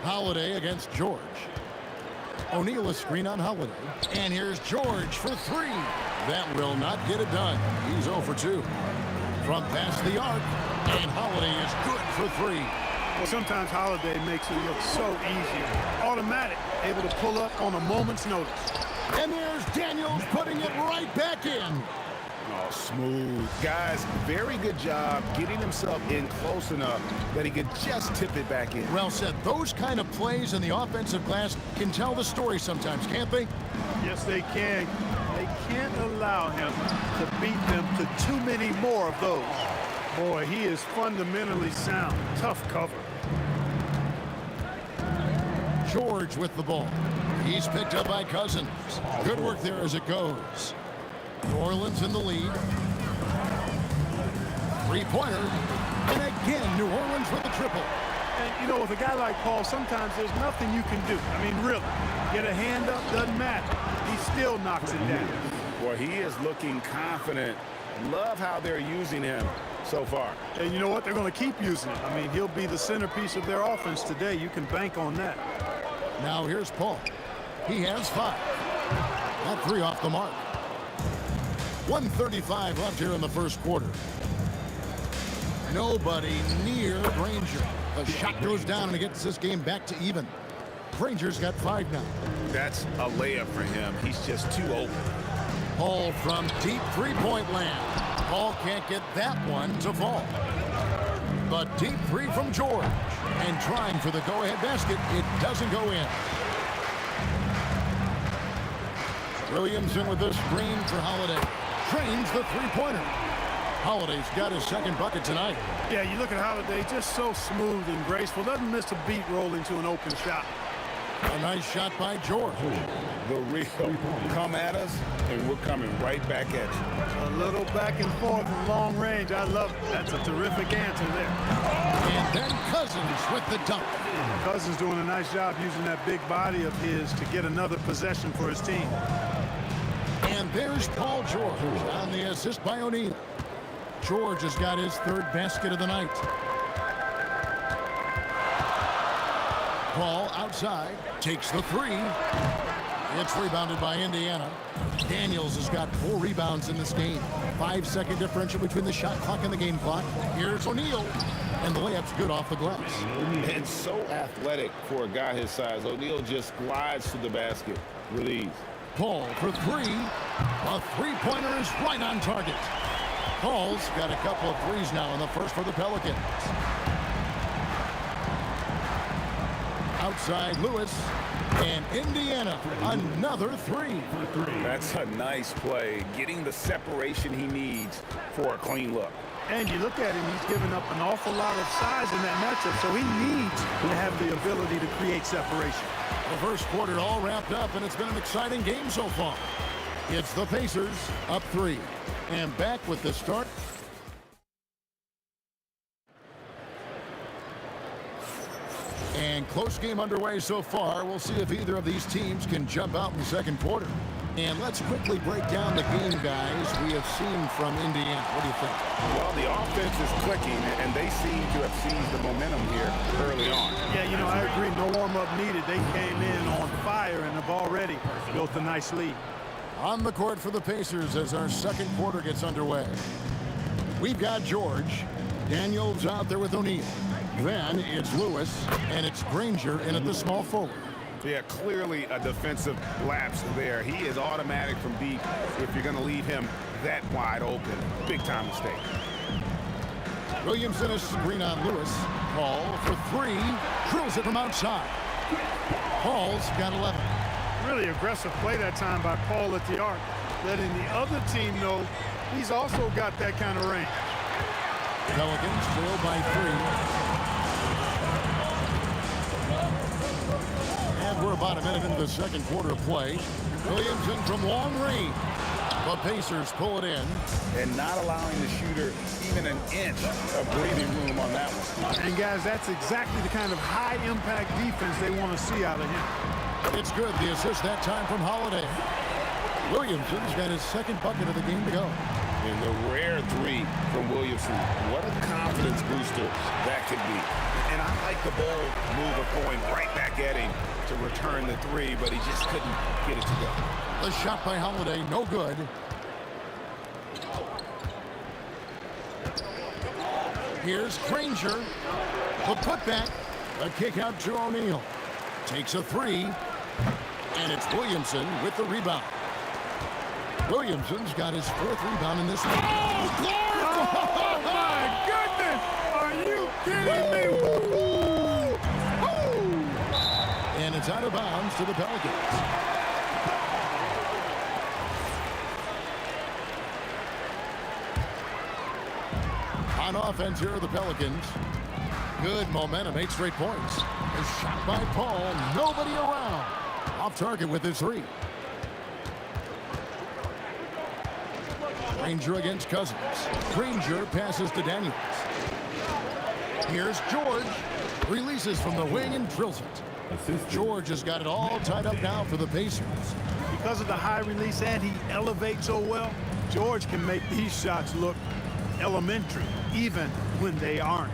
Holiday against George. O'Neal a screen on Holiday. And here's George for three. That will not get it done. He's 0 for 2. From past the arc, and Holiday is good for three. Well, sometimes Holiday makes it look so easy. Automatic, able to pull up on a moment's notice. And there's Daniels putting it right back in. Oh, smooth. Guys, very good job getting himself in close enough that he could just tip it back in. Well said. Those kind of plays in the offensive glass can tell the story sometimes, can't they? Yes, they can. They can't allow him to beat them to too many more of those. Boy, he is fundamentally sound. Tough cover. George with the ball. He's picked up by Cousins. Good work there as it goes. New Orleans in the lead. Three-pointer. And again, New Orleans with a triple. And, you know, with a guy like Paul, sometimes there's nothing you can do. I mean, really. Get a hand up, doesn't matter. He still knocks it down. Boy, he is looking confident. Love how they're using him so far. And you know what? They're going to keep using him. I mean, he'll be the centerpiece of their offense today. You can bank on that. Now here's Paul. He has 5. That 3 off the mark. 1:35 left here in the first quarter. Nobody near Granger. The shot goes down and it gets this game back to even. Granger's got 5 now. That's a layup for him. He's just too open. Paul from deep three-point land. Paul can't get that one to fall. But deep three from George. And trying for the go-ahead basket. It doesn't go in. Williamson with the screen for Holiday. Trains the three-pointer. Holiday's got his second bucket tonight. Yeah, you look at Holiday, just so smooth and graceful. Doesn't miss a beat rolling to an open shot. A nice shot by George. The real come at us, and we're coming right back at you. A little back and forth from long range. I love it. That's a terrific answer there. And then Cousins with the dunk. Cousins doing a nice job using that big body of his to get another possession for his team. And there's Paul George on the assist by O'Neal. George has got his 3rd basket of the night. Paul outside, takes the 3. It's rebounded by Indiana. Daniels has got 4 rebounds in this game. 5-second differential between the shot clock and the game clock. Here's O'Neal, and the layup's good off the glass. And so athletic for a guy his size. O'Neal just glides to the basket with ease. Paul for 3. A three-pointer is right on target. Paul's got a couple of threes now in the first for the Pelicans. Outside Lewis, and Indiana, another 3. That's a nice play, getting the separation he needs for a clean look. And you look at him, he's given up an awful lot of size in that matchup, so he needs to have the ability to create separation. The first quarter all wrapped up, and it's been an exciting game so far. It's the Pacers up 3. And back with the start. And close game underway so far. We'll see if either of these teams can jump out in the second quarter. And let's quickly break down the game, guys, we have seen from Indiana. What do you think? Well, the offense is clicking, and they seem to have seized the momentum here early on. Yeah, you know, I agree. No warm-up needed. They came in on fire and have already built a nice lead. On the court for the Pacers as our second quarter gets underway. We've got George. Daniels out there with O'Neal. Then it's Lewis, and it's Granger in at the small forward. Yeah, clearly a defensive lapse there. He is automatic from deep if you're going to leave him that wide open. Big-time mistake. Williamson is screen on Lewis. Paul for 3. Drills it from outside. Paul's got 11. Really aggressive play that time by Paul at the arc, letting the other team know he's also got that kind of range. Pelicans trail by 3. And we're about a minute into the second quarter of play. Williamson from long range. The Pacers pull it in. And not allowing the shooter even an inch of breathing room on that one. And guys, that's exactly the kind of high-impact defense they want to see out of him. It's good. The assist that time from Holiday. Williamson's got his second bucket of the game to go. And the rare 3 from Williamson. What a confidence booster that could be. And I like the ball move of going right back at him to return the 3, but he just couldn't get it to go. The shot by Holiday, no good. Here's Granger. The putback. A kick out to O'Neal. Takes a 3. And it's Williamson with the rebound. Williamson's got his 4th rebound in this one. Oh, Clark! Oh, my goodness! Are you kidding me? And it's out of bounds to the Pelicans. On offense here are the Pelicans. Good momentum, 8 straight points. A shot by Paul, nobody around. Off target with his 3. Granger against Cousins. Granger passes to Daniels. Here's George. Releases from the wing and drills it. George has got it all tied up now for the Pacers. Because of the high release and he elevates so well, George can make these shots look elementary, even when they aren't.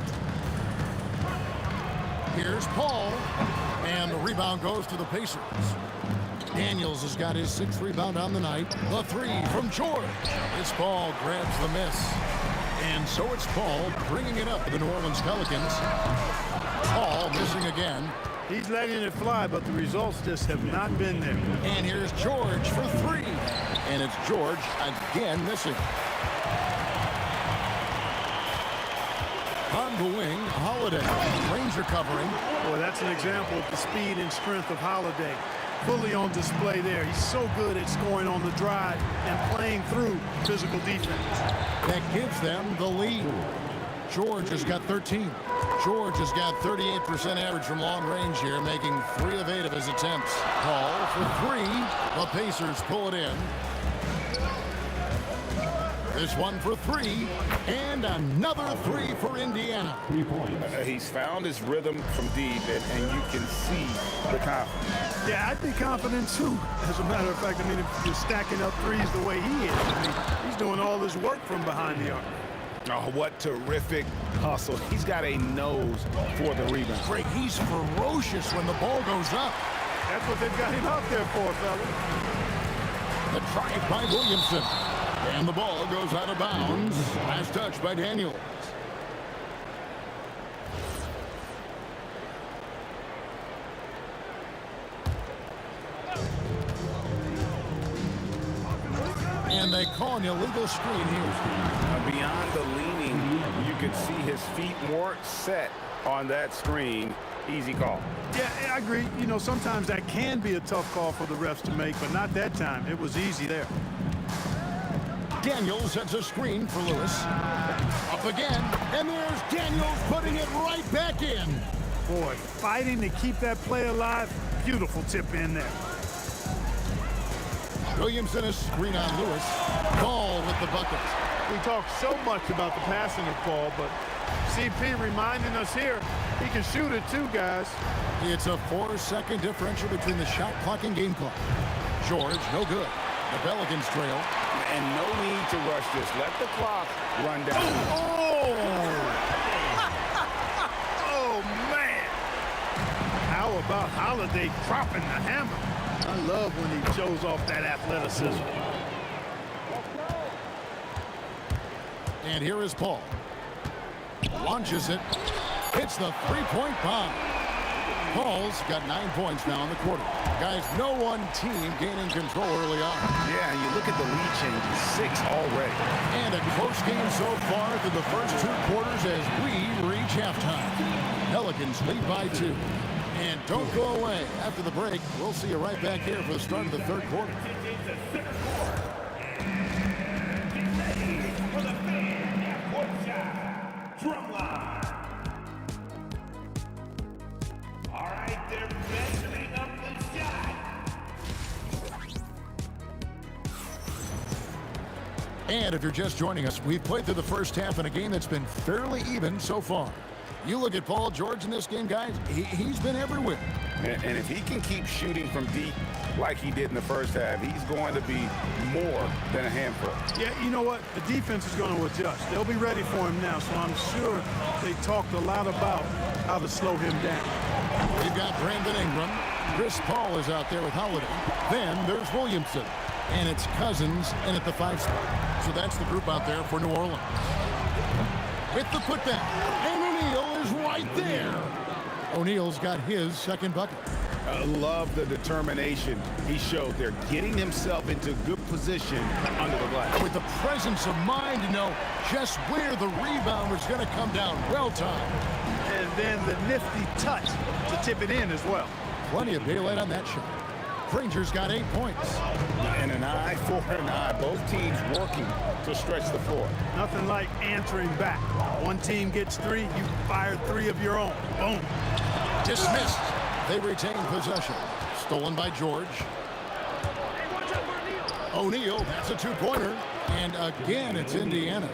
Here's Paul. And the rebound goes to the Pacers. Daniels has got his 6th rebound on the night. The 3 from George. This ball grabs the miss. And so it's Paul bringing it up to the New Orleans Pelicans. Paul missing again. He's letting it fly, but the results just have not been there. And here's George for 3. And it's George again missing. On the wing, Holiday. Granger covering. Boy, that's an example of the speed and strength of Holiday. Fully on display there. He's so good at scoring on the drive and playing through physical defense. That gives them the lead. George has got 13. George has got 38% average from long range here, making 3 of 8 of his attempts. Paul for 3. The Pacers pull it in. This one for 3, and another 3 for Indiana. He's found his rhythm from deep, and you can see the confidence. Yeah, I'd be confident too. As a matter of fact, I mean, if you're stacking up threes the way he is, I mean, he's doing all this work from behind the arc. Oh, what terrific hustle. He's got a nose for the rebound. Greg, he's ferocious when the ball goes up. That's what they've got him out there for, fellas. The drive by Williamson. And the ball goes out of bounds. Last touch by Daniels. And they call an illegal screen here. Beyond the leaning, you can see his feet weren't set on that screen. Easy call. Yeah, I agree. You know, sometimes that can be a tough call for the refs to make, but not that time. It was easy there. Daniels sets a screen for Lewis. Up again, and there's Daniels putting it right back in. Boy, fighting to keep that play alive. Beautiful tip in there. Williamson is screen on Lewis. Ball with the bucket. We talk so much about the passing of Paul, but CP reminding us here, he can shoot it too, guys. It's a 4-second differential between the shot clock and game clock. George, no good. The Pelicans trail. And no need to rush this. Let the clock run down. Oh! Oh, man! How about Holiday dropping the hammer? I love when he shows off that athleticism. And here is Paul. Launches it. Hits the three-point bomb. Paul's got 9 points now in the quarter. Guys, no one team gaining control early on. Yeah, and you look at the lead changes, 6 already. And a close game so far through the first 2 quarters as we reach halftime. Pelicans lead by 2. And don't go away. After the break, we'll see you right back here for the start of the third quarter. And if you're just joining us, we've played through the first half in a game that's been fairly even so far. You look at Paul George in this game, guys, he's been everywhere. And if he can keep shooting from deep like he did in the first half, he's going to be more than a handful. Yeah, you know what? The defense is going to adjust. They'll be ready for him now, so I'm sure they talked a lot about how to slow him down. We've got Brandon Ingram. Chris Paul is out there with Holiday. Then there's Williamson. And it's Cousins in at the 5 spot. So that's the group out there for New Orleans. With the putback. And O'Neal is right there. O'Neal's got his second bucket. I love the determination he showed there, getting himself into good position under the glass. With the presence of mind to know just where the rebound was going to come down. Well timed. And then the nifty touch to tip it in as well. Plenty of daylight on that shot. Granger's got 8 points. And an eye for an eye. Both teams working to stretch the floor. Nothing like answering back. One team gets 3, you fire 3 of your own. Boom. Dismissed. They retain possession. Stolen by George. O'Neal, that's a 2-pointer. And again, it's Indiana.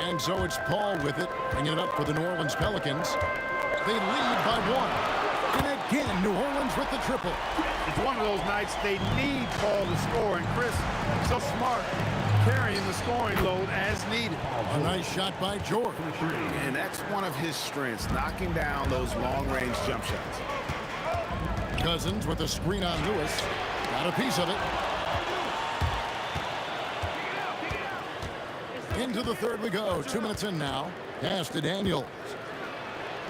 And so it's Paul with it, bringing it up for the New Orleans Pelicans. They lead by 1. And again, New Orleans with the triple. It's one of those nights they need Paul to score, and Chris, so smart, carrying the scoring load as needed. A nice shot by George. And that's one of his strengths, knocking down those long-range jump shots. Cousins with a screen on Lewis. Got a piece of it. Into the third we go. 2 minutes in now. Pass to Daniels.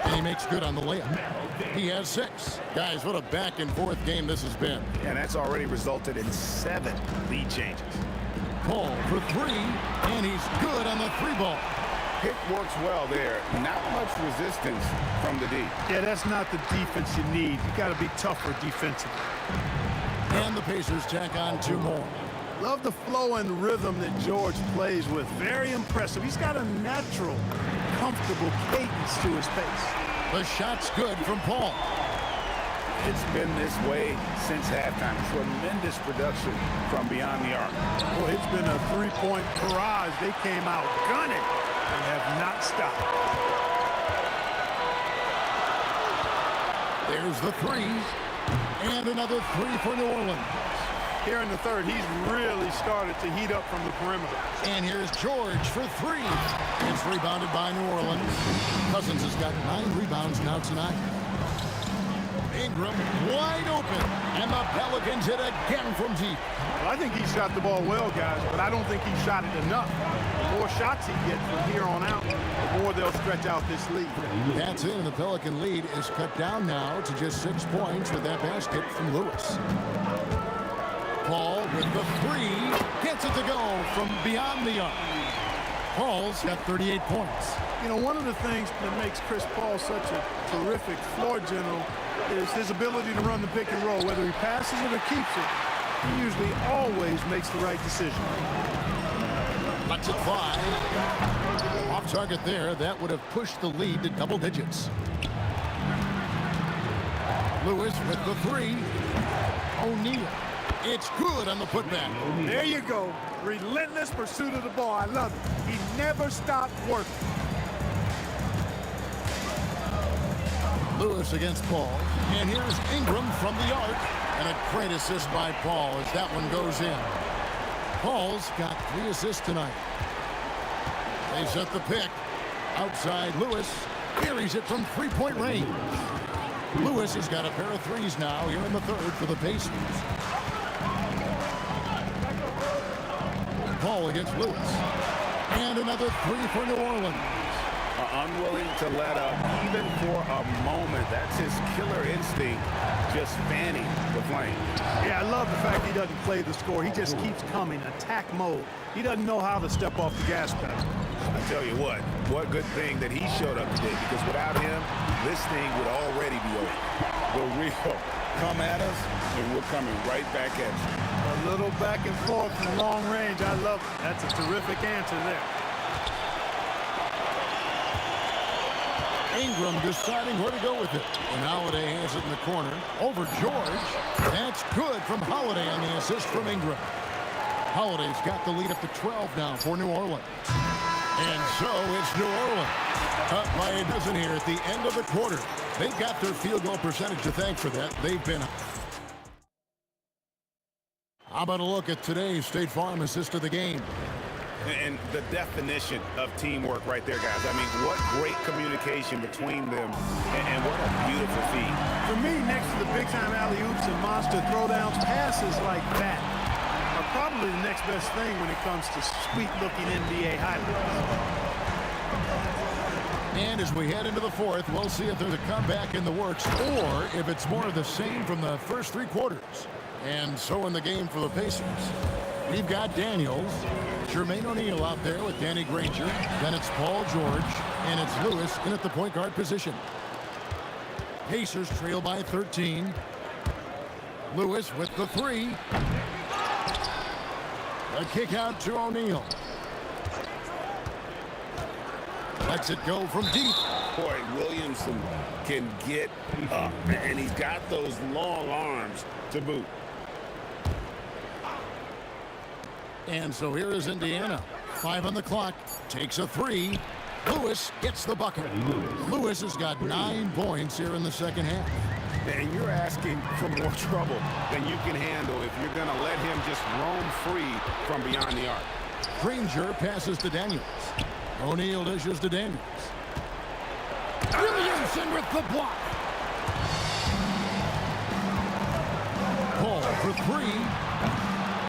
And he makes good on the layup. He has 6. Guys, what a back-and-forth game this has been. And that's already resulted in 7 lead changes. Paul for 3, and he's good on the 3-ball. Pick works well there. Not much resistance from the D. Yeah, that's not the defense you need. You got to be tougher defensively. And the Pacers tack on 2 more. Love the flow and rhythm that George plays with. Very impressive. He's got a natural, comfortable cadence to his pace. The shot's good from Paul. It's been this way since halftime. Tremendous production from beyond the arc. Boy, it's been a 3-point barrage. They came out gunning and have not stopped. There's the 3. And another 3 for New Orleans. Here in the third, he's really started to heat up from the perimeter. And here's George for 3. It's rebounded by New Orleans. Cousins has got 9 rebounds now tonight. Ingram wide open. And the Pelicans hit again from deep. Well, I think he shot the ball well, guys, but I don't think he shot it enough. The more shots he gets from here on out, the more they'll stretch out this lead. That's it, and the Pelican lead is cut down now to just 6 points with that basket from Lewis. Paul with the 3, gets it to go from beyond the arc. Paul's got 38 points. You know, one of the things that makes Chris Paul such a terrific floor general is his ability to run the pick and roll. Whether he passes it or keeps it, he usually always makes the right decision. Lets it fly. Off target there. That would have pushed the lead to double digits. Lewis with the three. O'Neal. It's good on the putback. There you go. Relentless pursuit of the ball. I love it. He never stopped working. Lewis against Paul. And here's Ingram from the arc. And a great assist by Paul as that one goes in. Paul's got 3 assists tonight. They set the pick. Outside Lewis. Carries it from three-point range. Lewis has got a pair of threes now here in the third for the Pacers. Paul against Lewis. And another three for New Orleans. Unwilling to let up even for a moment. That's his killer instinct, just fanning the flame. Yeah, I love the fact he doesn't play the score. He just keeps coming, attack mode. He doesn't know how to step off the gas pedal. I tell you what good thing that he showed up today, because without him, this thing would already be over. The real come at us, and we're coming right back at you. A little back and forth from long range. I love it. That's a terrific answer there. Ingram deciding where to go with it. And Holiday has it in the corner. Over George. That's good from Holiday on the assist from Ingram. Holiday's got the lead up to 12 now for New Orleans. And so it's New Orleans. Up by a dozen here at the end of the quarter. They've got their field goal percentage to thank for that. They've been... How about a look at today's State Farm assist of the game? And the definition of teamwork right there, guys. I mean, what great communication between them, and what a beautiful feed. For me, next to the big-time alley-oops and monster throwdowns, passes like that are probably the next best thing when it comes to sweet-looking NBA highlights. And as we head into the fourth, we'll see if there's a comeback in the works or if it's more of the same from the first 3 quarters. And so in the game for the Pacers, we've got Daniels, Jermaine O'Neal out there with Danny Granger. Then it's Paul George, and it's Lewis in at the point guard position. Pacers trail by 13. Lewis with the three. A kick out to O'Neal. Lets it go from deep. Boy, Williamson can get up, and he's got those long arms to boot. And so here is Indiana. 5 on the clock. Takes a three. Lewis gets the bucket. Lewis has got 9 points here in the second half. And you're asking for more trouble than you can handle if you're going to let him just roam free from beyond the arc. Granger passes to Daniels. O'Neal dishes to Daniels. Williamson with the block. Paul for 3.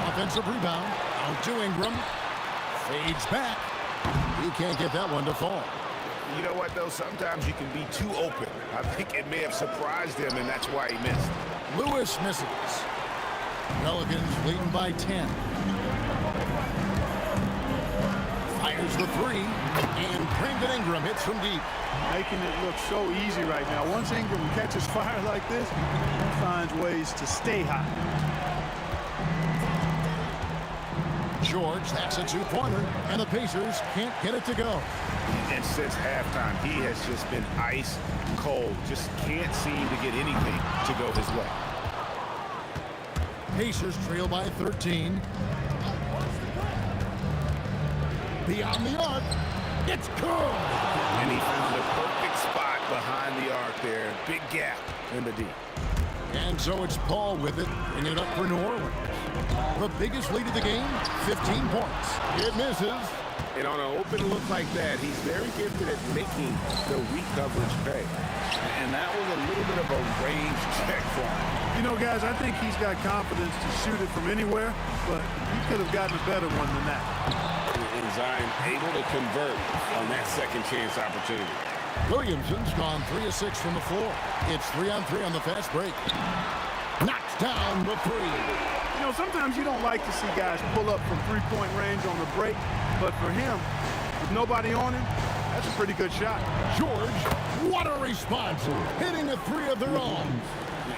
Offensive rebound. Out to Ingram. Fades back. He can't get that one to fall. You know what, though? Sometimes you can be too open. I think it may have surprised him, and that's why he missed. Lewis misses. Pelicans leading by 10. Fires the three, and Brandon Ingram hits from deep. Making it look so easy right now. Once Ingram catches fire like this, he finds ways to stay hot. George, that's a 2-pointer, and the Pacers can't get it to go. And since halftime, he has just been ice cold. Just can't seem to get anything to go his way. Pacers trail by 13. Beyond the arc, it's good. And he found a perfect spot behind the arc there. Big gap in the deep. And so it's Paul with it, bringing it up for New Orleans. The biggest lead of the game, 15 points. It misses. And on an open look like that, he's very gifted at making the weak coverage pay. And that was a little bit of a range check for him. You know, guys, I think he's got confidence to shoot it from anywhere, but he could have gotten a better one than that. And Zion able to convert on that second chance opportunity. Williamson's gone 3 of 6 from the floor. It's 3-on-3 on the fast break. Knocks down the three. You know, sometimes you don't like to see guys pull up from three-point range on the break, but for him, with nobody on him, that's a pretty good shot. George, what a response. Hitting a three of their own.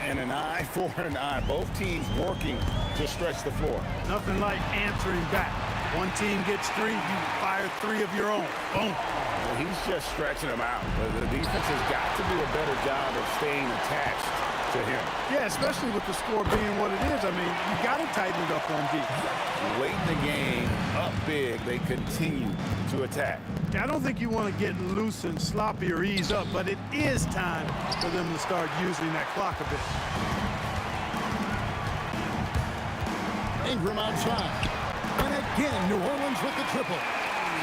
And an eye for an eye. Both teams working to stretch the floor. Nothing like answering back. One team gets 3, you fire 3 of your own. Boom. Well, he's just stretching them out. But the defense has got to do a better job of staying attached to him. Yeah, especially with the score being what it is. I mean, you got to tighten it up on defense. Late in the game, up big, they continue to attack. Yeah, I don't think you want to get loose and sloppy or ease up, but it is time for them to start using that clock a bit. Ingram outside. And again, New Orleans with the triple.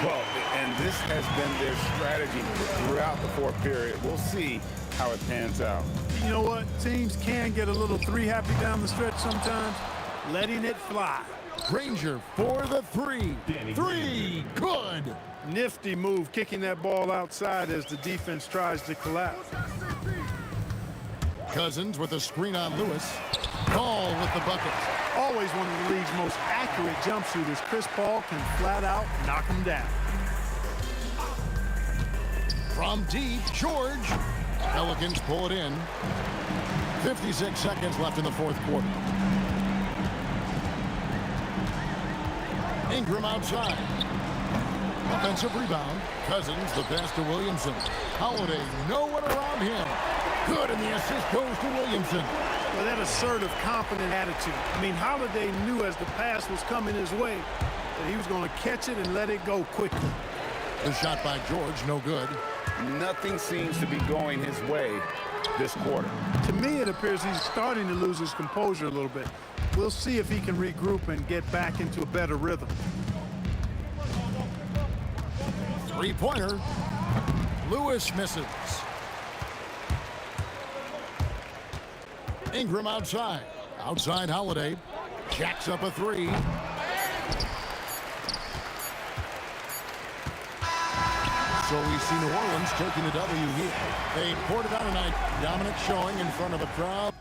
Well, and this has been their strategy throughout the fourth period. We'll see how it pans out. You know what? Teams can get a little 3-happy down the stretch sometimes. Letting it fly. Granger for the 3. 3, good. Nifty move, kicking that ball outside as the defense tries to collapse. Cousins with a screen on Lewis. Paul with the bucket. Always one of the league's most accurate jump shooters. Chris Paul can flat out knock him down. From deep, George. Pelicans pull it in. 56 seconds left in the fourth quarter. Ingram outside. Offensive rebound. Cousins, the pass to Williamson. Holiday, no one around him. Good, and the assist goes to Williamson. Well, that assertive, confident attitude. I mean, Holiday knew as the pass was coming his way that he was going to catch it and let it go quickly. The shot by George, no good. Nothing seems to be going his way this quarter. To me, it appears he's starting to lose his composure a little bit. We'll see if he can regroup and get back into a better rhythm. Three-pointer. Lewis misses. Ingram outside. Outside Holiday. Jacks up a 3. So we see New Orleans taking the W here. They poured it out tonight. Dominant showing in front of a crowd.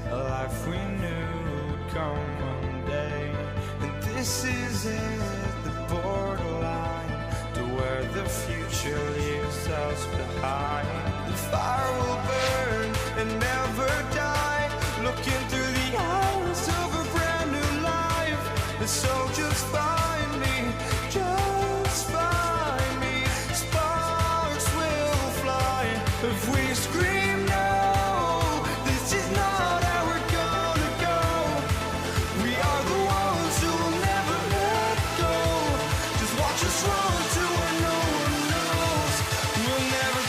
A life we knew would come one day, and this is it, the borderline to where the future leaves us behind. The fire will burn and never die, looking through the eyes of a brand new life. And so just find me, just find me. Sparks will fly if we scream no. This is not how we're gonna go. We are the ones who will never let go. Just watch us run to where no one knows. We'll never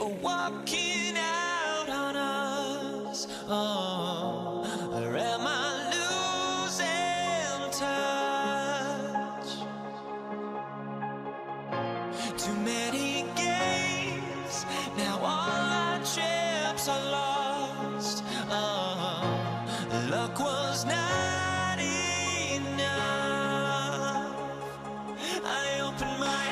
for walking out on us? Oh, or am I losing touch? Too many games, now all our chips are lost. Oh, luck was not enough. I opened my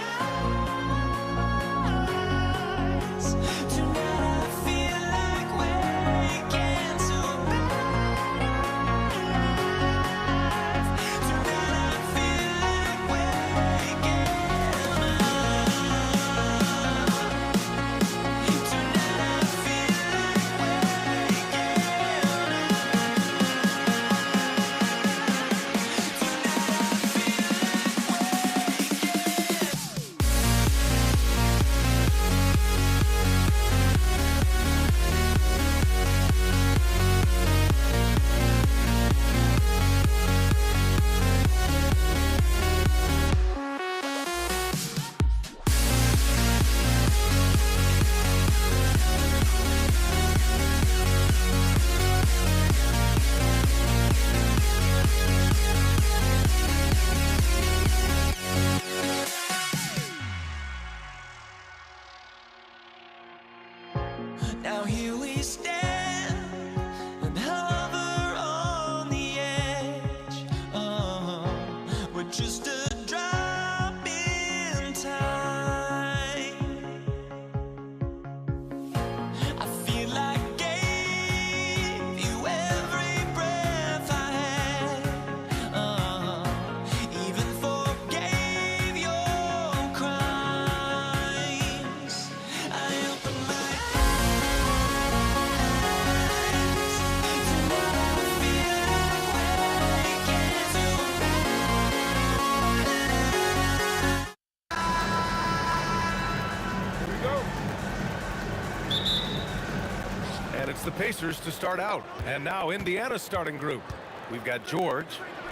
It's the Pacers to start out. And now Indiana's starting group. We've got George,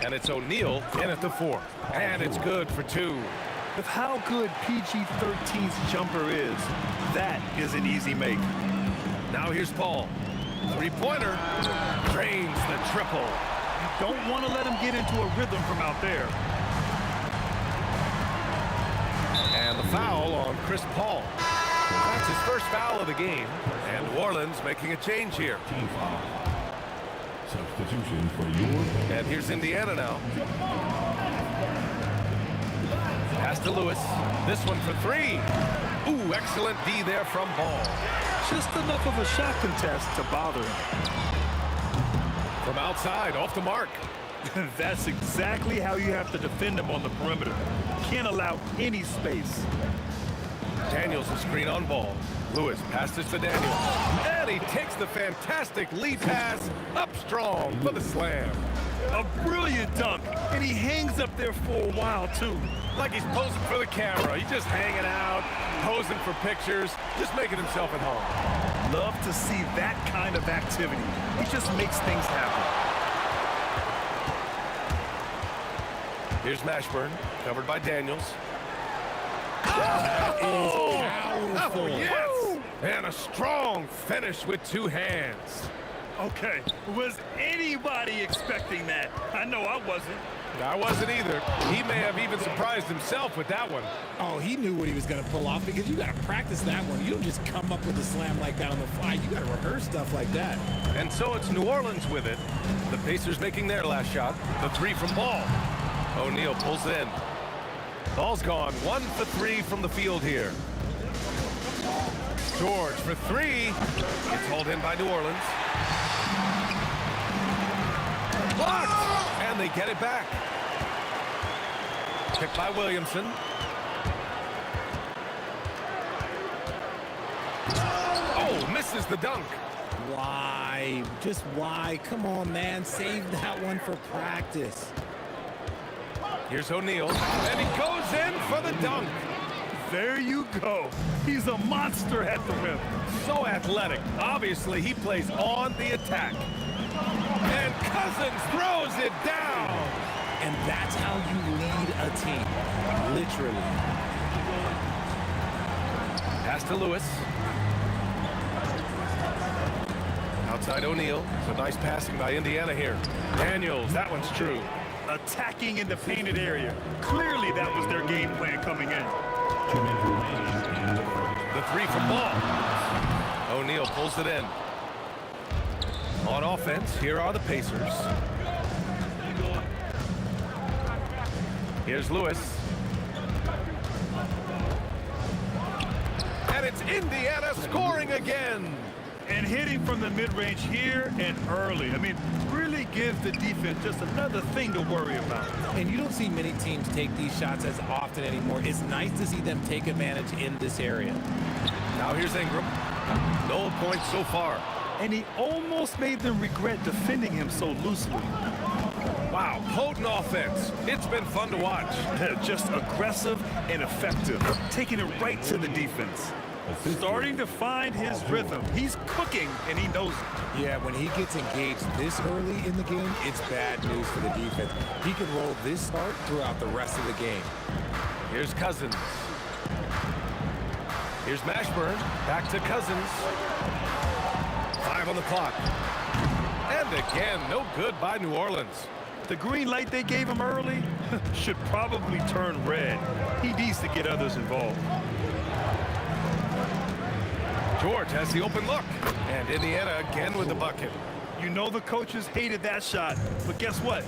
and it's O'Neal in at the 4. And it's good for 2. With how good PG-13's jumper is, that is an easy make. Now here's Paul. Three-pointer. Drains the triple. You don't want to let him get into a rhythm from out there. And the foul on Chris Paul. That's his first foul of the game. And New Orleans making a change here. Substitution for your... And here's Indiana now. Pass to Lewis. This one for 3. Ooh, excellent D there from Ball. Just enough of a shot contest to bother him. From outside, off the mark. That's exactly how you have to defend him on the perimeter. Can't allow any space. Daniels a screen on Ball. Lewis passes to Daniels. And he takes the fantastic lead pass up strong for the slam. A brilliant dunk, and he hangs up there for a while, too. Like he's posing for the camera. He's just hanging out, posing for pictures, just making himself at home. Love to see that kind of activity. He just makes things happen. Here's Mashburn, covered by Daniels. Powerful. Yes! And a strong finish with 2 hands. Okay, was anybody expecting that? I know I wasn't. I wasn't either. He may have even surprised himself with that one. Oh, he knew what he was going to pull off because you got to practice that one. You don't just come up with a slam like that on the fly. You got to rehearse stuff like that. And so it's New Orleans with it. The Pacers making their last shot. The 3 from Ball. O'Neal pulls in. Ball's gone. 1 for 3 from the field here. George for 3. It's hauled in by New Orleans. Blocked! And they get it back. Picked by Williamson. Oh, misses the dunk. Why? Just why? Come on, man. Save that one for practice. Here's O'Neal, and he goes in for the dunk. There you go. He's a monster at the rim. So athletic. Obviously, he plays on the attack. And Cousins throws it down. And that's how you lead a team. Literally. Pass to Lewis. Outside O'Neal. So nice passing by Indiana here. Daniels, that one's true. Attacking in the painted area. Clearly that was their game plan coming in. The 3 from Ball. O'Neal pulls it in. On offense, here are the Pacers. Here's Lewis. And it's Indiana scoring again. And hitting from the mid-range here and early. I mean, really gives the defense just another thing to worry about. And you don't see many teams take these shots as often anymore. It's nice to see them take advantage in this area. Now here's Ingram. No points so far. And he almost made them regret defending him so loosely. Wow, potent offense. It's been fun to watch. Just aggressive and effective. Taking it right to the defense. Starting to find his rhythm. He's cooking, and he knows it. Yeah, when he gets engaged this early in the game, it's bad news for the defense. He can roll this start throughout the rest of the game. Here's Cousins. Here's Mashburn. Back to Cousins. 5 on the clock. And again, no good by New Orleans. The green light they gave him early should probably turn red. He needs to get others involved. George has the open look. And Indiana again with the bucket. You know the coaches hated that shot, but guess what?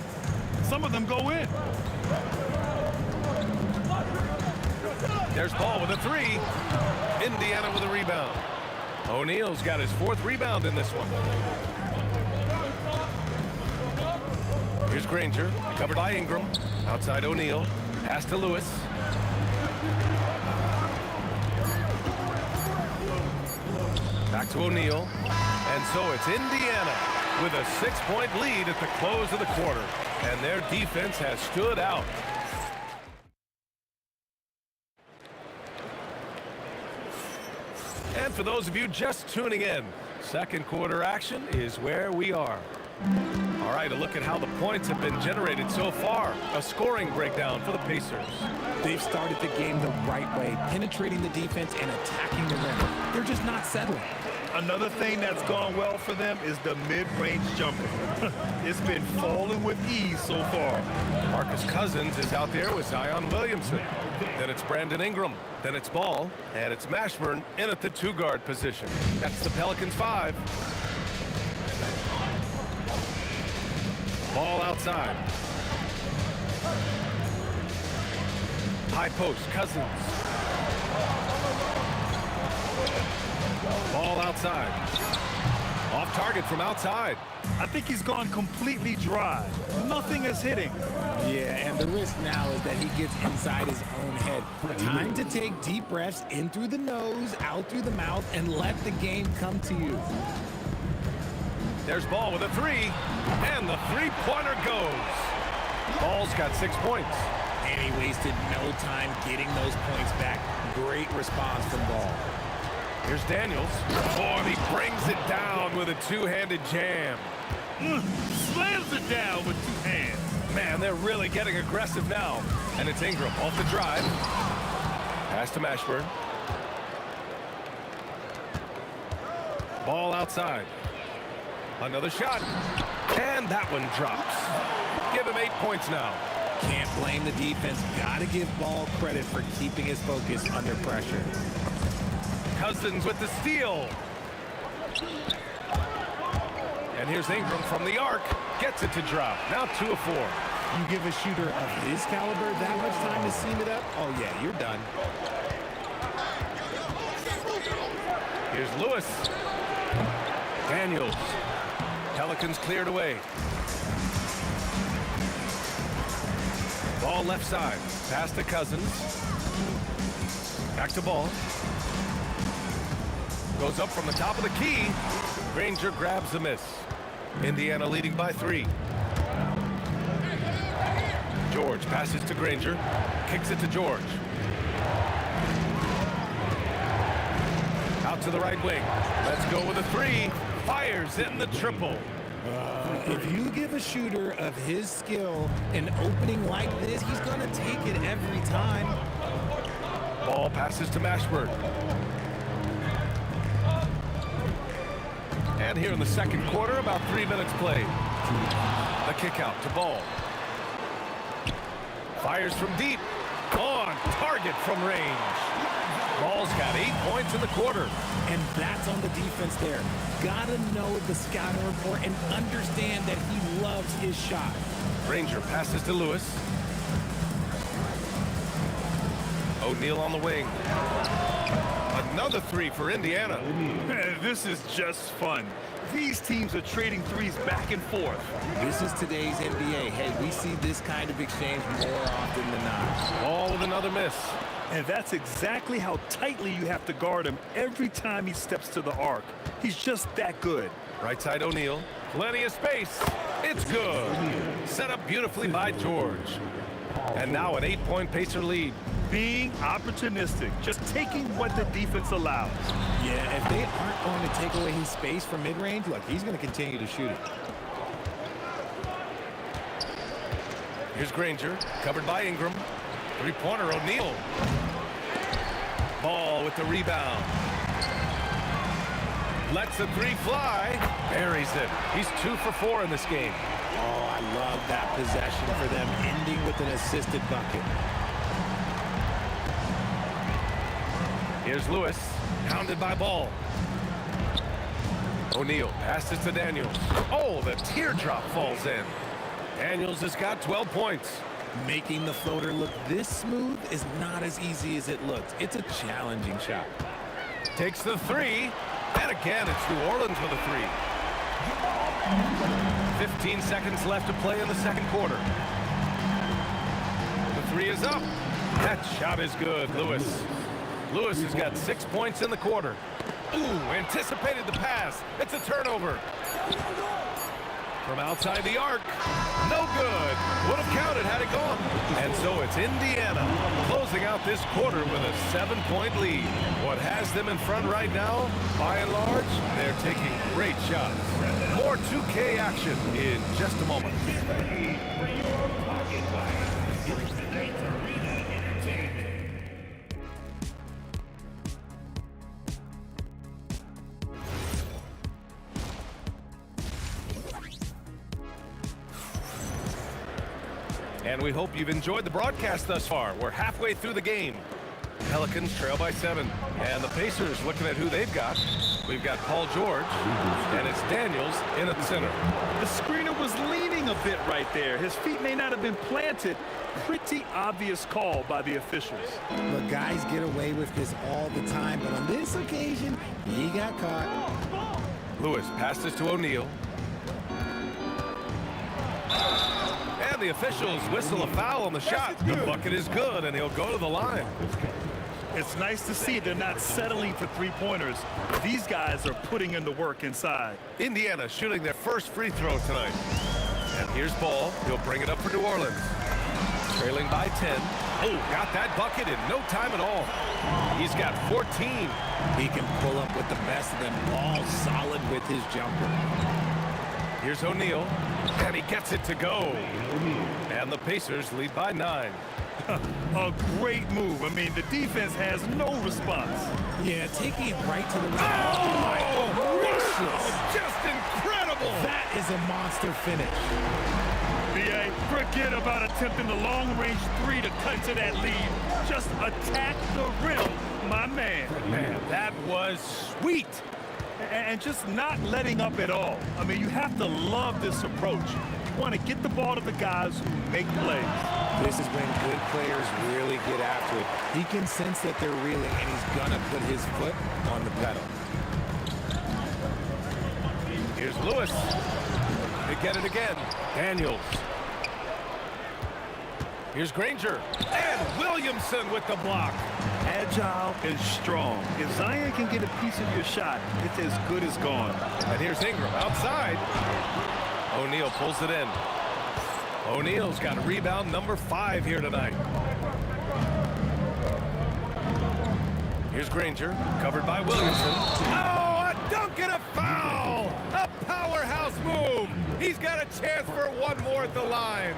Some of them go in. There's Ball with a 3. Indiana with a rebound. O'Neal's got his 4th rebound in this one. Here's Granger, covered by Ingram. Outside O'Neal. Pass to Lewis. Back to O'Neal. And so it's Indiana with a 6-point lead at the close of the quarter. And their defense has stood out. And for those of you just tuning in, Second quarter action is where we are. All right, a look at how the points have been generated so far. A scoring breakdown for the Pacers. They've started the game the right way, penetrating the defense and attacking the rim. They're just not settling. Another thing that's gone well for them is the mid-range jumper. It's been falling with ease so far. Marcus Cousins is out there with Zion Williamson. Then it's Brandon Ingram. Then it's Ball. And it's Mashburn in at the 2-guard position. That's the Pelicans 5. Ball outside. High post, Cousins. Ball outside. Off target from outside. I think he's gone completely dry. Nothing is hitting. Yeah, and the risk now is that he gets inside his own head. Time to take deep breaths in through the nose, out through the mouth, and let the game come to you. There's Ball with a 3, and the three-pointer goes. Ball's got 6 points. And he wasted no time getting those points back. Great response from Ball. Here's Daniels. Oh, and he brings it down with a two-handed jam. Slams it down with 2 hands. Man, they're really getting aggressive now. And it's Ingram off the drive. Pass to Mashburn. Ball outside. Another shot. And that one drops. Give him 8 points now. Can't blame the defense. Gotta give Ball credit for keeping his focus under pressure. Cousins with the steal. And here's Ingram from the arc. Gets it to drop. Now 2 of 4. You give a shooter of his caliber that much time to seam it up? Oh, yeah, you're done. Here's Lewis. Daniels. Pelicans cleared away. Ball left side. Pass to Cousins. Back to Ball. Goes up from the top of the key. Granger grabs the miss. Indiana leading by 3. George passes to Granger. Kicks it to George. Out to the right wing. Let's go with a 3. Fires in the triple. If you give a shooter of his skill an opening like this, he's going to take it every time. Ball passes to Mashburn. And here in the second quarter, about 3 minutes played. The kick out to Ball. Fires from deep. On target from range. Ball's got 8 points in the quarter. And that's on the defense there. Gotta know the scouting report and understand that he loves his shot. Granger passes to Lewis. O'Neal on the wing. Another 3 for Indiana. This is just fun. These teams are trading threes back and forth. This is today's NBA. Hey, we see this kind of exchange more often than not. Ball with another miss. And that's exactly how tightly you have to guard him every time he steps to the arc. He's just that good. Right side O'Neal. Plenty of space. It's good. Set up beautifully by George. And now an 8-point Pacer lead. Being opportunistic, just taking what the defense allows. Yeah, if they aren't going to take away his space from mid-range, look, he's going to continue to shoot it. Here's Granger, covered by Ingram. Three-pointer O'Neal. Ball with the rebound. Lets the 3 fly. Buries it. He's 2 for 4 in this game. Oh, I love that possession for them, ending with an assisted bucket. Here's Lewis, pounded by Ball. O'Neal passes to Daniels. Oh, the teardrop falls in. Daniels has got 12 points. Making the floater look this smooth is not as easy as it looks. It's a challenging shot. Takes the 3, and again it's New Orleans with a 3. 15 seconds left to play in the second quarter. The 3 is up. That shot is good, Lewis. Lewis has got 6 points in the quarter. Ooh, anticipated the pass. It's a turnover. From outside the arc. No good. Would have counted had it gone. And so it's Indiana closing out this quarter with a 7-point lead. What has them in front right now, by and large, they're taking great shots. More 2K action in just a moment. And we hope you've enjoyed the broadcast thus far. We're halfway through the game. Pelicans trail by 7. And the Pacers looking at who they've got. We've got Paul George, and it's Daniels in at the center. The screener was leaning a bit right there. His feet may not have been planted. Pretty obvious call by the officials. Look, guys get away with this all the time, but on this occasion, he got caught. Lewis passes to O'Neal. And the officials whistle a foul on the shot. The bucket is good, and he'll go to the line. It's nice to see they're not settling for three-pointers. These guys are putting in the work inside. Indiana shooting their first free throw tonight. And here's Ball. He'll bring it up for New Orleans. Trailing by 10. Oh, got that bucket in no time at all. He's got 14. He can pull up with the best of them. Ball solid with his jumper. Here's O'Neal, and he gets it to go. And the Pacers lead by 9. A great move. I mean, the defense has no response. Yeah, taking it right to the rim. Oh, my gracious. Just incredible. That is a monster finish. B.A., forget about attempting the long-range 3 to cut to that lead. Just attack the rim, my man. Man, that was sweet. And just not letting up at all. I mean, you have to love this approach. You want to get the ball to the guys who make plays. This is when good players really get after it. He can sense that they're reeling, and he's going to put his foot on the pedal. Here's Lewis. They get it again. Daniels. Here's Granger. And Williamson with the block. Agile and strong. If Zion can get a piece of your shot, it's as good as gone. And here's Ingram outside. O'Neal pulls it in. O'Neal's got rebound number 5 here tonight. Here's Granger, covered by Williamson. Oh, a dunk and a foul! A powerhouse move! He's got a chance for one more at the line.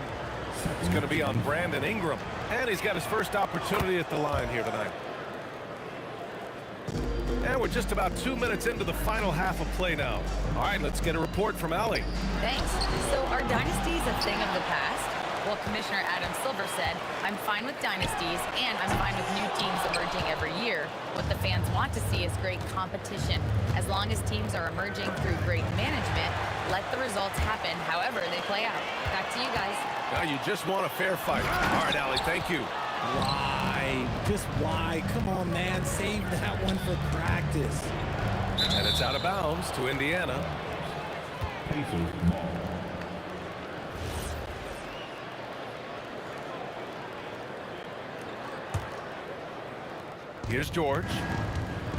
It's going to be on Brandon Ingram. And he's got his first opportunity at the line here tonight. And we're just about 2 minutes into the final half of play now. All right, let's get a report from Allie. Thanks. So are dynasties a thing of the past? Well, Commissioner Adam Silver said, I'm fine with dynasties, and I'm fine with new teams emerging every year. What the fans want to see is great competition. As long as teams are emerging through great management, let the results happen however they play out. Back to you guys. Now you just want a fair fight. All right, Allie, thank you. Why? Just why? Come on, man. Save that one for practice. And it's out of bounds to Indiana. Here's George.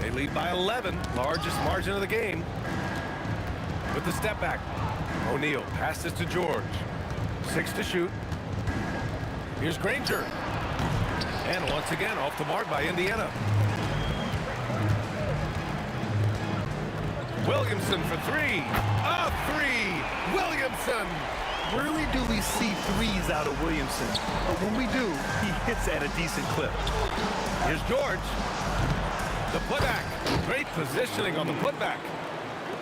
They lead by 11, largest margin of the game. With the step back, O'Neal passes to George. 6 to shoot. Here's Granger. And once again, off the mark by Indiana. Williamson for 3. A 3. Williamson. Rarely do we see threes out of Williamson, but when we do, he hits at a decent clip. Here's George. The putback. Great positioning on the putback.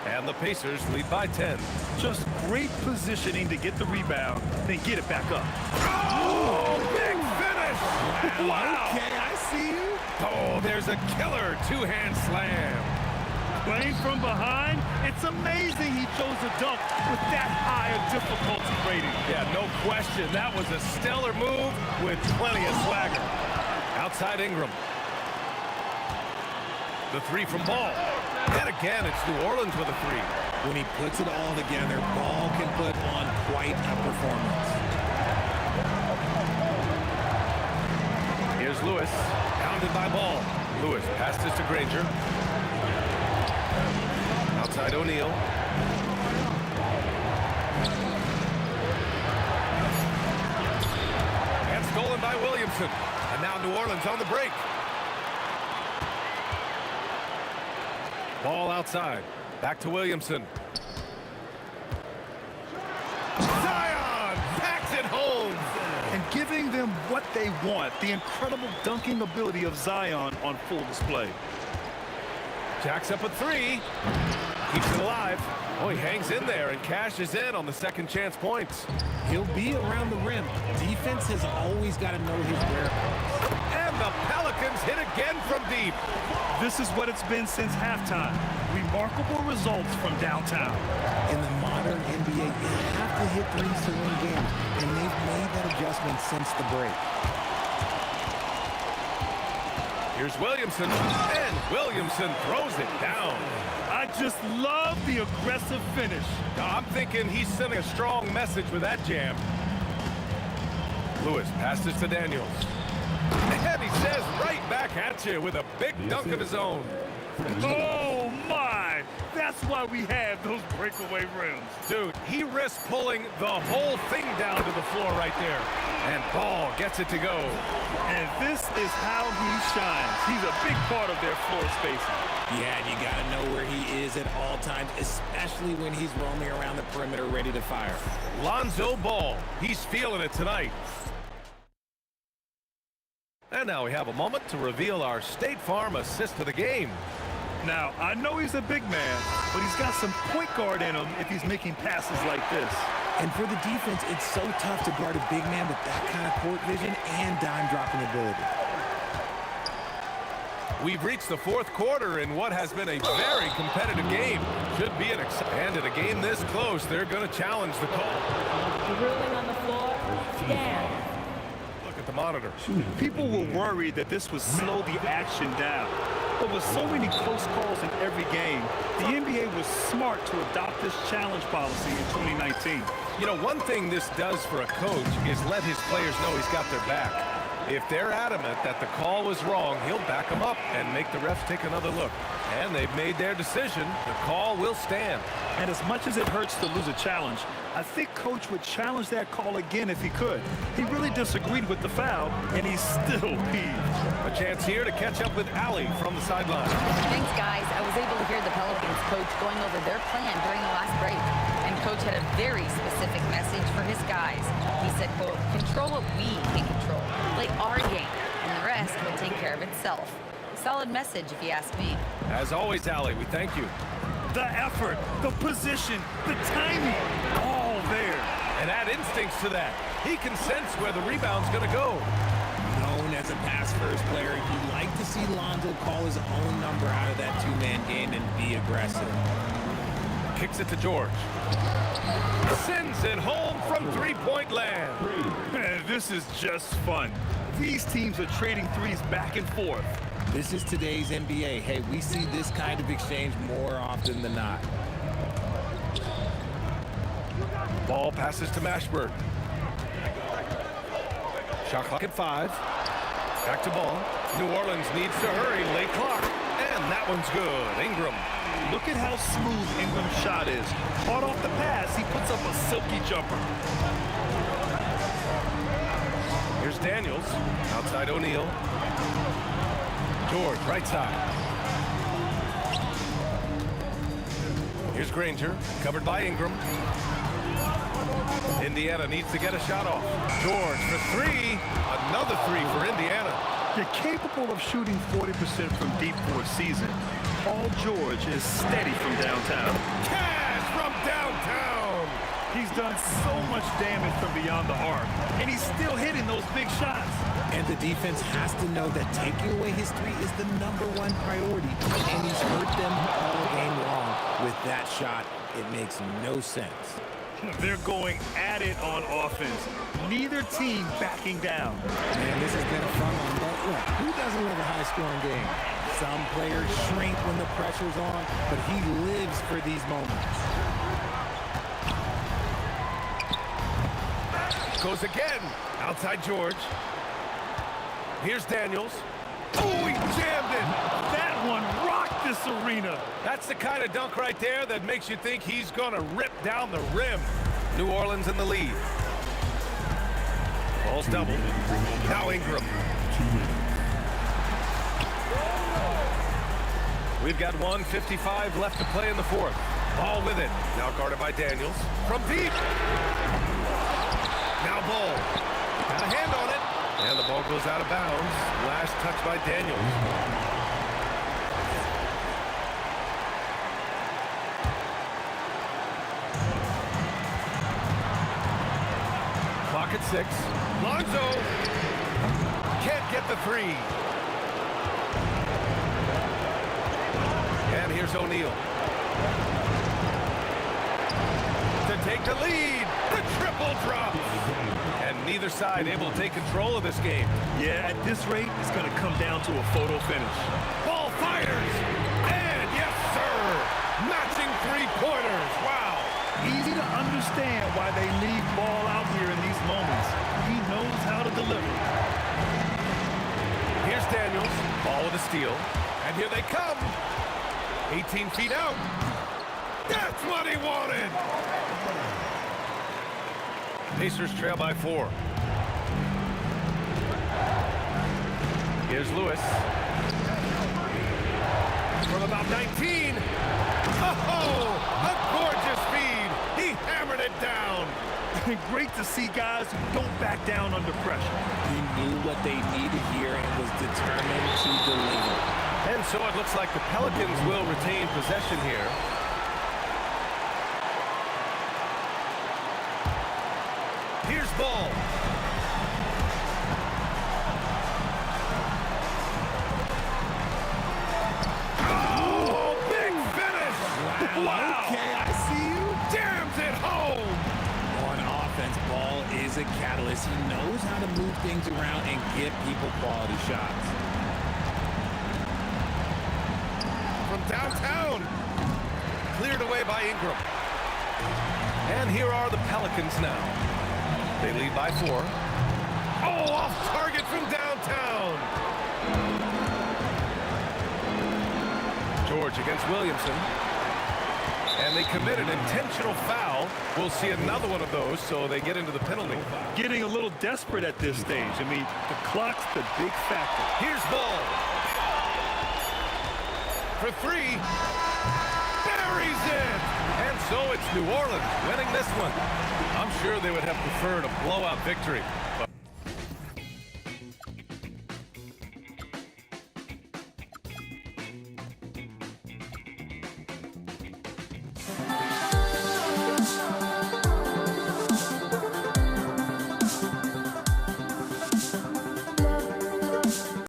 And the Pacers lead by 10. Just great positioning to get the rebound, then get it back up. Oh, big finish! Wow! Okay, I see you. Oh, there's a killer two-hand slam. Playing from behind, it's amazing he chose a dunk with that high a difficulty rating. Yeah, no question. That was a stellar move with plenty of swagger. Outside Ingram. The 3 from Ball. And again, it's New Orleans with a 3. When he puts it all together, Ball can put on quite a performance. Here's Lewis, pounded by Ball. Lewis passes to Granger. Outside O'Neal. And by Williamson. And now New Orleans on the break. Ball outside. Back to Williamson. Zion packs it home. And giving them what they want. The incredible dunking ability of Zion on full display. Jacks up a three. Keeps it alive. Oh, he hangs in there and cashes in on the second chance points. He'll be around the rim. Defense has always got to know his whereabouts. And the Pelicans hit again from deep. This is what it's been since halftime. Remarkable results from downtown. In the modern NBA, you have to hit threes to win games, and they've made that adjustment since the break. Here's Williamson, and Williamson throws it down. I just love the aggressive finish. I'm thinking he's sending a strong message with that jam. Lewis passes to Daniels. And he says right back at you with a big dunk of his own. Oh, my! That's why we have those breakaway rims. Dude, he risks pulling the whole thing down to the floor right there. And Ball gets it to go. And this is how he shines. He's a big part of their floor spacing. Yeah, and you got to know where he is at all times, especially when he's roaming around the perimeter ready to fire. Lonzo Ball, he's feeling it tonight. And now we have a moment to reveal our State Farm assist of the game. Now, I know he's a big man, but he's got some point guard in him if he's making passes like this. And for the defense, it's so tough to guard a big man with that kind of court vision and dime-dropping ability. We've reached the fourth quarter in what has been a very competitive game. Should be an exciting. And in a game this close, they're going to challenge the call. Ruling on the floor, stand. Look at the monitor. People were worried that this would slow the action down. But with so many close calls in every game, the NBA was smart to adopt this challenge policy in 2019. You know, one thing this does for a coach is let his players know he's got their back. If they're adamant that the call was wrong, he'll back them up and make the refs take another look. And they've made their decision. The call will stand. And as much as it hurts to lose a challenge, I think Coach would challenge that call again if he could. He really disagreed with the foul, and he's still peeved. A chance here to catch up with Allie from the sideline. Thanks, guys. I was able to hear the Pelicans coach going over their plan during the last break. And Coach had a very specific message for his guys. He said, quote, control what we can control. Play our game, and the rest will take care of itself. Solid message, if you ask me. As always, Allie, we thank you. The effort, the position, the timing, all there. And add instincts to that. He can sense where the rebound's going to go. Known as a pass-first player, you'd like to see Lonzo call his own number out of that two-man game and be aggressive. Kicks it to George. Sends it home from three-point land. This is just fun. These teams are trading threes back and forth. This is today's NBA. Hey, we see this kind of exchange more often than not. Ball passes to Mashburn. Shot clock at 5. Back to Ball. New Orleans needs to hurry. Late clock. And that one's good. Ingram. Look at how smooth Ingram's shot is. Caught off the pass, he puts up a silky jumper. Here's Daniels. Outside O'Neal. George, right side. Here's Granger, covered by Ingram. Indiana needs to get a shot off. George for three. Another three for Indiana. You're capable of shooting 40% from deep for a season. Paul George is steady from downtown. Cash from downtown. He's done so much damage from beyond the arc, and he's still hitting those big shots. And the defense has to know that taking away his three is the #1 priority, and he's hurt them all game long. With that shot, it makes no sense. They're going at it on offense. Neither team backing down. Man, this has been a fun one, but look, who doesn't love a high-scoring game? Some players shrink when the pressure's on, but he lives for these moments. Goes again. Outside George. Here's Daniels. Oh, he jammed it. That one rocked this arena. That's the kind of dunk right there that makes you think he's going to rip down the rim. New Orleans in the lead. Ball's doubled. Now Ingram. We've got 1:55 left to play in the fourth. Ball with it. Now guarded by Daniels. From deep. Now Ball. Got a hand on it. And the ball goes out of bounds. Last touch by Daniels. Clock at 6. Lonzo can't get the three. And here's O'Neal. To take the lead. The triple drop. And neither side able to take control of this game. Yeah, at this rate, it's going to come down to a photo finish. Ball fires. And yes, sir. Matching three-pointers. Wow. Easy to understand why they leave Ball out here in these moments. He knows how to deliver. Here's Daniels. Ball with a steal. And here they come. 18 feet out. That's what he wanted. Pacers trail by 4. Here's Lewis. From about 19. Oh, a gorgeous feed. He hammered it down. Great to see guys who don't back down under pressure. He knew what they needed here and was determined to deliver. And so it looks like the Pelicans will retain possession here. Here's Ball. Oh, big finish! Wow! Okay, I see you. Jams it home! On offense, Ball is a catalyst. He knows how to move things around and give people quality shots. From downtown. Cleared away by Ingram. And here are the Pelicans now. They lead by 4. Oh, off target from downtown. George against Williamson. And they commit an intentional foul. We'll see another one of those, so they get into the penalty. Getting a little desperate at this stage. I mean, the clock's the big factor. Here's Ball. For 3. Buries it. And so it's New Orleans winning this one. I'm sure they would have preferred a blowout victory.